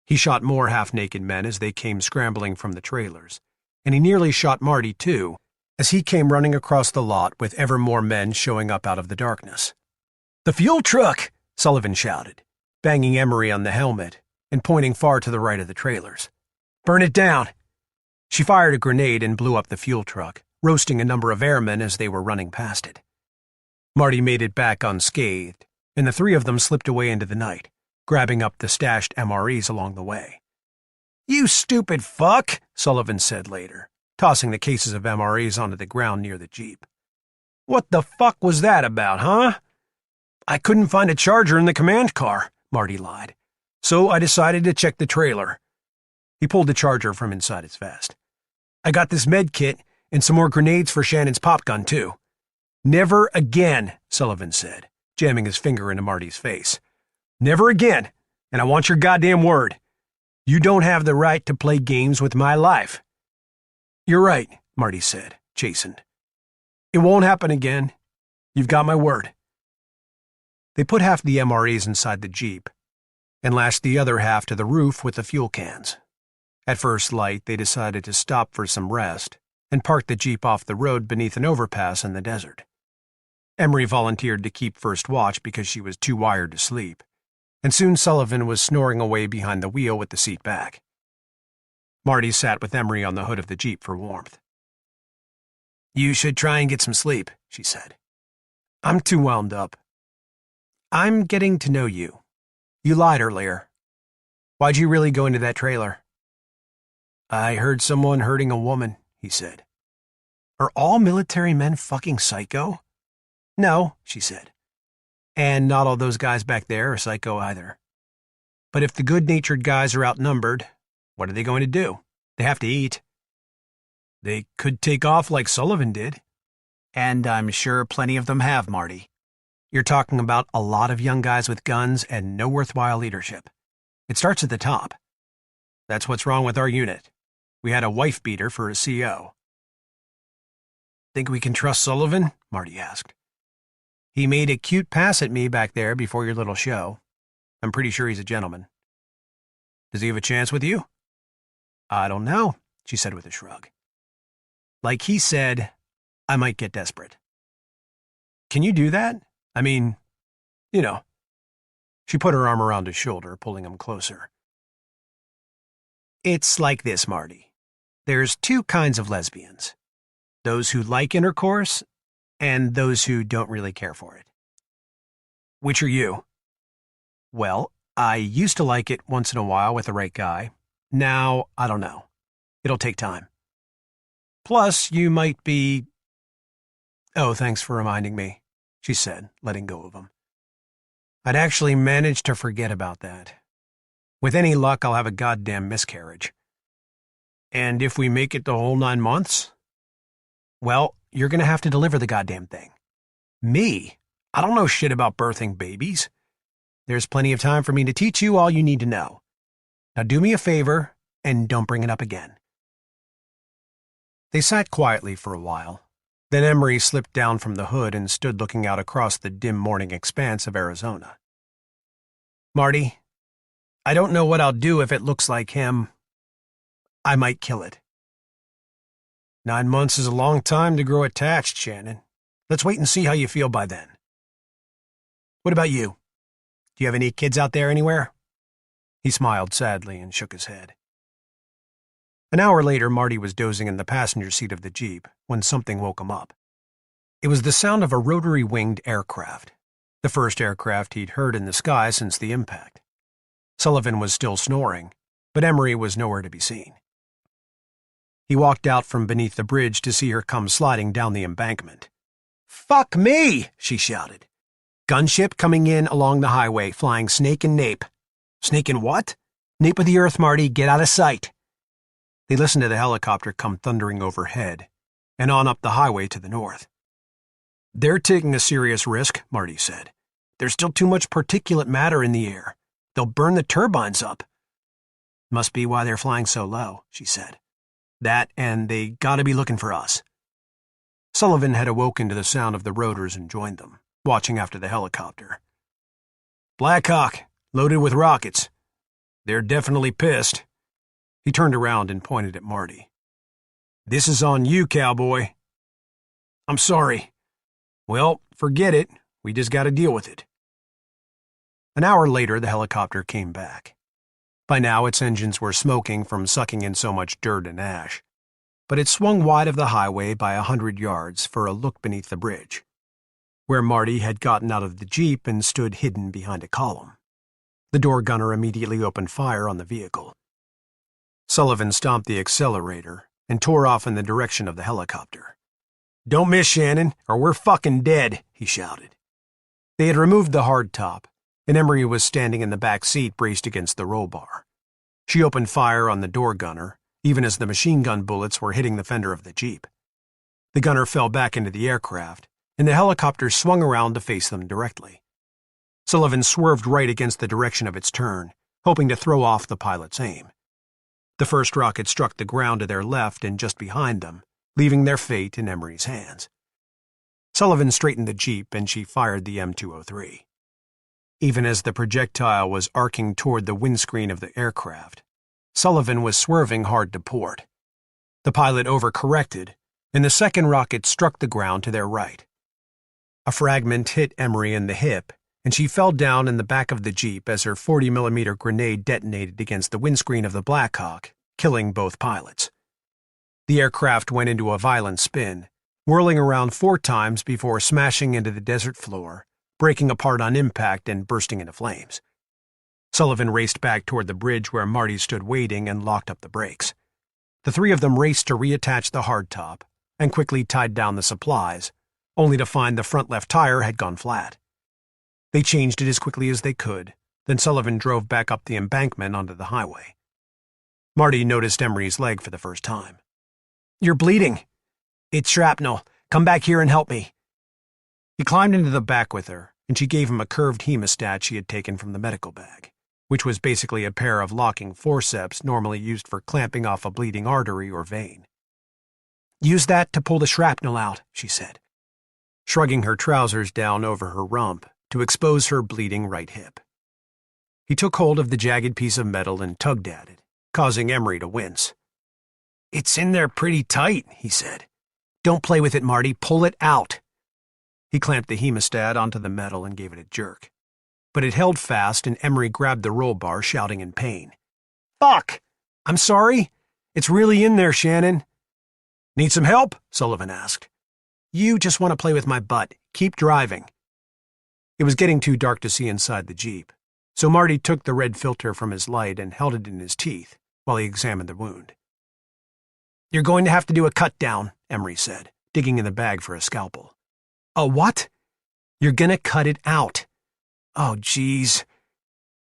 He shot more half-naked men as they came scrambling from the trailers, and he nearly shot Marty too, as he came running across the lot with ever more men showing up out of the darkness. "The fuel truck!" Sullivan shouted, banging Emery on the helmet and pointing far to the right of the trailers. "Burn it down!" She fired a grenade and blew up the fuel truck, roasting a number of airmen as they were running past it. Marty made it back unscathed, and the 3 of them slipped away into the night, grabbing up the stashed MREs along the way. "You stupid fuck," Sullivan said later, tossing the cases of MREs onto the ground near the Jeep. "What the fuck was that about, huh?" "I couldn't find a charger in the command car," Marty lied, "so I decided to check the trailer." He pulled the charger from inside his vest. "I got this med kit and some more grenades for Shannon's pop gun, too." "Never again," Sullivan said, jamming his finger into Marty's face. "Never again, and I want your goddamn word. You don't have the right to play games with my life." "You're right," Marty said, chastened. "It won't happen again. You've got my word." They put half the MREs inside the Jeep and lashed the other half to the roof with the fuel cans. At first light, they decided to stop for some rest and parked the Jeep off the road beneath an overpass in the desert. Emery volunteered to keep first watch because she was too wired to sleep, and soon Sullivan was snoring away behind the wheel with the seat back. Marty sat with Emery on the hood of the Jeep for warmth. "You should try and get some sleep," she said. "I'm too wound up." "I'm getting to know you. You lied earlier. Why'd you really go into that trailer?" "I heard someone hurting a woman," he said. "Are all military men fucking psycho?" "No," she said. "And not all those guys back there are psycho either. But if the good-natured guys are outnumbered, what are they going to do? They have to eat." "They could take off like Sullivan did." "And I'm sure plenty of them have, Marty. You're talking about a lot of young guys with guns and no worthwhile leadership. It starts at the top. That's what's wrong with our unit. We had a wife-beater for a CO. "Think we can trust Sullivan?" Marty asked. "He made a cute pass at me back there before your little show. I'm pretty sure he's a gentleman." "Does he have a chance with you?" "I don't know," she said with a shrug. "Like he said, I might get desperate." "Can you do that? I mean, you know." She put her arm around his shoulder, pulling him closer. "It's like this, Marty. There's 2 kinds of lesbians. Those who like intercourse and those who don't really care for it." "Which are you?" "Well, I used to like it once in a while with the right guy. Now, I don't know. It'll take time. Plus, you might be—" "Oh, thanks for reminding me," she said, letting go of him. "I'd actually managed to forget about that. With any luck, I'll have a goddamn miscarriage." "And if we make it the whole 9 months?" "Well, you're going to have to deliver the goddamn thing." "Me? I don't know shit about birthing babies." "There's plenty of time for me to teach you all you need to know. Now do me a favor and don't bring it up again." They sat quietly for a while. Then Emery slipped down from the hood and stood looking out across the dim morning expanse of Arizona. "Marty, I don't know what I'll do if it looks like him. I might kill it." 9 months is a long time to grow attached, Shannon. Let's wait and see how you feel by then. What about you? Do you have any kids out there anywhere?" He smiled sadly and shook his head. An hour later, Marty was dozing in the passenger seat of the Jeep when something woke him up. It was the sound of a rotary-winged aircraft, the first aircraft he'd heard in the sky since the impact. Sullivan was still snoring, but Emery was nowhere to be seen. He walked out from beneath the bridge to see her come sliding down the embankment. "Fuck me!" she shouted. "Gunship coming in along the highway, flying snake and nape." "Snake and what?" "Nape of the earth, Marty. Get out of sight." They listened to the helicopter come thundering overhead and on up the highway to the north. "They're taking a serious risk," Marty said. "There's still too much particulate matter in the air. They'll burn the turbines up." "Must be why they're flying so low," she said. "That, and they gotta be looking for us." Sullivan had awoken to the sound of the rotors and joined them, watching after the helicopter. "Blackhawk, loaded with rockets. They're definitely pissed." He turned around and pointed at Marty. "This is on you, cowboy." "I'm sorry." "Well, forget it. We just gotta deal with it." An hour later, the helicopter came back. By now, its engines were smoking from sucking in so much dirt and ash, but it swung wide of the highway by 100 yards for a look beneath the bridge, where Marty had gotten out of the Jeep and stood hidden behind a column. The door gunner immediately opened fire on the vehicle. Sullivan stomped the accelerator and tore off in the direction of the helicopter. "Don't miss, Shannon, or we're fucking dead," he shouted. They had removed the hardtop, and Emery was standing in the back seat braced against the roll bar. She opened fire on the door gunner, even as the machine gun bullets were hitting the fender of the Jeep. The gunner fell back into the aircraft, and the helicopter swung around to face them directly. Sullivan swerved right against the direction of its turn, hoping to throw off the pilot's aim. The first rocket struck the ground to their left and just behind them, leaving their fate in Emery's hands. Sullivan straightened the Jeep and she fired the M203. Even as the projectile was arcing toward the windscreen of the aircraft, Sullivan was swerving hard to port. The pilot overcorrected, and the second rocket struck the ground to their right. A fragment hit Emery in the hip, and she fell down in the back of the Jeep as her 40mm grenade detonated against the windscreen of the Blackhawk, killing both pilots. The aircraft went into a violent spin, whirling around 4 times before smashing into the desert floor, breaking apart on impact and bursting into flames. Sullivan raced back toward the bridge where Marty stood waiting and locked up the brakes. The three of them raced to reattach the hardtop and quickly tied down the supplies, only to find the front left tire had gone flat. They changed it as quickly as they could, then Sullivan drove back up the embankment onto the highway. Marty noticed Emery's leg for the first time. "You're bleeding." "It's shrapnel. Come back here and help me." He climbed into the back with her, and she gave him a curved hemostat she had taken from the medical bag, which was basically a pair of locking forceps normally used for clamping off a bleeding artery or vein. "Use that to pull the shrapnel out," she said, shrugging her trousers down over her rump to expose her bleeding right hip. He took hold of the jagged piece of metal and tugged at it, causing Emery to wince. "It's in there pretty tight," he said. "Don't play with it, Marty. Pull it out." He clamped the hemostat onto the metal and gave it a jerk. But it held fast, and Emery grabbed the roll bar, shouting in pain. "Fuck! I'm sorry. It's really in there, Shannon." "Need some help?" Sullivan asked. "You just want to play with my butt. Keep driving." It was getting too dark to see inside the Jeep, so Marty took the red filter from his light and held it in his teeth while he examined the wound. "You're going to have to do a cut down," Emery said, digging in the bag for a scalpel. "A what?" "You're gonna cut it out." "Oh, geez."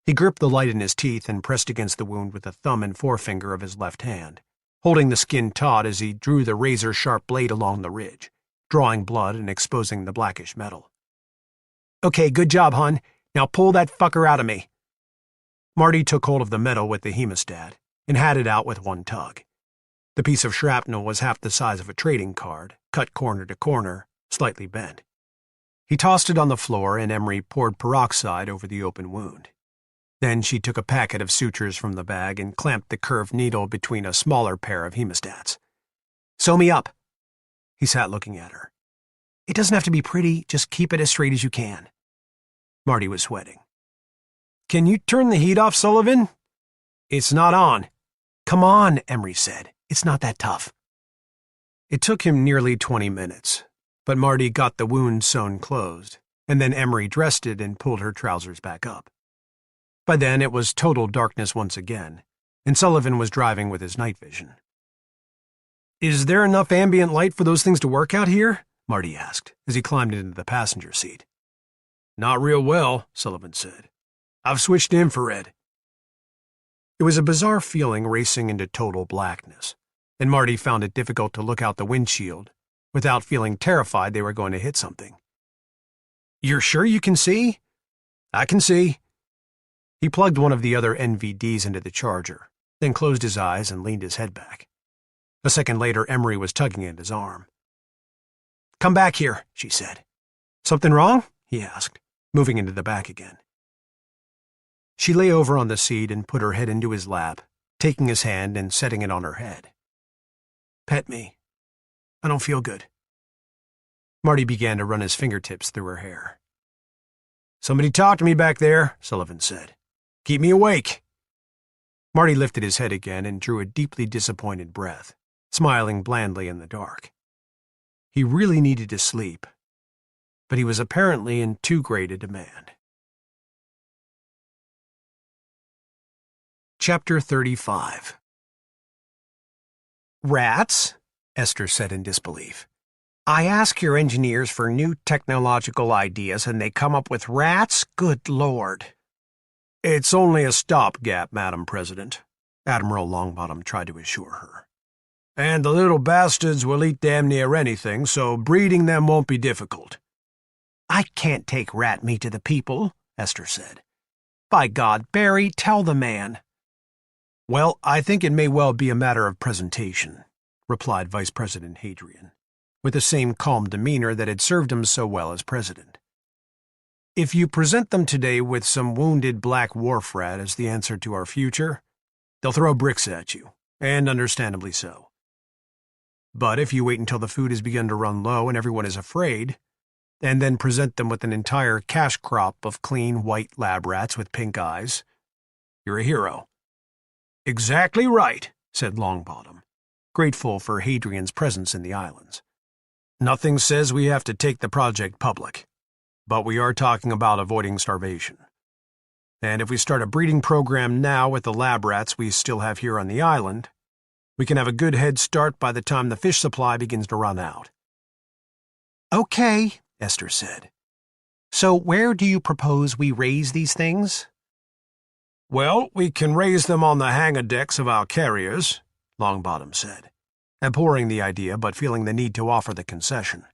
He gripped the light in his teeth and pressed against the wound with the thumb and forefinger of his left hand, holding the skin taut as he drew the razor-sharp blade along the ridge, drawing blood and exposing the blackish metal. "Okay, good job, hon. Now pull that fucker out of me." Marty took hold of the metal with the hemostat and had it out with one tug. The piece of shrapnel was half the size of a trading card, cut corner to corner, slightly bent. He tossed it on the floor, and Emery poured peroxide over the open wound. Then she took a packet of sutures from the bag and clamped the curved needle between a smaller pair of hemostats. "Sew me up." He sat looking at her. "It doesn't have to be pretty, just keep it as straight as you can." Marty was sweating. "Can you turn the heat off, Sullivan?" "It's not on." "Come on," Emery said. "It's not that tough." It took him nearly 20 minutes, but Marty got the wound sewn closed, and then Emery dressed it and pulled her trousers back up. By then it was total darkness once again, and Sullivan was driving with his night vision. "Is there enough ambient light for those things to work out here?" Marty asked, as he climbed into the passenger seat. "Not real well," Sullivan said. "I've switched to infrared." It was a bizarre feeling racing into total blackness, and Marty found it difficult to look out the windshield without feeling terrified they were going to hit something. "You're sure you can see?" "I can see." He plugged one of the other NVDs into the charger, then closed his eyes and leaned his head back. A second later, Emery was tugging at his arm. "Come back here," she said. "Something wrong?" he asked, moving into the back again. She lay over on the seat and put her head into his lap, taking his hand and setting it on her head. "Pet me. I don't feel good." Marty began to run his fingertips through her hair. "Somebody talk to me back there," Sullivan said. "Keep me awake." Marty lifted his head again and drew a deeply disappointed breath, smiling blandly in the dark. He really needed to sleep, but he was apparently in too great a demand. Chapter 35. "Rats?" Esther said in disbelief. "I ask your engineers for new technological ideas and they come up with rats? Good Lord." "It's only a stopgap, Madam President," Admiral Longbottom tried to assure her. "And the little bastards will eat damn near anything, so breeding them won't be difficult." "I can't take rat meat to the people," Esther said. "By God, Barry, tell the man." "Well, I think it may well be a matter of presentation," replied Vice President Hadrian, with the same calm demeanor that had served him so well as president. "If you present them today with some wounded black wharf rat as the answer to our future, they'll throw bricks at you, and understandably so. But if you wait until the food has begun to run low and everyone is afraid, and then present them with an entire cash crop of clean white lab rats with pink eyes, you're a hero." "Exactly right," said Longbottom, grateful for Hadrian's presence in the islands. "Nothing says we have to take the project public, but we are talking about avoiding starvation. And if we start a breeding program now with the lab rats we still have here on the island, we can have a good head start by the time the fish supply begins to run out." "Okay," Esther said. "So where do you propose we raise these things?" "Well, we can raise them on the hangar decks of our carriers," Longbottom said, abhorring the idea but feeling the need to offer the concession.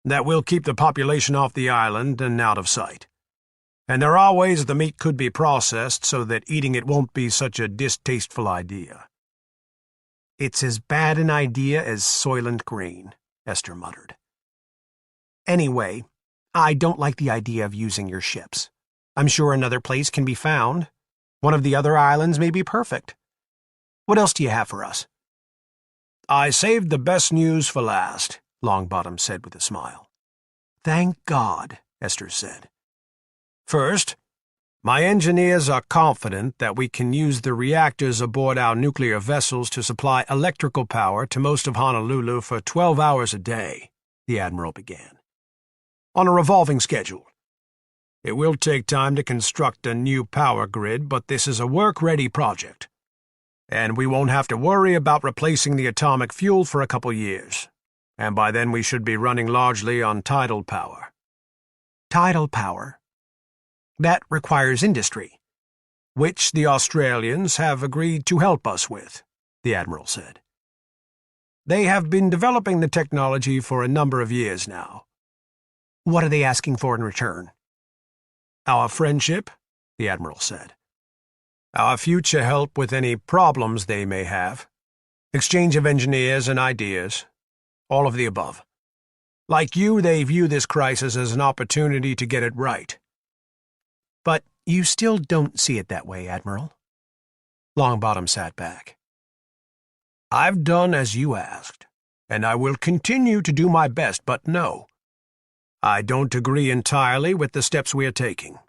"That will keep the population off the island and out of sight. And there are ways the meat could be processed so that eating it won't be such a distasteful idea." "It's as bad an idea as Soylent Green," Esther muttered. "Anyway, I don't like the idea of using your ships. I'm sure another place can be found. One of the other islands may be perfect. What else do you have for us?" "I saved the best news for last," Longbottom said with a smile. "Thank God," Esther said. "First, my engineers are confident that we can use the reactors aboard our nuclear vessels to supply electrical power to most of Honolulu for 12 hours a day," the Admiral began, "on a revolving schedule. It will take time to construct a new power grid, but this is a work-ready project. And we won't have to worry about replacing the atomic fuel for a couple years. And by then we should be running largely on tidal power." "Tidal power? That requires industry." "Which the Australians have agreed to help us with," the Admiral said. "They have been developing the technology for a number of years now." "What are they asking for in return?" "Our friendship," the Admiral said. "Our future help with any problems they may have. Exchange of engineers and ideas. All of the above. Like you, they view this crisis as an opportunity to get it right." "But you still don't see it that way, Admiral." Longbottom sat back. "I've done as you asked, and I will continue to do my best, but no. I don't agree entirely with the steps we are taking.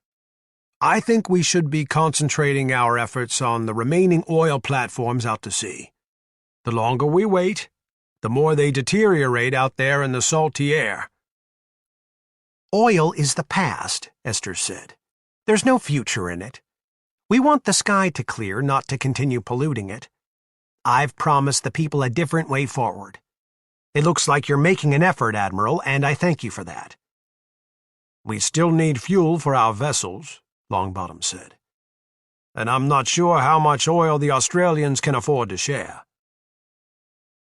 I think we should be concentrating our efforts on the remaining oil platforms out to sea. The longer we wait, the more they deteriorate out there in the salty air." "Oil is the past," Esther said. "There's no future in it. We want the sky to clear, not to continue polluting it. I've promised the people a different way forward. It looks like you're making an effort, Admiral, and I thank you for that." "We still need fuel for our vessels," Longbottom said. "And I'm not sure how much oil the Australians can afford to share."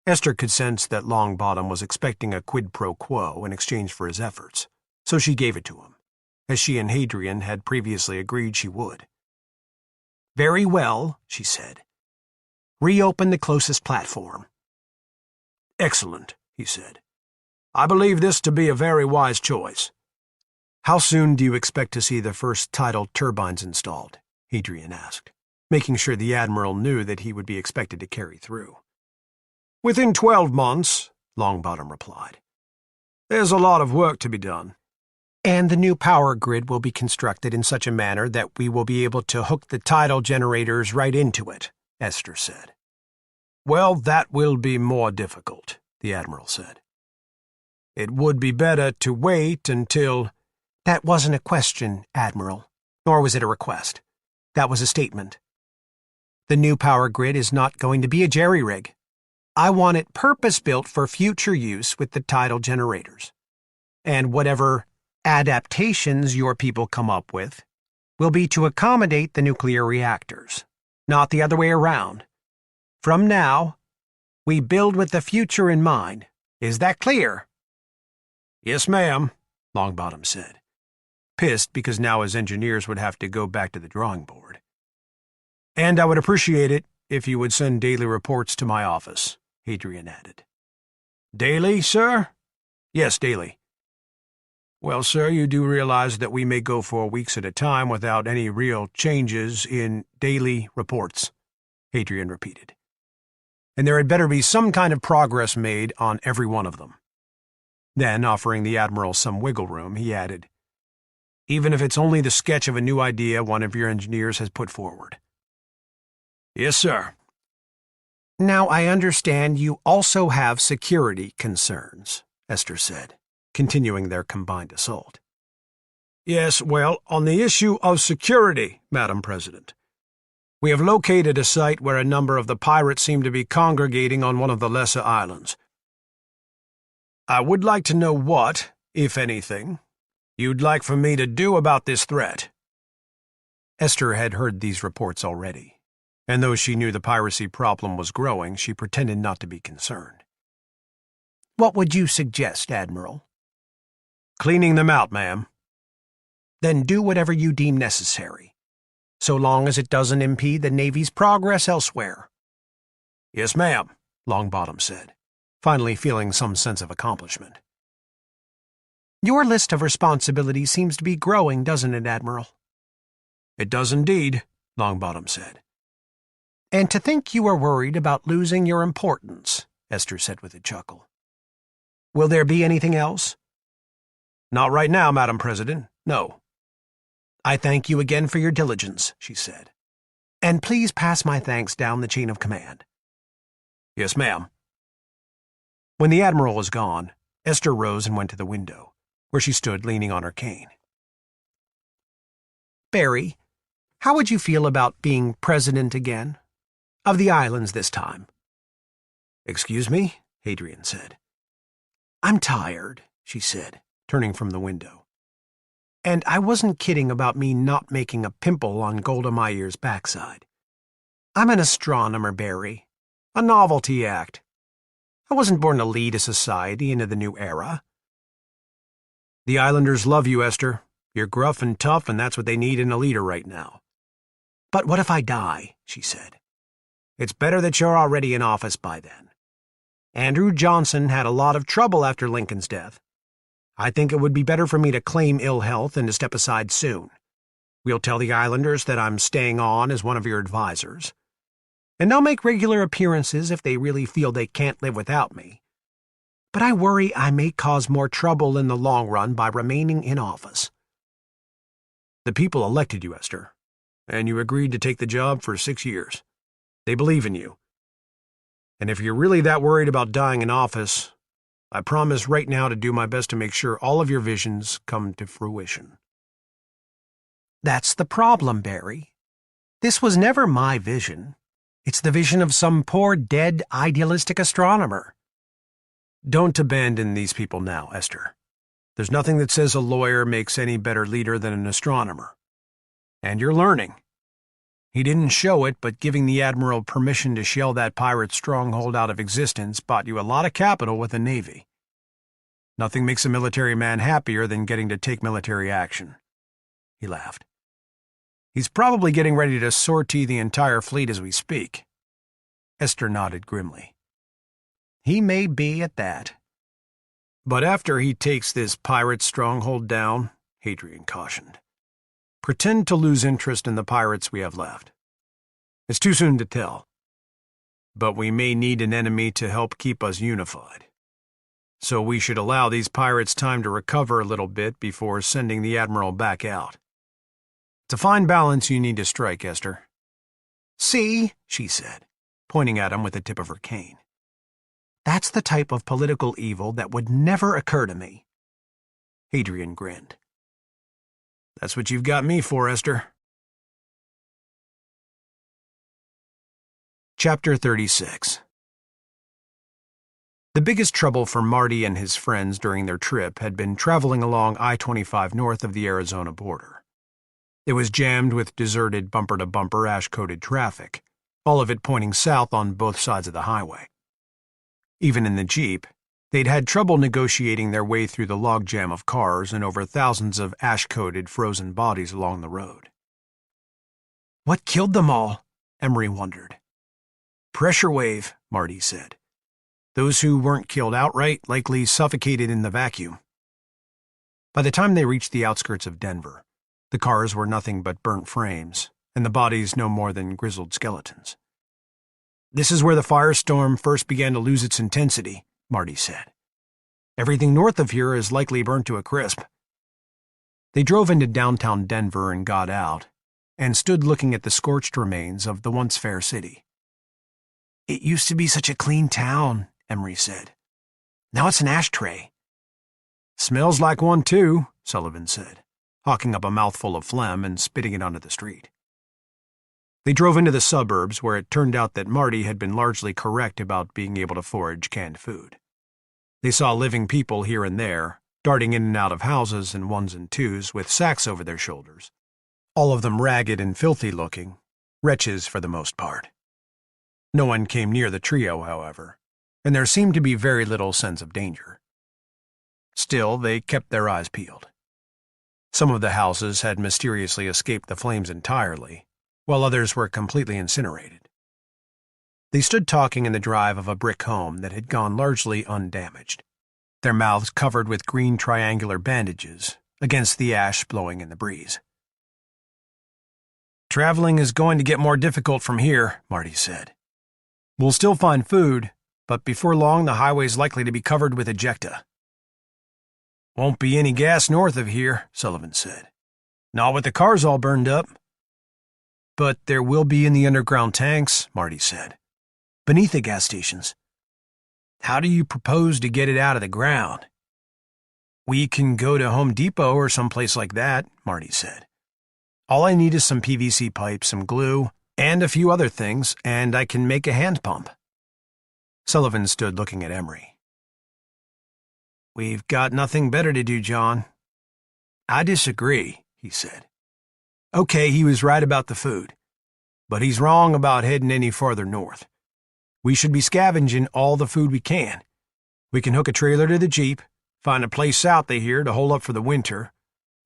Esther could sense that Longbottom was expecting a quid pro quo in exchange for his efforts, so she gave it to him, as she and Hadrian had previously agreed she would. "Very well," she said. "Reopen the closest platform." "Excellent," he said. "I believe this to be a very wise choice." "How soon do you expect to see the first tidal turbines installed?" Hadrian asked, making sure the Admiral knew that he would be expected to carry through. "Within 12 months, Longbottom replied. "There's a lot of work to be done." "And the new power grid will be constructed in such a manner that we will be able to hook the tidal generators right into it," Esther said. "Well, that will be more difficult," the Admiral said. "It would be better to wait until—" "That wasn't a question, Admiral, nor was it a request. That was a statement. The new power grid is not going to be a jerry-rig. I want it purpose-built for future use with the tidal generators. And whatever adaptations your people come up with will be to accommodate the nuclear reactors, not the other way around. From now, we build with the future in mind. Is that clear?" "Yes, ma'am," Longbottom said, pissed because now his engineers would have to go back to the drawing board. "And I would appreciate it if you would send daily reports to my office," Hadrian added. "Daily, sir?" "Yes, daily." "Well, sir, you do realize that we may go for weeks at a time without any real changes in daily reports," Hadrian repeated. "And there had better be some kind of progress made on every one of them." Then, offering the Admiral some wiggle room, he added, "Even if it's only the sketch of a new idea one of your engineers has put forward." "Yes, sir." "Now I understand you also have security concerns," Esther said, continuing their combined assault. "Yes, well, on the issue of security, Madam President, we have located a site where a number of the pirates seem to be congregating on one of the lesser islands. I would like to know what, if anything, you'd like for me to do about this threat." Esther had heard these reports already, and though she knew the piracy problem was growing, she pretended not to be concerned. "What would you suggest, Admiral?" "Cleaning them out, ma'am." "Then do whatever you deem necessary, so long as it doesn't impede the Navy's progress elsewhere." "Yes, ma'am," Longbottom said, finally feeling some sense of accomplishment. "Your list of responsibilities seems to be growing, doesn't it, Admiral?" "It does indeed," Longbottom said. "And to think you are worried about losing your importance," Esther said with a chuckle. "Will there be anything else?" "Not right now, Madam President, no." "I thank you again for your diligence," she said. "And please pass my thanks down the chain of command." "Yes, ma'am." When the Admiral was gone, Esther rose and went to the window, where she stood leaning on her cane. "Barry, how would you feel about being president again? Of the islands this time?" "Excuse me?" Hadrian said. "I'm tired," she said, turning from the window. "And I wasn't kidding about me not making a pimple on Golda Meir's backside. I'm an astronomer, Barry. A novelty act. I wasn't born to lead a society into the new era." "The islanders love you, Esther. You're gruff and tough, and that's what they need in a leader right now." "But what if I die?" she said. "It's better that you're already in office by then. Andrew Johnson had a lot of trouble after Lincoln's death. I think it would be better for me to claim ill health and to step aside soon. We'll tell the islanders that I'm staying on as one of your advisors. And I'll make regular appearances if they really feel they can't live without me. but I worry I may cause more trouble in the long run by remaining in office. The people elected you, Esther, and you agreed to take the job for 6 years. They believe in you. And if you're really that worried about dying in office, I promise right now to do my best to make sure all of your visions come to fruition. That's the problem, Barry. This was never my vision. It's the vision of some poor, dead, idealistic astronomer. Don't abandon these people now, Esther. There's nothing that says a lawyer makes any better leader than an astronomer. And you're learning. He didn't show it, but giving the Admiral permission to shell that pirate stronghold out of existence bought you a lot of capital with the Navy. Nothing makes a military man happier than getting to take military action. He laughed. He's probably getting ready to sortie the entire fleet as we speak. Esther nodded grimly. He may be at that. But after he takes this pirate stronghold down, Hadrian cautioned, pretend to lose interest in the pirates we have left. It's too soon to tell. But we may need an enemy to help keep us unified. So we should allow these pirates time to recover a little bit before sending the Admiral back out. It's a fine balance you need to strike, Esther. See, she said, pointing at him with the tip of her cane. That's the type of political evil that would never occur to me. Hadrian grinned. That's what you've got me for, Esther. Chapter 36. The biggest trouble for Marty and his friends during their trip had been traveling along I-25 north of the Arizona border. It was jammed with deserted bumper-to-bumper ash-coated traffic, all of it pointing south on both sides of the highway. Even in the Jeep, they'd had trouble negotiating their way through the logjam of cars and over thousands of ash-coated frozen bodies along the road. What killed them all? Emery wondered. Pressure wave, Marty said. Those who weren't killed outright likely suffocated in the vacuum. By the time they reached the outskirts of Denver, the cars were nothing but burnt frames, and the bodies no more than grizzled skeletons. This is where the firestorm first began to lose its intensity, Marty said. Everything north of here is likely burnt to a crisp. They drove into downtown Denver and got out, and stood looking at the scorched remains of the once fair city. It used to be such a clean town, Emery said. Now it's an ashtray. Smells like one too, Sullivan said, hawking up a mouthful of phlegm and spitting it onto the street. They drove into the suburbs where it turned out that Marty had been largely correct about being able to forage canned food. They saw living people here and there, darting in and out of houses in ones and twos with sacks over their shoulders, all of them ragged and filthy looking, wretches for the most part. No one came near the trio, however, and there seemed to be very little sense of danger. Still, they kept their eyes peeled. Some of the houses had mysteriously escaped the flames entirely, while others were completely incinerated. They stood talking in the drive of a brick home that had gone largely undamaged, their mouths covered with green triangular bandages against the ash blowing in the breeze. Traveling is going to get more difficult from here, Marty said. We'll still find food, but before long the highway's likely to be covered with ejecta. Won't be any gas north of here, Sullivan said. Not with the cars all burned up. But there will be in the underground tanks, Marty said, beneath the gas stations. How do you propose to get it out of the ground? We can go to Home Depot or someplace like that, Marty said. All I need is some PVC pipe, some glue, and a few other things, and I can make a hand pump. Sullivan stood looking at Emery. We've got nothing better to do, John. I disagree, he said. Okay, he was right about the food, but he's wrong about heading any farther north. We should be scavenging all the food we can. We can hook a trailer to the Jeep, find a place south of here to hole up for the winter,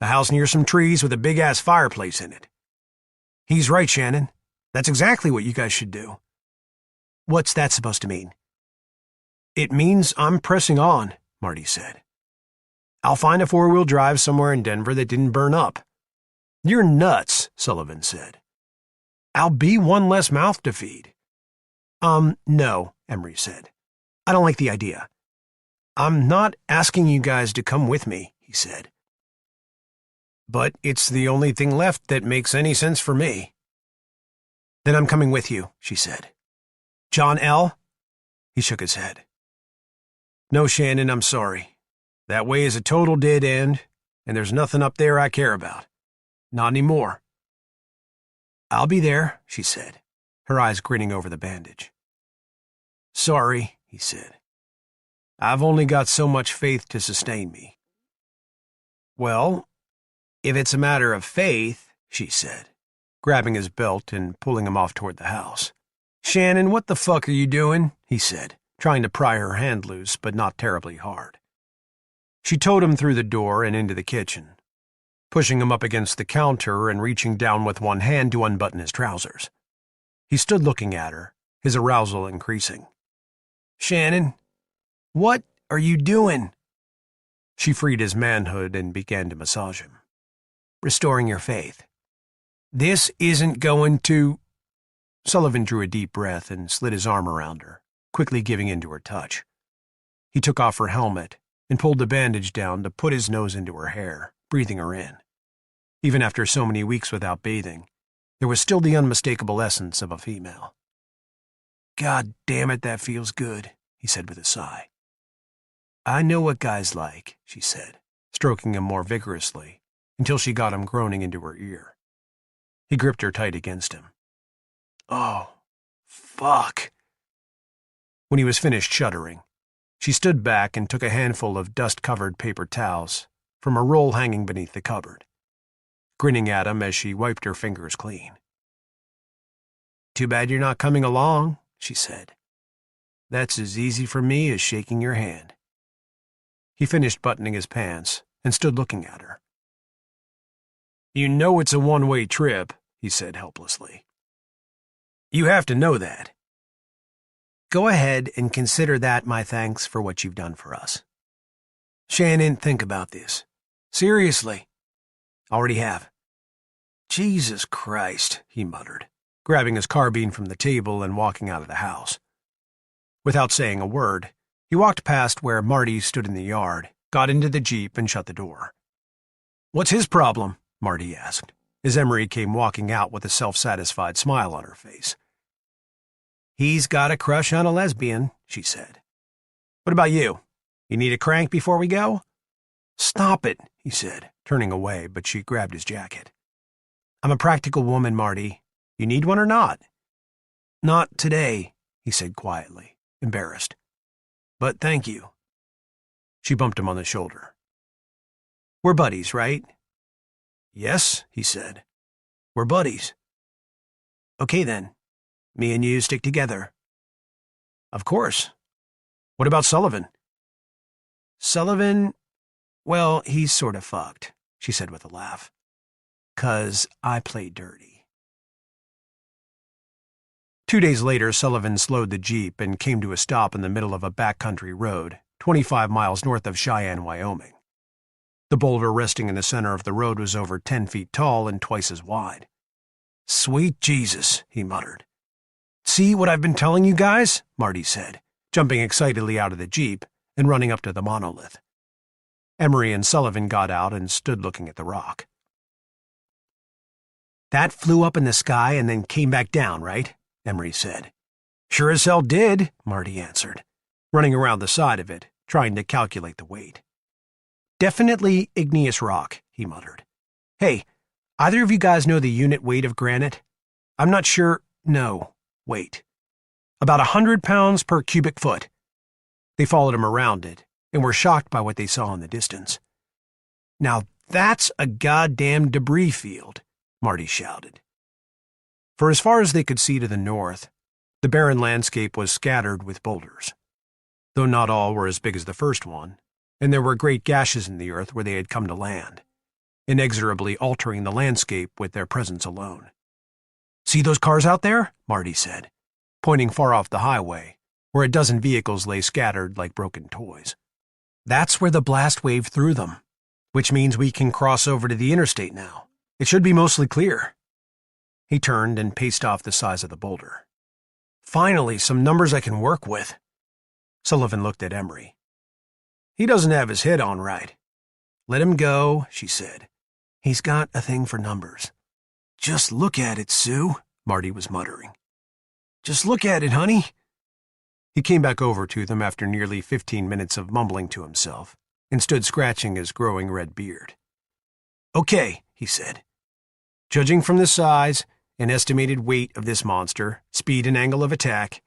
a house near some trees with a big-ass fireplace in it. He's right, Shannon. That's exactly what you guys should do. What's that supposed to mean? It means I'm pressing on, Marty said. I'll find a four-wheel drive somewhere in Denver that didn't burn up. You're nuts, Sullivan said. I'll be one less mouth to feed. No, Emery said. I don't like the idea. I'm not asking you guys to come with me, he said. But it's the only thing left that makes any sense for me. Then I'm coming with you, she said. John L.? He shook his head. No, Shannon, I'm sorry. That way is a total dead end, and there's nothing up there I care about. Not anymore. I'll be there, she said, her eyes grinning over the bandage. Sorry, he said. I've only got so much faith to sustain me. Well, if it's a matter of faith, she said, grabbing his belt and pulling him off toward the house. Shannon, what the fuck are you doing? He said, trying to pry her hand loose, but not terribly hard. She towed him through the door and into the kitchen, pushing him up against the counter and reaching down with one hand to unbutton his trousers. He stood looking at her, his arousal increasing. Shannon, what are you doing? She freed his manhood and began to massage him. Restoring your faith. This isn't going to... Sullivan drew a deep breath and slid his arm around her, quickly giving in to her touch. He took off her helmet and pulled the bandage down to put his nose into her hair, breathing her in. Even after so many weeks without bathing, there was still the unmistakable essence of a female. God damn it, that feels good, he said with a sigh. I know what guys like, she said, stroking him more vigorously, until she got him groaning into her ear. He gripped her tight against him. Oh, fuck. When he was finished shuddering, she stood back and took a handful of dust-covered paper towels from a roll hanging beneath the cupboard, grinning at him as she wiped her fingers clean. Too bad you're not coming along, she said. That's as easy for me as shaking your hand. He finished buttoning his pants and stood looking at her. You know it's a one-way trip, he said helplessly. You have to know that. Go ahead and consider that my thanks for what you've done for us. Shannon, think about this. Seriously. Already have. Jesus Christ, he muttered, grabbing his carbine from the table and walking out of the house. Without saying a word, he walked past where Marty stood in the yard, got into the Jeep, and shut the door. What's his problem? Marty asked, as Emery came walking out with a self-satisfied smile on her face. He's got a crush on a lesbian, she said. What about you? You need a crank before we go? Stop it, he said, turning away, but she grabbed his jacket. I'm a practical woman, Marty. You need one or not? Not today, he said quietly, embarrassed. But thank you. She bumped him on the shoulder. We're buddies, right? Yes, he said. We're buddies. Okay then. Me and you stick together. Of course. What about Sullivan? Sullivan? Well, he's sort of fucked, she said with a laugh. 'Cause I play dirty. 2 days later, Sullivan slowed the Jeep and came to a stop in the middle of a backcountry road, 25 miles north of Cheyenne, Wyoming. The boulder resting in the center of the road was over 10 feet tall and twice as wide. Sweet Jesus, he muttered. See what I've been telling you guys? Marty said, jumping excitedly out of the Jeep and running up to the monolith. Emery and Sullivan got out and stood looking at the rock. That flew up in the sky and then came back down, right? Emery said. Sure as hell did, Marty answered, running around the side of it, trying to calculate the weight. Definitely igneous rock, he muttered. Hey, either of you guys know the unit weight of granite? I'm not sure. No, wait. About 100 pounds per cubic foot. They followed him around it and were shocked by what they saw in the distance. Now that's a goddamn debris field, Marty shouted. For as far as they could see to the north, the barren landscape was scattered with boulders. Though not all were as big as the first one, and there were great gashes in the earth where they had come to land, inexorably altering the landscape with their presence alone. See those cars out there? Marty said, pointing far off the highway, where a dozen vehicles lay scattered like broken toys. That's where the blast wave threw them, which means we can cross over to the interstate now. It should be mostly clear. He turned and paced off the size of the boulder. Finally, some numbers I can work with. Sullivan looked at Emery. He doesn't have his head on right. Let him go, she said. He's got a thing for numbers. Just look at it, Sue, Marty was muttering. Just look at it, honey. He came back over to them after nearly 15 minutes of mumbling to himself and stood scratching his growing red beard. Okay, he said. Judging from the size and estimated weight of this monster, speed and angle of attack,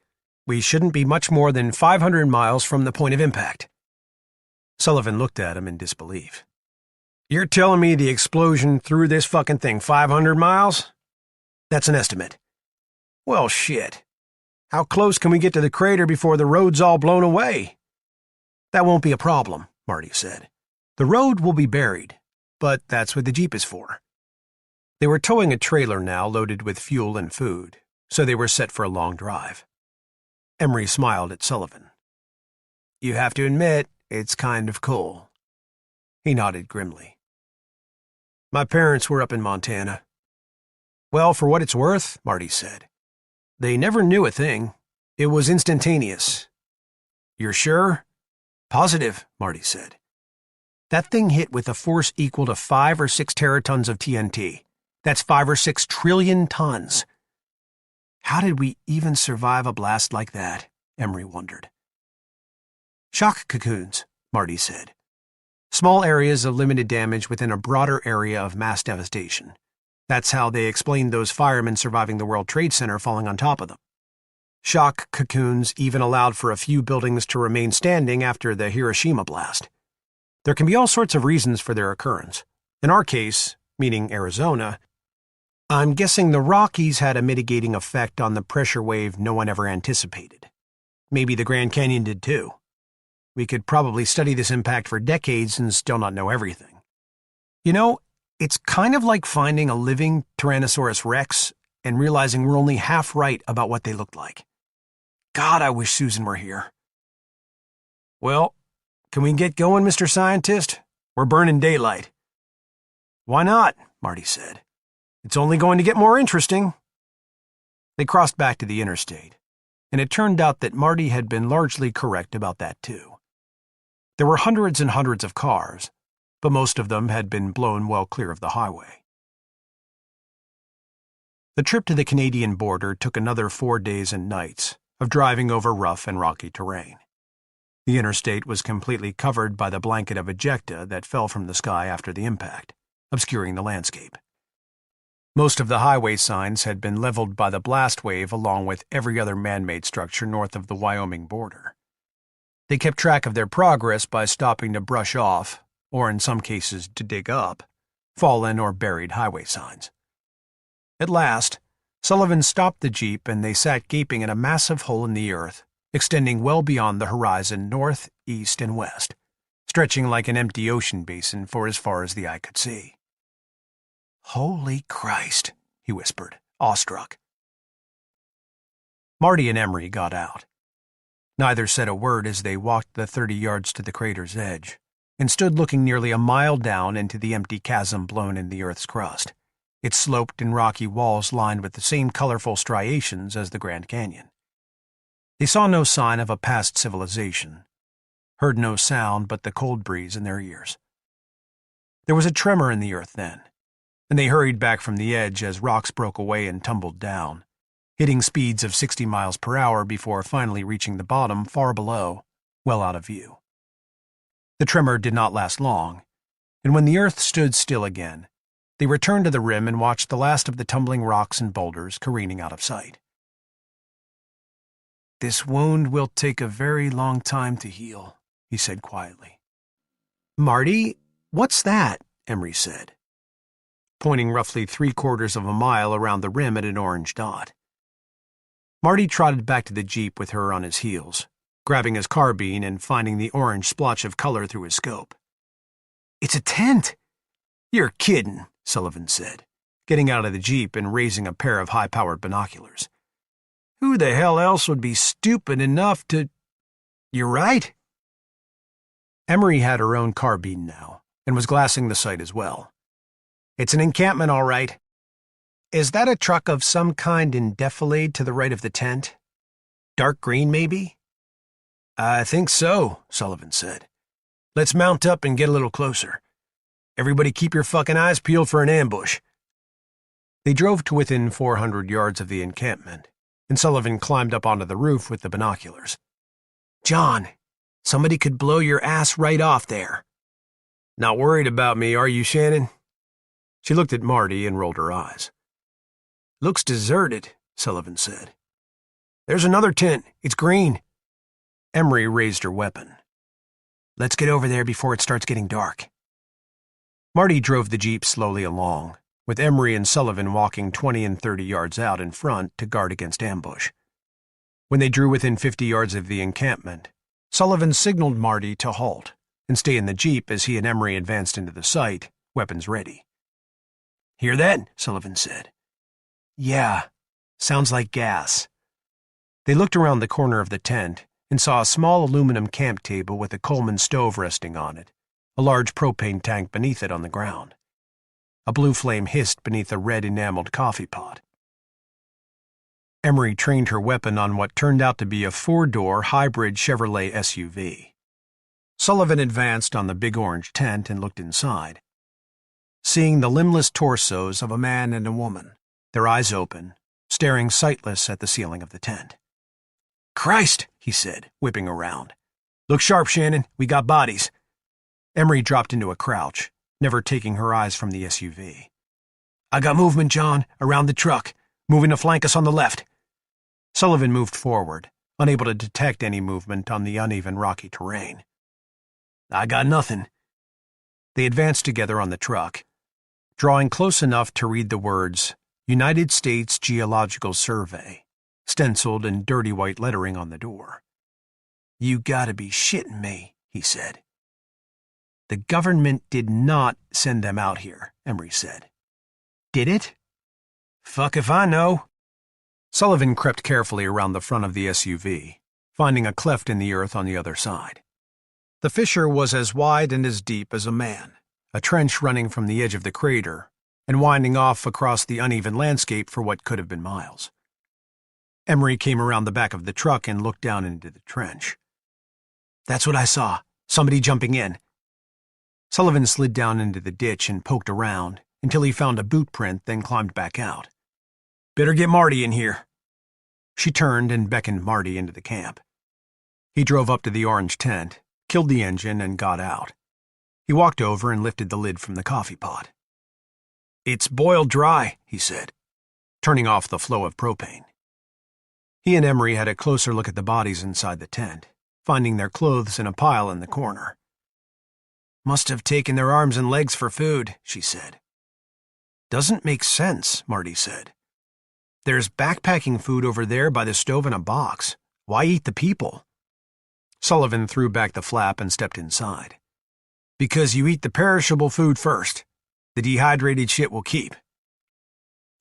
we shouldn't be much more than 500 miles from the point of impact. Sullivan looked at him in disbelief. You're telling me the explosion threw this fucking thing 500 miles? That's an estimate. Well, shit. How close can we get to the crater before the road's all blown away? That won't be a problem, Marty said. The road will be buried, but that's what the Jeep is for. They were towing a trailer now loaded with fuel and food, so they were set for a long drive. Emery smiled at Sullivan. You have to admit, it's kind of cool. He nodded grimly. My parents were up in Montana. Well, for what it's worth, Marty said. They never knew a thing. It was instantaneous. You're sure? Positive, Marty said. That thing hit with a force equal to 5 or 6 teratons of TNT. That's 5 or 6 trillion tons. How did we even survive a blast like that? Emery wondered. Shock cocoons, Marty said. Small areas of limited damage within a broader area of mass devastation. That's how they explained those firemen surviving the World Trade Center falling on top of them. Shock cocoons even allowed for a few buildings to remain standing after the Hiroshima blast. There can be all sorts of reasons for their occurrence. In our case, meaning Arizona, I'm guessing the Rockies had a mitigating effect on the pressure wave no one ever anticipated. Maybe the Grand Canyon did too. We could probably study this impact for decades and still not know everything. You know, it's kind of like finding a living Tyrannosaurus Rex and realizing we're only half right about what they looked like. God, I wish Susan were here. Well, can we get going, Mr. Scientist? We're burning daylight. Why not? Marty said. It's only going to get more interesting. They crossed back to the interstate, and it turned out that Marty had been largely correct about that too. There were hundreds and hundreds of cars, but most of them had been blown well clear of the highway. The trip to the Canadian border took another 4 days and nights of driving over rough and rocky terrain. The interstate was completely covered by the blanket of ejecta that fell from the sky after the impact, obscuring the landscape. Most of the highway signs had been leveled by the blast wave along with every other man-made structure north of the Wyoming border. They kept track of their progress by stopping to brush off, or in some cases to dig up, fallen or buried highway signs. At last, Sullivan stopped the Jeep and they sat gaping at a massive hole in the earth, extending well beyond the horizon north, east, and west, stretching like an empty ocean basin for as far as the eye could see. Holy Christ, he whispered, awestruck. Marty and Emery got out. Neither said a word as they walked the 30 yards to the crater's edge and stood looking nearly a mile down into the empty chasm blown in the earth's crust, its sloped and rocky walls lined with the same colorful striations as the Grand Canyon. They saw no sign of a past civilization, heard no sound but the cold breeze in their ears. There was a tremor in the earth then, and they hurried back from the edge as rocks broke away and tumbled down, hitting speeds of 60 miles per hour before finally reaching the bottom far below, well out of view. The tremor did not last long, and when the earth stood still again, they returned to the rim and watched the last of the tumbling rocks and boulders careening out of sight. This wound will take a very long time to heal, he said quietly. Marty, what's that? Emery said, pointing roughly 3/4 of a mile around the rim at an orange dot. Marty trotted back to the Jeep with her on his heels, grabbing his carbine and finding the orange splotch of color through his scope. It's a tent! You're kidding, Sullivan said, getting out of the Jeep and raising a pair of high-powered binoculars. Who the hell else would be stupid enough to... You're right? Emery had her own carbine now, and was glassing the site as well. It's an encampment, all right. Is that a truck of some kind in defilade to the right of the tent? Dark green, maybe? I think so, Sullivan said. Let's mount up and get a little closer. Everybody keep your fucking eyes peeled for an ambush." They drove to within 400 yards of the encampment, and Sullivan climbed up onto the roof with the binoculars. "John, somebody could blow your ass right off there." "Not worried about me, are you, Shannon?" She looked at Marty and rolled her eyes. "Looks deserted," Sullivan said. "There's another tent. It's green." Emery raised her weapon. "Let's get over there before it starts getting dark." Marty drove the jeep slowly along, with Emery and Sullivan walking 20 and 30 yards out in front to guard against ambush. When they drew within 50 yards of the encampment, Sullivan signaled Marty to halt and stay in the jeep as he and Emery advanced into the site, weapons ready. "Hear that?" Sullivan said. "Yeah, sounds like gas." They looked around the corner of the tent and saw a small aluminum camp table with a Coleman stove resting on it, a large propane tank beneath it on the ground. A blue flame hissed beneath a red enameled coffee pot. Emery trained her weapon on what turned out to be a 4-door hybrid Chevrolet SUV. Sullivan advanced on the big orange tent and looked inside, seeing the limbless torsos of a man and a woman, their eyes open, staring sightless at the ceiling of the tent. "Christ," he said, whipping around. "Look sharp, Shannon. We got bodies." Emery dropped into a crouch, never taking her eyes from the SUV. "I got movement, John, around the truck, moving to flank us on the left." Sullivan moved forward, unable to detect any movement on the uneven rocky terrain. "I got nothing." They advanced together on the truck, drawing close enough to read the words United States Geological Survey, stenciled in dirty white lettering on the door. "You gotta be shitting me," he said. "The government did not send them out here," Emery said. "Did it?" "Fuck if I know." Sullivan crept carefully around the front of the SUV, finding a cleft in the earth on the other side. The fissure was as wide and as deep as a man, a trench running from the edge of the crater and winding off across the uneven landscape for what could have been miles. Emery came around the back of the truck and looked down into the trench. "That's what I saw. Somebody jumping in." Sullivan slid down into the ditch and poked around until he found a boot print, then climbed back out. "Better get Marty in here." She turned and beckoned Marty into the camp. He drove up to the orange tent, killed the engine, and got out. He walked over and lifted the lid from the coffee pot. "It's boiled dry," he said, turning off the flow of propane. He and Emery had a closer look at the bodies inside the tent, finding their clothes in a pile in the corner. "Must have taken their arms and legs for food," she said. "Doesn't make sense," Marty said. "There's backpacking food over there by the stove in a box. Why eat the people?" Sullivan threw back the flap and stepped inside. "Because you eat the perishable food first. The dehydrated shit will keep."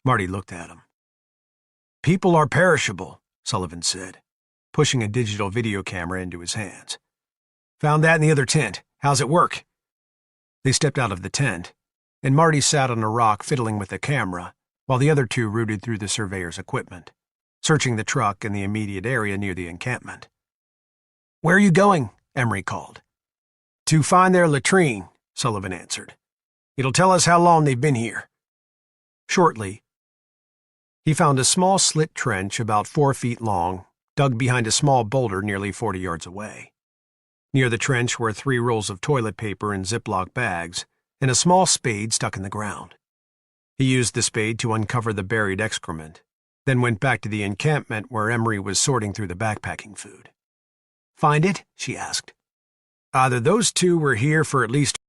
Marty looked at him. "People are perishable," Sullivan said, pushing a digital video camera into his hands. "Found that in the other tent. How's it work?" They stepped out of the tent, and Marty sat on a rock fiddling with the camera, while the other two rooted through the surveyor's equipment, searching the truck and the immediate area near the encampment. "Where are you going?" Emery called. "To find their latrine," Sullivan answered. "It'll tell us how long they've been here." Shortly, he found a small slit trench about 4 feet long, dug behind a small boulder nearly 40 yards away. Near the trench were 3 rolls of toilet paper in Ziploc bags and a small spade stuck in the ground. He used the spade to uncover the buried excrement, then went back to the encampment where Emery was sorting through the backpacking food. "Find it?" she asked. "Either those two were here for at least